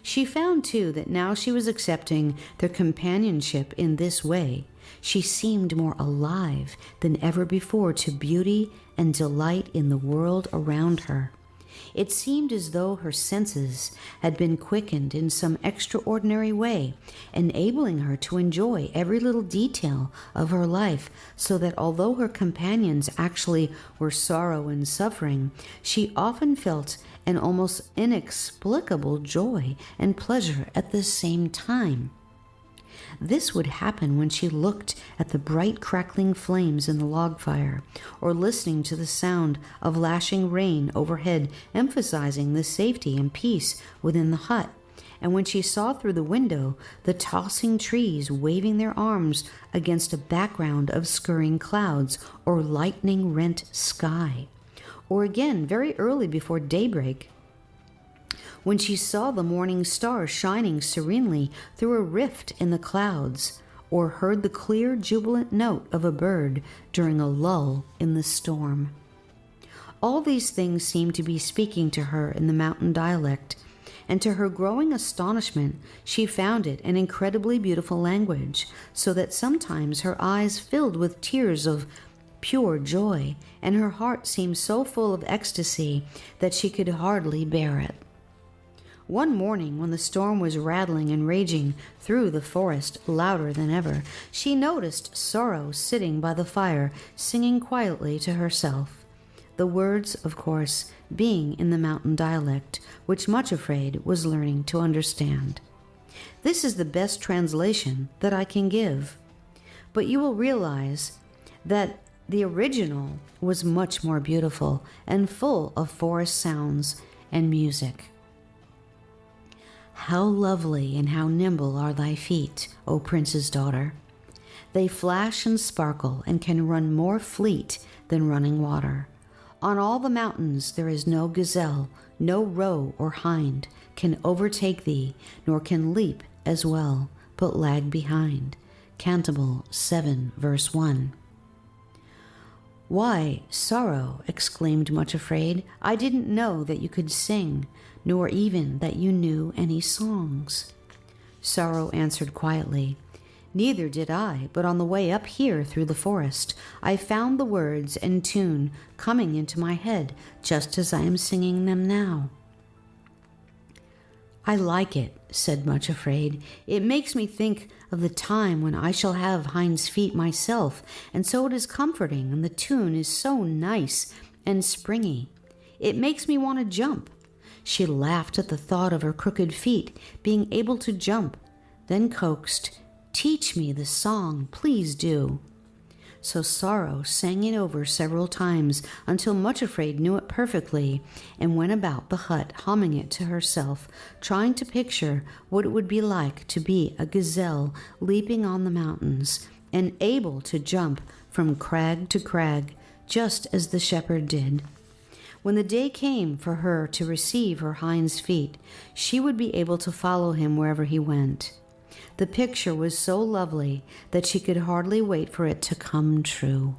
She found, too, that now she was accepting their companionship in this way, she seemed more alive than ever before to beauty and delight in the world around her. It seemed as though her senses had been quickened in some extraordinary way, enabling her to enjoy every little detail of her life, so that although her companions actually were sorrow and suffering, she often felt an almost inexplicable joy and pleasure at the same time. This would happen when she looked at the bright crackling flames in the log fire, or listening to the sound of lashing rain overhead, emphasizing the safety and peace within the hut, and when she saw through the window the tossing trees waving their arms against a background of scurrying clouds or lightning-rent sky, or again very early before daybreak, when she saw the morning star shining serenely through a rift in the clouds, or heard the clear, jubilant note of a bird during a lull in the storm. All these things seemed to be speaking to her in the mountain dialect, and to her growing astonishment, she found it an incredibly beautiful language, so that sometimes her eyes filled with tears of pure joy, and her heart seemed so full of ecstasy that she could hardly bear it. One morning, when the storm was rattling and raging through the forest louder than ever, she noticed Sorrow sitting by the fire, singing quietly to herself. The words, of course, being in the mountain dialect, which Much Afraid was learning to understand. This is the best translation that I can give, but you will realize that the original was much more beautiful and full of forest sounds and music. How lovely and how nimble are thy feet, O prince's daughter! They flash and sparkle and can run more fleet than running water. On all the mountains there is no gazelle, no roe or hind can overtake thee, nor can leap as well, but lag behind. Cantabile 7, verse 1. Why, Sorrow, exclaimed Much Afraid, I didn't know that you could sing, nor even that you knew any songs. Sorrow answered quietly, Neither did I, but on the way up here through the forest, I found the words and tune coming into my head, just as I am singing them now. I like it, said Much Afraid. It makes me think of the time when I shall have Hinds' feet myself, and so it is comforting, and the tune is so nice and springy. It makes me want to jump. She laughed at the thought of her crooked feet being able to jump, then coaxed, Teach me the song, please do. So Sorrow sang it over several times until Much Afraid knew it perfectly and went about the hut humming it to herself, trying to picture what it would be like to be a gazelle leaping on the mountains and able to jump from crag to crag, just as the shepherd did. When the day came for her to receive her Hinds' feet, she would be able to follow him wherever he went. The picture was so lovely that she could hardly wait for it to come true.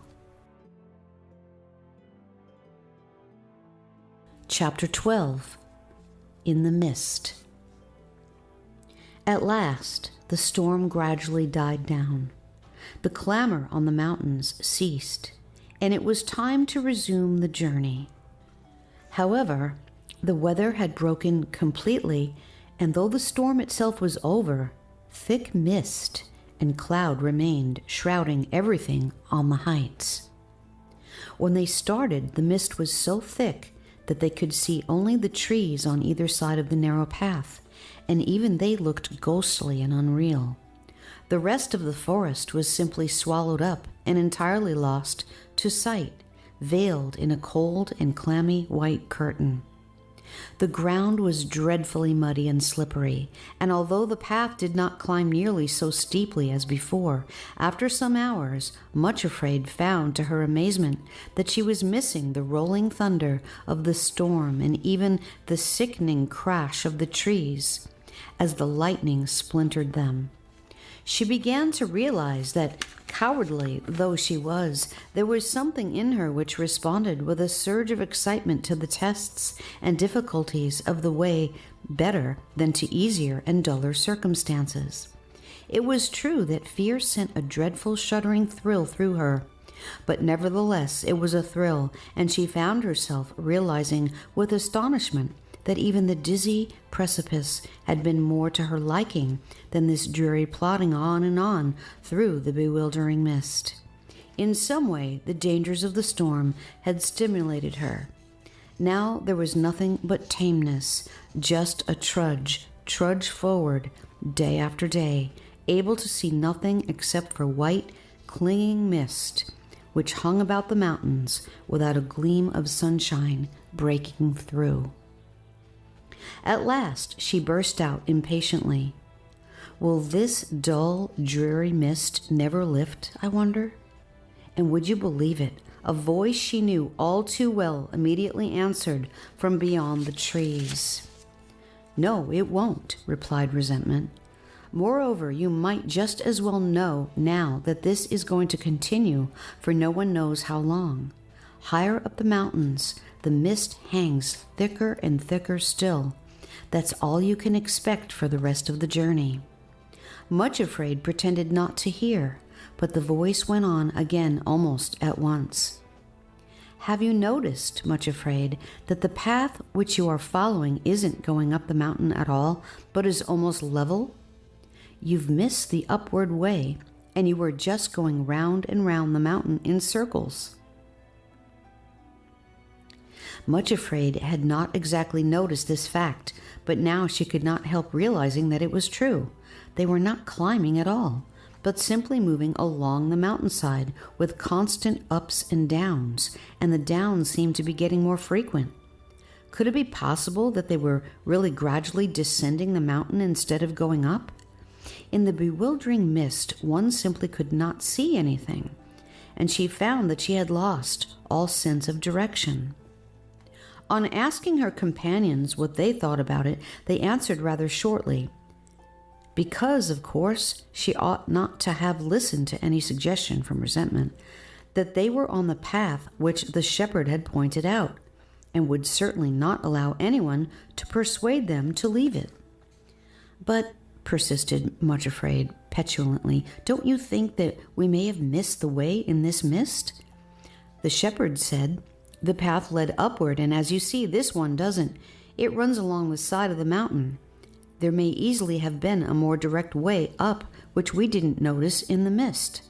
Chapter 12. In the Mist. At last, the storm gradually died down. The clamor on the mountains ceased, and it was time to resume the journey. However, the weather had broken completely, and though the storm itself was over, thick mist and cloud remained, shrouding everything on the heights. When they started, the mist was so thick that they could see only the trees on either side of the narrow path, and even they looked ghostly and unreal. The rest of the forest was simply swallowed up and entirely lost to sight, veiled in a cold and clammy white curtain. The ground was dreadfully muddy and slippery, and although the path did not climb nearly so steeply as before, after some hours, Much Afraid found to her amazement that she was missing the rolling thunder of the storm and even the sickening crash of the trees as the lightning splintered them. She began to realize that, cowardly though she was, there was something in her which responded with a surge of excitement to the tests and difficulties of the way better than to easier and duller circumstances. It was true that fear sent a dreadful shuddering thrill through her, but nevertheless it was a thrill, and she found herself realizing with astonishment that even the dizzy precipice had been more to her liking than this dreary plodding on and on through the bewildering mist. In some way, the dangers of the storm had stimulated her. Now there was nothing but tameness, just a trudge forward, day after day, able to see nothing except for white, clinging mist, which hung about the mountains without a gleam of sunshine breaking through. At last she burst out impatiently. Will this dull, dreary mist never lift, I wonder? And would you believe it? A voice she knew all too well immediately answered from beyond the trees. No, it won't, replied Resentment. Moreover, you might just as well know now that this is going to continue for no one knows how long. Higher up the mountains, the mist hangs thicker and thicker still. That's all you can expect for the rest of the journey. Much Afraid pretended not to hear, but the voice went on again almost at once. Have you noticed, Much Afraid, that the path which you are following isn't going up the mountain at all, but is almost level? You've missed the upward way, and you are just going round and round the mountain in circles. Much Afraid had not exactly noticed this fact, but now she could not help realizing that it was true. They were not climbing at all, but simply moving along the mountainside with constant ups and downs, and the downs seemed to be getting more frequent. Could it be possible that they were really gradually descending the mountain instead of going up? In the bewildering mist, one simply could not see anything, and she found that she had lost all sense of direction. On asking her companions what they thought about it, they answered rather shortly. Because, of course, she ought not to have listened to any suggestion from Resentment, that they were on the path which the shepherd had pointed out, and would certainly not allow anyone to persuade them to leave it. But, persisted Much Afraid petulantly, don't you think that we may have missed the way in this mist? The shepherd said, the path led upward, and as you see, this one doesn't. It runs along the side of the mountain. There may easily have been a more direct way up, which we didn't notice in the mist.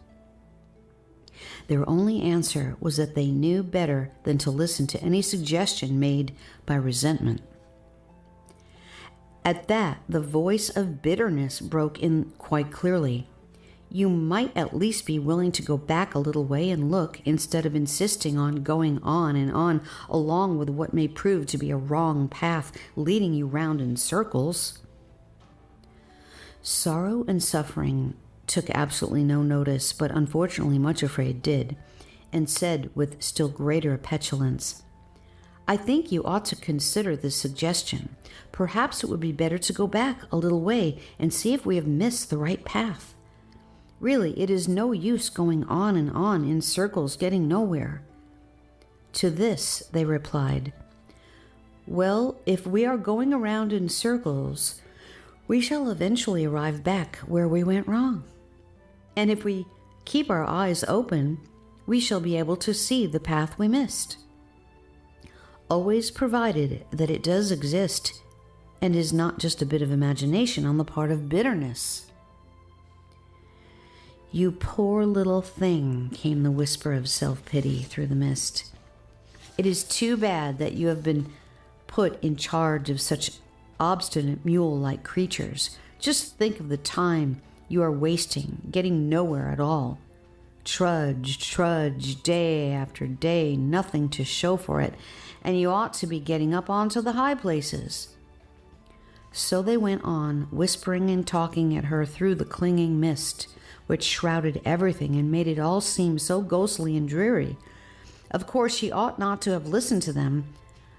Their only answer was that they knew better than to listen to any suggestion made by Resentment. At that, the voice of bitterness broke in quite clearly. You might at least be willing to go back a little way and look, instead of insisting on going on and on along with what may prove to be a wrong path leading you round in circles. Sorrow and Suffering took absolutely no notice, but unfortunately Much Afraid did, and said with still greater petulance, I think you ought to consider this suggestion. Perhaps it would be better to go back a little way and see if we have missed the right path. Really, it is no use going on and on in circles, getting nowhere." To this they replied, "Well, if we are going around in circles, we shall eventually arrive back where we went wrong. And if we keep our eyes open, we shall be able to see the path we missed. Always provided that it does exist and is not just a bit of imagination on the part of bitterness." "You poor little thing," came the whisper of self-pity through the mist. "It is too bad that you have been put in charge of such obstinate mule-like creatures. Just think of the time you are wasting, getting nowhere at all. Trudge, day after day, nothing to show for it, and you ought to be getting up onto the high places." So they went on, whispering and talking at her through the clinging mist, which shrouded everything and made it all seem so ghostly and dreary. Of course, she ought not to have listened to them,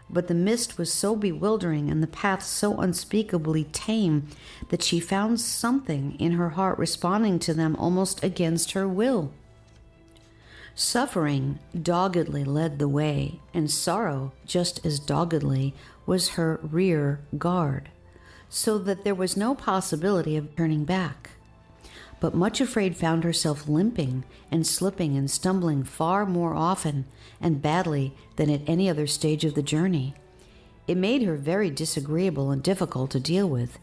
but the mist was so bewildering and the path so unspeakably tame that she found something in her heart responding to them almost against her will. Suffering doggedly led the way, and sorrow, just as doggedly, was her rear guard, so that there was no possibility of turning back. But Much Afraid found herself limping and slipping and stumbling far more often and badly than at any other stage of the journey. It made her very disagreeable and difficult to deal with.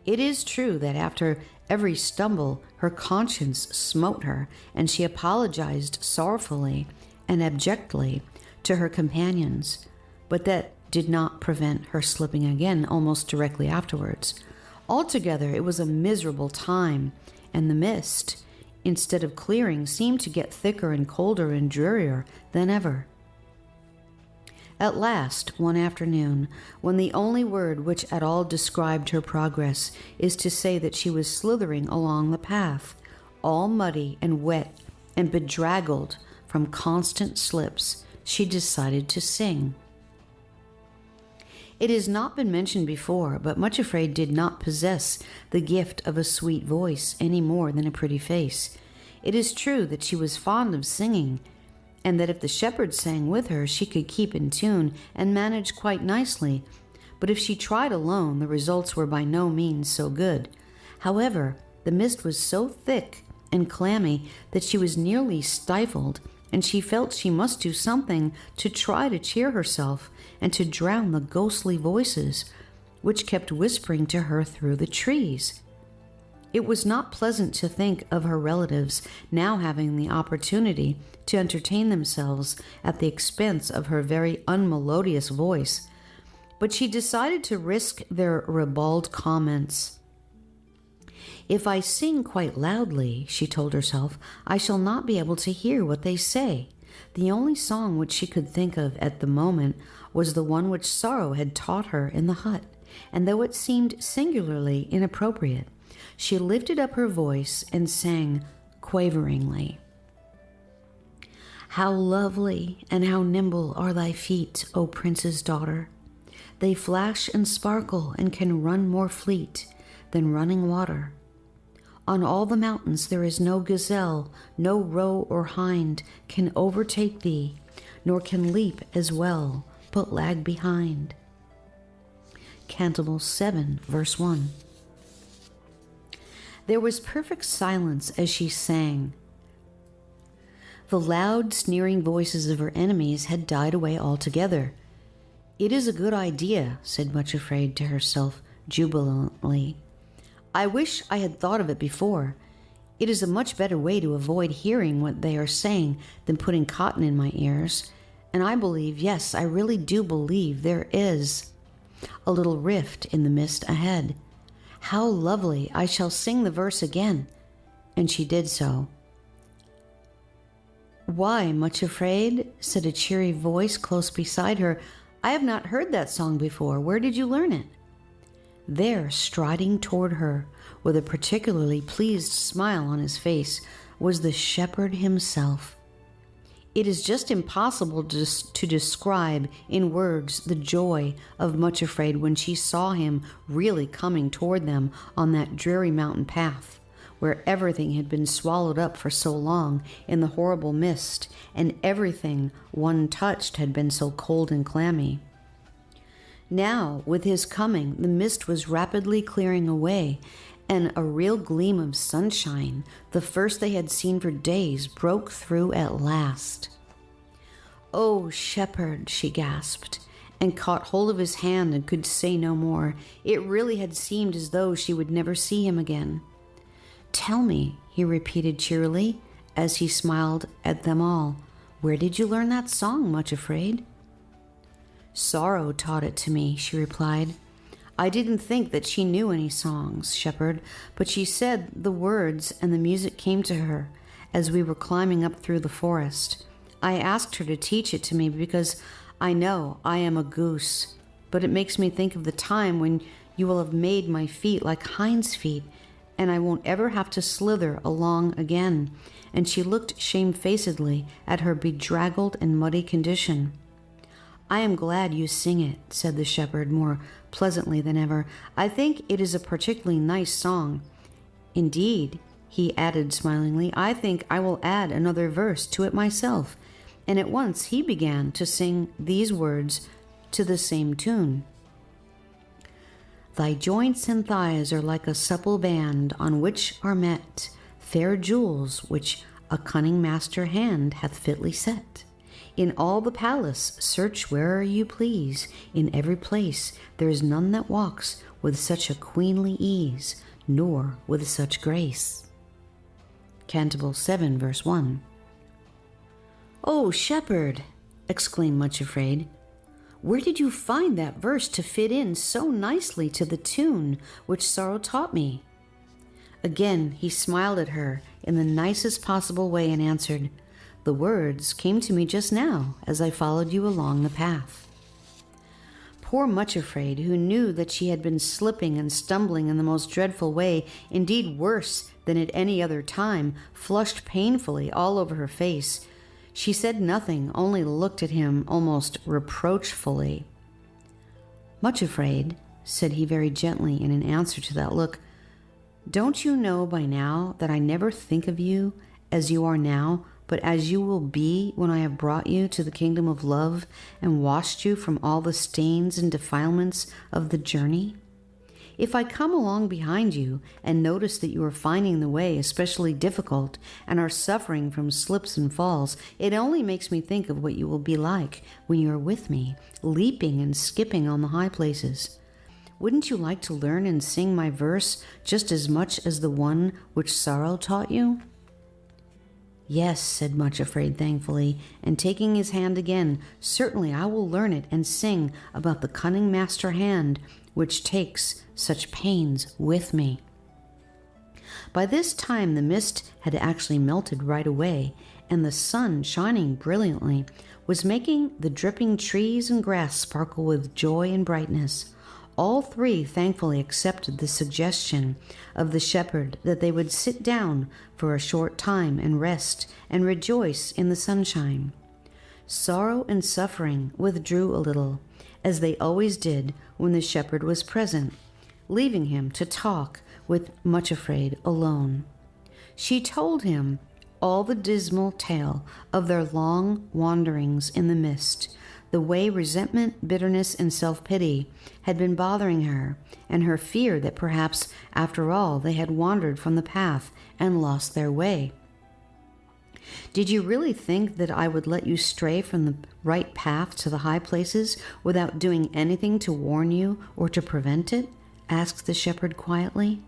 It is true that after every stumble, her conscience smote her, and she apologized sorrowfully and abjectly to her companions, but that did not prevent her slipping again almost directly afterwards. Altogether, it was a miserable time, and the mist, instead of clearing, seemed to get thicker and colder and drearier than ever. At last, one afternoon, when the only word which at all described her progress is to say that she was slithering along the path, all muddy and wet and bedraggled from constant slips, she decided to sing. It has not been mentioned before, but Much Afraid did not possess the gift of a sweet voice any more than a pretty face. It is true that she was fond of singing, and that if the shepherd sang with her, she could keep in tune and manage quite nicely, but if she tried alone, the results were by no means so good. However, the mist was so thick and clammy that she was nearly stifled, and she felt she must do something to try to cheer herself and to drown the ghostly voices which kept whispering to her through the trees. It was not pleasant to think of her relatives now having the opportunity to entertain themselves at the expense of her very unmelodious voice, but she decided to risk their ribald comments. "If I sing quite loudly," she told herself, "I shall not be able to hear what they say." The only song which she could think of at the moment was the one which Sorrow had taught her in the hut, and though it seemed singularly inappropriate, she lifted up her voice and sang quaveringly. "How lovely and how nimble are thy feet, O prince's daughter! They flash and sparkle and can run more fleet than running water. On all the mountains there is no gazelle, no roe or hind can overtake thee, nor can leap as well, but lag behind." Cantabile 7, verse 1. There was perfect silence as she sang. The loud, sneering voices of her enemies had died away altogether. "It is a good idea," said Much Afraid to herself jubilantly. "I wish I had thought of it before. It is a much better way to avoid hearing what they are saying than putting cotton in my ears. And I believe, yes, I really do believe there is a little rift in the mist ahead. How lovely! I shall sing the verse again." And she did so. "Why, Much Afraid?" said a cheery voice close beside her. "I have not heard that song before. Where did you learn it?" There, striding toward her, with a particularly pleased smile on his face, was the shepherd himself. It is just impossible to describe in words the joy of Much Afraid when she saw him really coming toward them on that dreary mountain path, where everything had been swallowed up for so long in the horrible mist, and everything one touched had been so cold and clammy. Now, with his coming, the mist was rapidly clearing away, and a real gleam of sunshine, the first they had seen for days, broke through at last. "Oh, shepherd," she gasped, and caught hold of his hand and could say no more. It really had seemed as though she would never see him again. "Tell me," he repeated cheerily, as he smiled at them all, "where did you learn that song, Much Afraid?" "Sorrow taught it to me," she replied. "I didn't think that she knew any songs, shepherd, but she said the words and the music came to her as we were climbing up through the forest. I asked her to teach it to me because I know I am a goose, but it makes me think of the time when you will have made my feet like Hinds' feet, and I won't ever have to slither along again." And she looked shamefacedly at her bedraggled and muddy condition. "I am glad you sing it," said the shepherd more pleasantly than ever. "I think it is a particularly nice song. Indeed," he added smilingly, "I think I will add another verse to it myself." And at once he began to sing these words to the same tune. "Thy joints and thighs are like a supple band on which are met fair jewels which a cunning master hand hath fitly set. In all the palace search where'er you please. In every place there is none that walks with such a queenly ease, nor with such grace." Canticle 7, verse 1. "Oh, shepherd," exclaimed Much Afraid, "where did you find that verse to fit in so nicely to the tune which Sorrow taught me?" Again he smiled at her in the nicest possible way and answered, "The words came to me just now as I followed you along the path." Poor Much Afraid, who knew that she had been slipping and stumbling in the most dreadful way, indeed worse than at any other time, flushed painfully all over her face. She said nothing, only looked at him almost reproachfully. "Much Afraid," said he very gently in an answer to that look, "don't you know by now that I never think of you as you are now, but as you will be when I have brought you to the kingdom of love and washed you from all the stains and defilements of the journey? If I come along behind you and notice that you are finding the way especially difficult and are suffering from slips and falls, it only makes me think of what you will be like when you are with me, leaping and skipping on the high places. Wouldn't you like to learn and sing my verse just as much as the one which Sorrow taught you?" "Yes," said Much Afraid thankfully, and taking his hand again, "certainly I will learn it and sing about the cunning master hand which takes such pains with me." By this time the mist had actually melted right away, and the sun, shining brilliantly, was making the dripping trees and grass sparkle with joy and brightness. All three thankfully accepted the suggestion of the shepherd that they would sit down for a short time and rest and rejoice in the sunshine. Sorrow and Suffering withdrew a little, as they always did when the shepherd was present, leaving him to talk with Much Afraid alone. She told him all the dismal tale of their long wanderings in the mist, the way resentment, bitterness, and self-pity had been bothering her, and her fear that perhaps, after all, they had wandered from the path and lost their way. "Did you really think that I would let you stray from the right path to the high places without doing anything to warn you or to prevent it?" asked the shepherd quietly.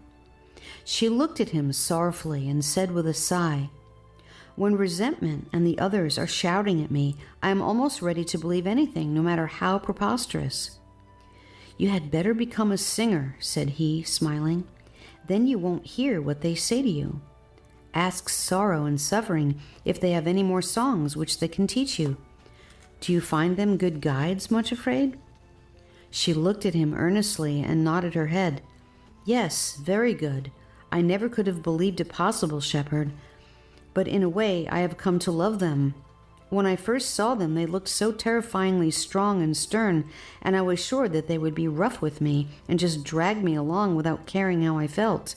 She looked at him sorrowfully and said with a sigh, "When resentment and the others are shouting at me, I am almost ready to believe anything, no matter how preposterous." "You had better become a singer," said he, smiling. "Then you won't hear what they say to you. Ask Sorrow and Suffering if they have any more songs which they can teach you. Do you find them good guides, Much Afraid?" She looked at him earnestly and nodded her head. "Yes, very good. I never could have believed it possible, shepherd. But in a way I have come to love them. When I first saw them, they looked so terrifyingly strong and stern, and I was sure that they would be rough with me and just drag me along without caring how I felt.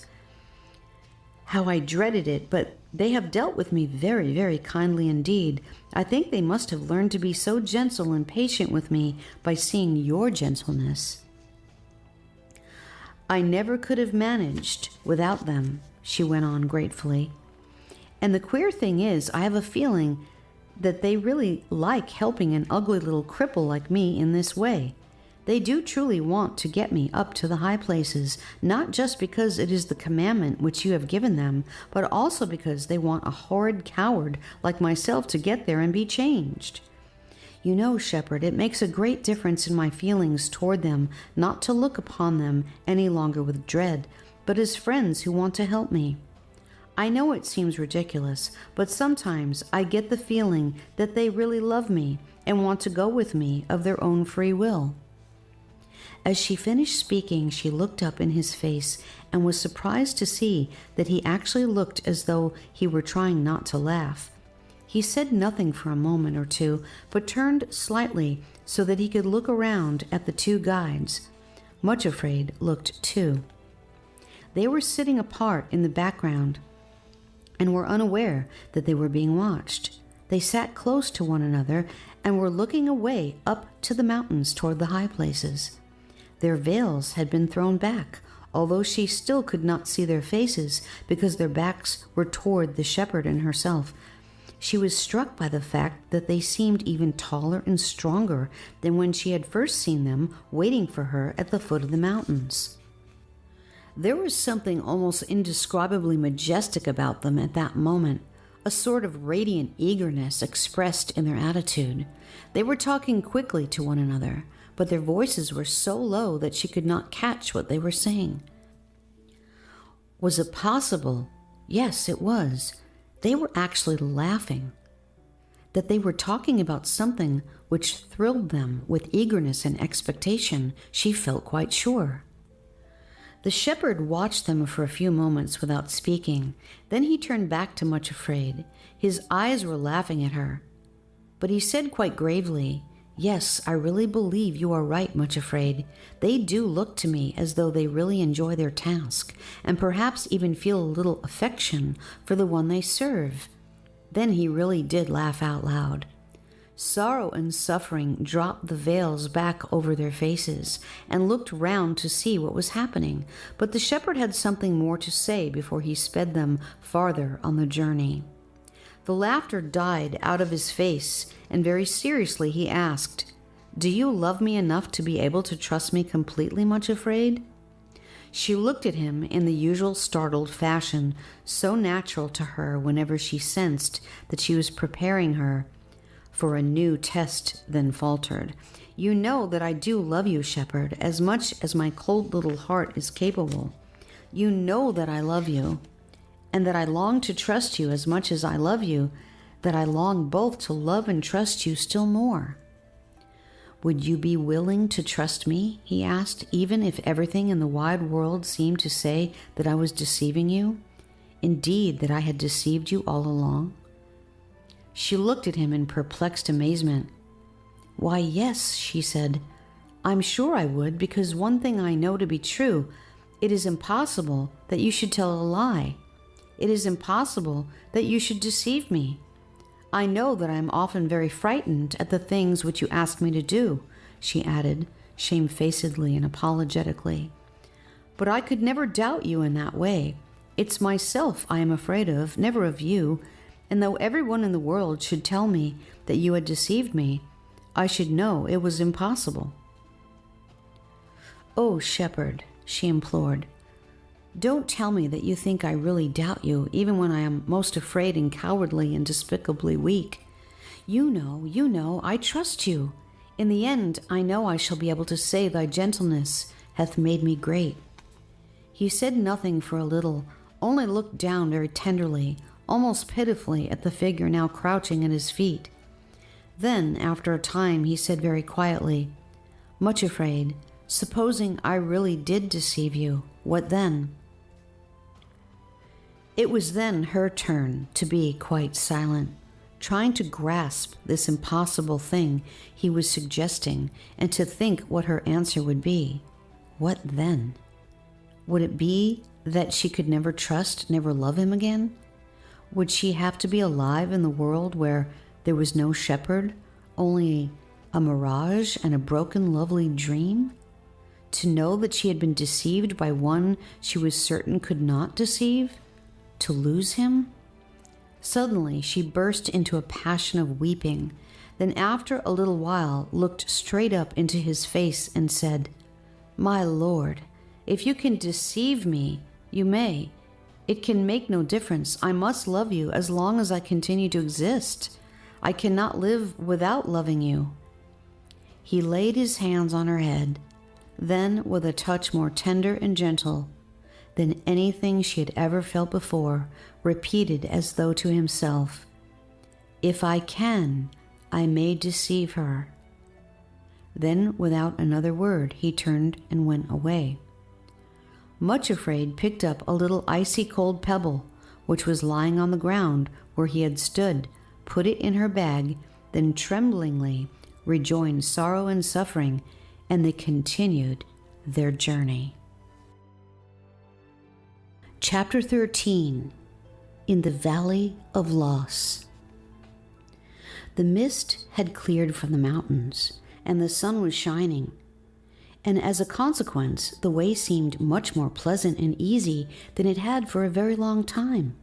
How I dreaded it, but they have dealt with me very, very kindly indeed. I think they must have learned to be so gentle and patient with me by seeing your gentleness. I never could have managed without them, she went on gratefully. And the queer thing is, I have a feeling that they really like helping an ugly little cripple like me in this way. They do truly want to get me up to the high places, not just because it is the commandment which you have given them, but also because they want a horrid coward like myself to get there and be changed. You know, shepherd, it makes a great difference in my feelings toward them not to look upon them any longer with dread, but as friends who want to help me. I know it seems ridiculous, but sometimes I get the feeling that they really love me and want to go with me of their own free will. As she finished speaking, she looked up in his face and was surprised to see that he actually looked as though he were trying not to laugh. He said nothing for a moment or two, but turned slightly so that he could look around at the two guides. Much Afraid looked too. They were sitting apart in the background and were unaware that they were being watched. They sat close to one another and were looking away up to the mountains toward the high places. Their veils had been thrown back, although she still could not see their faces because their backs were toward the shepherd and herself. She was struck by the fact that they seemed even taller and stronger than when she had first seen them waiting for her at the foot of the mountains. There was something almost indescribably majestic about them at that moment, a sort of radiant eagerness expressed in their attitude. They were talking quickly to one another, but their voices were so low that she could not catch what they were saying. Was it possible? Yes, it was. They were actually laughing. That they were talking about something which thrilled them with eagerness and expectation, she felt quite sure. The shepherd watched them for a few moments without speaking. Then he turned back to Much Afraid. His eyes were laughing at her. But he said quite gravely, "Yes, I really believe you are right, Much Afraid. They do look to me as though they really enjoy their task, and perhaps even feel a little affection for the one they serve." Then he really did laugh out loud. Sorrow and suffering dropped the veils back over their faces and looked round to see what was happening, but the shepherd had something more to say before he sped them farther on the journey. The laughter died out of his face, and very seriously he asked, "Do you love me enough to be able to trust me completely, Much Afraid?" She looked at him in the usual startled fashion, so natural to her whenever she sensed that she was preparing her for a new test, then faltered. "You know that I do love you, shepherd, as much as my cold little heart is capable. You know that I love you, and that I long to trust you as much as I love you, that I long both to love and trust you still more." "Would you be willing to trust me?" he asked, "even if everything in the wide world seemed to say that I was deceiving you? Indeed, that I had deceived you all along?" She looked at him in perplexed amazement. "Why, yes," she said. "I'm sure I would, because one thing I know to be true. It is impossible that you should tell a lie. It is impossible that you should deceive me. I know that I am often very frightened at the things which you ask me to do," she added, shamefacedly and apologetically. "But I could never doubt you in that way. It's myself I am afraid of, never of you. And though everyone in the world should tell me that you had deceived me, I should know it was impossible." "Oh, shepherd," she implored, "don't tell me that you think I really doubt you, even when I am most afraid and cowardly and despicably weak. You know, I trust you. In the end, I know I shall be able to say thy gentleness hath made me great." He said nothing for a little, only looked down very tenderly, almost pitifully, at the figure now crouching at his feet. Then, after a time, he said very quietly, "Much Afraid, supposing I really did deceive you, what then?" It was then her turn to be quite silent. trying to grasp this impossible thing he was suggesting and to think what her answer would be. What then? Would it be that she could never trust, never love him again? Would she have to be alive in the world where there was no shepherd, only a mirage and a broken, lovely dream? To know that she had been deceived by one she was certain could not deceive? To lose him? Suddenly she burst into a passion of weeping, then after a little while looked straight up into his face and said, "My Lord, if you can deceive me, you may. It can make no difference. I must love you as long as I continue to exist. I cannot live without loving you." He laid his hands on her head, then with a touch more tender and gentle than anything she had ever felt before, repeated as though to himself, "If I can, I may deceive her." Then, without another word, he turned and went away. Much afraid, picked up a little icy cold pebble, which was lying on the ground where he had stood, put it in her bag, then tremblingly rejoined Sorrow and Suffering, and they continued their journey. Chapter 13. In the Valley of Loss. The mist had cleared from the mountains, and the sun was shining, and as a consequence, the way seemed much more pleasant and easy than it had for a very long time.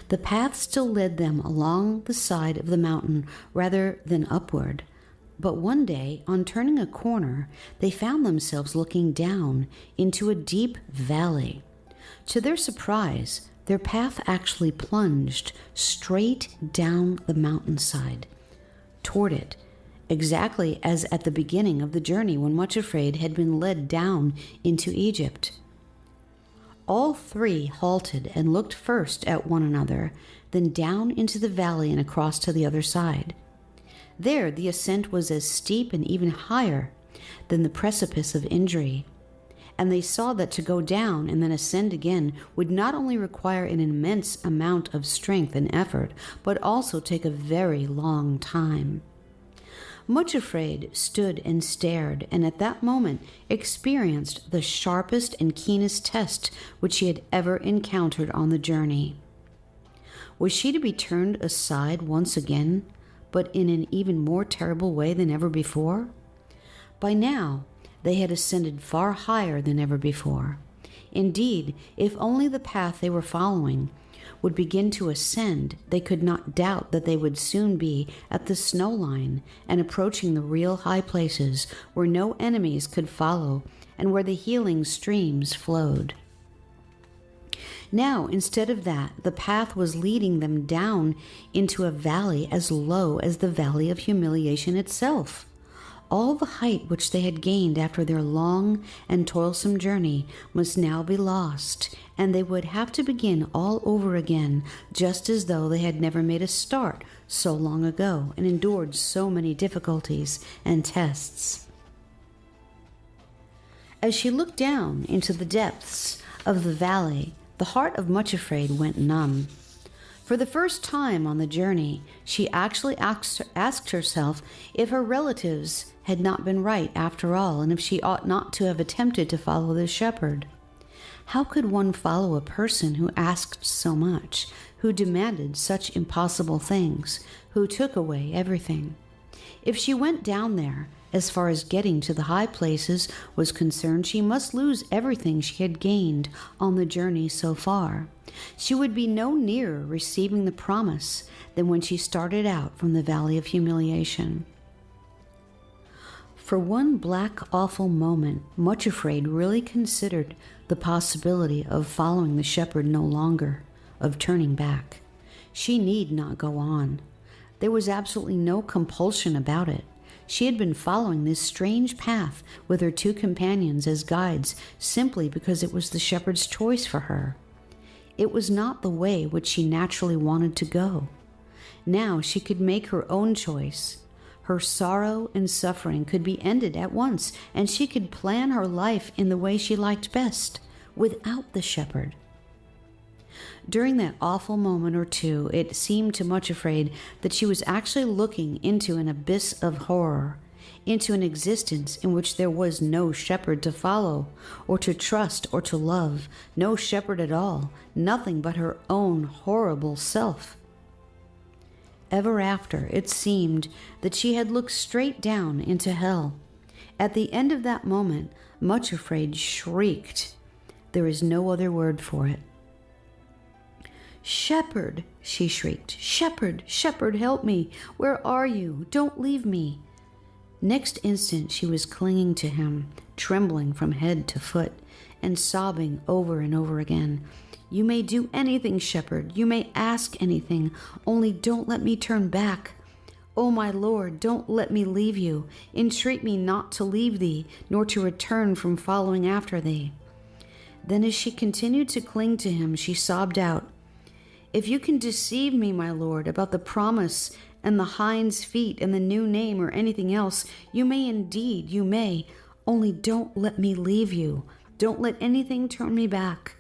The path still led them along the side of the mountain rather than upward, but one day, on turning a corner, they found themselves looking down into a deep valley. To their surprise, their path actually plunged straight down the mountainside toward it, exactly as at the beginning of the journey when Much Afraid had been led down into Egypt. All three halted and looked first at one another, then down into the valley and across to the other side. There the ascent was as steep and even higher than the precipice of injury, and they saw that to go down and then ascend again would not only require an immense amount of strength and effort, but also take a very long time. Much Afraid stood and stared, and at that moment experienced the sharpest and keenest test which she had ever encountered on the journey. Was she to be turned aside once again, but in an even more terrible way than ever before? By now, they had ascended far higher than ever before. Indeed, if only the path they were following would begin to ascend, they could not doubt that they would soon be at the snow line and approaching the real high places where no enemies could follow and where the healing streams flowed. Now, instead of that, the path was leading them down into a valley as low as the Valley of Humiliation itself. All the height which they had gained after their long and toilsome journey must now be lost, and they would have to begin all over again, just as though they had never made a start so long ago and endured so many difficulties and tests. As she looked down into the depths of the valley, the heart of Much Afraid went numb. For the first time on the journey, she actually asked herself if her relatives had not been right after all, and if she ought not to have attempted to follow the shepherd. How could one follow a person who asked so much, who demanded such impossible things, who took away everything? If she went down there, as far as getting to the high places was concerned, she must lose everything she had gained on the journey so far. She would be no nearer receiving the promise than when she started out from the Valley of Humiliation. For one black, awful moment, Much Afraid really considered the possibility of following the shepherd no longer, of turning back. She need not go on. There was absolutely no compulsion about it. She had been following this strange path with her two companions as guides simply because it was the shepherd's choice for her. It was not the way which she naturally wanted to go. Now she could make her own choice. Her sorrow and suffering could be ended at once, and she could plan her life in the way she liked best, without the shepherd. During that awful moment or two, it seemed to Much Afraid that she was actually looking into an abyss of horror, into an existence in which there was no shepherd to follow, or to trust, or to love, no shepherd at all, nothing but her own horrible self. Ever after, it seemed that she had looked straight down into hell. At the end of that moment, Much Afraid shrieked. There is no other word for it. "Shepherd," she shrieked. "Shepherd, shepherd, help me. Where are you? Don't leave me." Next instant she was clinging to him, trembling from head to foot, and sobbing over and over again. "You may do anything, shepherd. You may ask anything. Only don't let me turn back. O my Lord, don't let me leave you. Entreat me not to leave thee, nor to return from following after thee." Then as she continued to cling to him, she sobbed out, "If you can deceive me, my Lord, about the promise and the Hinds' feet and the new name or anything else, you may indeed, you may. Only don't let me leave you. Don't let anything turn me back.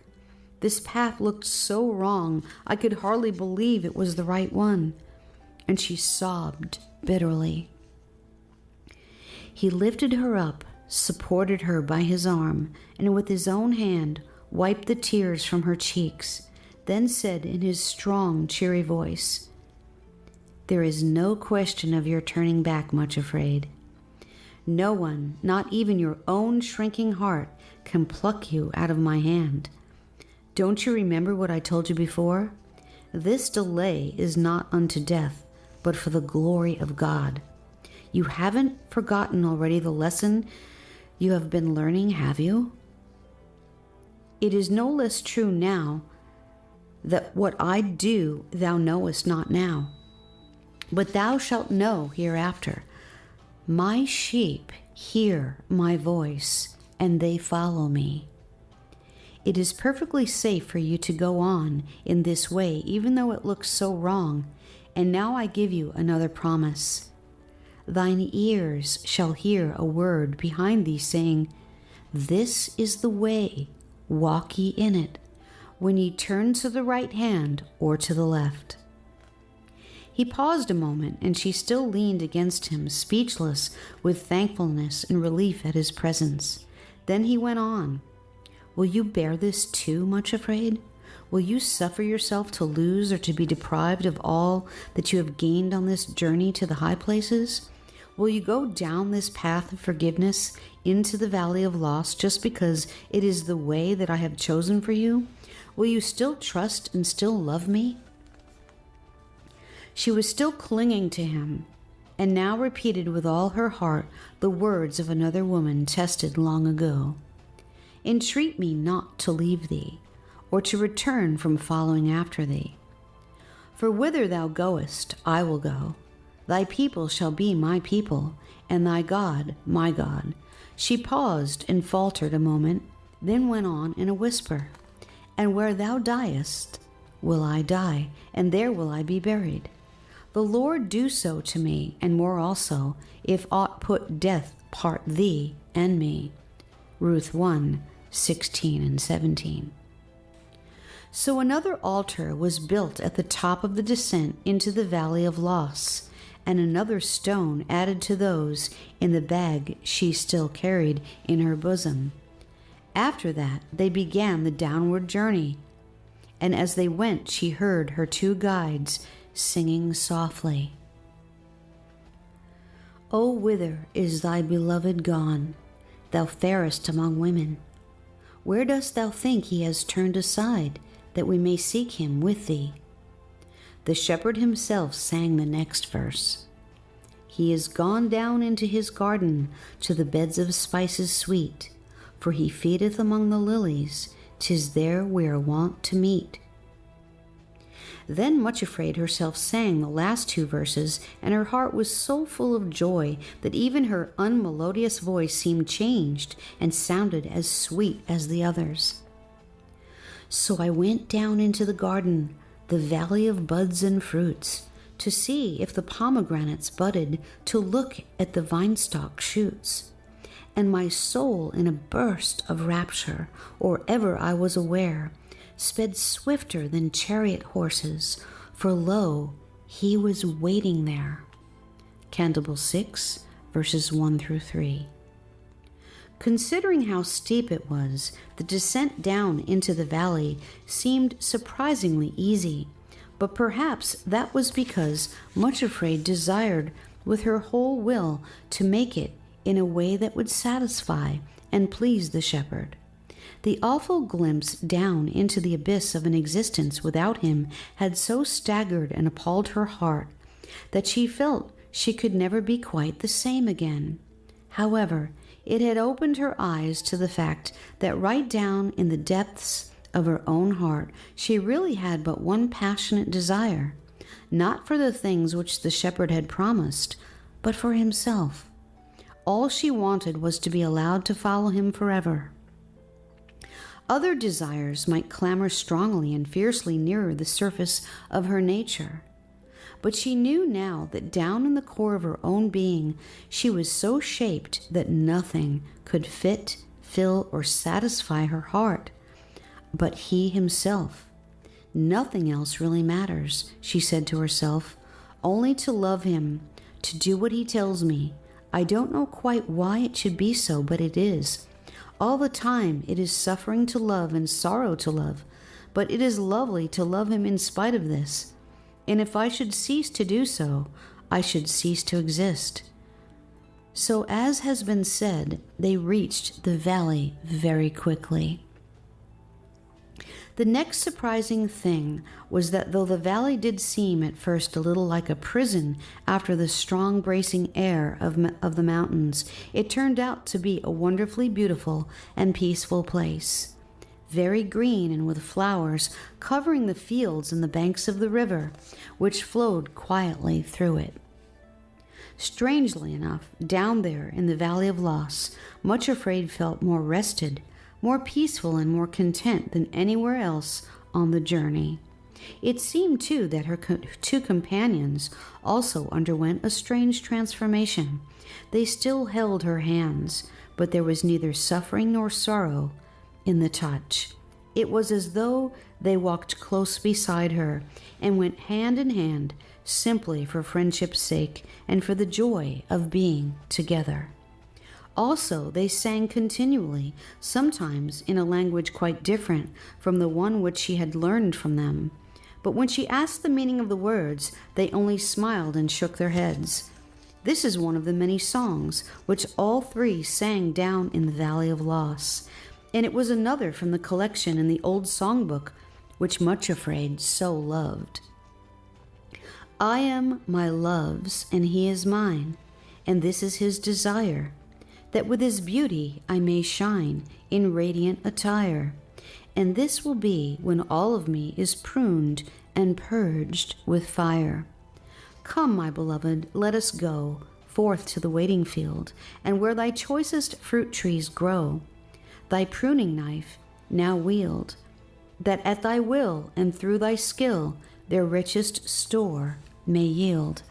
This path looked so wrong, I could hardly believe it was the right one." And she sobbed bitterly. He lifted her up, supported her by his arm, and with his own hand wiped the tears from her cheeks, then said in his strong, cheery voice, "There is no question of your turning back, Much Afraid. No one, not even your own shrinking heart, can pluck you out of my hand. Don't you remember what I told you before? This delay is not unto death, but for the glory of God. You haven't forgotten already the lesson you have been learning, have you? It is no less true now that what I do thou knowest not now, but thou shalt know hereafter. My sheep hear my voice, and they follow me. It is perfectly safe for you to go on in this way, even though it looks so wrong. And now I give you another promise. Thine ears shall hear a word behind thee saying, This is the way, walk ye in it, when ye turn to the right hand or to the left." He paused a moment, and she still leaned against him, speechless with thankfulness and relief at his presence. Then he went on, "Will you bear this too, Much Afraid? Will you suffer yourself to lose or to be deprived of all that you have gained on this journey to the high places? Will you go down this path of forgiveness into the valley of loss just because it is the way that I have chosen for you? Will you still trust and still love me?" She was still clinging to him, and now repeated with all her heart the words of another woman tested long ago. "Entreat me not to leave thee, or to return from following after thee. For whither thou goest, I will go. Thy people shall be my people, and thy God my God." She paused and faltered a moment, then went on in a whisper, "And where thou diest, will I die, and there will I be buried. The Lord do so to me, and more also, if aught put death part thee and me." Ruth 1:16 and 17. So another altar was built at the top of the descent into the valley of loss, and another stone added to those in the bag she still carried in her bosom. After that, they began the downward journey, and as they went, she heard her two guides singing softly, "O whither is thy beloved gone, thou fairest among women? Where dost thou think he has turned aside, that we may seek him with thee?" The shepherd himself sang the next verse. "He is gone down into his garden, to the beds of spices sweet, for he feedeth among the lilies, 'tis there we are wont to meet." Then Much Afraid herself sang the last two verses, and her heart was so full of joy that even her unmelodious voice seemed changed and sounded as sweet as the others. "So I went down into the garden, the valley of buds and fruits, to see if the pomegranates budded, to look at the vinestalk shoots. And my soul in a burst of rapture, or ever I was aware, sped swifter than chariot horses, for lo, he was waiting there. Canticle 6, verses 1 through 3. Considering how steep it was, the descent down into the valley seemed surprisingly easy, but perhaps that was because Much Afraid desired with her whole will to make it in a way that would satisfy and please the shepherd. The awful glimpse down into the abyss of an existence without him had so staggered and appalled her heart that she felt she could never be quite the same again. However, it had opened her eyes to the fact that right down in the depths of her own heart, she really had but one passionate desire, not for the things which the shepherd had promised, but for himself. All she wanted was to be allowed to follow him forever. Other desires might clamor strongly and fiercely nearer the surface of her nature, but she knew now that down in the core of her own being, she was so shaped that nothing could fit, fill, or satisfy her heart but he himself. Nothing else really matters, she said to herself, only to love him, to do what he tells me. I don't know quite why it should be so, but it is. All the time it is suffering to love and sorrow to love, but it is lovely to love him in spite of this. And if I should cease to do so, I should cease to exist. So, as has been said, they reached the valley very quickly. The next surprising thing was that though the valley did seem at first a little like a prison after the strong bracing air of the mountains, it turned out to be a wonderfully beautiful and peaceful place. Very green and with flowers covering the fields and the banks of the river, which flowed quietly through it. Strangely enough, down there in the Valley of Loss, Much Afraid felt more rested, more peaceful and more content than anywhere else on the journey. It seemed, too, that her two companions also underwent a strange transformation. They still held her hands, but there was neither suffering nor sorrow in the touch. It was as though they walked close beside her and went hand in hand simply for friendship's sake and for the joy of being together. Also, they sang continually, sometimes in a language quite different from the one which she had learned from them. But when she asked the meaning of the words, they only smiled and shook their heads. This is one of the many songs which all three sang down in the Valley of Loss, and it was another from the collection in the old songbook which Much Afraid so loved. I am my love's, and he is mine, and this is his desire, that with his beauty I may shine in radiant attire. And this will be when all of me is pruned and purged with fire. Come, my beloved, let us go forth to the waiting field, and where thy choicest fruit trees grow, thy pruning knife now wield, that at thy will and through thy skill their richest store may yield.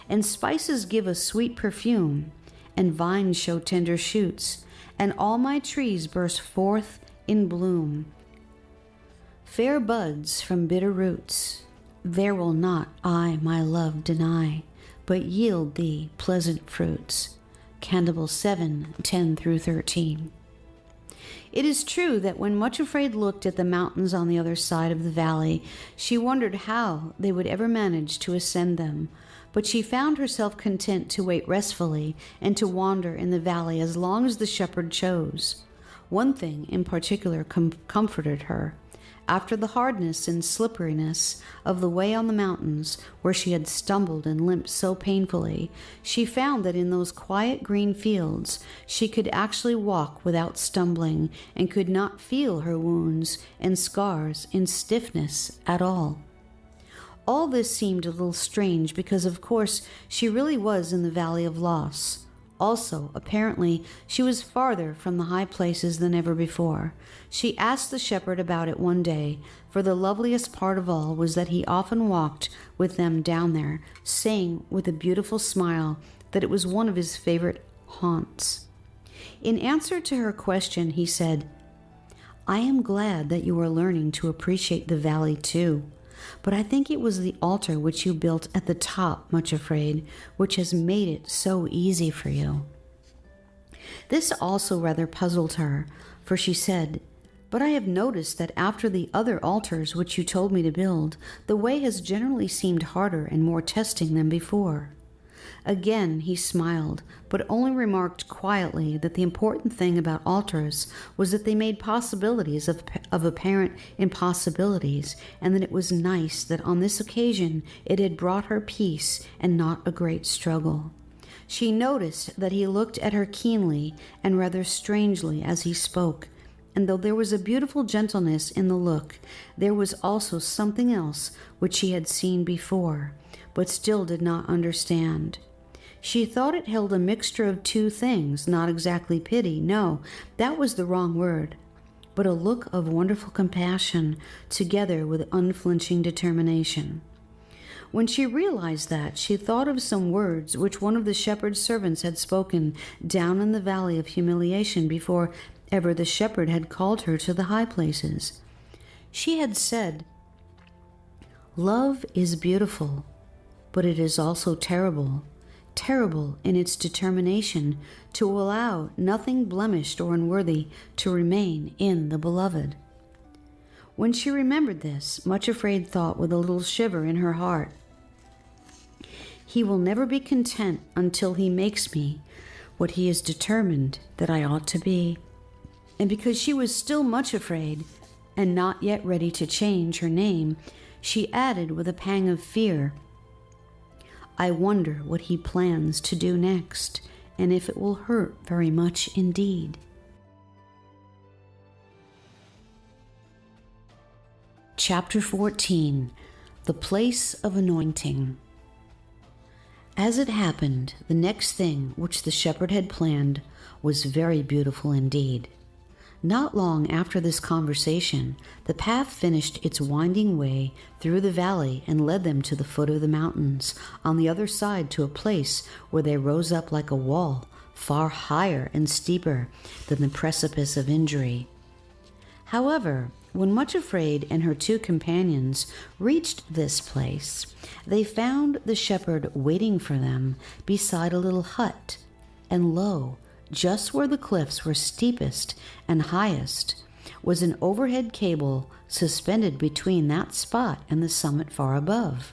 And spices give a sweet perfume, and vines show tender shoots, and all my trees burst forth in bloom. Fair buds from bitter roots, there will not I my love deny, but yield thee pleasant fruits. Canticle 7, 10 through 13. It is true that when Much Afraid looked at the mountains on the other side of the valley, she wondered how they would ever manage to ascend them, but she found herself content to wait restfully and to wander in the valley as long as the shepherd chose. One thing in particular comforted her. After the hardness and slipperiness of the way on the mountains, where she had stumbled and limped so painfully, she found that in those quiet green fields she could actually walk without stumbling and could not feel her wounds and scars in stiffness at all. All this seemed a little strange because, of course, she really was in the Valley of Loss. Also, apparently, she was farther from the high places than ever before. She asked the shepherd about it one day, for the loveliest part of all was that he often walked with them down there, saying with a beautiful smile that it was one of his favorite haunts. In answer to her question, he said, I am glad that you are learning to appreciate the valley too, but I think it was the altar which you built at the top, much afraid, which has made it so easy for you." This also rather puzzled her, for she said, "But I have noticed that after the other altars which you told me to build, the way has generally seemed harder and more testing than before." Again he smiled, but only remarked quietly that the important thing about altars was that they made possibilities of apparent impossibilities, and that it was nice that on this occasion it had brought her peace and not a great struggle. She noticed that he looked at her keenly and rather strangely as he spoke, and though there was a beautiful gentleness in the look, there was also something else which she had seen before, but still did not understand. She thought it held a mixture of two things, not exactly pity, no, that was the wrong word, but a look of wonderful compassion together with unflinching determination. When she realized that, she thought of some words which one of the shepherd's servants had spoken down in the valley of humiliation before ever the shepherd had called her to the high places. She had said, "Love is beautiful, but it is also terrible, terrible in its determination to allow nothing blemished or unworthy to remain in the beloved." When she remembered this, Much Afraid thought with a little shiver in her heart, "He will never be content until he makes me what he is determined that I ought to be." And because she was still much afraid, and not yet ready to change her name, she added with a pang of fear, "I wonder what he plans to do next, and if it will hurt very much indeed." Chapter 14. The Place of Anointing. As it happened, the next thing which the shepherd had planned was very beautiful indeed. Not long after this conversation, the path finished its winding way through the valley and led them to the foot of the mountains, on the other side to a place where they rose up like a wall, far higher and steeper than the precipice of injury. However, when Much Afraid and her two companions reached this place, they found the shepherd waiting for them beside a little hut, and lo, just where the cliffs were steepest and highest was an overhead cable suspended between that spot and the summit far above.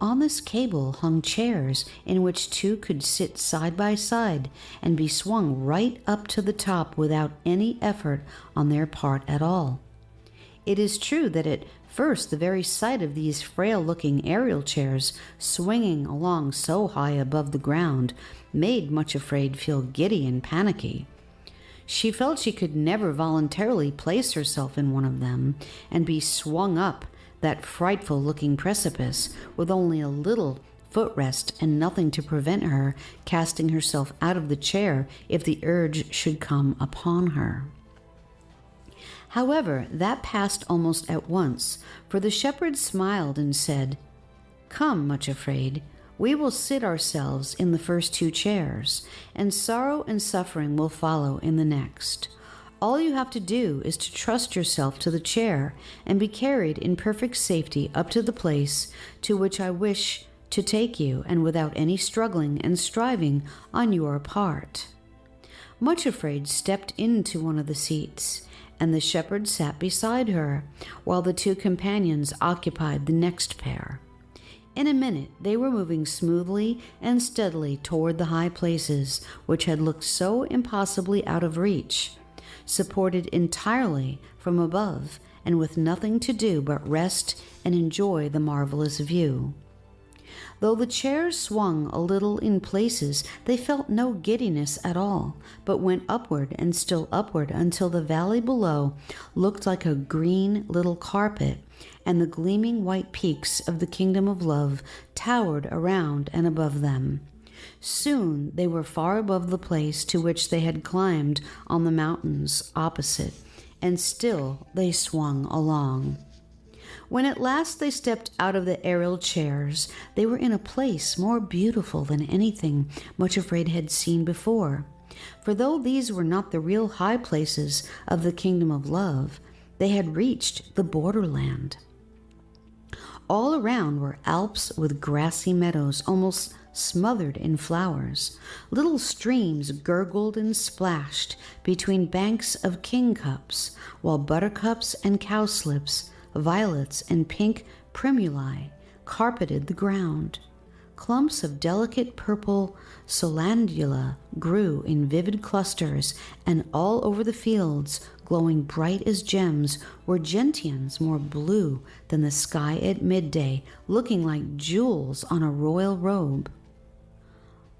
On this cable hung chairs in which two could sit side by side and be swung right up to the top without any effort on their part at all. It is true that at first the very sight of these frail-looking aerial chairs swinging along so high above the ground made Much Afraid feel giddy and panicky. She felt she could never voluntarily place herself in one of them and be swung up that frightful-looking precipice with only a little footrest and nothing to prevent her casting herself out of the chair if the urge should come upon her. However, that passed almost at once, for the shepherd smiled and said, "Come, Much Afraid, we will sit ourselves in the first two chairs, and sorrow and suffering will follow in the next. All you have to do is to trust yourself to the chair and be carried in perfect safety up to the place to which I wish to take you, and without any struggling and striving on your part." Much Afraid stepped into one of the seats, and the shepherd sat beside her, while the two companions occupied the next pair. In a minute they were moving smoothly and steadily toward the high places which had looked so impossibly out of reach, supported entirely from above, and with nothing to do but rest and enjoy the marvelous view. Though the chairs swung a little in places, they felt no giddiness at all, but went upward and still upward until the valley below looked like a green little carpet, and the gleaming white peaks of the kingdom of love towered around and above them. Soon they were far above the place to which they had climbed on the mountains opposite, and still they swung along. When at last they stepped out of the aerial chairs, they were in a place more beautiful than anything Much Afraid had seen before. For though these were not the real high places of the kingdom of love, they had reached the borderland. All around were Alps with grassy meadows almost smothered in flowers. Little streams gurgled and splashed between banks of kingcups, while buttercups and cowslips, violets and pink primulae carpeted the ground. Clumps of delicate purple solandula grew in vivid clusters, and all over the fields, glowing bright as gems, were gentians more blue than the sky at midday, looking like jewels on a royal robe.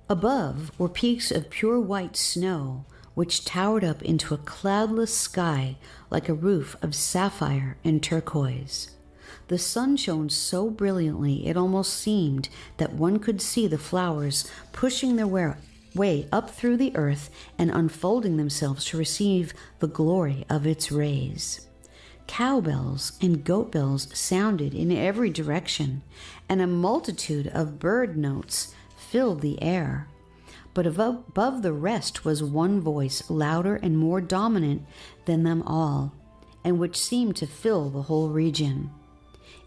Above were peaks of pure white snow, which towered up into a cloudless sky like a roof of sapphire and turquoise. The sun shone so brilliantly it almost seemed that one could see the flowers pushing their way up through the earth and unfolding themselves to receive the glory of its rays. Cowbells and goat bells sounded in every direction, and a multitude of bird notes filled the air. But above the rest was one voice, louder and more dominant than them all, and which seemed to fill the whole region.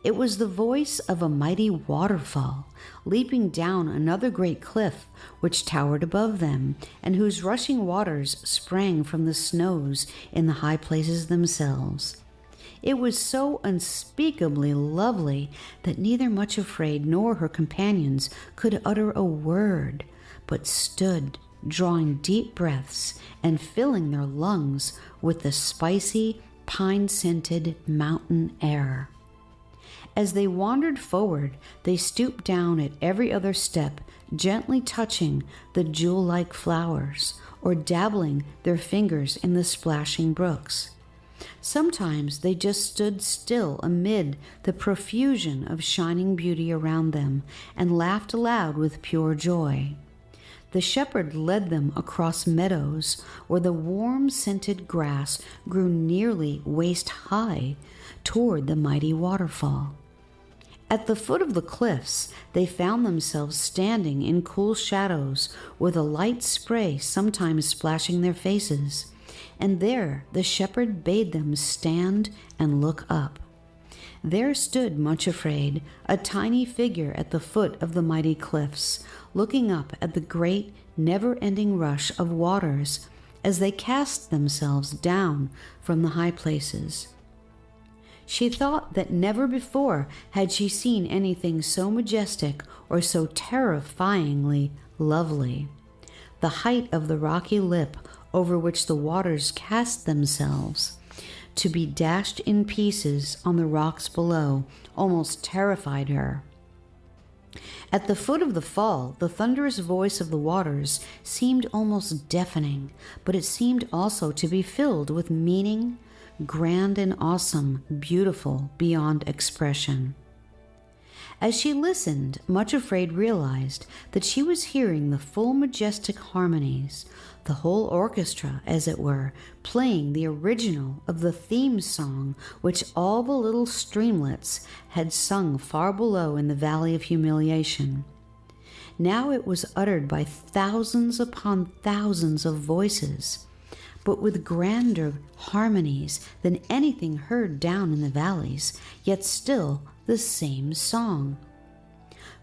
It was the voice of a mighty waterfall, leaping down another great cliff which towered above them, and whose rushing waters sprang from the snows in the high places themselves. It was so unspeakably lovely that neither Much Afraid nor her companions could utter a word, but stood drawing deep breaths and filling their lungs with the spicy, pine-scented mountain air. As they wandered forward, they stooped down at every other step, gently touching the jewel-like flowers or dabbling their fingers in the splashing brooks. Sometimes they just stood still amid the profusion of shining beauty around them and laughed aloud with pure joy. The shepherd led them across meadows where the warm-scented grass grew nearly waist-high toward the mighty waterfall. At the foot of the cliffs, they found themselves standing in cool shadows with a light spray sometimes splashing their faces, and there the shepherd bade them stand and look up. There stood Much Afraid, a tiny figure at the foot of the mighty cliffs, looking up at the great, never-ending rush of waters as they cast themselves down from the high places. She thought that never before had she seen anything so majestic or so terrifyingly lovely. The height of the rocky lip over which the waters cast themselves to be dashed in pieces on the rocks below almost terrified her. At the foot of the fall, the thunderous voice of the waters seemed almost deafening, but it seemed also to be filled with meaning, grand and awesome, beautiful beyond expression. As she listened, Much Afraid realized that she was hearing the full majestic harmonies, the whole orchestra, as it were, playing the original of the theme song which all the little streamlets had sung far below in the Valley of Humiliation. Now it was uttered by thousands upon thousands of voices, but with grander harmonies than anything heard down in the valleys, yet still the same song.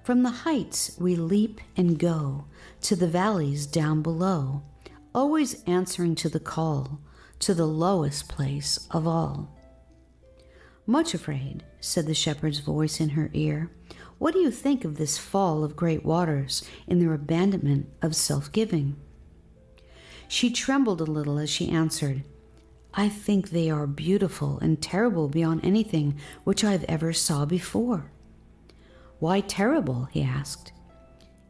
From the heights we leap and go to the valleys down below, always answering to the call, to the lowest place of all. Much Afraid, said the shepherd's voice in her ear, what do you think of this fall of great waters in their abandonment of self-giving? She trembled a little as she answered, I think they are beautiful and terrible beyond anything which I have ever saw before. Why terrible? He asked.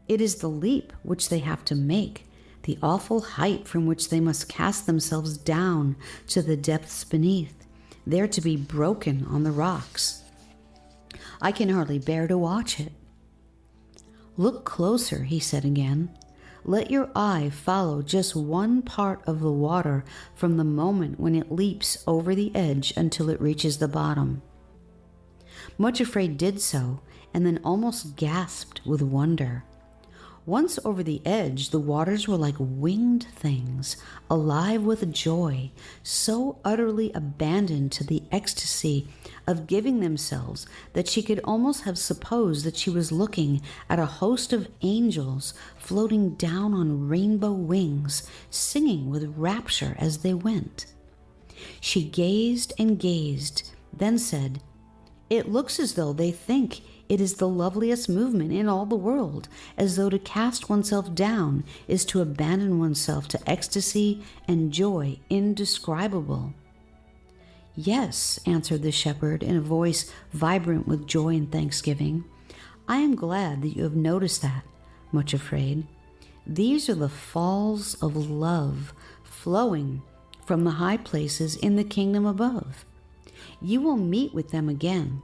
It is the leap which they have to make, the awful height from which they must cast themselves down to the depths beneath, there to be broken on the rocks. I can hardly bear to watch it. Look closer, he said again. Let your eye follow just one part of the water from the moment when it leaps over the edge until it reaches the bottom. Much Afraid did so, and then almost gasped with wonder. Once over the edge, the waters were like winged things, alive with joy, so utterly abandoned to the ecstasy of giving themselves that she could almost have supposed that she was looking at a host of angels floating down on rainbow wings, singing with rapture as they went. She gazed and gazed, then said, "It looks as though they think it is the loveliest movement in all the world, as though to cast oneself down is to abandon oneself to ecstasy and joy indescribable." "Yes," answered the shepherd in a voice vibrant with joy and thanksgiving. "I am glad that you have noticed that, much afraid. These are the falls of love flowing from the high places in the kingdom above. You will meet with them again.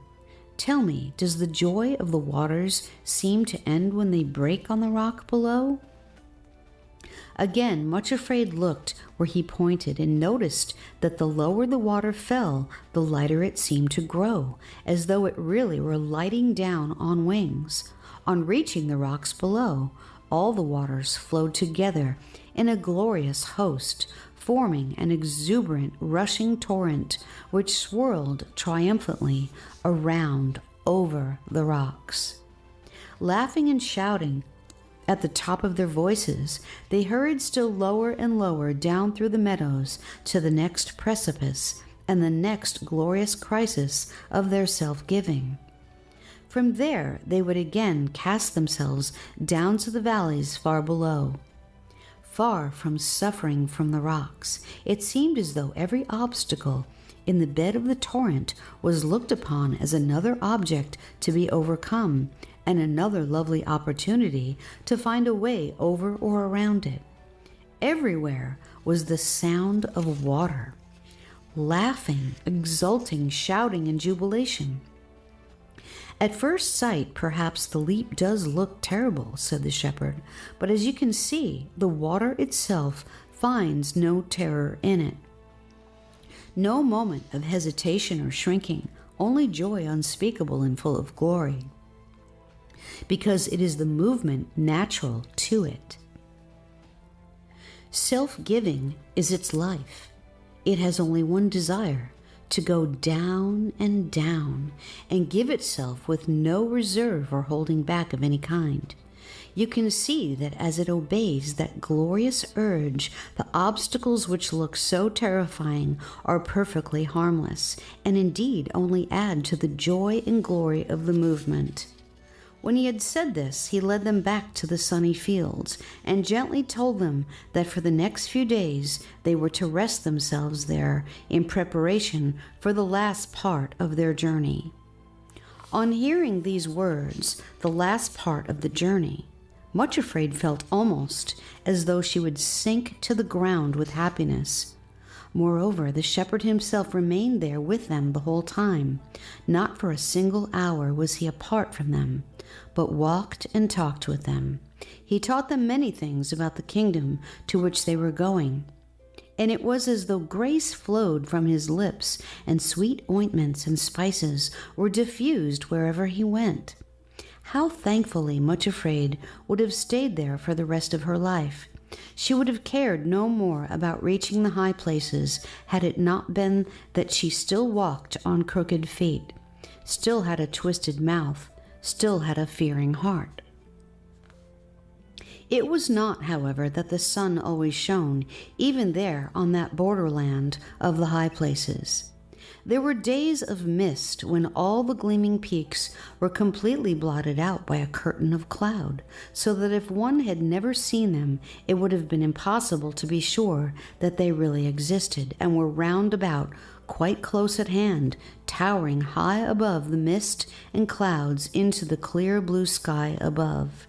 Tell me, does the joy of the waters seem to end when they break on the rock below?" Again, Much Afraid looked where he pointed and noticed that the lower the water fell, the lighter it seemed to grow, as though it really were lighting down on wings. On reaching the rocks below, all the waters flowed together in a glorious host, forming an exuberant, rushing torrent which swirled triumphantly around over the rocks. Laughing and shouting at the top of their voices, they hurried still lower and lower down through the meadows to the next precipice and the next glorious crisis of their self-giving. From there they would again cast themselves down to the valleys far below. Far from suffering from the rocks, it seemed as though every obstacle in the bed of the torrent was looked upon as another object to be overcome and another lovely opportunity to find a way over or around it. Everywhere was the sound of water, laughing, exulting, shouting, and jubilation. "At first sight, perhaps the leap does look terrible," said the shepherd, "but as you can see, the water itself finds no terror in it. No moment of hesitation or shrinking, only joy unspeakable and full of glory, because it is the movement natural to it. Self-giving is its life. It has only one desire, to go down and down and give itself with no reserve or holding back of any kind. You can see that as it obeys that glorious urge, the obstacles which look so terrifying are perfectly harmless, and indeed only add to the joy and glory of the movement." When he had said this, he led them back to the sunny fields and gently told them that for the next few days they were to rest themselves there in preparation for the last part of their journey. On hearing these words, the last part of the journey, Much Afraid felt almost as though she would sink to the ground with happiness. Moreover, the shepherd himself remained there with them the whole time. Not for a single hour was he apart from them, but walked and talked with them. He taught them many things about the kingdom to which they were going, and it was as though grace flowed from his lips, and sweet ointments and spices were diffused wherever he went. How thankfully Much Afraid would have stayed there for the rest of her life. She would have cared no more about reaching the high places had it not been that she still walked on crooked feet, still had a twisted mouth, still had a fearing heart. It was not, however, that the sun always shone, even there on that borderland of the high places. There were days of mist when all the gleaming peaks were completely blotted out by a curtain of cloud, so that if one had never seen them, it would have been impossible to be sure that they really existed and were round about, quite close at hand, towering high above the mist and clouds into the clear blue sky above.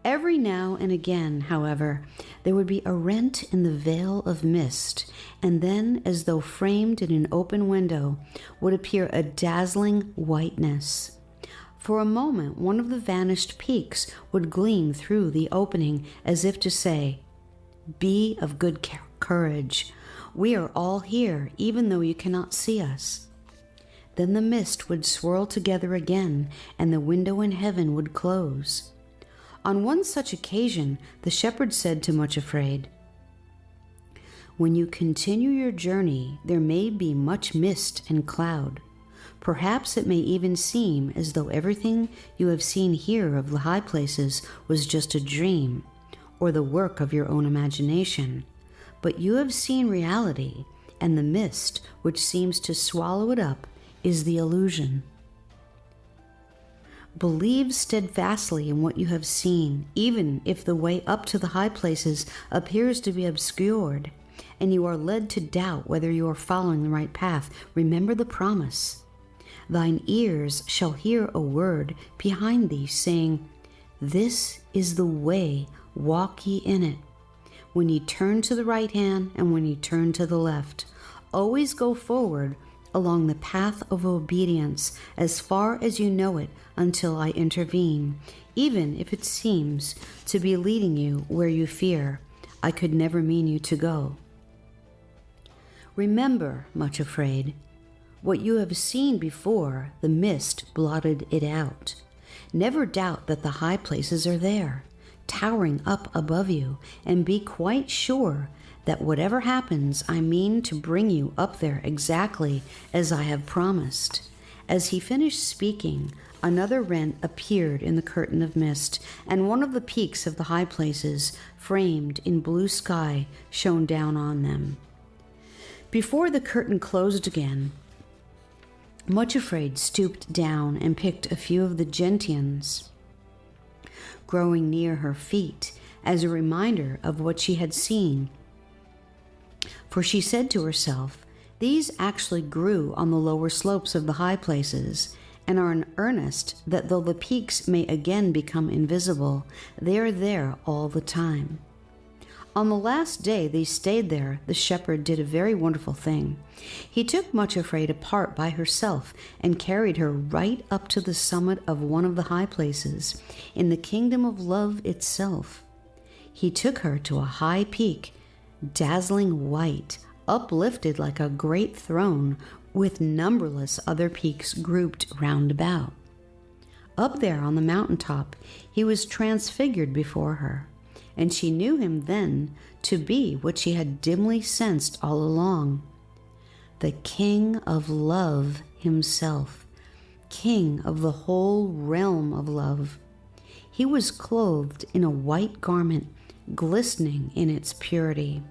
Every now and again, however, there would be a rent in the veil of mist, and then, as though framed in an open window, would appear a dazzling whiteness. For a moment, one of the vanished peaks would gleam through the opening as if to say, "Be of good courage. We are all here, even though you cannot see us." Then the mist would swirl together again, and the window in heaven would close. On one such occasion, the shepherd said to Much Afraid, "When you continue your journey, there may be much mist and cloud. Perhaps it may even seem as though everything you have seen here of the high places was just a dream, or the work of your own imagination. But you have seen reality, and the mist which seems to swallow it up is the illusion. Believe steadfastly in what you have seen, even if the way up to the high places appears to be obscured, and you are led to doubt whether you are following the right path. Remember the promise. Thine ears shall hear a word behind thee, saying, This is the way, walk ye in it. When ye turn to the right hand, and when ye turn to the left, always go forward along the path of obedience as far as you know it until I intervene, even if it seems to be leading you where you fear I could never mean you to go. Remember, Much Afraid, what you have seen before the mist blotted it out. Never doubt that the high places are there, towering up above you, and be quite sure that whatever happens, I mean to bring you up there exactly as I have promised." As he finished speaking, another rent appeared in the curtain of mist, and one of the peaks of the high places, framed in blue sky, shone down on them. Before the curtain closed again, Much Afraid stooped down and picked a few of the gentians growing near her feet as a reminder of what she had seen. For she said to herself, these actually grew on the lower slopes of the high places, and are an earnest that though the peaks may again become invisible, they are there all the time. On the last day they stayed there, the shepherd did a very wonderful thing. He took Much Afraid apart by herself and carried her right up to the summit of one of the high places, in the kingdom of love itself. He took her to a high peak, dazzling white, uplifted like a great throne, with numberless other peaks grouped round about. Up there on the mountaintop, he was transfigured before her, and she knew him then to be what she had dimly sensed all along, the King of Love himself, King of the whole realm of love. He was clothed in a white garment, glistening in its purity,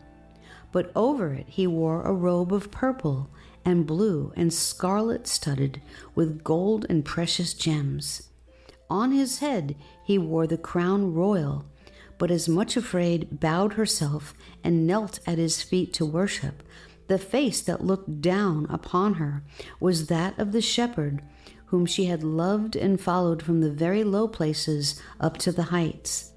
but over it he wore a robe of purple and blue and scarlet studded with gold and precious gems. On his head he wore the crown royal, but as Much Afraid bowed herself and knelt at his feet to worship, the face that looked down upon her was that of the shepherd whom she had loved and followed from the very low places up to the heights.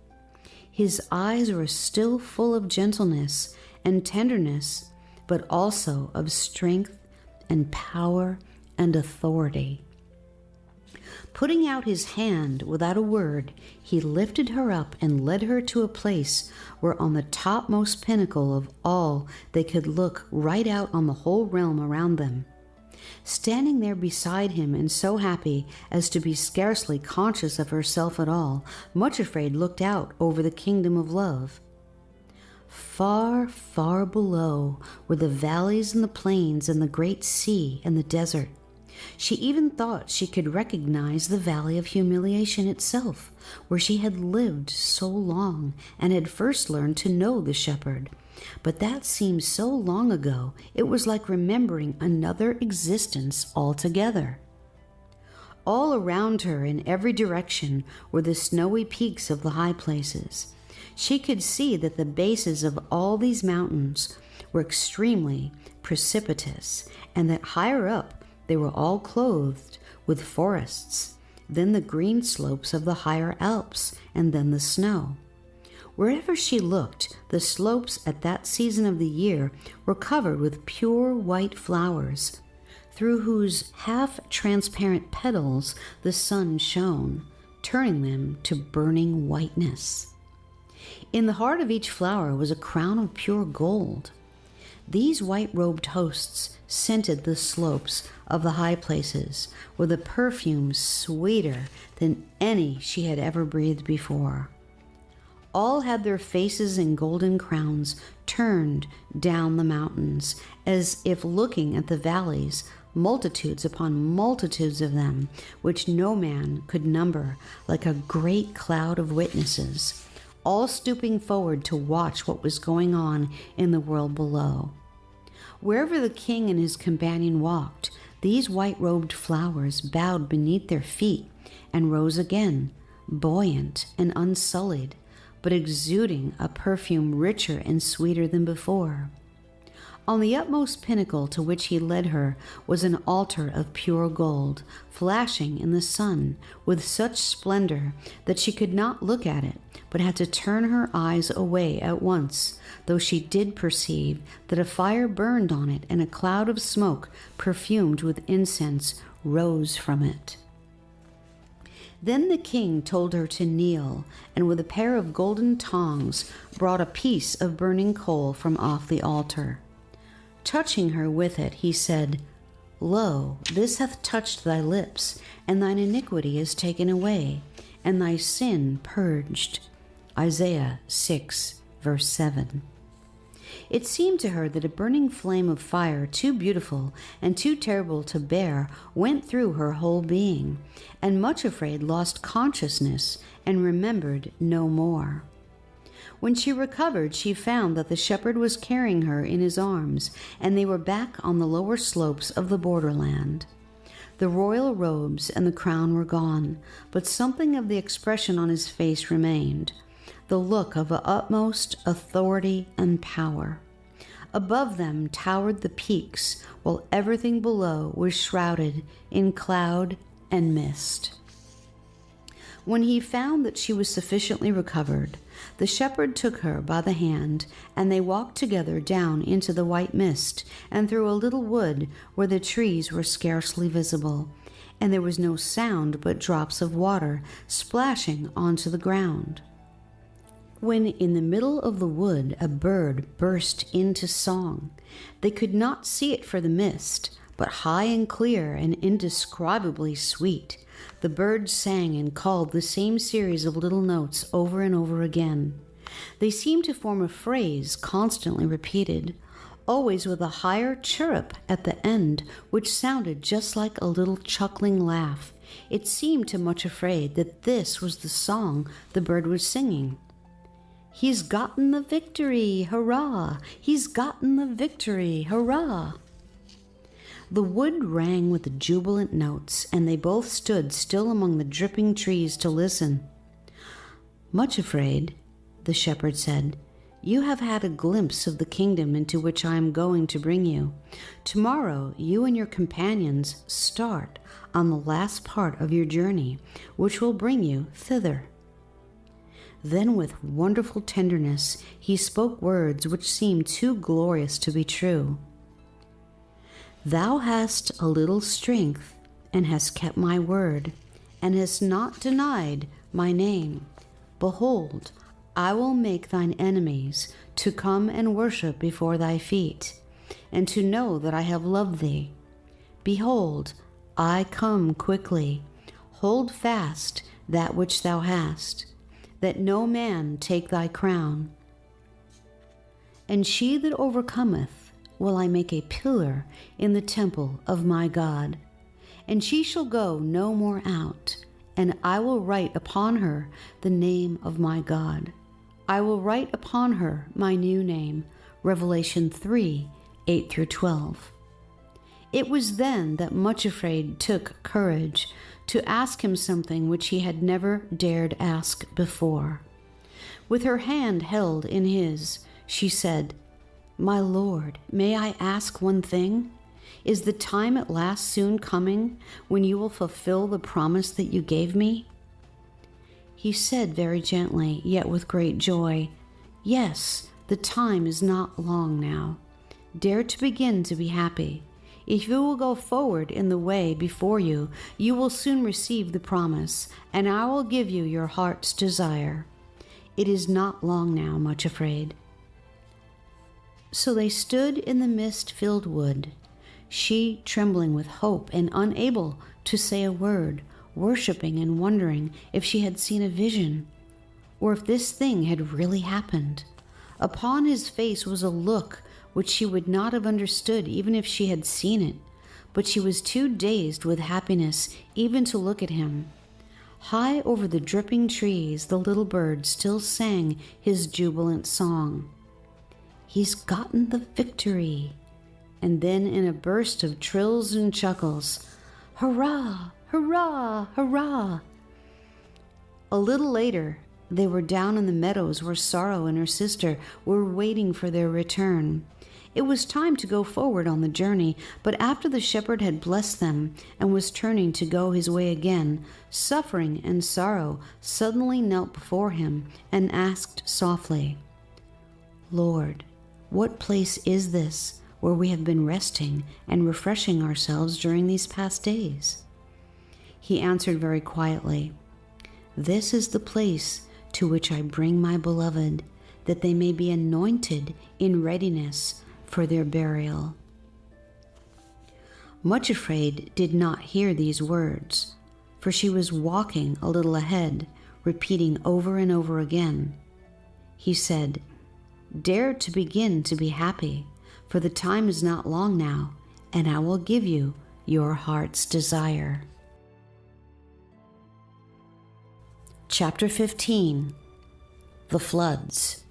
His eyes were still full of gentleness and tenderness, but also of strength and power and authority. Putting out his hand without a word, he lifted her up and led her to a place where on the topmost pinnacle of all they could look right out on the whole realm around them. Standing there beside him and so happy as to be scarcely conscious of herself at all, Much Afraid looked out over the kingdom of love. Far, far below were the valleys and the plains and the great sea and the desert. She even thought she could recognize the Valley of Humiliation itself, where she had lived so long and had first learned to know the shepherd. But that seemed so long ago, it was like remembering another existence altogether. All around her in every direction were the snowy peaks of the high places. She could see that the bases of all these mountains were extremely precipitous, and that higher up they were all clothed with forests, then the green slopes of the higher Alps, and then the snow. Wherever she looked, the slopes at that season of the year were covered with pure white flowers, through whose half-transparent petals the sun shone, turning them to burning whiteness. In the heart of each flower was a crown of pure gold. These white-robed hosts scented the slopes of the high places with a perfume sweeter than any she had ever breathed before. All had their faces in golden crowns turned down the mountains, as if looking at the valleys, multitudes upon multitudes of them, which no man could number, like a great cloud of witnesses, all stooping forward to watch what was going on in the world below. Wherever the king and his companion walked, these white-robed flowers bowed beneath their feet and rose again, buoyant and unsullied, but exuding a perfume richer and sweeter than before. On the utmost pinnacle to which he led her was an altar of pure gold, flashing in the sun with such splendor that she could not look at it, but had to turn her eyes away at once, though she did perceive that a fire burned on it and a cloud of smoke, perfumed with incense, rose from it. Then the king told her to kneel, and with a pair of golden tongs brought a piece of burning coal from off the altar. Touching her with it, he said, "Lo, this hath touched thy lips, and thine iniquity is taken away, and thy sin purged." Isaiah 6, verse 7. It seemed to her that a burning flame of fire too beautiful and too terrible to bear went through her whole being, and much afraid lost consciousness and remembered no more. When she recovered, she found that the shepherd was carrying her in his arms, and they were back on the lower slopes of the borderland. The royal robes and the crown were gone, but something of the expression on his face remained, the look of utmost authority and power. Above them towered the peaks, while everything below was shrouded in cloud and mist. When he found that she was sufficiently recovered, the shepherd took her by the hand, and they walked together down into the white mist and through a little wood where the trees were scarcely visible, and there was no sound but drops of water splashing onto the ground. When in the middle of the wood a bird burst into song, they could not see it for the mist, but high and clear and indescribably sweet, the bird sang and called the same series of little notes over and over again. They seemed to form a phrase constantly repeated, always with a higher chirrup at the end, which sounded just like a little chuckling laugh. It seemed to Much Afraid that this was the song the bird was singing. "He's gotten the victory, hurrah! He's gotten the victory, hurrah!" The wood rang with the jubilant notes, and they both stood still among the dripping trees to listen. "Much Afraid," the shepherd said, "you have had a glimpse of the kingdom into which I am going to bring you. Tomorrow you and your companions start on the last part of your journey, which will bring you thither." Then with wonderful tenderness he spoke words which seemed too glorious to be true. "Thou hast a little strength, and hast kept my word, and hast not denied my name. Behold, I will make thine enemies to come and worship before thy feet, and to know that I have loved thee. Behold, I come quickly. Hold fast that which thou hast, that no man take thy crown. And she that overcometh will I make a pillar in the temple of my God, and she shall go no more out, and I will write upon her the name of my God. I will write upon her my new name." Revelation 3, 8 through 12. It was then that Much Afraid took courage to ask him something which he had never dared ask before. With her hand held in his, she said, "My Lord, may I ask one thing? Is the time at last soon coming when you will fulfill the promise that you gave me?" He said very gently, yet with great joy, "Yes, the time is not long now. Dare to begin to be happy. If you will go forward in the way before you, you will soon receive the promise, and I will give you your heart's desire. It is not long now, Much Afraid." So they stood in the mist-filled wood, she trembling with hope and unable to say a word, worshiping and wondering if she had seen a vision. or if this thing had really happened. Upon his face was a look which she would not have understood even if she had seen it, but she was too dazed with happiness even to look at him. High over the dripping trees, the little bird still sang his jubilant song. "He's gotten the victory." And then in a burst of trills and chuckles, "Hurrah, hurrah, hurrah!" A little later, they were down in the meadows where Sorrow and her sister were waiting for their return. It was time to go forward on the journey, but after the shepherd had blessed them and was turning to go his way again, Suffering and Sorrow suddenly knelt before him and asked softly, "Lord, what place is this where we have been resting and refreshing ourselves during these past days?" He answered very quietly, "This is the place to which I bring my beloved, that they may be anointed in readiness for their burial." Much Afraid did not hear these words, for she was walking a little ahead, repeating over and over again. He said, "Dare to begin to be happy, for the time is not long now, and I will give you your heart's desire." Chapter 15. The Floods.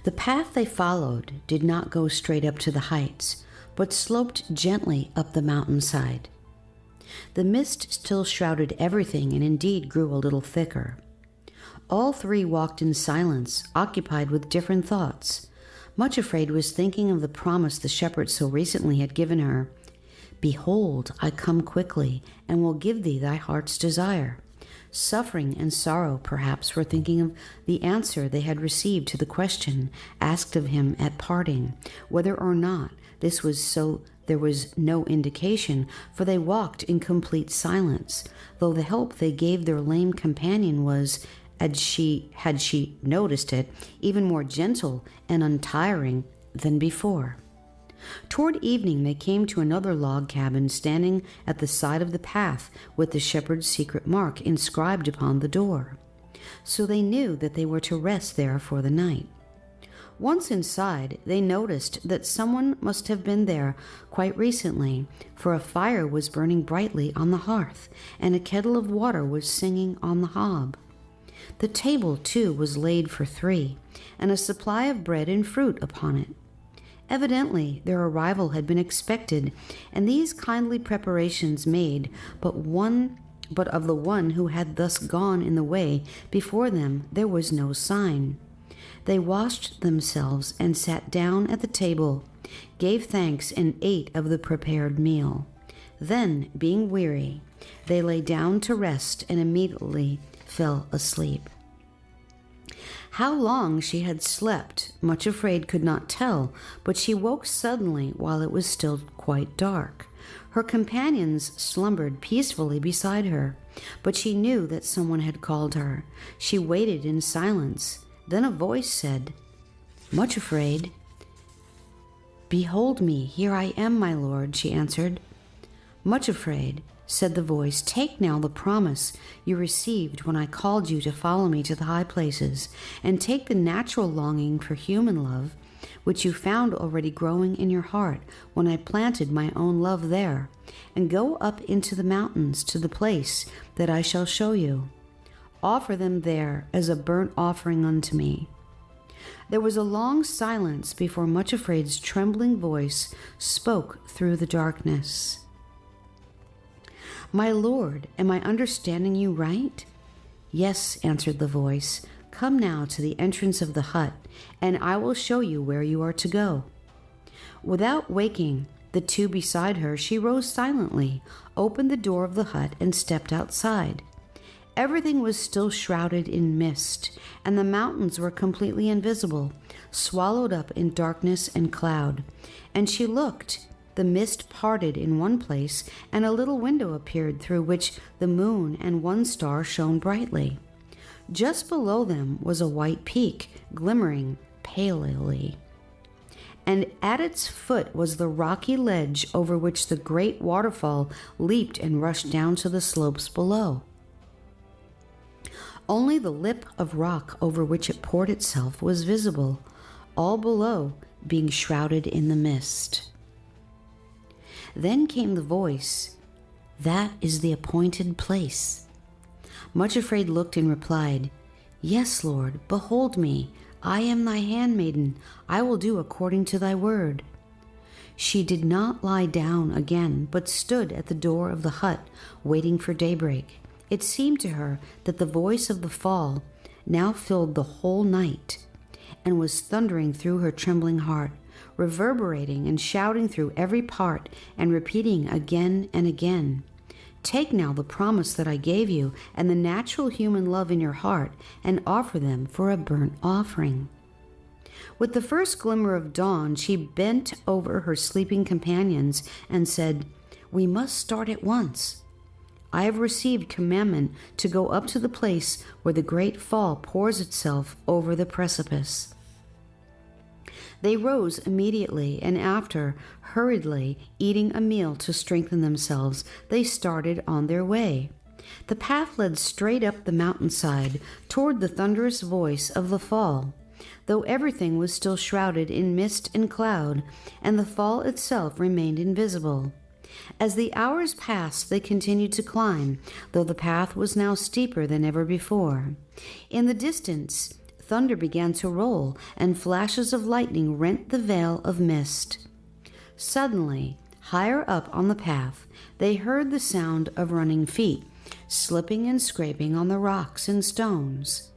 The path they followed did not go straight up to the heights, but sloped gently up the mountainside. The mist still shrouded everything and indeed grew a little thicker. All three walked in silence, occupied with different thoughts. Much Afraid was thinking of the promise the shepherd so recently had given her. "Behold, I come quickly, and will give thee thy heart's desire." Suffering and Sorrow perhaps were thinking of the answer they had received to the question asked of him at parting. Whether or not this was so, there was no indication, for they walked in complete silence, though the help they gave their lame companion was, had she noticed it, even more gentle and untiring than before. Toward evening they came to another log cabin standing at the side of the path with the shepherd's secret mark inscribed upon the door. So they knew that they were to rest there for the night. Once inside, they noticed that someone must have been there quite recently, for a fire was burning brightly on the hearth, and a kettle of water was singing on the hob. The table, too, was laid for three, and a supply of bread and fruit upon it. Evidently their arrival had been expected, and these kindly preparations made, but of the one who had thus gone in the way before them there was no sign. They washed themselves and sat down at the table, gave thanks, and ate of the prepared meal. Then, being weary, they lay down to rest and immediately fell asleep. How long she had slept, Much Afraid could not tell, but she woke suddenly while it was still quite dark. Her companions slumbered peacefully beside her, but she knew that someone had called her. She waited in silence. Then a voice said, "Much Afraid." "Behold me, here I am, my lord," she answered. "Much Afraid," said the voice, "take now the promise you received when I called you to follow me to the high places, and take the natural longing for human love, which you found already growing in your heart when I planted my own love there, and go up into the mountains to the place that I shall show you. Offer them there as a burnt offering unto me." There was a long silence before Much Afraid's trembling voice spoke through the darkness. "My lord, am I understanding you right?" "Yes," answered the voice. "Come now to the entrance of the hut, and I will show you where you are to go." Without waking the two beside her, she rose silently, opened the door of the hut, and stepped outside. Everything was still shrouded in mist, and the mountains were completely invisible, swallowed up in darkness and cloud. And she looked. The mist parted in one place, and a little window appeared through which the moon and one star shone brightly. Just below them was a white peak, glimmering palely, and at its foot was the rocky ledge over which the great waterfall leaped and rushed down to the slopes below. Only the lip of rock over which it poured itself was visible, all below being shrouded in the mist. Then came the voice, "That is the appointed place." Much afraid looked and replied, "Yes, Lord, behold me. I am thy handmaiden. I will do according to thy word." She did not lie down again, but stood at the door of the hut, waiting for daybreak. It seemed to her that the voice of the fall now filled the whole night, and was thundering through her trembling heart, reverberating and shouting through every part, and repeating again and again, "Take now the promise that I gave you, and the natural human love in your heart, and offer them for a burnt offering." With the first glimmer of dawn, she bent over her sleeping companions and said, "We must start at once. I have received commandment to go up to the place where the great fall pours itself over the precipice." They rose immediately, and after hurriedly eating a meal to strengthen themselves, they started on their way. The path led straight up the mountainside toward the thunderous voice of the fall, though everything was still shrouded in mist and cloud, and the fall itself remained invisible. As the hours passed, they continued to climb, though the path was now steeper than ever before. In the distance, thunder began to roll, and flashes of lightning rent the veil of mist. Suddenly, higher up on the path, they heard the sound of running feet, slipping and scraping on the rocks and stones.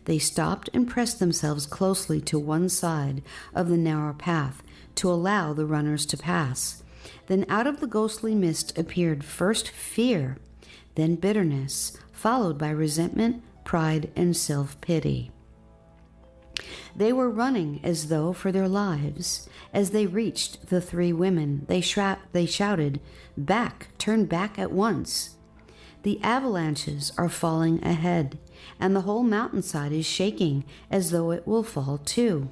They stopped and pressed themselves closely to one side of the narrow path to allow the runners to pass. Then out of the ghostly mist appeared first fear, then bitterness, followed by resentment, pride, and self-pity. They were running as though for their lives. As they reached the three women, they shouted, "Back! Turn back at once! The avalanches are falling ahead, and the whole mountainside is shaking as though it will fall too.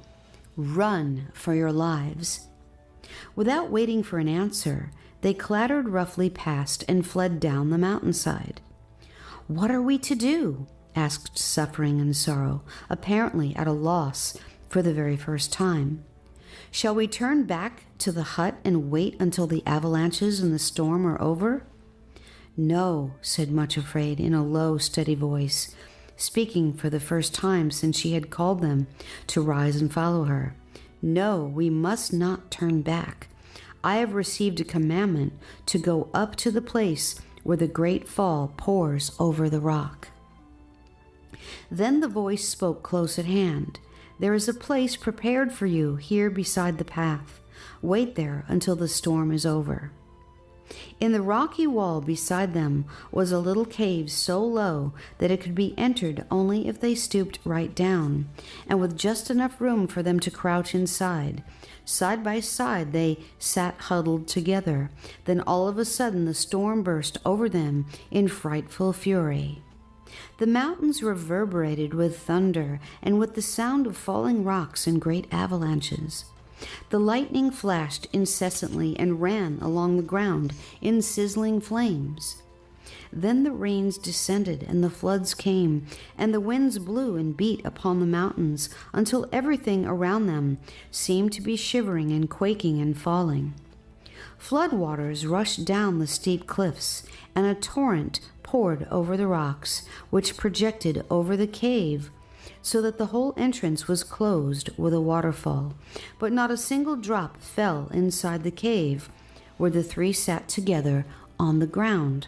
Run for your lives!" Without waiting for an answer, they clattered roughly past and fled down the mountainside. "What are we to do?" asked Suffering and Sorrow, apparently at a loss for the very first time. "Shall we turn back to the hut and wait until the avalanches and the storm are over?" "No," said Much Afraid in a low, steady voice, speaking for the first time since she had called them to rise and follow her. "No, we must not turn back. I have received a commandment to go up to the place where the great fall pours over the rock." Then the voice spoke close at hand. "There is a place prepared for you here beside the path. Wait there until the storm is over." In the rocky wall beside them was a little cave so low that it could be entered only if they stooped right down, and with just enough room for them to crouch inside. Side by side they sat huddled together. Then all of a sudden the storm burst over them in frightful fury. The mountains reverberated with thunder and with the sound of falling rocks and great avalanches. The lightning flashed incessantly and ran along the ground in sizzling flames. Then the rains descended and the floods came, and the winds blew and beat upon the mountains until everything around them seemed to be shivering and quaking and falling. Flood waters rushed down the steep cliffs, and a torrent poured over the rocks, which projected over the cave, so that the whole entrance was closed with a waterfall, but not a single drop fell inside the cave, where the three sat together on the ground.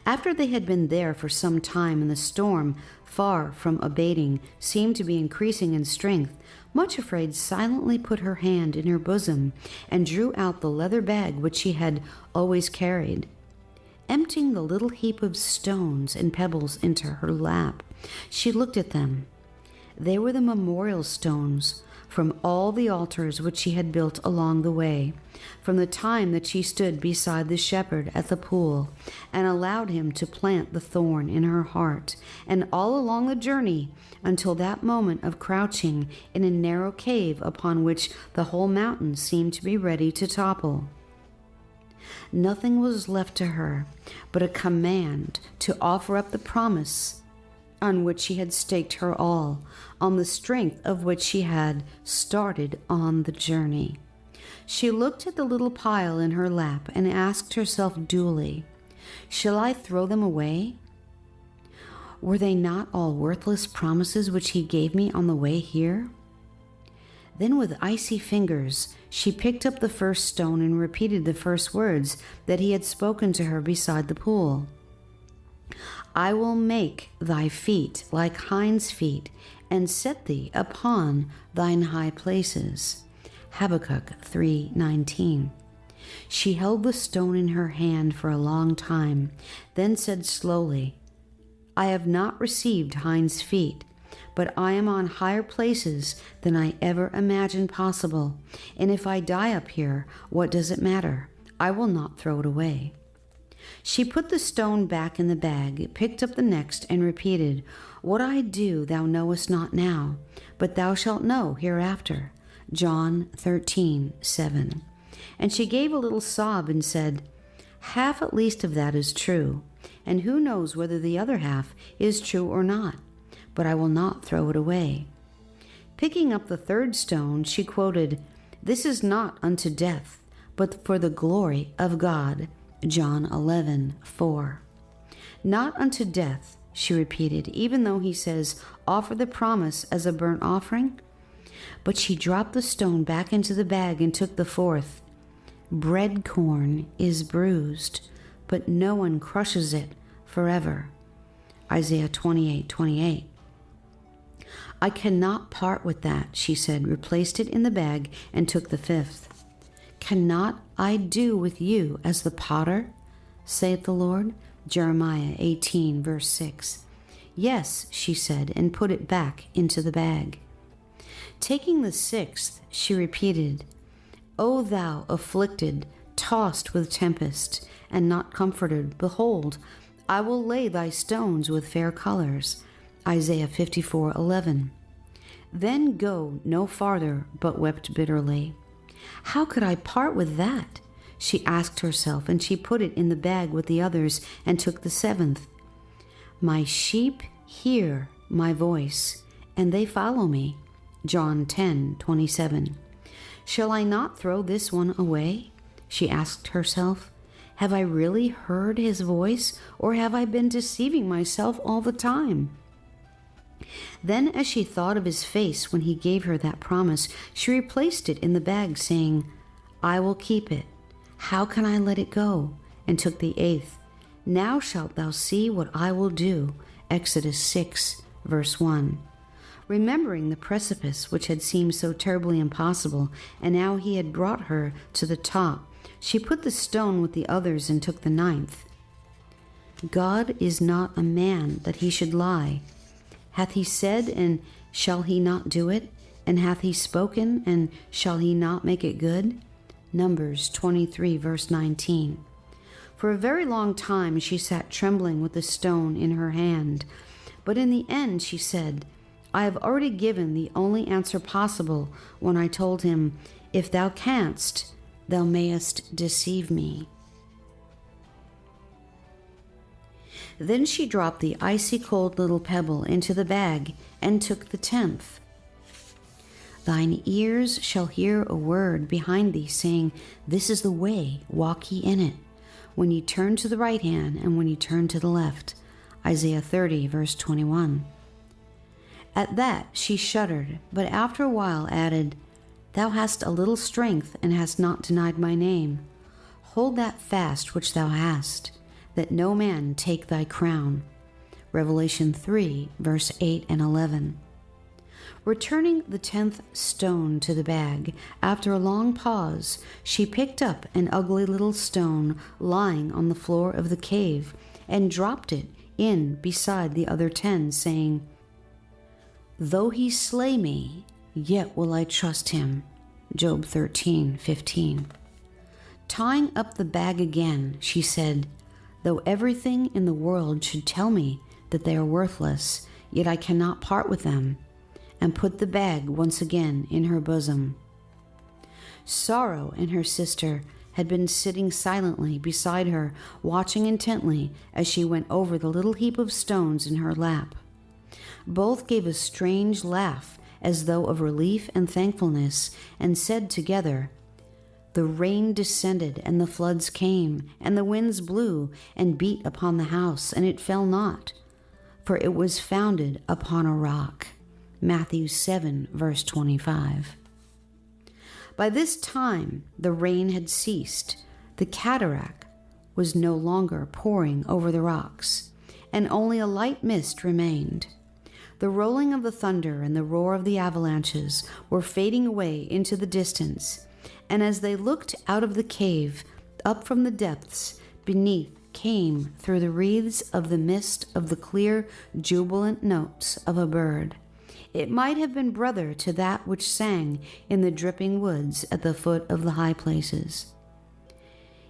After they had been there for some time, and the storm, far from abating, seemed to be increasing in strength, Much Afraid silently put her hand in her bosom and drew out the leather bag which she had always carried. Emptying the little heap of stones and pebbles into her lap, she looked at them. They were the memorial stones from all the altars which she had built along the way, from the time that she stood beside the shepherd at the pool and allowed him to plant the thorn in her heart, and all along the journey until that moment of crouching in a narrow cave upon which the whole mountain seemed to be ready to topple. Nothing was left to her but a command to offer up the promise on which she had staked her all, on the strength of which she had started on the journey. She looked at the little pile in her lap and asked herself dully, "Shall I throw them away? Were they not all worthless promises which he gave me on the way here?" Then with icy fingers, she picked up the first stone and repeated the first words that he had spoken to her beside the pool. "I will make thy feet like hinds' feet, and set thee upon thine high places." Habakkuk 3:19. She held the stone in her hand for a long time, then said slowly, "I have not received hinds' feet, but I am on higher places than I ever imagined possible, and if I die up here, what does it matter? I will not throw it away." She put the stone back in the bag, picked up the next, and repeated, "What I do thou knowest not now, but thou shalt know hereafter." John 13:7. And she gave a little sob and said, "Half at least of that is true, and who knows whether the other half is true or not, but I will not throw it away." Picking up the third stone, she quoted, "This is not unto death, but for the glory of God." John 11:4. "Not unto death," she repeated, even though he says, "Offer the promise as a burnt offering." But she dropped the stone back into the bag and took the fourth. "Bread corn is bruised, but no one crushes it forever." Isaiah 28:28. "I cannot part with that," she said, replaced it in the bag, and took the fifth. "Cannot I do with you as the potter, saith the Lord?" Jeremiah 18:6. "Yes," she said, and put it back into the bag. Taking the sixth, she repeated, "O thou afflicted, tossed with tempest, and not comforted, behold, I will lay thy stones with fair colors." Isaiah 54:11. Then go no farther, but wept bitterly. How could I part with that? She asked herself, and she put it in the bag with the others and took the seventh. "My sheep hear my voice, and they follow me." John 10:27. "Shall I not throw this one away?" she asked herself. "Have I really heard his voice, or have I been deceiving myself all the time?" Then, as she thought of his face when he gave her that promise, she replaced it in the bag, saying, "I will keep it. How can I let it go?" and took the eighth. "Now shalt thou see what I will do." Exodus 6:1. Remembering the precipice which had seemed so terribly impossible, and now he had brought her to the top, she put the stone with the others and took the ninth. "God is not a man that he should lie. Hath he said, and shall he not do it? And hath he spoken, and shall he not make it good?" Numbers 23:19. For a very long time she sat trembling with the stone in her hand, but in the end she said, "I have already given the only answer possible when I told him, 'If thou canst, thou mayest deceive me.'" Then she dropped the icy cold little pebble into the bag and took the 10th. "Thine ears shall hear a word behind thee, saying, This is the way, walk ye in it, when ye turn to the right hand and when ye turn to the left." Isaiah 30:21. At that she shuddered, but after a while added, "Thou hast a little strength, and hast not denied my name. Hold that fast which thou hast, that no man take thy crown." Revelation 3:8 and 11. Returning the 10th stone to the bag, after a long pause, she picked up an ugly little stone lying on the floor of the cave and dropped it in beside the other 10, saying, "Though he slay me, yet will I trust him." Job 13:15. Tying up the bag again, she said, "Though everything in the world should tell me that they are worthless, yet I cannot part with them," and put the bag once again in her bosom. Sorrow and her sister had been sitting silently beside her, watching intently as she went over the little heap of stones in her lap. Both gave a strange laugh, as though of relief and thankfulness, and said together, "The rain descended, and the floods came, and the winds blew, and beat upon the house, and it fell not, for it was founded upon a rock." Matthew 7, verse 25. By this time, the rain had ceased. The cataract was no longer pouring over the rocks, and only a light mist remained. The rolling of the thunder and the roar of the avalanches were fading away into the distance, and as they looked out of the cave, up from the depths beneath came through the wreaths of the mist of the clear, jubilant notes of a bird. It might have been brother to that which sang in the dripping woods at the foot of the high places.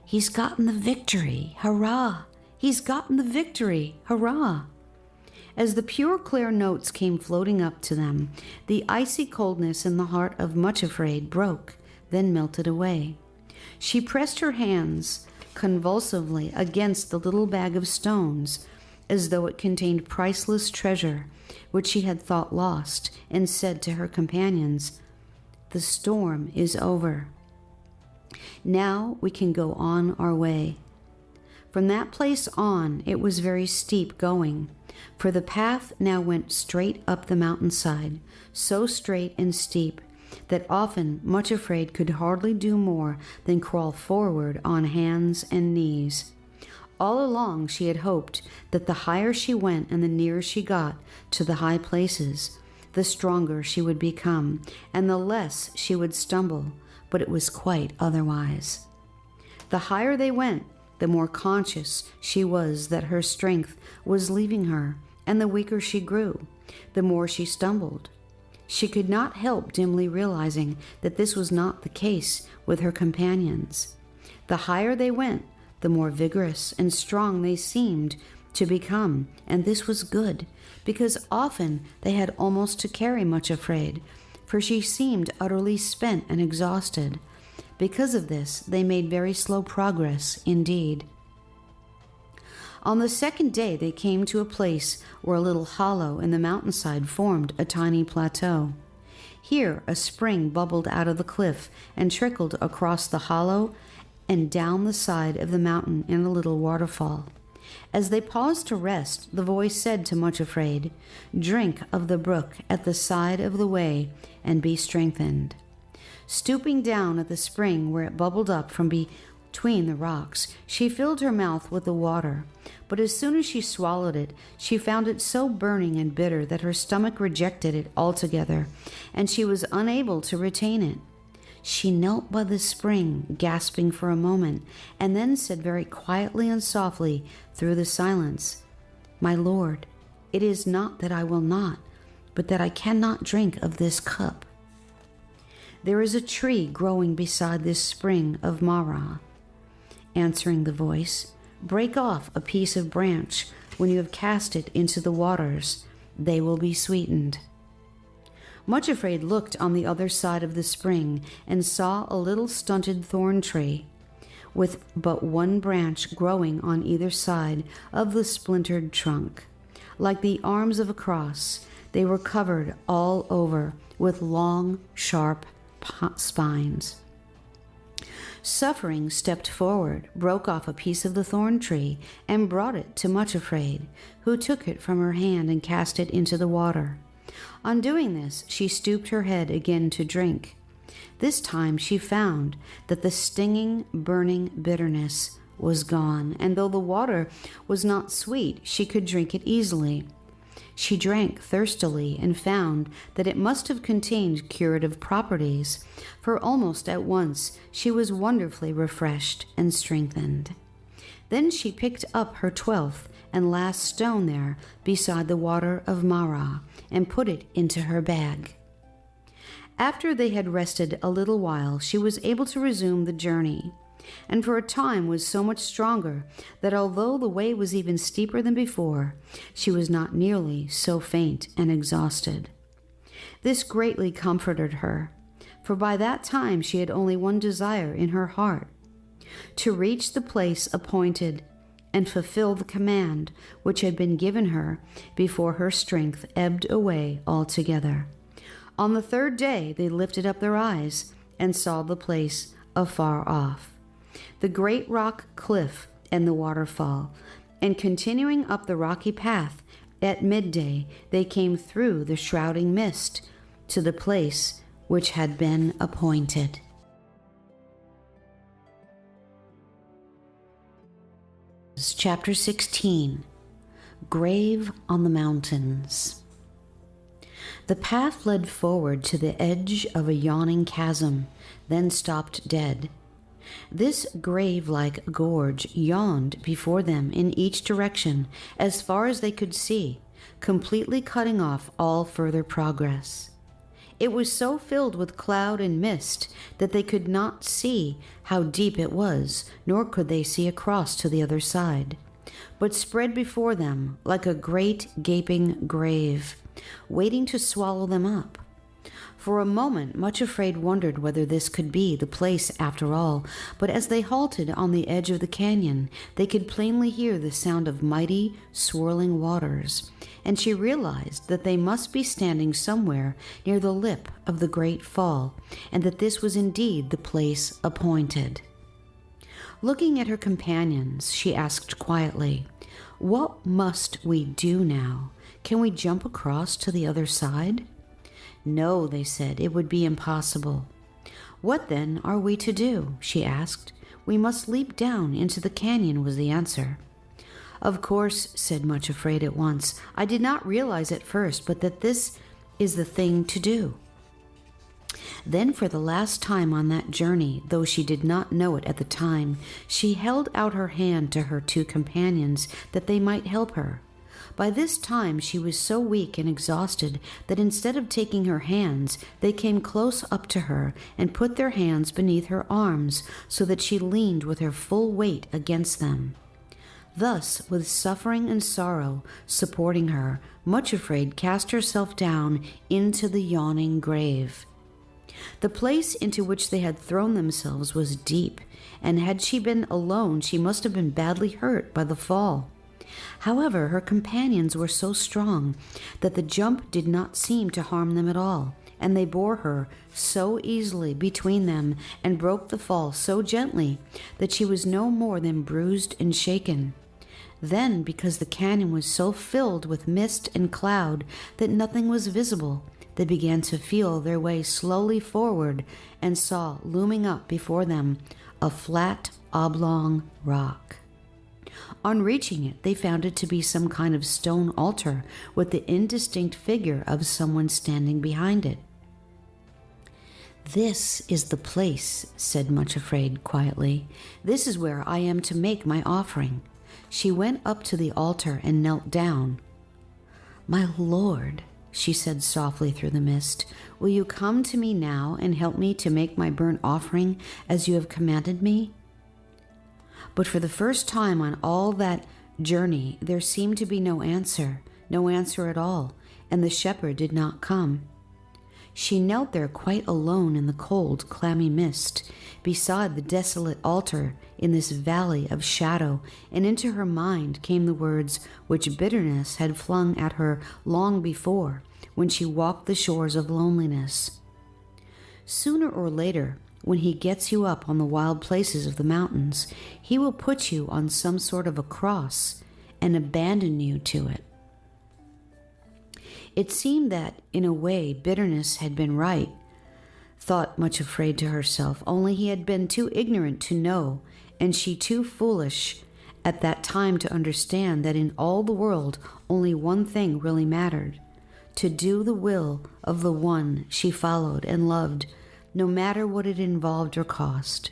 "He's gotten the victory, hurrah! He's gotten the victory, hurrah!" As the pure, clear notes came floating up to them, the icy coldness in the heart of Much Afraid broke, then melted away. She pressed her hands convulsively against the little bag of stones, as though it contained priceless treasure, which she had thought lost, and said to her companions, "The storm is over. Now we can go on our way." From that place on, it was very steep going, for the path now went straight up the mountainside, so straight and steep that often Much Afraid could hardly do more than crawl forward on hands and knees. All along she had hoped that the higher she went and the nearer she got to the high places, the stronger she would become, and the less she would stumble, but it was quite otherwise. The higher they went, the more conscious she was that her strength was leaving her, and the weaker she grew, the more she stumbled. She could not help dimly realizing that this was not the case with her companions. The higher they went, the more vigorous and strong they seemed to become, and this was good, because often they had almost to carry Much Afraid, for she seemed utterly spent and exhausted. Because of this, they made very slow progress indeed. On the second day, they came to a place where a little hollow in the mountainside formed a tiny plateau. Here, a spring bubbled out of the cliff and trickled across the hollow and down the side of the mountain in a little waterfall. As they paused to rest, the voice said to Much Afraid, "Drink of the brook at the side of the way and be strengthened." Stooping down at the spring where it bubbled up from between the rocks, she filled her mouth with the water, but as soon as she swallowed it, she found it so burning and bitter that her stomach rejected it altogether, and she was unable to retain it. She knelt by the spring, gasping for a moment, and then said very quietly and softly through the silence, "My Lord, it is not that I will not, but that I cannot drink of this cup. There is a tree growing beside this spring of Marah." Answering the voice, "Break off a piece of branch when you have cast it into the waters. They will be sweetened." Much Afraid looked on the other side of the spring and saw a little stunted thorn tree, with but one branch growing on either side of the splintered trunk. Like the arms of a cross, they were covered all over with long, sharp spines. Suffering stepped forward, broke off a piece of the thorn tree, and brought it to Much Afraid, who took it from her hand and cast it into the water. On doing this, she stooped her head again to drink. This time she found that the stinging, burning bitterness was gone, and though the water was not sweet, she could drink it easily. She drank thirstily and found that it must have contained curative properties, for almost at once she was wonderfully refreshed and strengthened. Then she picked up her 12th and last stone there beside the water of Marah and put it into her bag. After they had rested a little while, she was able to resume the journey, and for a time was so much stronger that although the way was even steeper than before, she was not nearly so faint and exhausted. This greatly comforted her, for by that time she had only one desire in her heart: to reach the place appointed and fulfill the command which had been given her before her strength ebbed away altogether. On the third day they lifted up their eyes and saw the place afar off, the great rock cliff and the waterfall, and continuing up the rocky path, at midday they came through the shrouding mist to the place which had been appointed. Chapter 16. Grave on the Mountains. The path led forward to the edge of a yawning chasm, then stopped dead. This grave-like gorge yawned before them in each direction as far as they could see, completely cutting off all further progress. It was so filled with cloud and mist that they could not see how deep it was, nor could they see across to the other side, but spread before them like a great gaping grave, waiting to swallow them up. For a moment, Much Afraid wondered whether this could be the place after all, but as they halted on the edge of the canyon, they could plainly hear the sound of mighty, swirling waters, and she realized that they must be standing somewhere near the lip of the great fall, and that this was indeed the place appointed. Looking at her companions, she asked quietly, "What must we do now? Can we jump across to the other side?" "No," they said, "it would be impossible." "What then are we to do?" she asked. "We must leap down into the canyon," was the answer. "Of course," said Much Afraid at once. "I did not realize at first, but that this is the thing to do." Then for the last time on that journey, though she did not know it at the time, she held out her hand to her two companions that they might help her. By this time she was so weak and exhausted that instead of taking her hands, they came close up to her and put their hands beneath her arms so that she leaned with her full weight against them. Thus, with suffering and sorrow supporting her, Much Afraid cast herself down into the yawning grave. The place into which they had thrown themselves was deep, and had she been alone, she must have been badly hurt by the fall. However, her companions were so strong that the jump did not seem to harm them at all, and they bore her so easily between them and broke the fall so gently that she was no more than bruised and shaken. Then, because the canyon was so filled with mist and cloud that nothing was visible, they began to feel their way slowly forward and saw looming up before them a flat, oblong rock. On reaching it, they found it to be some kind of stone altar with the indistinct figure of someone standing behind it. "This is the place," said Much Afraid quietly. "This is where I am to make my offering." She went up to the altar and knelt down. "My lord," she said softly through the mist, "will you come to me now and help me to make my burnt offering as you have commanded me?" But for the first time on all that journey, there seemed to be no answer at all, and the shepherd did not come. She knelt there quite alone in the cold, clammy mist, beside the desolate altar in this valley of shadow, and into her mind came the words which bitterness had flung at her long before, when she walked the shores of loneliness. "Sooner or later, when he gets you up on the wild places of the mountains, he will put you on some sort of a cross and abandon you to it." It seemed that, in a way, bitterness had been right, thought Much Afraid to herself, only he had been too ignorant to know, and she too foolish at that time to understand that in all the world only one thing really mattered: to do the will of the one she followed and loved, no matter what it involved or cost.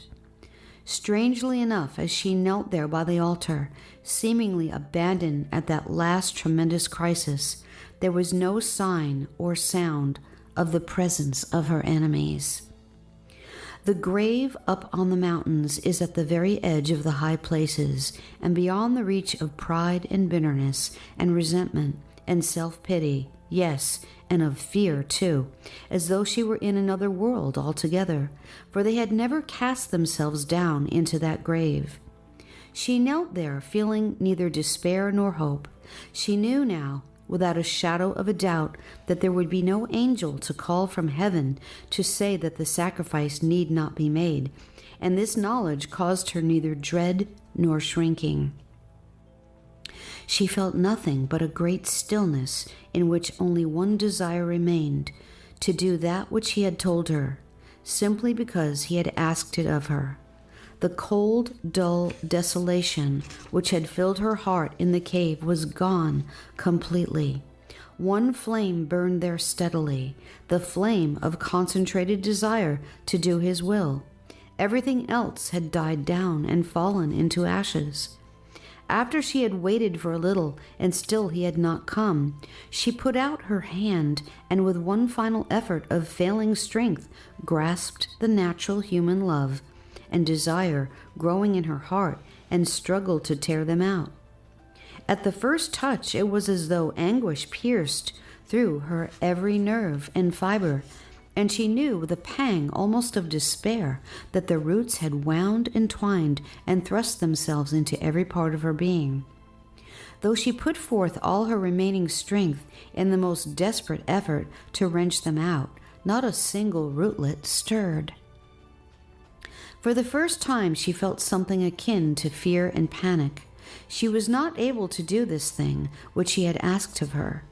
Strangely enough, as she knelt there by the altar, seemingly abandoned at that last tremendous crisis, there was no sign or sound of the presence of her enemies. The grave up on the mountains is at the very edge of the high places, and beyond the reach of pride and bitterness and resentment and self-pity, yes, and of fear too, as though she were in another world altogether, for they had never cast themselves down into that grave. She knelt there, feeling neither despair nor hope. She knew now, without a shadow of a doubt, that there would be no angel to call from heaven to say that the sacrifice need not be made, and this knowledge caused her neither dread nor shrinking. She felt nothing but a great stillness in which only one desire remained, to do that which he had told her, simply because he had asked it of her. The cold, dull desolation which had filled her heart in the cave was gone completely. One flame burned there steadily, the flame of concentrated desire to do his will. Everything else had died down and fallen into ashes. After she had waited for a little, and still he had not come, she put out her hand and with one final effort of failing strength grasped the natural human love and desire growing in her heart and struggled to tear them out. At the first touch, it was as though anguish pierced through her every nerve and fiber, and she knew with a pang almost of despair that the roots had wound and twined and thrust themselves into every part of her being. Though she put forth all her remaining strength in the most desperate effort to wrench them out, not a single rootlet stirred. For the first time she felt something akin to fear and panic. She was not able to do this thing which he had asked of her.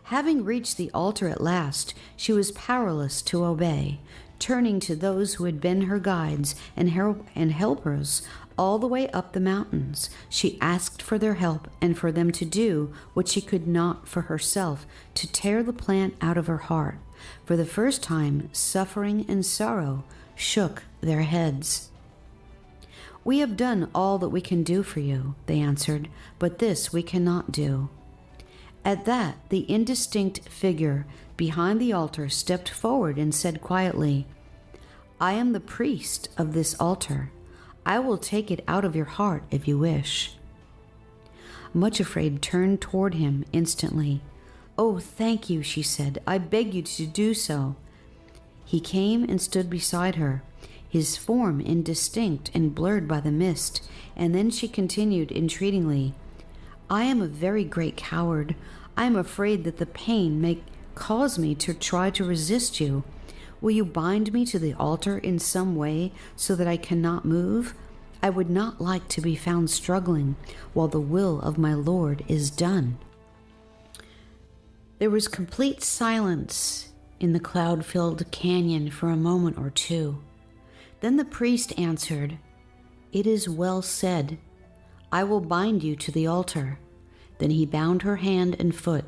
Having reached the altar at last, she was powerless to obey. Turning to those who had been her guides and helpers all the way up the mountains, she asked for their help and for them to do what she could not for herself, to tear the plant out of her heart. For the first time, suffering and sorrow shook their heads. "We have done all that we can do for you," they answered, "but this we cannot do." At that, the indistinct figure behind the altar stepped forward and said quietly, "I am the priest of this altar. I will take it out of your heart if you wish." Much Afraid turned toward him instantly. "Oh, thank you," she said. "I beg you to do so." He came and stood beside her, his form indistinct and blurred by the mist, and then she continued entreatingly, "I am a very great coward. I am afraid that the pain may cause me to try to resist you. Will you bind me to the altar in some way so that I cannot move? I would not like to be found struggling while the will of my Lord is done." There was complete silence in the cloud-filled canyon for a moment or two. Then the priest answered, "It is well said. I will bind you to the altar." Then he bound her hand and foot.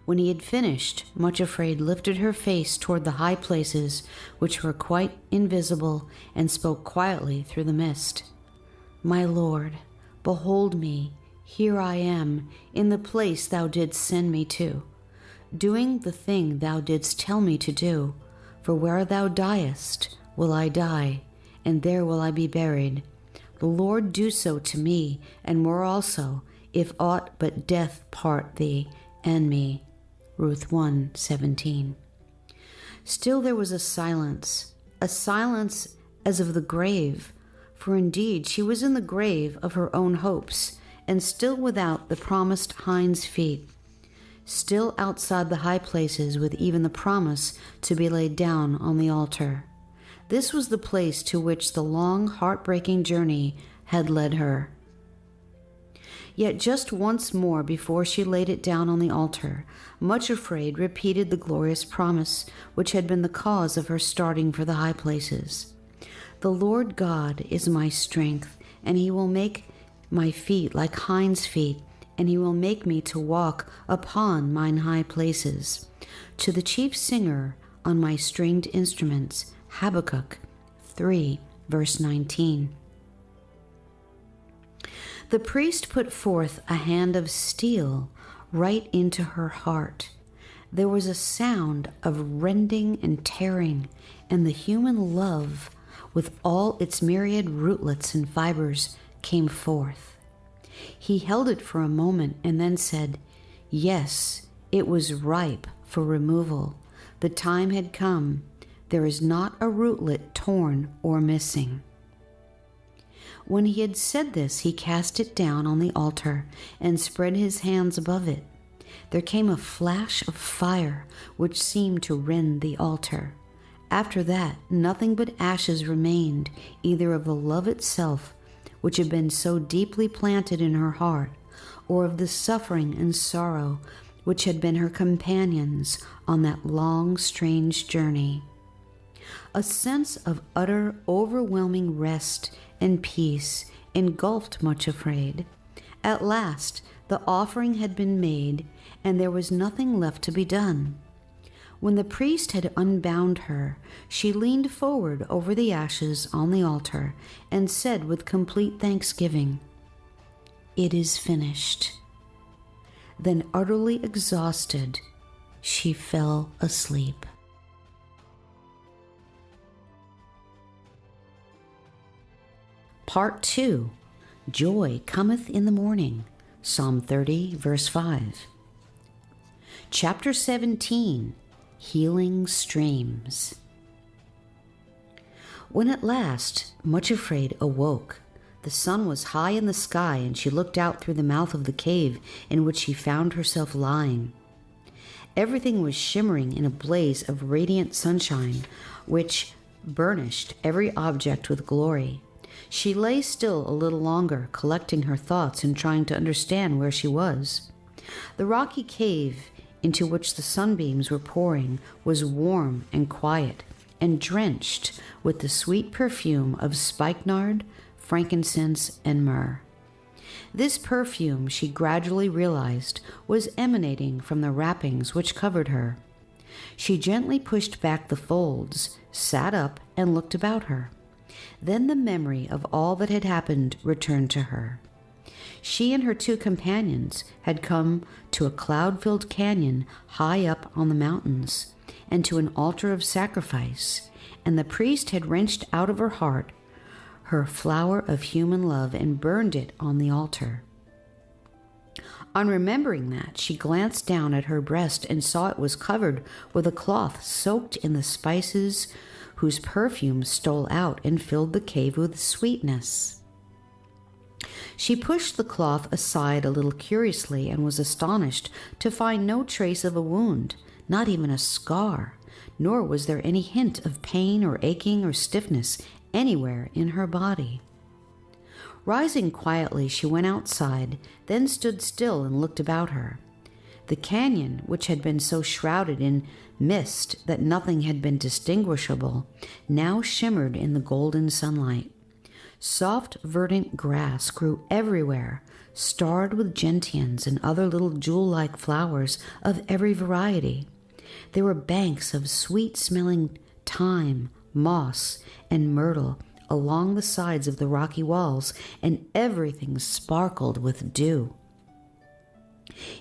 When he had finished, Much Afraid lifted her face toward the high places, which were quite invisible, and spoke quietly through the mist. "My Lord, behold me, here I am, in the place thou didst send me to, doing the thing thou didst tell me to do. For where thou diest will I die, and there will I be buried. The Lord do so to me, and more also, if aught but death part thee and me." Ruth 1:17. Still there was a silence as of the grave, for indeed she was in the grave of her own hopes, and still without the promised Hinds' feet, still outside the high places with even the promise to be laid down on the altar. This was the place to which the long, heartbreaking journey had led her. Yet just once more before she laid it down on the altar, Much Afraid repeated the glorious promise which had been the cause of her starting for the high places. "The Lord God is my strength, and he will make my feet like hinds' feet, and he will make me to walk upon mine high places. To the chief singer on my stringed instruments." Habakkuk 3, verse 19. The priest put forth a hand of steel right into her heart. There was a sound of rending and tearing, and the human love, with all its myriad rootlets and fibers, came forth. He held it for a moment and then said, "Yes, it was ripe for removal. The time had come. There is not a rootlet torn or missing." When he had said this, he cast it down on the altar and spread his hands above it. There came a flash of fire which seemed to rend the altar. After that, nothing but ashes remained, either of the love itself, which had been so deeply planted in her heart, or of the suffering and sorrow which had been her companions on that long, strange journey. A sense of utter, overwhelming rest and peace engulfed Much Afraid. At last, the offering had been made, and there was nothing left to be done. When the priest had unbound her, she leaned forward over the ashes on the altar and said with complete thanksgiving, "It is finished." Then, utterly exhausted, she fell asleep. Part 2. Joy cometh in the morning. Psalm 30, verse 5. Chapter 17. Healing Streams. When at last Much Afraid awoke, the sun was high in the sky, and she looked out through the mouth of the cave in which she found herself lying. Everything was shimmering in a blaze of radiant sunshine, which burnished every object with glory. She lay still a little longer, collecting her thoughts and trying to understand where she was. The rocky cave into which the sunbeams were pouring was warm and quiet, and drenched with the sweet perfume of spikenard, frankincense, and myrrh. This perfume, she gradually realized, was emanating from the wrappings which covered her. She gently pushed back the folds, sat up, and looked about her. Then the memory of all that had happened returned to her. She and her two companions had come to a cloud-filled canyon high up on the mountains, and to an altar of sacrifice, and the priest had wrenched out of her heart her flower of human love and burned it on the altar. On remembering that, she glanced down at her breast and saw it was covered with a cloth soaked in the spices whose perfume stole out and filled the cave with sweetness. She pushed the cloth aside a little curiously and was astonished to find no trace of a wound, not even a scar, nor was there any hint of pain or aching or stiffness anywhere in her body. Rising quietly, she went outside, then stood still and looked about her. The canyon, which had been so shrouded in mist that nothing had been distinguishable, now shimmered in the golden sunlight. Soft, verdant grass grew everywhere, starred with gentians and other little jewel-like flowers of every variety. There were banks of sweet-smelling thyme, moss, and myrtle along the sides of the rocky walls, and everything sparkled with dew.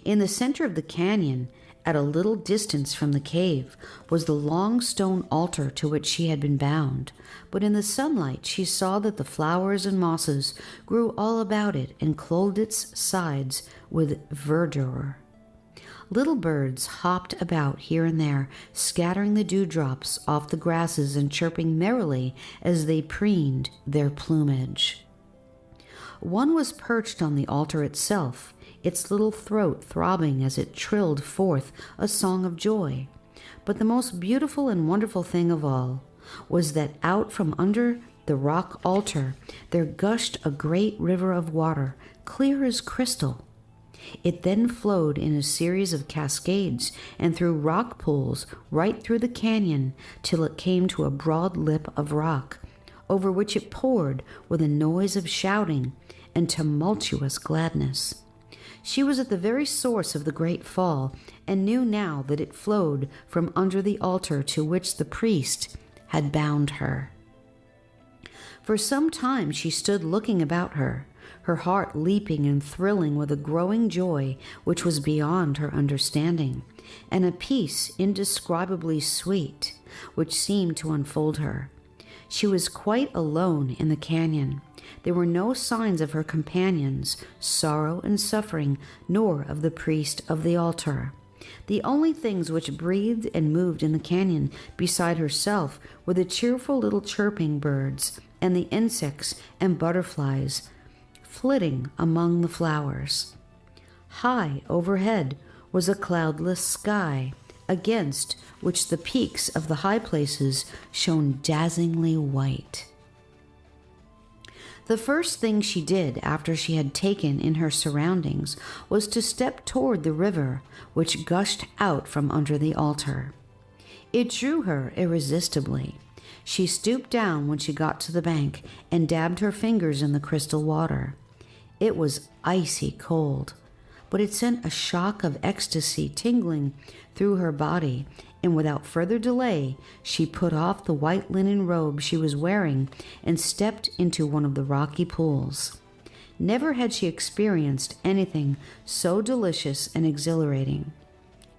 In the center of the canyon, at a little distance from the cave, was the long stone altar to which she had been bound, but in the sunlight she saw that the flowers and mosses grew all about it and clothed its sides with verdure. Little birds hopped about here and there, scattering the dewdrops off the grasses and chirping merrily as they preened their plumage. One was perched on the altar itself, its little throat throbbing as it trilled forth a song of joy. But the most beautiful and wonderful thing of all was that out from under the rock altar there gushed a great river of water, clear as crystal. It then flowed in a series of cascades and through rock pools right through the canyon till it came to a broad lip of rock, over which it poured with a noise of shouting and tumultuous gladness. She was at the very source of the great fall, and knew now that it flowed from under the altar to which the priest had bound her. For some time she stood looking about her, her heart leaping and thrilling with a growing joy which was beyond her understanding, and a peace indescribably sweet which seemed to unfold her. She was quite alone in the canyon. There were no signs of her companions, sorrow and suffering, nor of the priest of the altar. The only things which breathed and moved in the canyon beside herself were the cheerful little chirping birds and the insects and butterflies flitting among the flowers. High overhead was a cloudless sky, against which the peaks of the high places shone dazzlingly white. The first thing she did after she had taken in her surroundings was to step toward the river which gushed out from under the altar. It drew her irresistibly. She stooped down when she got to the bank and dabbed her fingers in the crystal water. It was icy cold, but it sent a shock of ecstasy tingling through her body, and without further delay, she put off the white linen robe she was wearing and stepped into one of the rocky pools. Never had she experienced anything so delicious and exhilarating.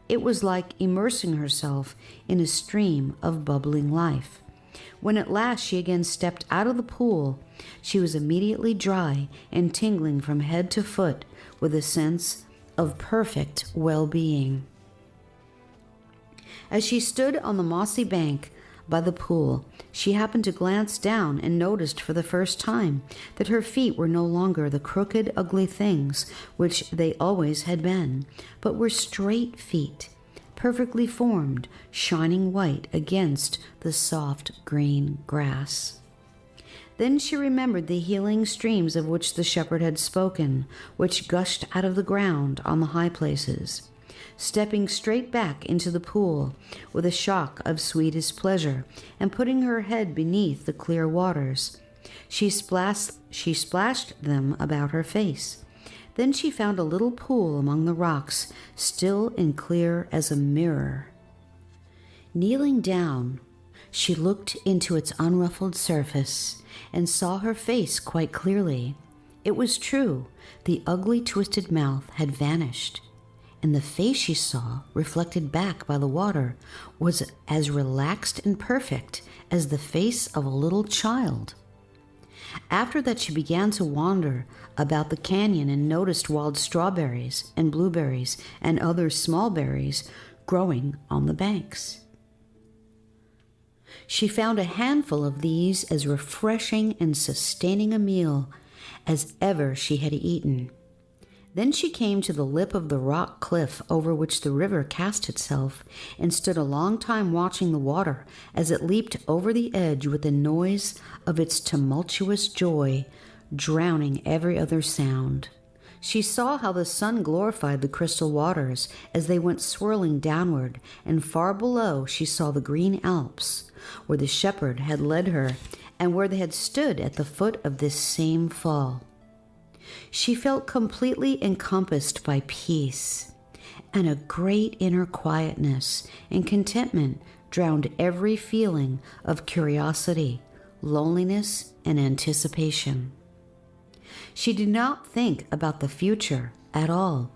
It was like immersing herself in a stream of bubbling life. When at last she again stepped out of the pool, she was immediately dry and tingling from head to foot with a sense of perfect well-being. As she stood on the mossy bank by the pool, she happened to glance down and noticed for the first time that her feet were no longer the crooked, ugly things which they always had been, but were straight feet, perfectly formed, shining white against the soft green grass. Then she remembered the healing streams of which the shepherd had spoken, which gushed out of the ground on the high places. Stepping straight back into the pool with a shock of sweetest pleasure, and putting her head beneath the clear waters, she splashed them about her face. Then she found a little pool among the rocks, still and clear as a mirror. Kneeling down, she looked into its unruffled surface and saw her face quite clearly. It was true, the ugly twisted mouth had vanished, and the face she saw, reflected back by the water, was as relaxed and perfect as the face of a little child. After that, she began to wander about the canyon and noticed wild strawberries and blueberries and other small berries growing on the banks. She found a handful of these as refreshing and sustaining a meal as ever she had eaten. Then she came to the lip of the rock cliff over which the river cast itself, and stood a long time watching the water as it leaped over the edge with the noise of its tumultuous joy, drowning every other sound. She saw how the sun glorified the crystal waters as they went swirling downward, and far below she saw the green Alps, where the shepherd had led her, and where they had stood at the foot of this same fall. She felt completely encompassed by peace, and a great inner quietness and contentment drowned every feeling of curiosity, loneliness, and anticipation. She did not think about the future at all.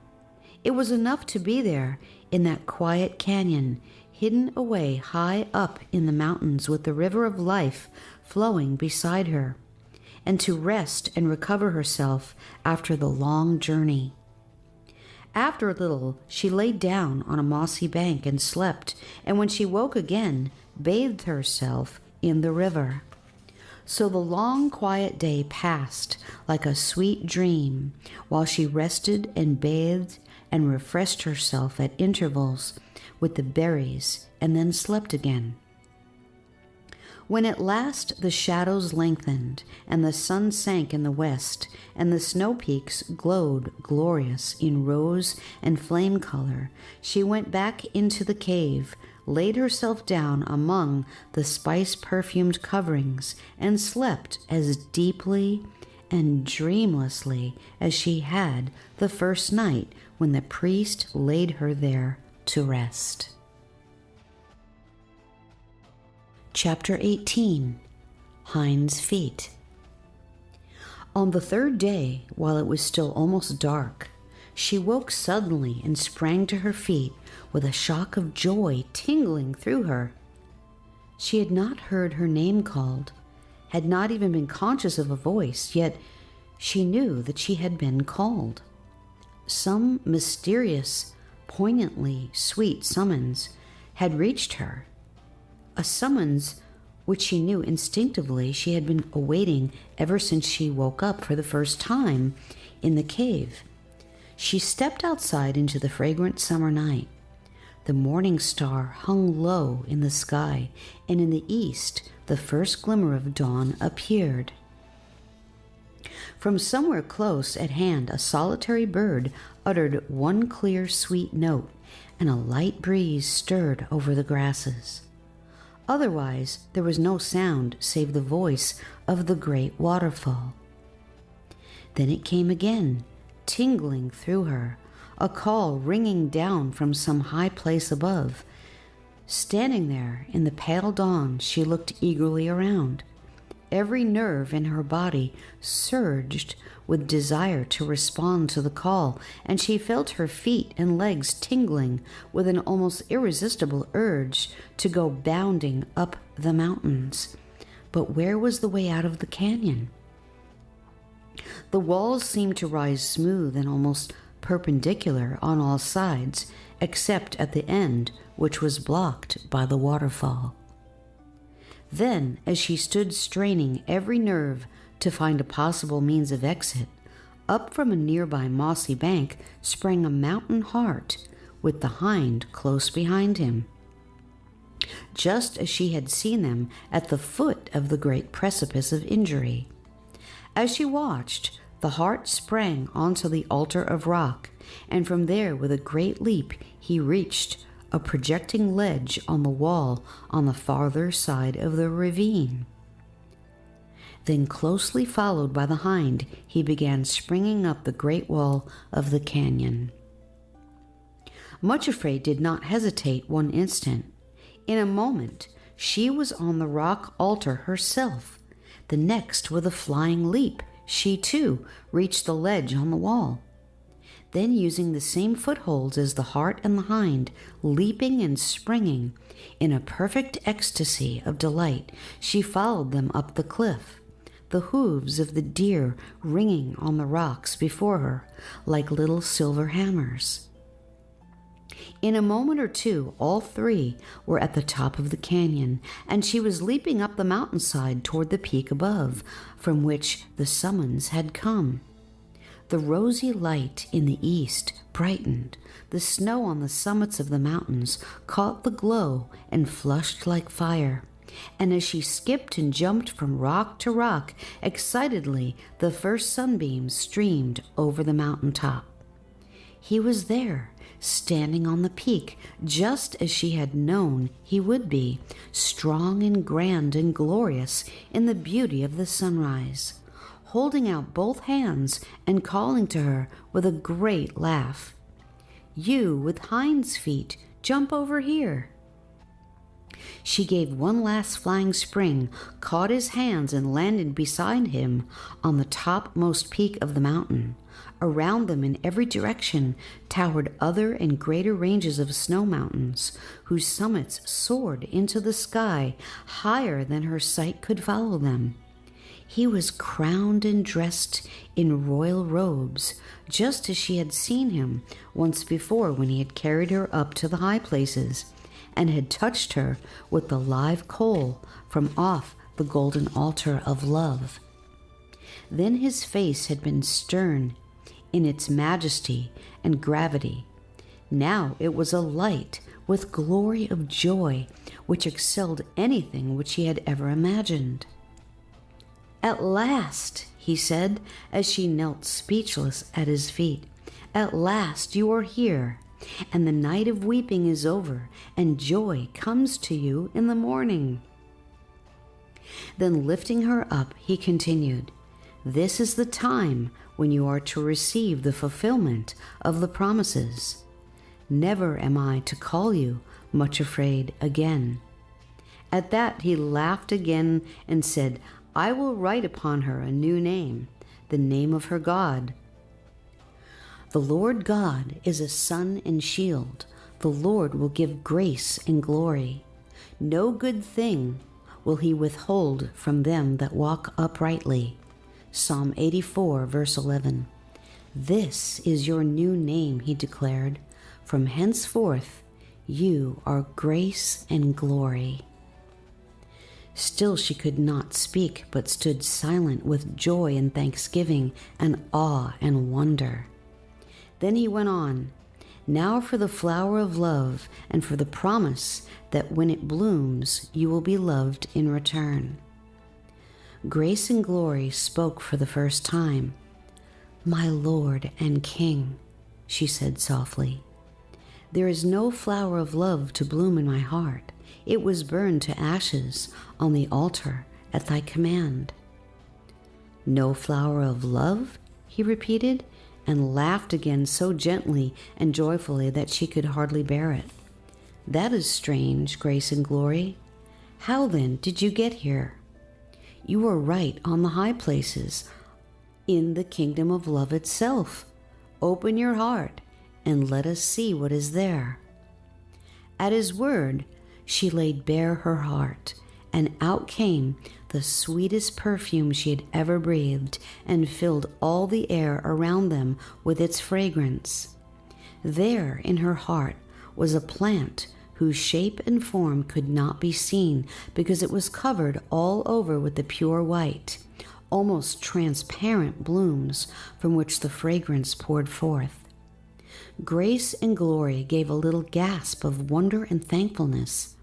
It was enough to be there in that quiet canyon, hidden away high up in the mountains with the river of life flowing beside her, and to rest and recover herself after the long journey. After a little, she lay down on a mossy bank and slept, and when she woke again, bathed herself in the river. So the long, quiet day passed like a sweet dream, while she rested and bathed and refreshed herself at intervals with the berries, and then slept again. When at last the shadows lengthened, and the sun sank in the west, and the snow peaks glowed glorious in rose and flame color, she went back into the cave, laid herself down among the spice-perfumed coverings, and slept as deeply and dreamlessly as she had the first night when the priest laid her there to rest. Chapter 18. Hinds' Feet. On the third day, while it was still almost dark, she woke suddenly and sprang to her feet with a shock of joy tingling through her. She had not heard her name called, had not even been conscious of a voice, yet she knew that she had been called. Some mysterious, poignantly sweet summons had reached her, a summons which she knew instinctively she had been awaiting ever since she woke up for the first time in the cave. She stepped outside into the fragrant summer night. The morning star hung low in the sky, and in the east the first glimmer of dawn appeared. From somewhere close at hand, a solitary bird uttered one clear, sweet note, and a light breeze stirred over the grasses. Otherwise, there was no sound save the voice of the great waterfall. Then it came again, tingling through her, a call ringing down from some high place above. Standing there in the pale dawn, she looked eagerly around. Every nerve in her body surged with desire to respond to the call, and she felt her feet and legs tingling with an almost irresistible urge to go bounding up the mountains. But where was the way out of the canyon? The walls seemed to rise smooth and almost perpendicular on all sides, except at the end, which was blocked by the waterfall. Then, as she stood straining every nerve to find a possible means of exit, up from a nearby mossy bank sprang a mountain hart, with the hind close behind him, just as she had seen them at the foot of the great precipice of injury. As she watched, the hart sprang onto the altar of rock, and from there, with a great leap, he reached a projecting ledge on the wall on the farther side of the ravine. Then, closely followed by the hind, he began springing up the great wall of the canyon. Much Afraid did not hesitate one instant. In a moment, she was on the rock altar herself. The next, with a flying leap, she too reached the ledge on the wall. Then, using the same footholds as the hart and the hind, leaping and springing in a perfect ecstasy of delight, she followed them up the cliff, the hooves of the deer ringing on the rocks before her like little silver hammers. In a moment or two, all three were at the top of the canyon, and she was leaping up the mountainside toward the peak above, from which the summons had come. The rosy light in the east brightened. The snow on the summits of the mountains caught the glow and flushed like fire. And as she skipped and jumped from rock to rock, excitedly the first sunbeams streamed over the mountain top. He was there, standing on the peak, just as she had known he would be, strong and grand and glorious in the beauty of the sunrise, holding out both hands and calling to her with a great laugh, "You with Hinds' feet, jump over here." She gave one last flying spring, caught his hands, and landed beside him on the topmost peak of the mountain. Around them in every direction towered other and greater ranges of snow mountains, whose summits soared into the sky higher than her sight could follow them. He was crowned and dressed in royal robes, just as she had seen him once before when he had carried her up to the high places and had touched her with the live coal from off the golden altar of love. Then his face had been stern in its majesty and gravity. Now it was alight with glory of joy which excelled anything which she had ever imagined. "At last," he said, as she knelt speechless at his feet, "at last you are here, and the night of weeping is over, and joy comes to you in the morning." Then, lifting her up, he continued, "This is the time when you are to receive the fulfillment of the promises. Never am I to call you Much Afraid again." At that he laughed again and said, "I will write upon her a new name, the name of her God. The Lord God is a sun and shield. The Lord will give grace and glory. No good thing will he withhold from them that walk uprightly." Psalm 84, verse 11. "This is your new name," he declared. "From henceforth you are grace and glory." Still she could not speak, but stood silent with joy and thanksgiving and awe and wonder. Then he went on, "Now for the flower of love and for the promise that when it blooms, you will be loved in return." Grace and Glory spoke for the first time. "My Lord and King," she said softly, "there is no flower of love to bloom in my heart. It was burned to ashes on the altar at thy command." "No flower of love?" he repeated, and laughed again so gently and joyfully that she could hardly bear it. "That is strange, Grace and Glory. How then did you get here? You are right on the high places, in the kingdom of love itself. Open your heart and let us see what is there." At his word, she laid bare her heart, and out came the sweetest perfume she had ever breathed, and filled all the air around them with its fragrance. There in her heart was a plant whose shape and form could not be seen because it was covered all over with the pure white, almost transparent blooms from which the fragrance poured forth. Grace and Glory gave a little gasp of wonder and thankfulness.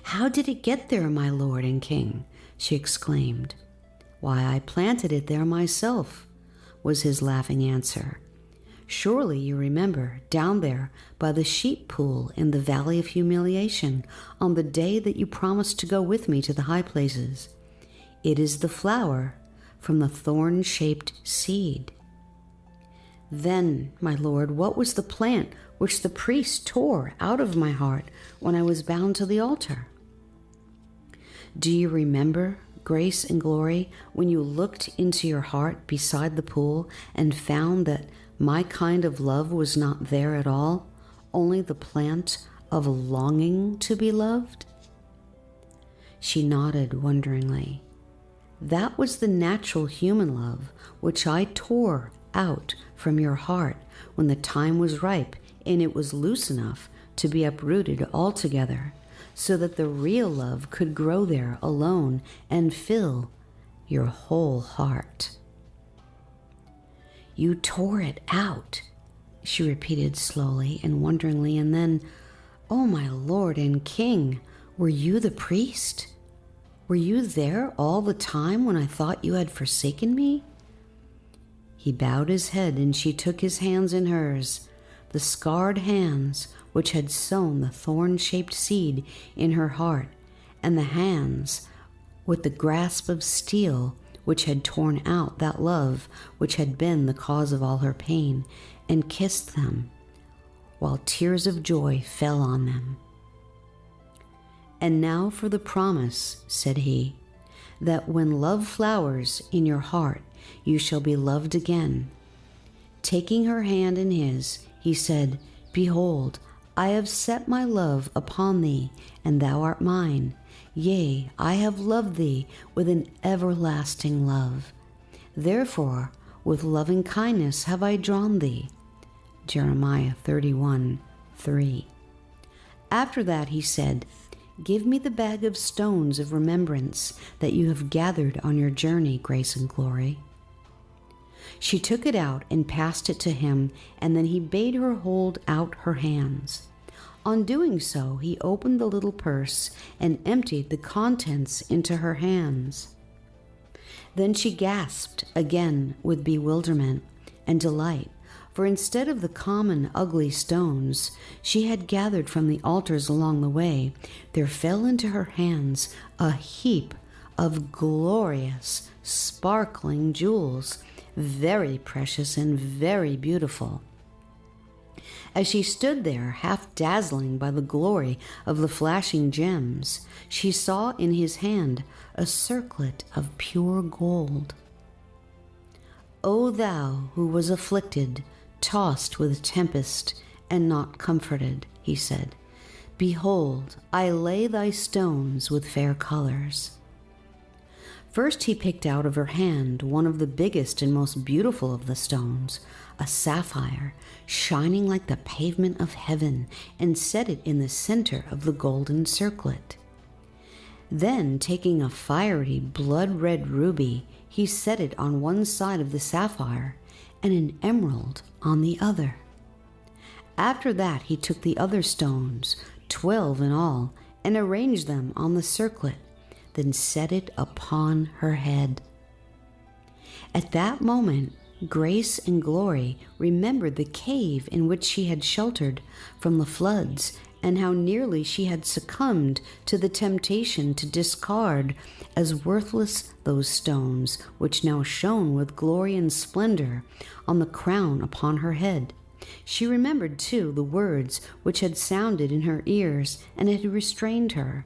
"How did it get there, my Lord and King?" she exclaimed. "Why, I planted it there myself," was his laughing answer. "Surely you remember, down there by the sheep pool in the Valley of Humiliation, on the day that you promised to go with me to the high places. It is the flower from the thorn-shaped seed." "Then, my Lord, what was the plant which the priest tore out of my heart when I was bound to the altar?" "Do you remember, Grace and Glory, when you looked into your heart beside the pool and found that my kind of love was not there at all, only the plant of longing to be loved?" She nodded wonderingly. "That was the natural human love which I tore out from your heart when the time was ripe and it was loose enough to be uprooted altogether, so that the real love could grow there alone and fill your whole heart." "You tore it out," she repeated slowly and wonderingly, and then, "Oh, my Lord and King, were you the priest? Were you there all the time when I thought you had forsaken me?" He bowed his head, and she took his hands in hers, the scarred hands which had sown the thorn-shaped seed in her heart, and the hands with the grasp of steel which had torn out that love which had been the cause of all her pain, and kissed them, while tears of joy fell on them. "And now for the promise," said he, "that when love flowers in your heart, you shall be loved again." Taking her hand in his, he said, "Behold, I have set my love upon thee, and thou art mine. Yea, I have loved thee with an everlasting love. Therefore, with loving kindness have I drawn thee." Jeremiah 31:3. After that he said, "Give me the bag of stones of remembrance that you have gathered on your journey, Grace and Glory." She took it out and passed it to him, and then he bade her hold out her hands. On doing so, he opened the little purse and emptied the contents into her hands. Then she gasped again with bewilderment and delight, for instead of the common ugly stones she had gathered from the altars along the way, there fell into her hands a heap of glorious, sparkling jewels, very precious and very beautiful. As she stood there, half dazzling by the glory of the flashing gems, she saw in his hand a circlet of pure gold. "O thou who was afflicted, tossed with tempest, and not comforted," he said, "behold, I lay thy stones with fair colors." First he picked out of her hand one of the biggest and most beautiful of the stones, a sapphire, shining like the pavement of heaven, and set it in the center of the golden circlet. Then, taking a fiery blood-red ruby, he set it on one side of the sapphire and an emerald on the other. After that he took the other stones, 12 in all, and arranged them on the circlet, then set it upon her head. At that moment, Grace and Glory remembered the cave in which she had sheltered from the floods, and how nearly she had succumbed to the temptation to discard as worthless those stones which now shone with glory and splendor on the crown upon her head. She remembered, too, the words which had sounded in her ears and had restrained her.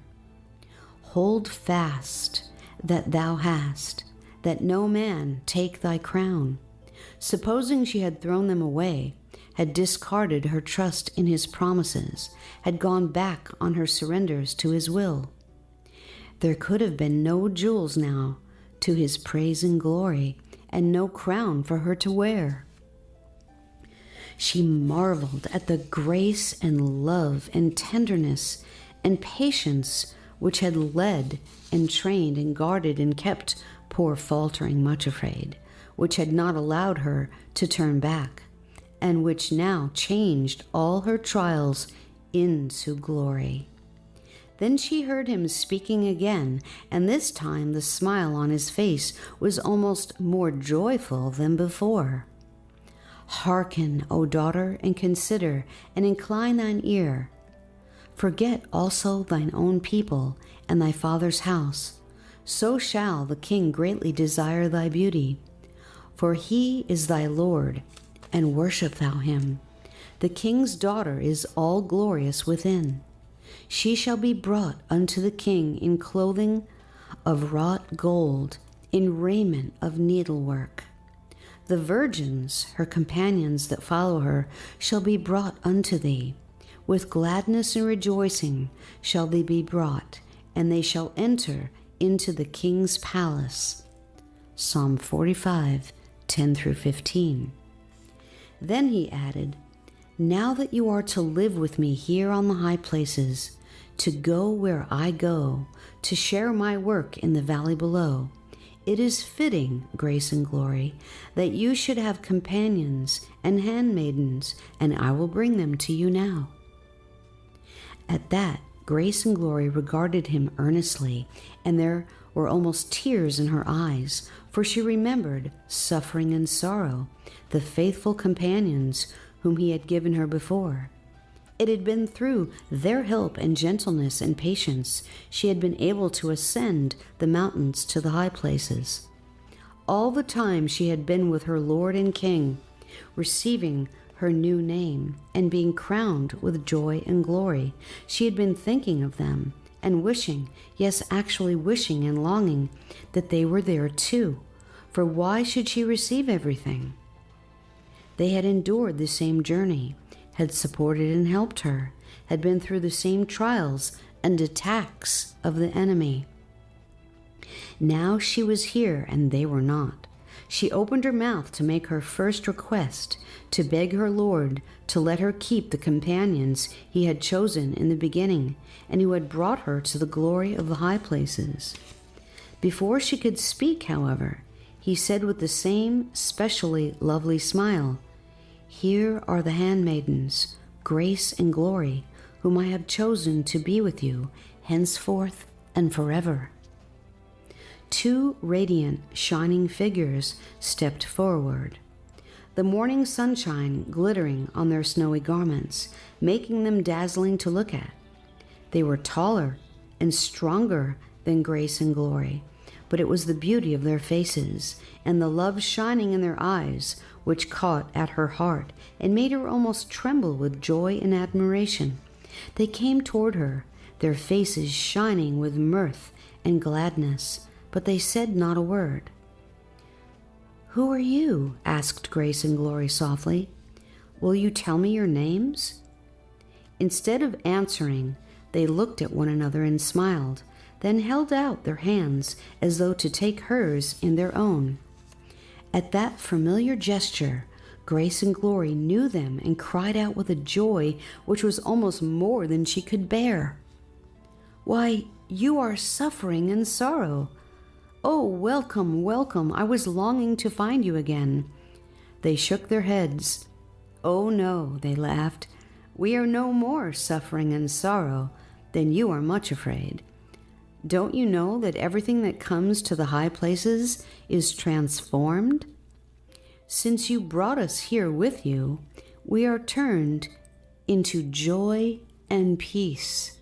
"Hold fast that thou hast, that no man take thy crown." Supposing she had thrown them away, had discarded her trust in his promises, had gone back on her surrenders to his will, there could have been no jewels now to his praise and glory, and no crown for her to wear. She marveled at the grace and love and tenderness and patience which had led and trained and guarded and kept poor faltering Much Afraid, which had not allowed her to turn back, and which now changed all her trials into glory. Then she heard him speaking again, and this time the smile on his face was almost more joyful than before. "Hearken, O daughter, and consider, and incline thine ear. Forget also thine own people and thy father's house. So shall the king greatly desire thy beauty. For he is thy Lord, and worship thou him. The king's daughter is all glorious within. She shall be brought unto the king in clothing of wrought gold, in raiment of needlework. The virgins, her companions that follow her, shall be brought unto thee. With gladness and rejoicing shall they be brought, and they shall enter into the king's palace." Psalm 45, 10 through 15. Then he added, "Now that you are to live with me here on the high places, to go where I go, to share my work in the valley below, it is fitting, Grace and Glory, that you should have companions and handmaidens, and I will bring them to you now." At that, Grace and Glory regarded him earnestly, and there were almost tears in her eyes, for she remembered suffering and sorrow, the faithful companions whom he had given her before. It had been through their help and gentleness and patience she had been able to ascend the mountains to the high places. All the time she had been with her Lord and King, receiving her new name and being crowned with joy and glory, she had been thinking of them and wishing, yes, actually wishing and longing that they were there too. For why should she receive everything? They had endured the same journey, had supported and helped her, had been through the same trials and attacks of the enemy. Now she was here and they were not. She opened her mouth to make her first request, to beg her Lord to let her keep the companions he had chosen in the beginning and who had brought her to the glory of the high places. Before she could speak, however, he said with the same specially lovely smile, "Here are the handmaidens, Grace and Glory, whom I have chosen to be with you henceforth and forever." Two radiant, shining figures stepped forward, the morning sunshine glittering on their snowy garments, making them dazzling to look at. They were taller and stronger than Grace and Glory, but it was the beauty of their faces and the love shining in their eyes which caught at her heart and made her almost tremble with joy and admiration. They came toward her, their faces shining with mirth and gladness, but they said not a word. "Who are you?" asked Grace and Glory softly. "Will you tell me your names?" Instead of answering, they looked at one another and smiled, then held out their hands as though to take hers in their own. At that familiar gesture, Grace and Glory knew them and cried out with a joy which was almost more than she could bear. "Why, You are suffering and sorrow. Oh, welcome, welcome. I was longing to find you again." They shook their heads. "Oh no," they laughed. "We are no more suffering and sorrow. Then you are much afraid. Don't you know that everything that comes to the high places is transformed? Since you brought us here with you, we are turned into joy and peace."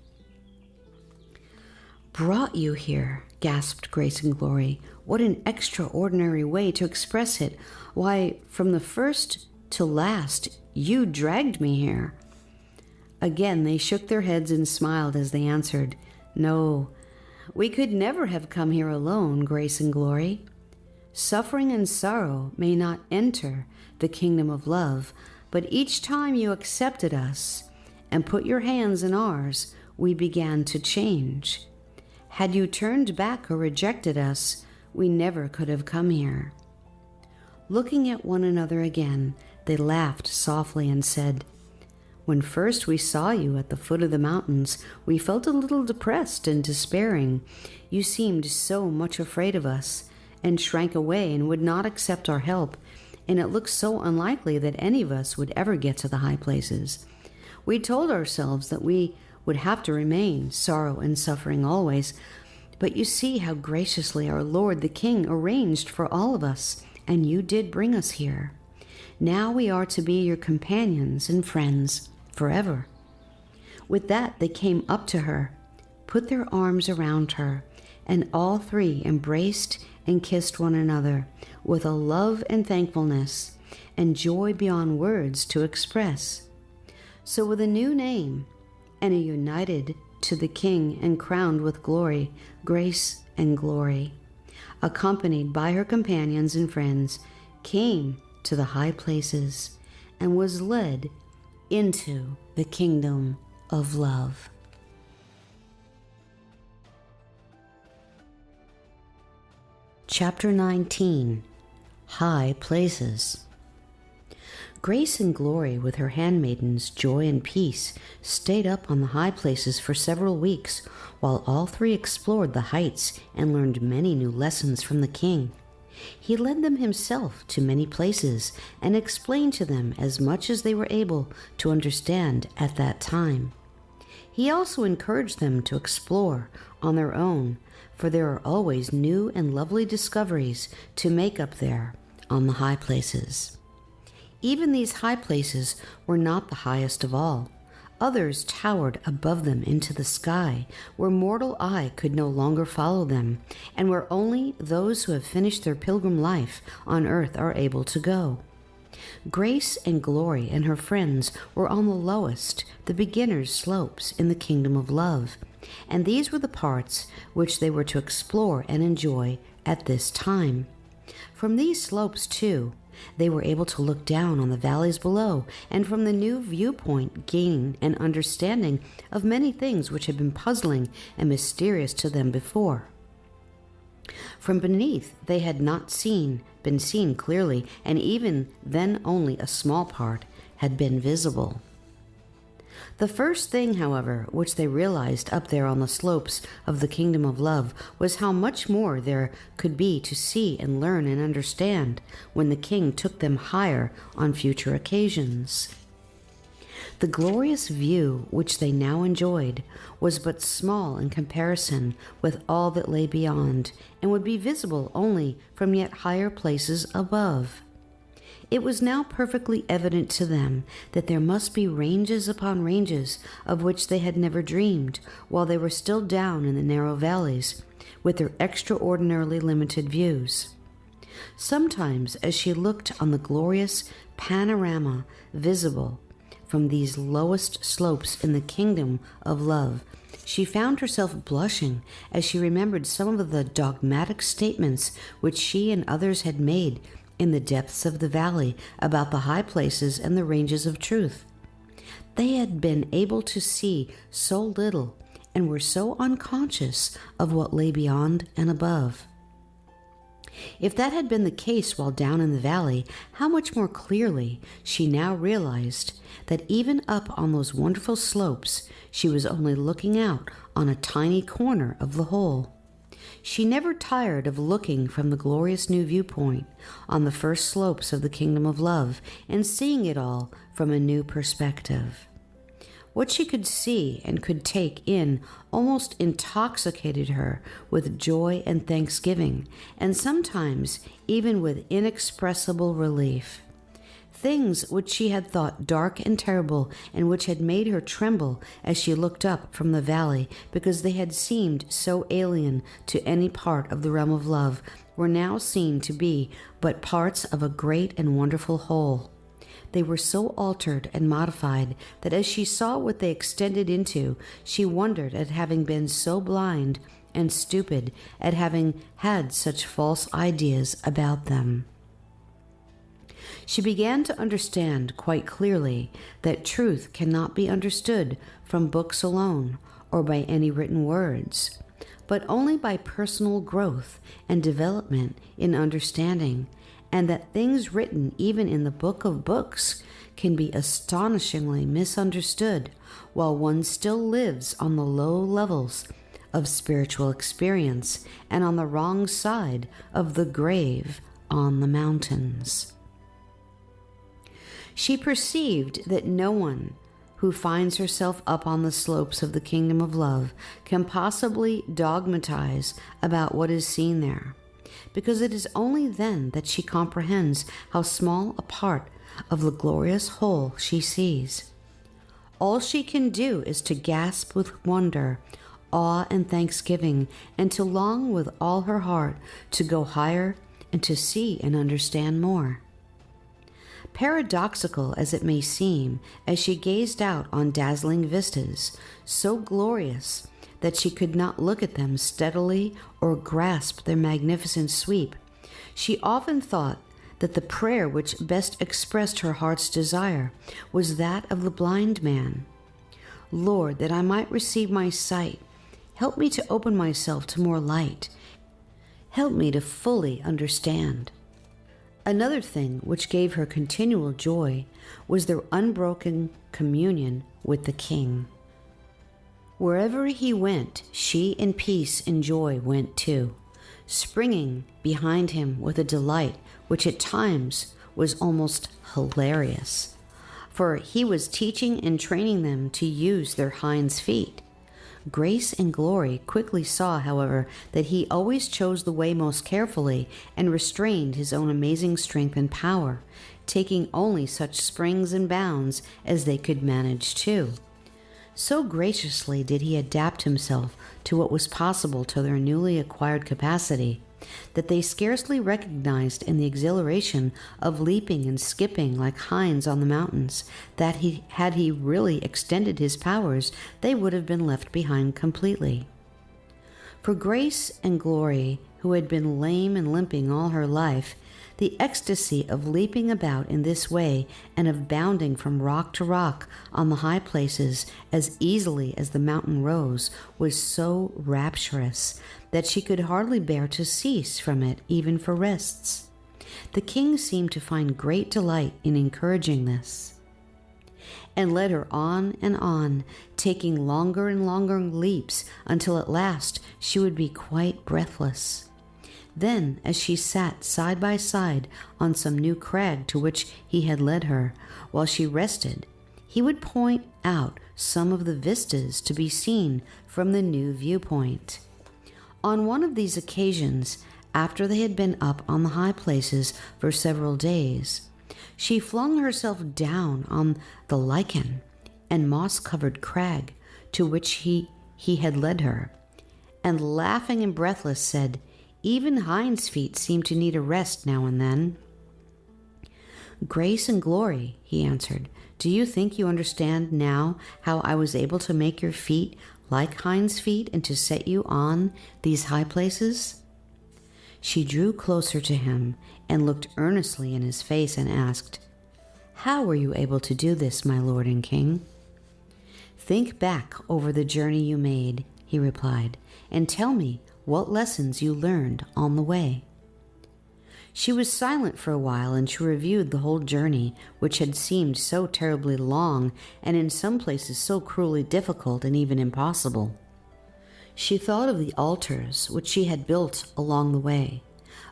"Brought you here," gasped Grace and Glory. "What an extraordinary way to express it. Why, from the first to last, you dragged me here." Again they shook their heads and smiled as they answered, "No, we could never have come here alone, Grace and Glory. Suffering and sorrow may not enter the kingdom of love, but each time you accepted us and put your hands in ours, we began to change. Had you turned back or rejected us, we never could have come here." Looking at one another again, they laughed softly and said, "When first we saw you at the foot of the mountains, we felt a little depressed and despairing. You seemed so much afraid of us and shrank away and would not accept our help, and it looked so unlikely that any of us would ever get to the high places. We told ourselves that we would have to remain sorrow and suffering always, but you see how graciously our Lord the King arranged for all of us, and you did bring us here. Now we are to be your companions and friends forever." With that, they came up to her, put their arms around her, and all three embraced and kissed one another with a love and thankfulness and joy beyond words to express. So with a new name and a united to the King and crowned with glory, Grace and Glory, accompanied by her companions and friends, came to the high places and was led into the kingdom of love. Chapter 19, High Places. Grace and Glory, with her handmaidens Joy and Peace, stayed up on the high places for several weeks, while all three explored the heights and learned many new lessons from the king. He led them himself to many places and explained to them as much as they were able to understand at that time. He also encouraged them to explore on their own, for there are always new and lovely discoveries to make up there on the high places. Even these high places were not the highest of all. Others towered above them into the sky, where mortal eye could no longer follow them, and where only those who have finished their pilgrim life on earth are able to go. Grace and Glory and her friends were on the lowest, the beginner's slopes in the kingdom of love, and these were the parts which they were to explore and enjoy at this time. From these slopes, too, they were able to look down on the valleys below, and from the new viewpoint gain an understanding of many things which had been puzzling and mysterious to them before. From beneath they had not been seen clearly, and even then only a small part had been visible. The first thing, however, which they realized up there on the slopes of the kingdom of love was how much more there could be to see and learn and understand when the king took them higher on future occasions. The glorious view which they now enjoyed was but small in comparison with all that lay beyond, and would be visible only from yet higher places above. It was now perfectly evident to them that there must be ranges upon ranges of which they had never dreamed, while they were still down in the narrow valleys, with their extraordinarily limited views. Sometimes, as she looked on the glorious panorama visible from these lowest slopes in the kingdom of love, she found herself blushing as she remembered some of the dogmatic statements which she and others had made in the depths of the valley about the high places and the ranges of truth. They had been able to see so little and were so unconscious of what lay beyond and above. If that had been the case while down in the valley, how much more clearly she now realized that even up on those wonderful slopes, she was only looking out on a tiny corner of the whole. She never tired of looking from the glorious new viewpoint on the first slopes of the kingdom of love and seeing it all from a new perspective. What she could see and could take in almost intoxicated her with joy and thanksgiving, and sometimes even with inexpressible relief. Things which she had thought dark and terrible and which had made her tremble as she looked up from the valley because they had seemed so alien to any part of the realm of love were now seen to be but parts of a great and wonderful whole. They were so altered and modified that as she saw what they extended into, she wondered at having been so blind and stupid, at having had such false ideas about them. She began to understand quite clearly that truth cannot be understood from books alone or by any written words, but only by personal growth and development in understanding, and that things written even in the book of books can be astonishingly misunderstood while one still lives on the low levels of spiritual experience and on the wrong side of the grave on the mountains. She perceived that no one who finds herself up on the slopes of the kingdom of love can possibly dogmatize about what is seen there, because it is only then that she comprehends how small a part of the glorious whole she sees. All she can do is to gasp with wonder, awe, and thanksgiving, and to long with all her heart to go higher and to see and understand more. Paradoxical as it may seem, as she gazed out on dazzling vistas, so glorious that she could not look at them steadily or grasp their magnificent sweep, she often thought that the prayer which best expressed her heart's desire was that of the blind man. Lord, that I might receive my sight, help me to open myself to more light. Help me to fully understand. Another thing which gave her continual joy was their unbroken communion with the King. Wherever he went, she in peace and joy went too, springing behind him with a delight which at times was almost hilarious, for he was teaching and training them to use their hinds feet. Grace and Glory quickly saw, however, that he always chose the way most carefully and restrained his own amazing strength and power, taking only such springs and bounds as they could manage too. So graciously did he adapt himself to what was possible to their newly acquired capacity, that they scarcely recognized in the exhilaration of leaping and skipping like hinds on the mountains, that had he really extended his powers, they would have been left behind completely. For Grace and Glory, who had been lame and limping all her life, the ecstasy of leaping about in this way and of bounding from rock to rock on the high places as easily as the mountain rose was so rapturous that she could hardly bear to cease from it even for rests. The King seemed to find great delight in encouraging this, and led her on, taking longer and longer leaps until at last she would be quite breathless. Then, as she sat side by side on some new crag to which he had led her, while she rested, he would point out some of the vistas to be seen from the new viewpoint. On one of these occasions, after they had been up on the high places for several days, she flung herself down on the lichen and moss-covered crag to which he had led her, and laughing and breathless said, "Even hinds' feet seem to need a rest now and then." "Grace and Glory," he answered, "do you think you understand now how I was able to make your feet like hinds' feet and to set you on these high places?" She drew closer to him and looked earnestly in his face and asked, "How were you able to do this, my lord and king?" "Think back over the journey you made," he replied, "and tell me what lessons you learned on the way." She was silent for a while, and she reviewed the whole journey, which had seemed so terribly long and in some places so cruelly difficult and even impossible. She thought of the altars which she had built along the way,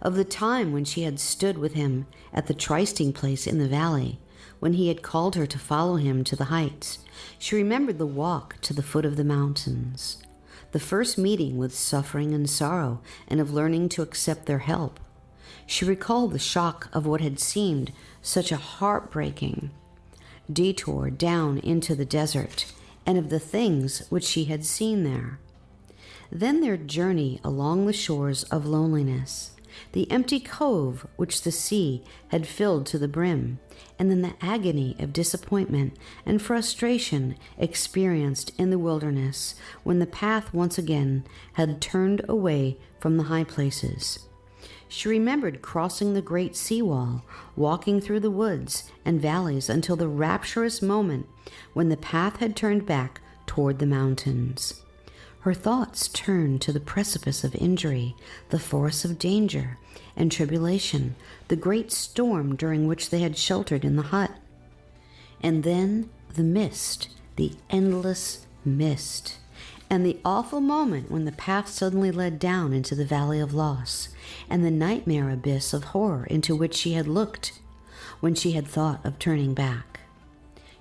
of the time when she had stood with him at the trysting place in the valley, when he had called her to follow him to the heights. She remembered the walk to the foot of the mountains, the first meeting with suffering and sorrow, and of learning to accept their help. She recalled the shock of what had seemed such a heartbreaking detour down into the desert, and of the things which she had seen there. Then their journey along the shores of loneliness, the empty cove which the sea had filled to the brim, and then the agony of disappointment and frustration experienced in the wilderness when the path once again had turned away from the high places. She remembered crossing the great seawall, walking through the woods and valleys until the rapturous moment when the path had turned back toward the mountains. Her thoughts turned to the precipice of injury, the forest of danger and tribulation, the great storm during which they had sheltered in the hut. And then the mist, the endless mist, and the awful moment when the path suddenly led down into the valley of loss, and the nightmare abyss of horror into which she had looked when she had thought of turning back.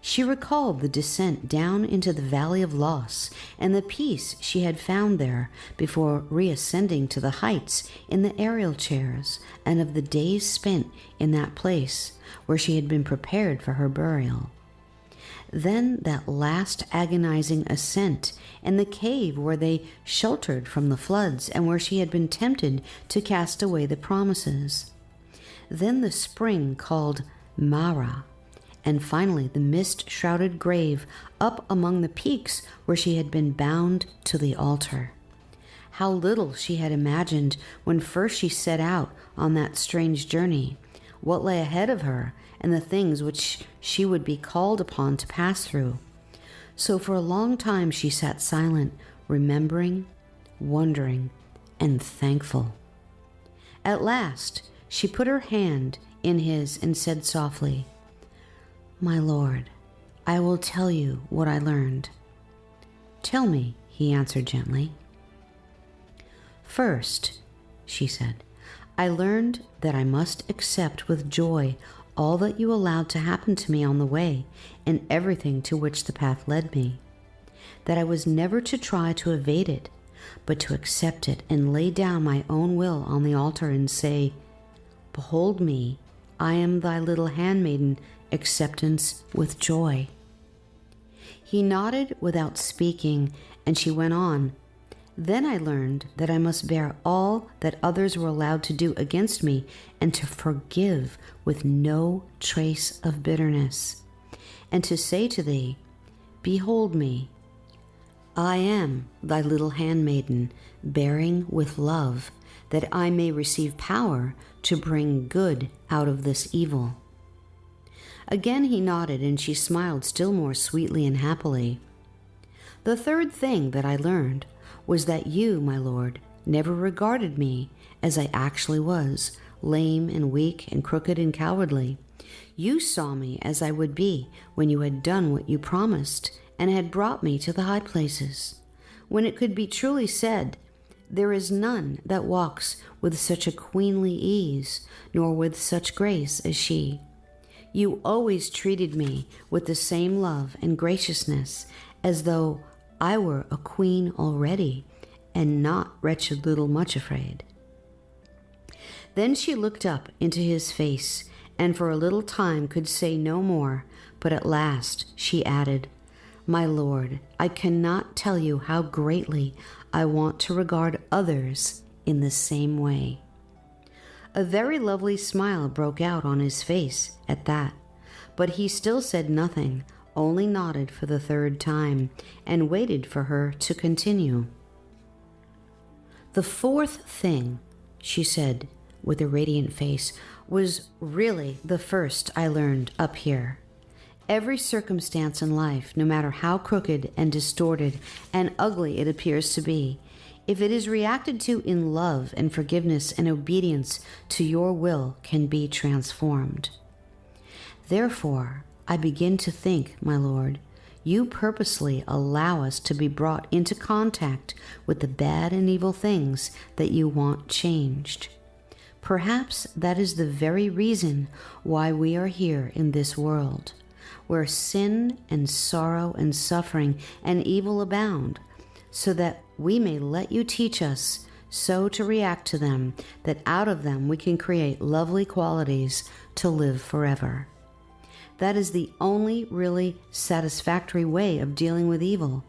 She recalled the descent down into the valley of loss and the peace she had found there before reascending to the heights in the aerial chairs, and of the days spent in that place where she had been prepared for her burial. Then that last agonizing ascent and the cave where they sheltered from the floods and where she had been tempted to cast away the promises. Then the spring called Mara, and finally the mist-shrouded grave up among the peaks where she had been bound to the altar. How little she had imagined when first she set out on that strange journey, what lay ahead of her, and the things which she would be called upon to pass through. So for a long time she sat silent, remembering, wondering, and thankful. At last she put her hand in his and said softly, "My Lord, I will tell you what I learned." "Tell me," he answered gently. "First," she said, "I learned that I must accept with joy all that you allowed to happen to me on the way and everything to which the path led me, that I was never to try to evade it, but to accept it and lay down my own will on the altar and say, 'Behold me, I am thy little handmaiden, acceptance with joy.'" He nodded without speaking, and she went on, "Then I learned that I must bear all that others were allowed to do against me and to forgive with no trace of bitterness, and to say to thee, 'Behold me, I am thy little handmaiden, bearing with love, that I may receive power to bring good out of this evil.'" Again he nodded, and she smiled still more sweetly and happily. "The third thing that I learned was that you, my Lord, never regarded me as I actually was, lame and weak and crooked and cowardly. You saw me as I would be when you had done what you promised and had brought me to the high places, when it could be truly said, 'There is none that walks with such a queenly ease, nor with such grace as she.' You always treated me with the same love and graciousness, as though I were a queen already, and not wretched little much afraid." Then she looked up into his face, and for a little time could say no more, but at last she added, "My Lord, I cannot tell you how greatly I want to regard others in the same way." A very lovely smile broke out on his face at that, but he still said nothing, only nodded for the third time, and waited for her to continue. "The fourth thing," she said with a radiant face, "was really the first I learned up here. Every circumstance in life, no matter how crooked and distorted and ugly it appears to be, if it is reacted to in love and forgiveness and obedience to your will, can be transformed. Therefore, I begin to think, my Lord, you purposely allow us to be brought into contact with the bad and evil things that you want changed. Perhaps that is the very reason why we are here in this world, where sin and sorrow and suffering and evil abound, so that we may let you teach us so to react to them that out of them we can create lovely qualities to live forever. That is the only really satisfactory way of dealing with evil,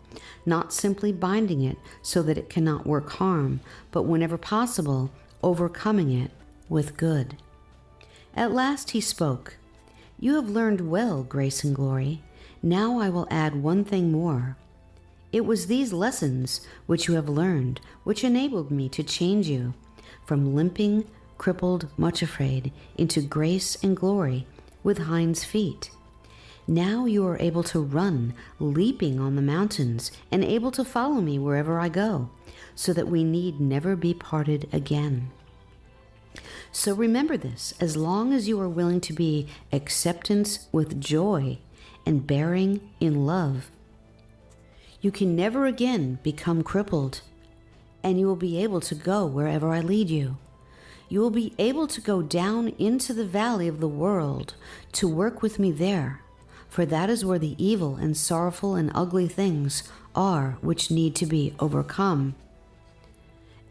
not simply binding it so that it cannot work harm, but whenever possible, overcoming it with good. At last he spoke. You have learned well, Grace and Glory. Now I will add one thing more. It was these lessons which you have learned which enabled me to change you from limping, crippled, much afraid, into grace and glory with Hinds' feet. Now you are able to run, leaping on the mountains, and able to follow me wherever I go, so that we need never be parted again. So remember this, as long as you are willing to be acceptance with joy and bearing in love, you can never again become crippled, and you will be able to go wherever I lead you. You will be able to go down into the valley of the world to work with me there, for that is where the evil and sorrowful and ugly things are which need to be overcome.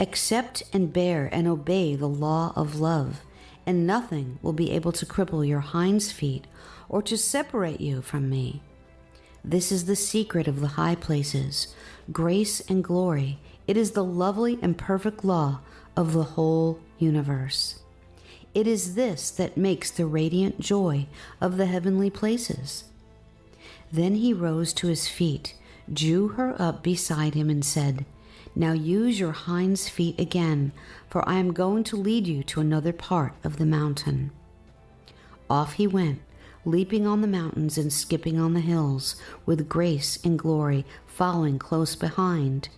Accept and bear and obey the law of love, and nothing will be able to cripple your hinds feet or to separate you from me. This is the secret of the high places, grace and glory. It is the lovely and perfect law of the whole universe. It is this that makes the radiant joy of the heavenly places. Then he rose to his feet, drew her up beside him, and said, Now use your hinds feet again, for I am going to lead you to another part of the mountain. Off he went, leaping on the mountains and skipping on the hills, with grace and glory following close behind,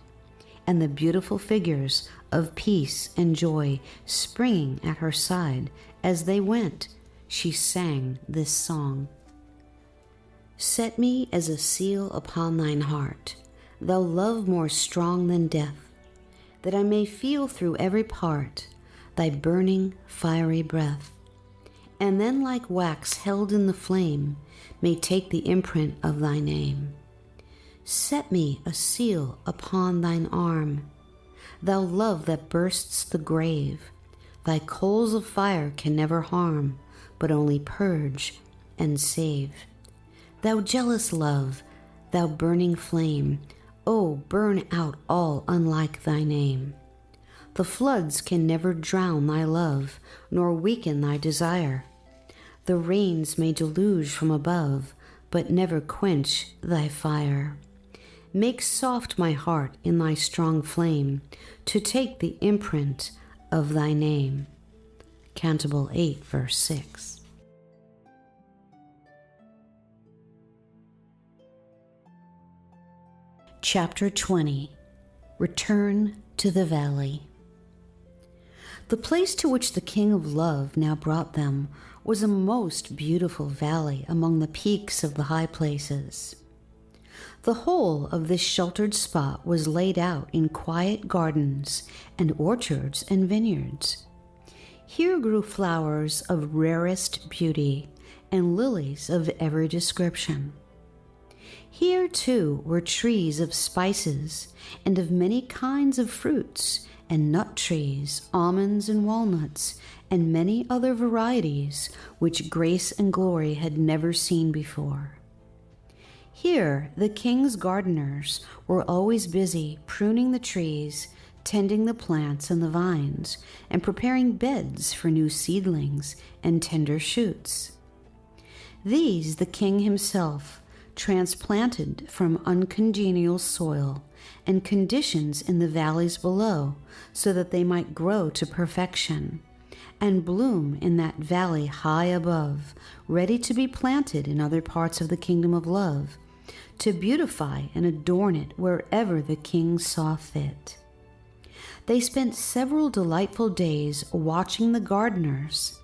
and the beautiful figures of peace and joy springing at her side. As they went, she sang this song. Set me as a seal upon thine heart, thou love more strong than death, that I may feel through every part thy burning fiery breath, and then like wax held in the flame may take the imprint of thy name. Set me a seal upon thine arm, thou love that bursts the grave, thy coals of fire can never harm, but only purge and save. Thou jealous love, thou burning flame, oh, burn out all unlike thy name. The floods can never drown thy love, nor weaken thy desire. The rains may deluge from above, but never quench thy fire. Make soft my heart in thy strong flame, to take the imprint of thy name. Canticle 8, verse 6. Chapter 20. Return to the Valley. The place to which the King of Love now brought them was a most beautiful valley among the peaks of the high places. The whole of this sheltered spot was laid out in quiet gardens and orchards and vineyards. Here grew flowers of rarest beauty and lilies of every description. Here, too, were trees of spices and of many kinds of fruits, and nut trees, almonds and walnuts, and many other varieties which Grace and Glory had never seen before. Here the king's gardeners were always busy pruning the trees, tending the plants and the vines, and preparing beds for new seedlings and tender shoots. These the king himself transplanted from uncongenial soil and conditions in the valleys below, so that they might grow to perfection and bloom in that valley high above, ready to be planted in other parts of the kingdom of love, to beautify and adorn it wherever the king saw fit. They spent several delightful days watching the gardeners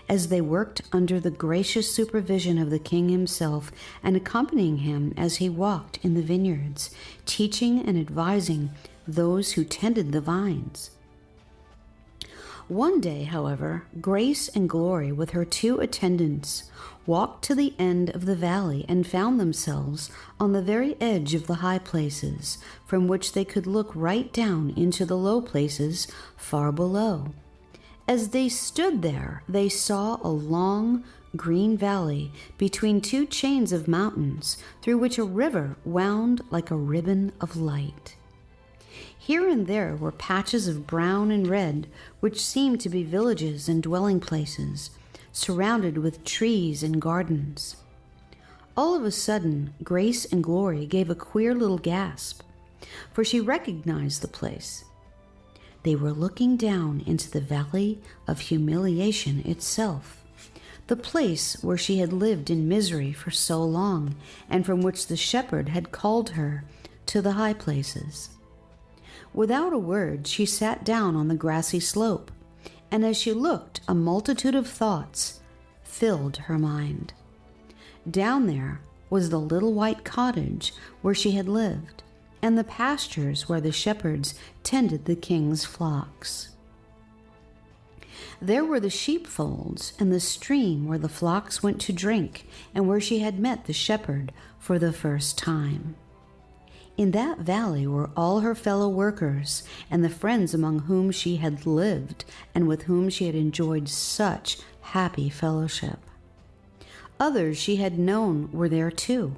as they worked under the gracious supervision of the king himself and accompanying him as he walked in the vineyards, teaching and advising those who tended the vines. One day, however, Grace and Glory with her 2 attendants walked to the end of the valley and found themselves on the very edge of the high places, from which they could look right down into the low places far below. As they stood there, they saw a long, green valley between 2 chains of mountains, through which a river wound like a ribbon of light. Here and there were patches of brown and red, which seemed to be villages and dwelling places, surrounded with trees and gardens. All of a sudden, Grace and Glory gave a queer little gasp, for she recognized the place. They were looking down into the valley of humiliation itself, the place where she had lived in misery for so long, and from which the shepherd had called her to the high places. Without a word, she sat down on the grassy slope, and as she looked, a multitude of thoughts filled her mind. Down there was the little white cottage where she had lived, and the pastures where the shepherds tended the king's flocks. There were the sheepfolds and the stream where the flocks went to drink, and where she had met the shepherd for the first time. In that valley were all her fellow workers and the friends among whom she had lived and with whom she had enjoyed such happy fellowship. Others she had known were there too.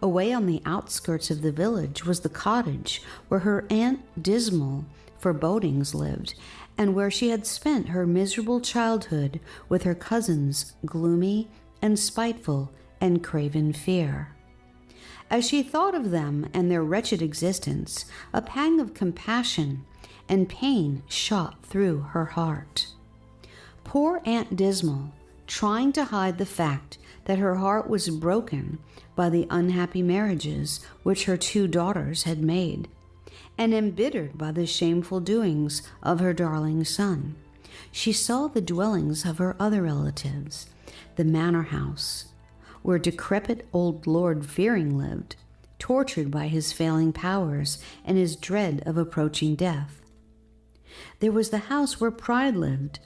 Away on the outskirts of the village was the cottage where her Aunt Dismal Forebodings lived, and where she had spent her miserable childhood with her cousins Gloomy and Spiteful and Craven Fear. As she thought of them and their wretched existence, a pang of compassion and pain shot through her heart. Poor Aunt Dismal, trying to hide the fact that her heart was broken by the unhappy marriages which her 2 daughters had made, and embittered by the shameful doings of her darling son, she saw the dwellings of her other relatives, the manor house, where decrepit old Lord Fearing lived, tortured by his failing powers and his dread of approaching death. There was the house where Pride lived,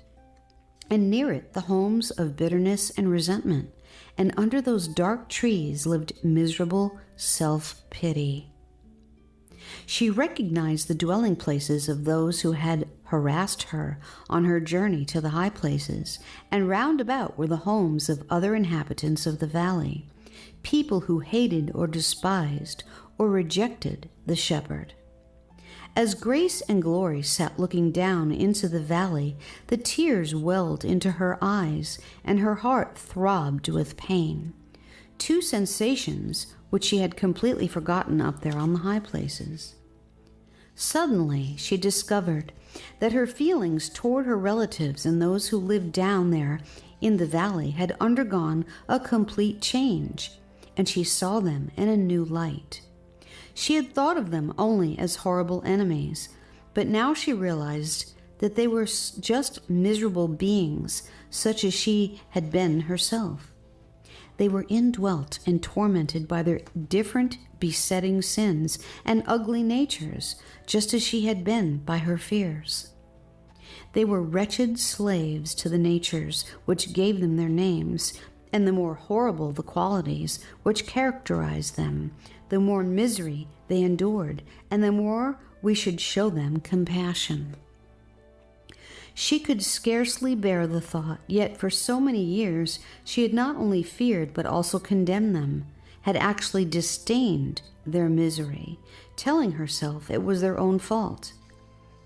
and near it the homes of bitterness and resentment, and under those dark trees lived miserable self-pity. She recognized the dwelling places of those who had harassed her on her journey to the high places, and round about were the homes of other inhabitants of the valley, people who hated or despised or rejected the shepherd. As Grace and Glory sat looking down into the valley, the tears welled into her eyes, and her heart throbbed with pain, 2 sensations which she had completely forgotten up there on the high places. Suddenly, she discovered that her feelings toward her relatives and those who lived down there in the valley had undergone a complete change, and she saw them in a new light. She had thought of them only as horrible enemies, but now she realized that they were just miserable beings, such as she had been herself. They were indwelt and tormented by their different besetting sins and ugly natures, just as she had been by her fears. They were wretched slaves to the natures which gave them their names, and the more horrible the qualities which characterized them, the more misery they endured, and the more we should show them compassion. She could scarcely bear the thought, yet for so many years she had not only feared but also condemned them, had actually disdained their misery, telling herself it was their own fault.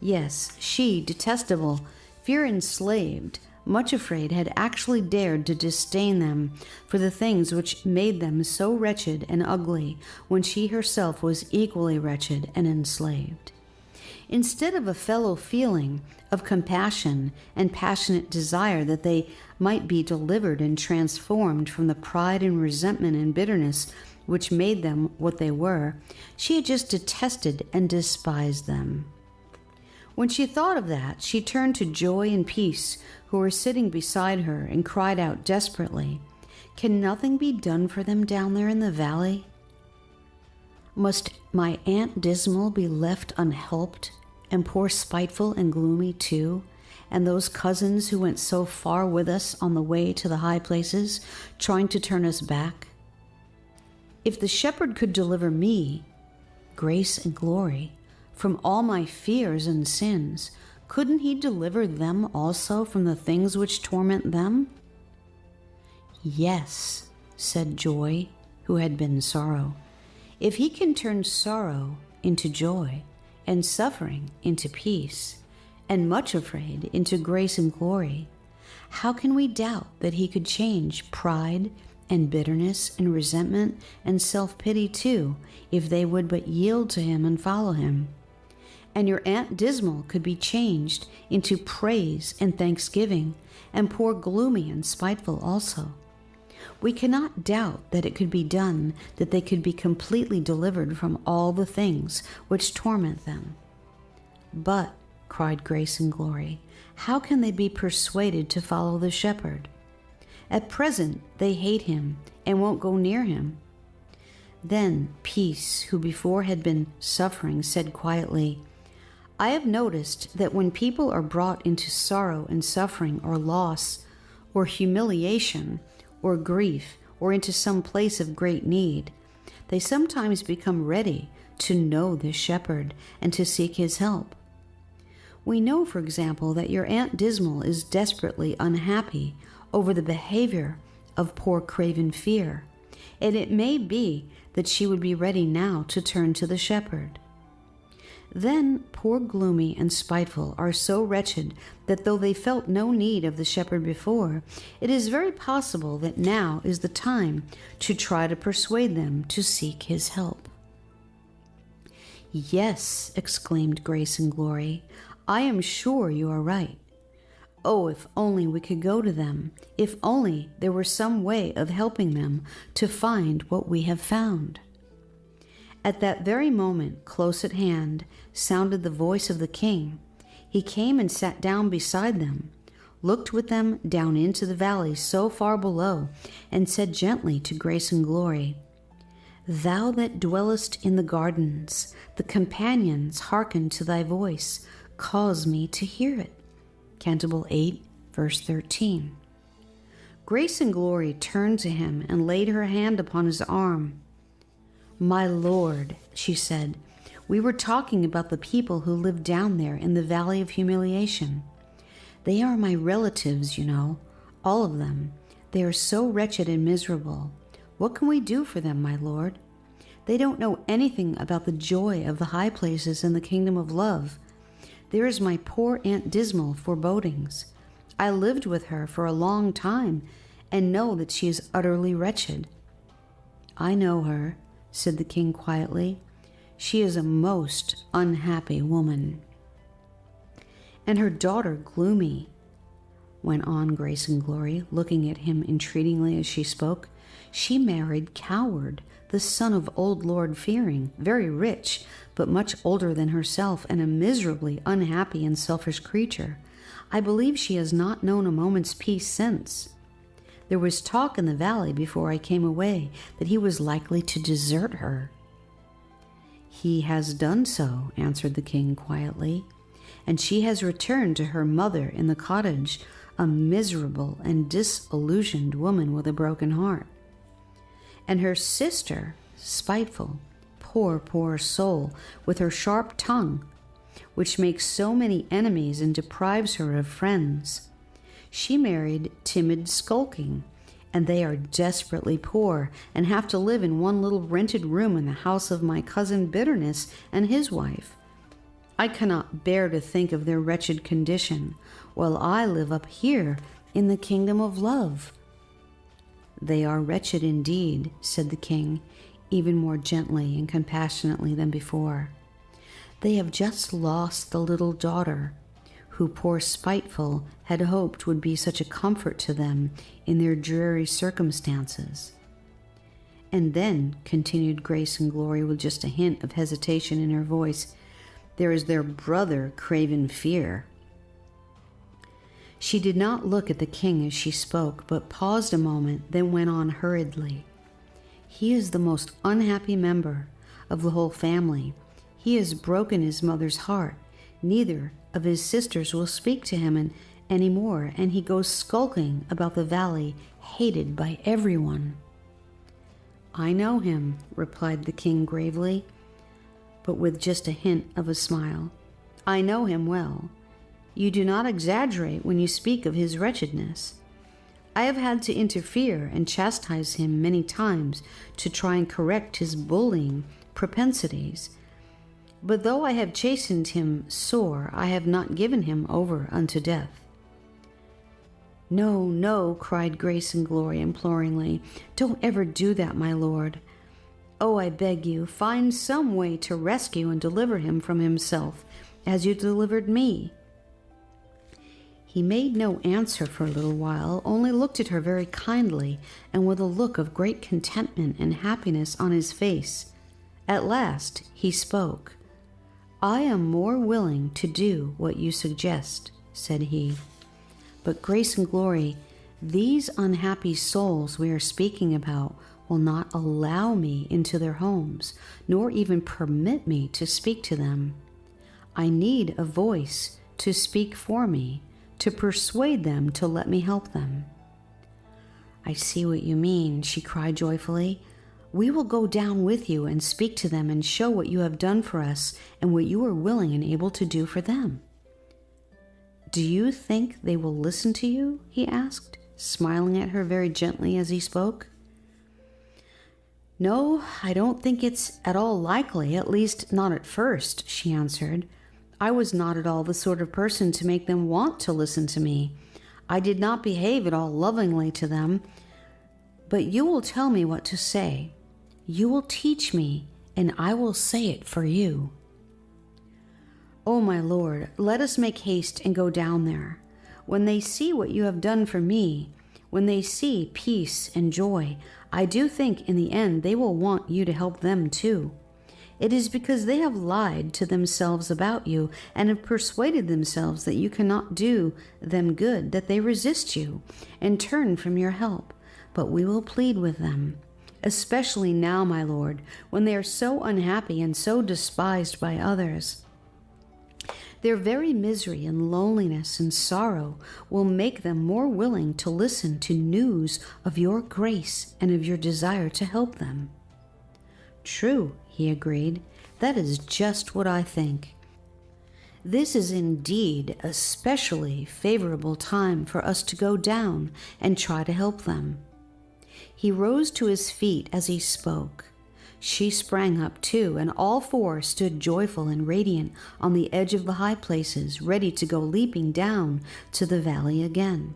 Yes, she, detestable, fear-enslaved, much afraid, had actually dared to disdain them for the things which made them so wretched and ugly, when she herself was equally wretched and enslaved. Instead of a fellow feeling of compassion and passionate desire that they might be delivered and transformed from the pride and resentment and bitterness which made them what they were, she had just detested and despised them. When she thought of that, she turned to Joy and Peace, who were sitting beside her, and cried out desperately, "Can nothing be done for them down there in the valley? Must my Aunt Dismal be left unhelped, and poor Spiteful and Gloomy too, and those cousins who went so far with us on the way to the high places, trying to turn us back? If the shepherd could deliver me, Grace and Glory, from all my fears and sins, couldn't he deliver them also from the things which torment them?" "Yes," said Joy, who had been Sorrow. "If he can turn sorrow into joy, and suffering into peace, and much afraid into grace and glory, how can we doubt that he could change pride and bitterness and resentment and self-pity too, if they would but yield to him and follow him? And your Aunt Dismal could be changed into praise and thanksgiving, and poor Gloomy and Spiteful also. We cannot doubt that it could be done, that they could be completely delivered from all the things which torment them. But," cried Grace and Glory, "how can they be persuaded to follow the shepherd? At present they hate him and won't go near him." Then Peace, who before had been suffering, said quietly, "I have noticed that when people are brought into sorrow and suffering or loss or humiliation or grief or into some place of great need, they sometimes become ready to know the shepherd and to seek his help. We know, for example, that your Aunt Dismal is desperately unhappy over the behavior of poor Craven Fear, and it may be that she would be ready now to turn to the shepherd. Then poor Gloomy and Spiteful are so wretched that though they felt no need of the shepherd before, it is very possible that now is the time to try to persuade them to seek his help." "Yes," exclaimed Grace and Glory, "I am sure you are right. Oh, if only we could go to them, if only there were some way of helping them to find what we have found." At that very moment, close at hand, sounded the voice of the king. He came and sat down beside them, looked with them down into the valley so far below, and said gently to Grace and Glory, "Thou that dwellest in the gardens, the companions hearken to thy voice, cause me to hear it." Canticle 8, verse 13. Grace and Glory turned to him and laid her hand upon his arm. "My lord," she said, "we were talking about the people who live down there in the Valley of Humiliation. They are my relatives, you know, all of them. They are so wretched and miserable. What can we do for them, my lord? They don't know anything about the joy of the high places in the kingdom of love. There is my poor Aunt Dismal forebodings. I lived with her for a long time and know that she is utterly wretched." "I know her," said the king quietly. "She is a most unhappy woman." "And her daughter Gloomy," went on Grace and Glory, looking at him entreatingly as she spoke, "she married Coward, the son of old Lord Fearing, very rich, but much older than herself, and a miserably unhappy and selfish creature. I believe she has not known a moment's peace since. There was talk in the valley before I came away that he was likely to desert her." "He has done so," answered the king quietly, "and she has returned to her mother in the cottage, a miserable and disillusioned woman with a broken heart. And her sister, Spiteful, poor soul, with her sharp tongue, which makes so many enemies and deprives her of friends. She married Timid Skulking, and they are desperately poor and have to live in one little rented room in the house of my cousin Bitterness and his wife. I cannot bear to think of their wretched condition, while I live up here in the kingdom of love." "They are wretched indeed," said the king, even more gently and compassionately than before. "They have just lost the little daughter, who poor Spiteful had hoped would be such a comfort to them in their dreary circumstances." And then, continued Grace and Glory with just a hint of hesitation in her voice, there is their brother craven fear. She did not look at the king as she spoke, but paused a moment, then went on hurriedly. He is the most unhappy member of the whole family. He has broken his mother's heart. Neither of his sisters will speak to him any more, and he goes skulking about the valley, hated by everyone. I know him, replied the king gravely, but with just a hint of a smile. I know him well. You do not exaggerate when you speak of his wretchedness. I have had to interfere and chastise him many times to try and correct his bullying propensities. But though I have chastened him sore, I have not given him over unto death. No, no, cried Grace and Glory imploringly. Don't ever do that, my lord. Oh, I beg you, find some way to rescue and deliver him from himself, as you delivered me. He made no answer for a little while, only looked at her very kindly and with a look of great contentment and happiness on his face. At last he spoke. I am more willing to do what you suggest, said he. But Grace and Glory, these unhappy souls we are speaking about will not allow me into their homes, nor even permit me to speak to them. I need a voice to speak for me, to persuade them to let me help them. I see what you mean, she cried joyfully. We will go down with you and speak to them and show what you have done for us and what you are willing and able to do for them. Do you think they will listen to you? He asked, smiling at her very gently as he spoke. No, I don't think it's at all likely, at least not at first, she answered. I was not at all the sort of person to make them want to listen to me. I did not behave at all lovingly to them. But you will tell me what to say. You will teach me, and I will say it for you. Oh, my lord, let us make haste and go down there. When they see what you have done for me, when they see peace and joy, I do think in the end they will want you to help them too. It is because they have lied to themselves about you and have persuaded themselves that you cannot do them good that they resist you and turn from your help. But we will plead with them, especially now, my lord, when they are so unhappy and so despised by others. Their very misery and loneliness and sorrow will make them more willing to listen to news of your grace and of your desire to help them. True, he agreed. That is just what I think. This is indeed a specially favorable time for us to go down and try to help them. He rose to his feet as he spoke. She sprang up too, and all four stood joyful and radiant on the edge of the high places, ready to go leaping down to the valley again.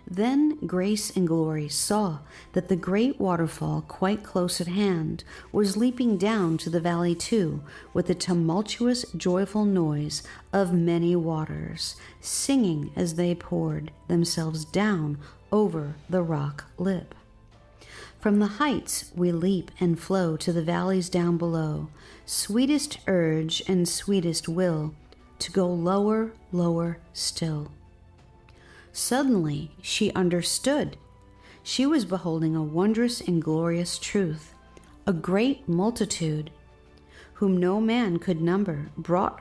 Then Grace and Glory saw that the great waterfall quite close at hand was leaping down to the valley too, with the tumultuous, joyful noise of many waters, singing as they poured themselves down over the rock lip. From the heights we leap and flow to the valleys down below, sweetest urge and sweetest will, to go lower, lower still. Suddenly she understood. She was beholding a wondrous and glorious truth. A great multitude, whom no man could number, brought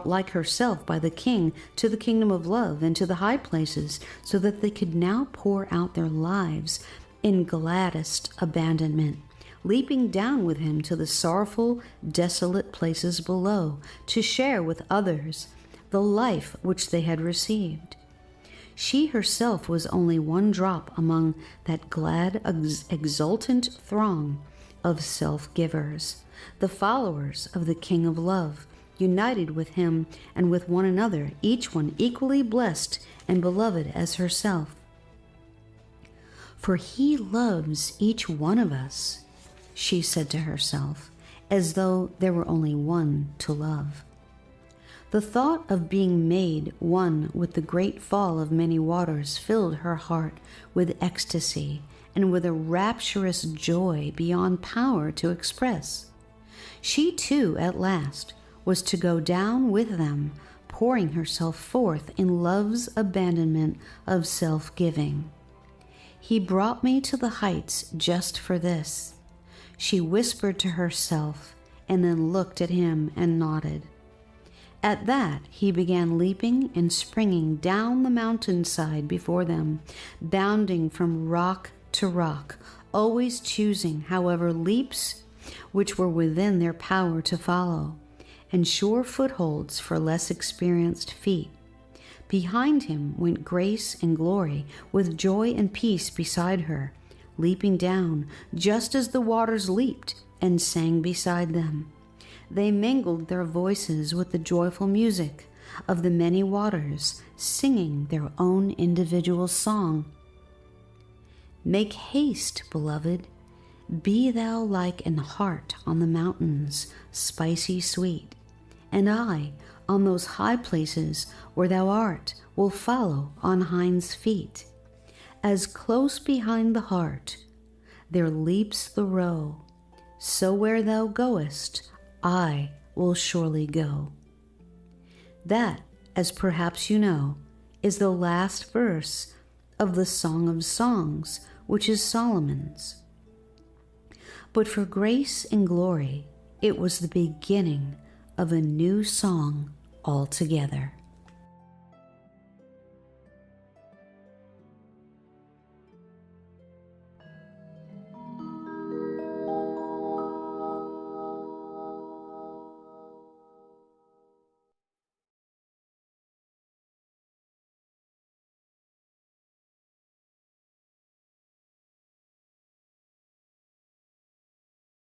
like herself by the king to the kingdom of love and to the high places, so that they could now pour out their lives in gladdest abandonment, leaping down with him to the sorrowful, desolate places below, to share with others the life which they had received. She herself was only one drop among that glad, exultant throng of self-givers, the followers of the King of Love, united with him and with one another, each one equally blessed and beloved as herself. For he loves each one of us, she said to herself, as though there were only one to love. The thought of being made one with the great fall of many waters filled her heart with ecstasy and with a rapturous joy beyond power to express. She too, at last, was to go down with them, pouring herself forth in love's abandonment of self-giving. He brought me to the heights just for this. She whispered to herself and then looked at him and nodded. At that, he began leaping and springing down the mountainside before them, bounding from rock to rock, always choosing, however, leaps which were within their power to follow, and sure footholds for less experienced feet. Behind him went Grace and Glory, with joy and peace beside her, leaping down just as the waters leaped and sang beside them. They mingled their voices with the joyful music of the many waters, singing their own individual song. Make haste, beloved, be thou like an heart on the mountains, spicy sweet, and I, on those high places where thou art, will follow on hinds' feet. As close behind the heart there leaps the roe, so where thou goest, I will surely go. That, as perhaps you know, is the last verse of the Song of Songs, which is Solomon's. But for Grace and Glory, it was the beginning of a new song altogether.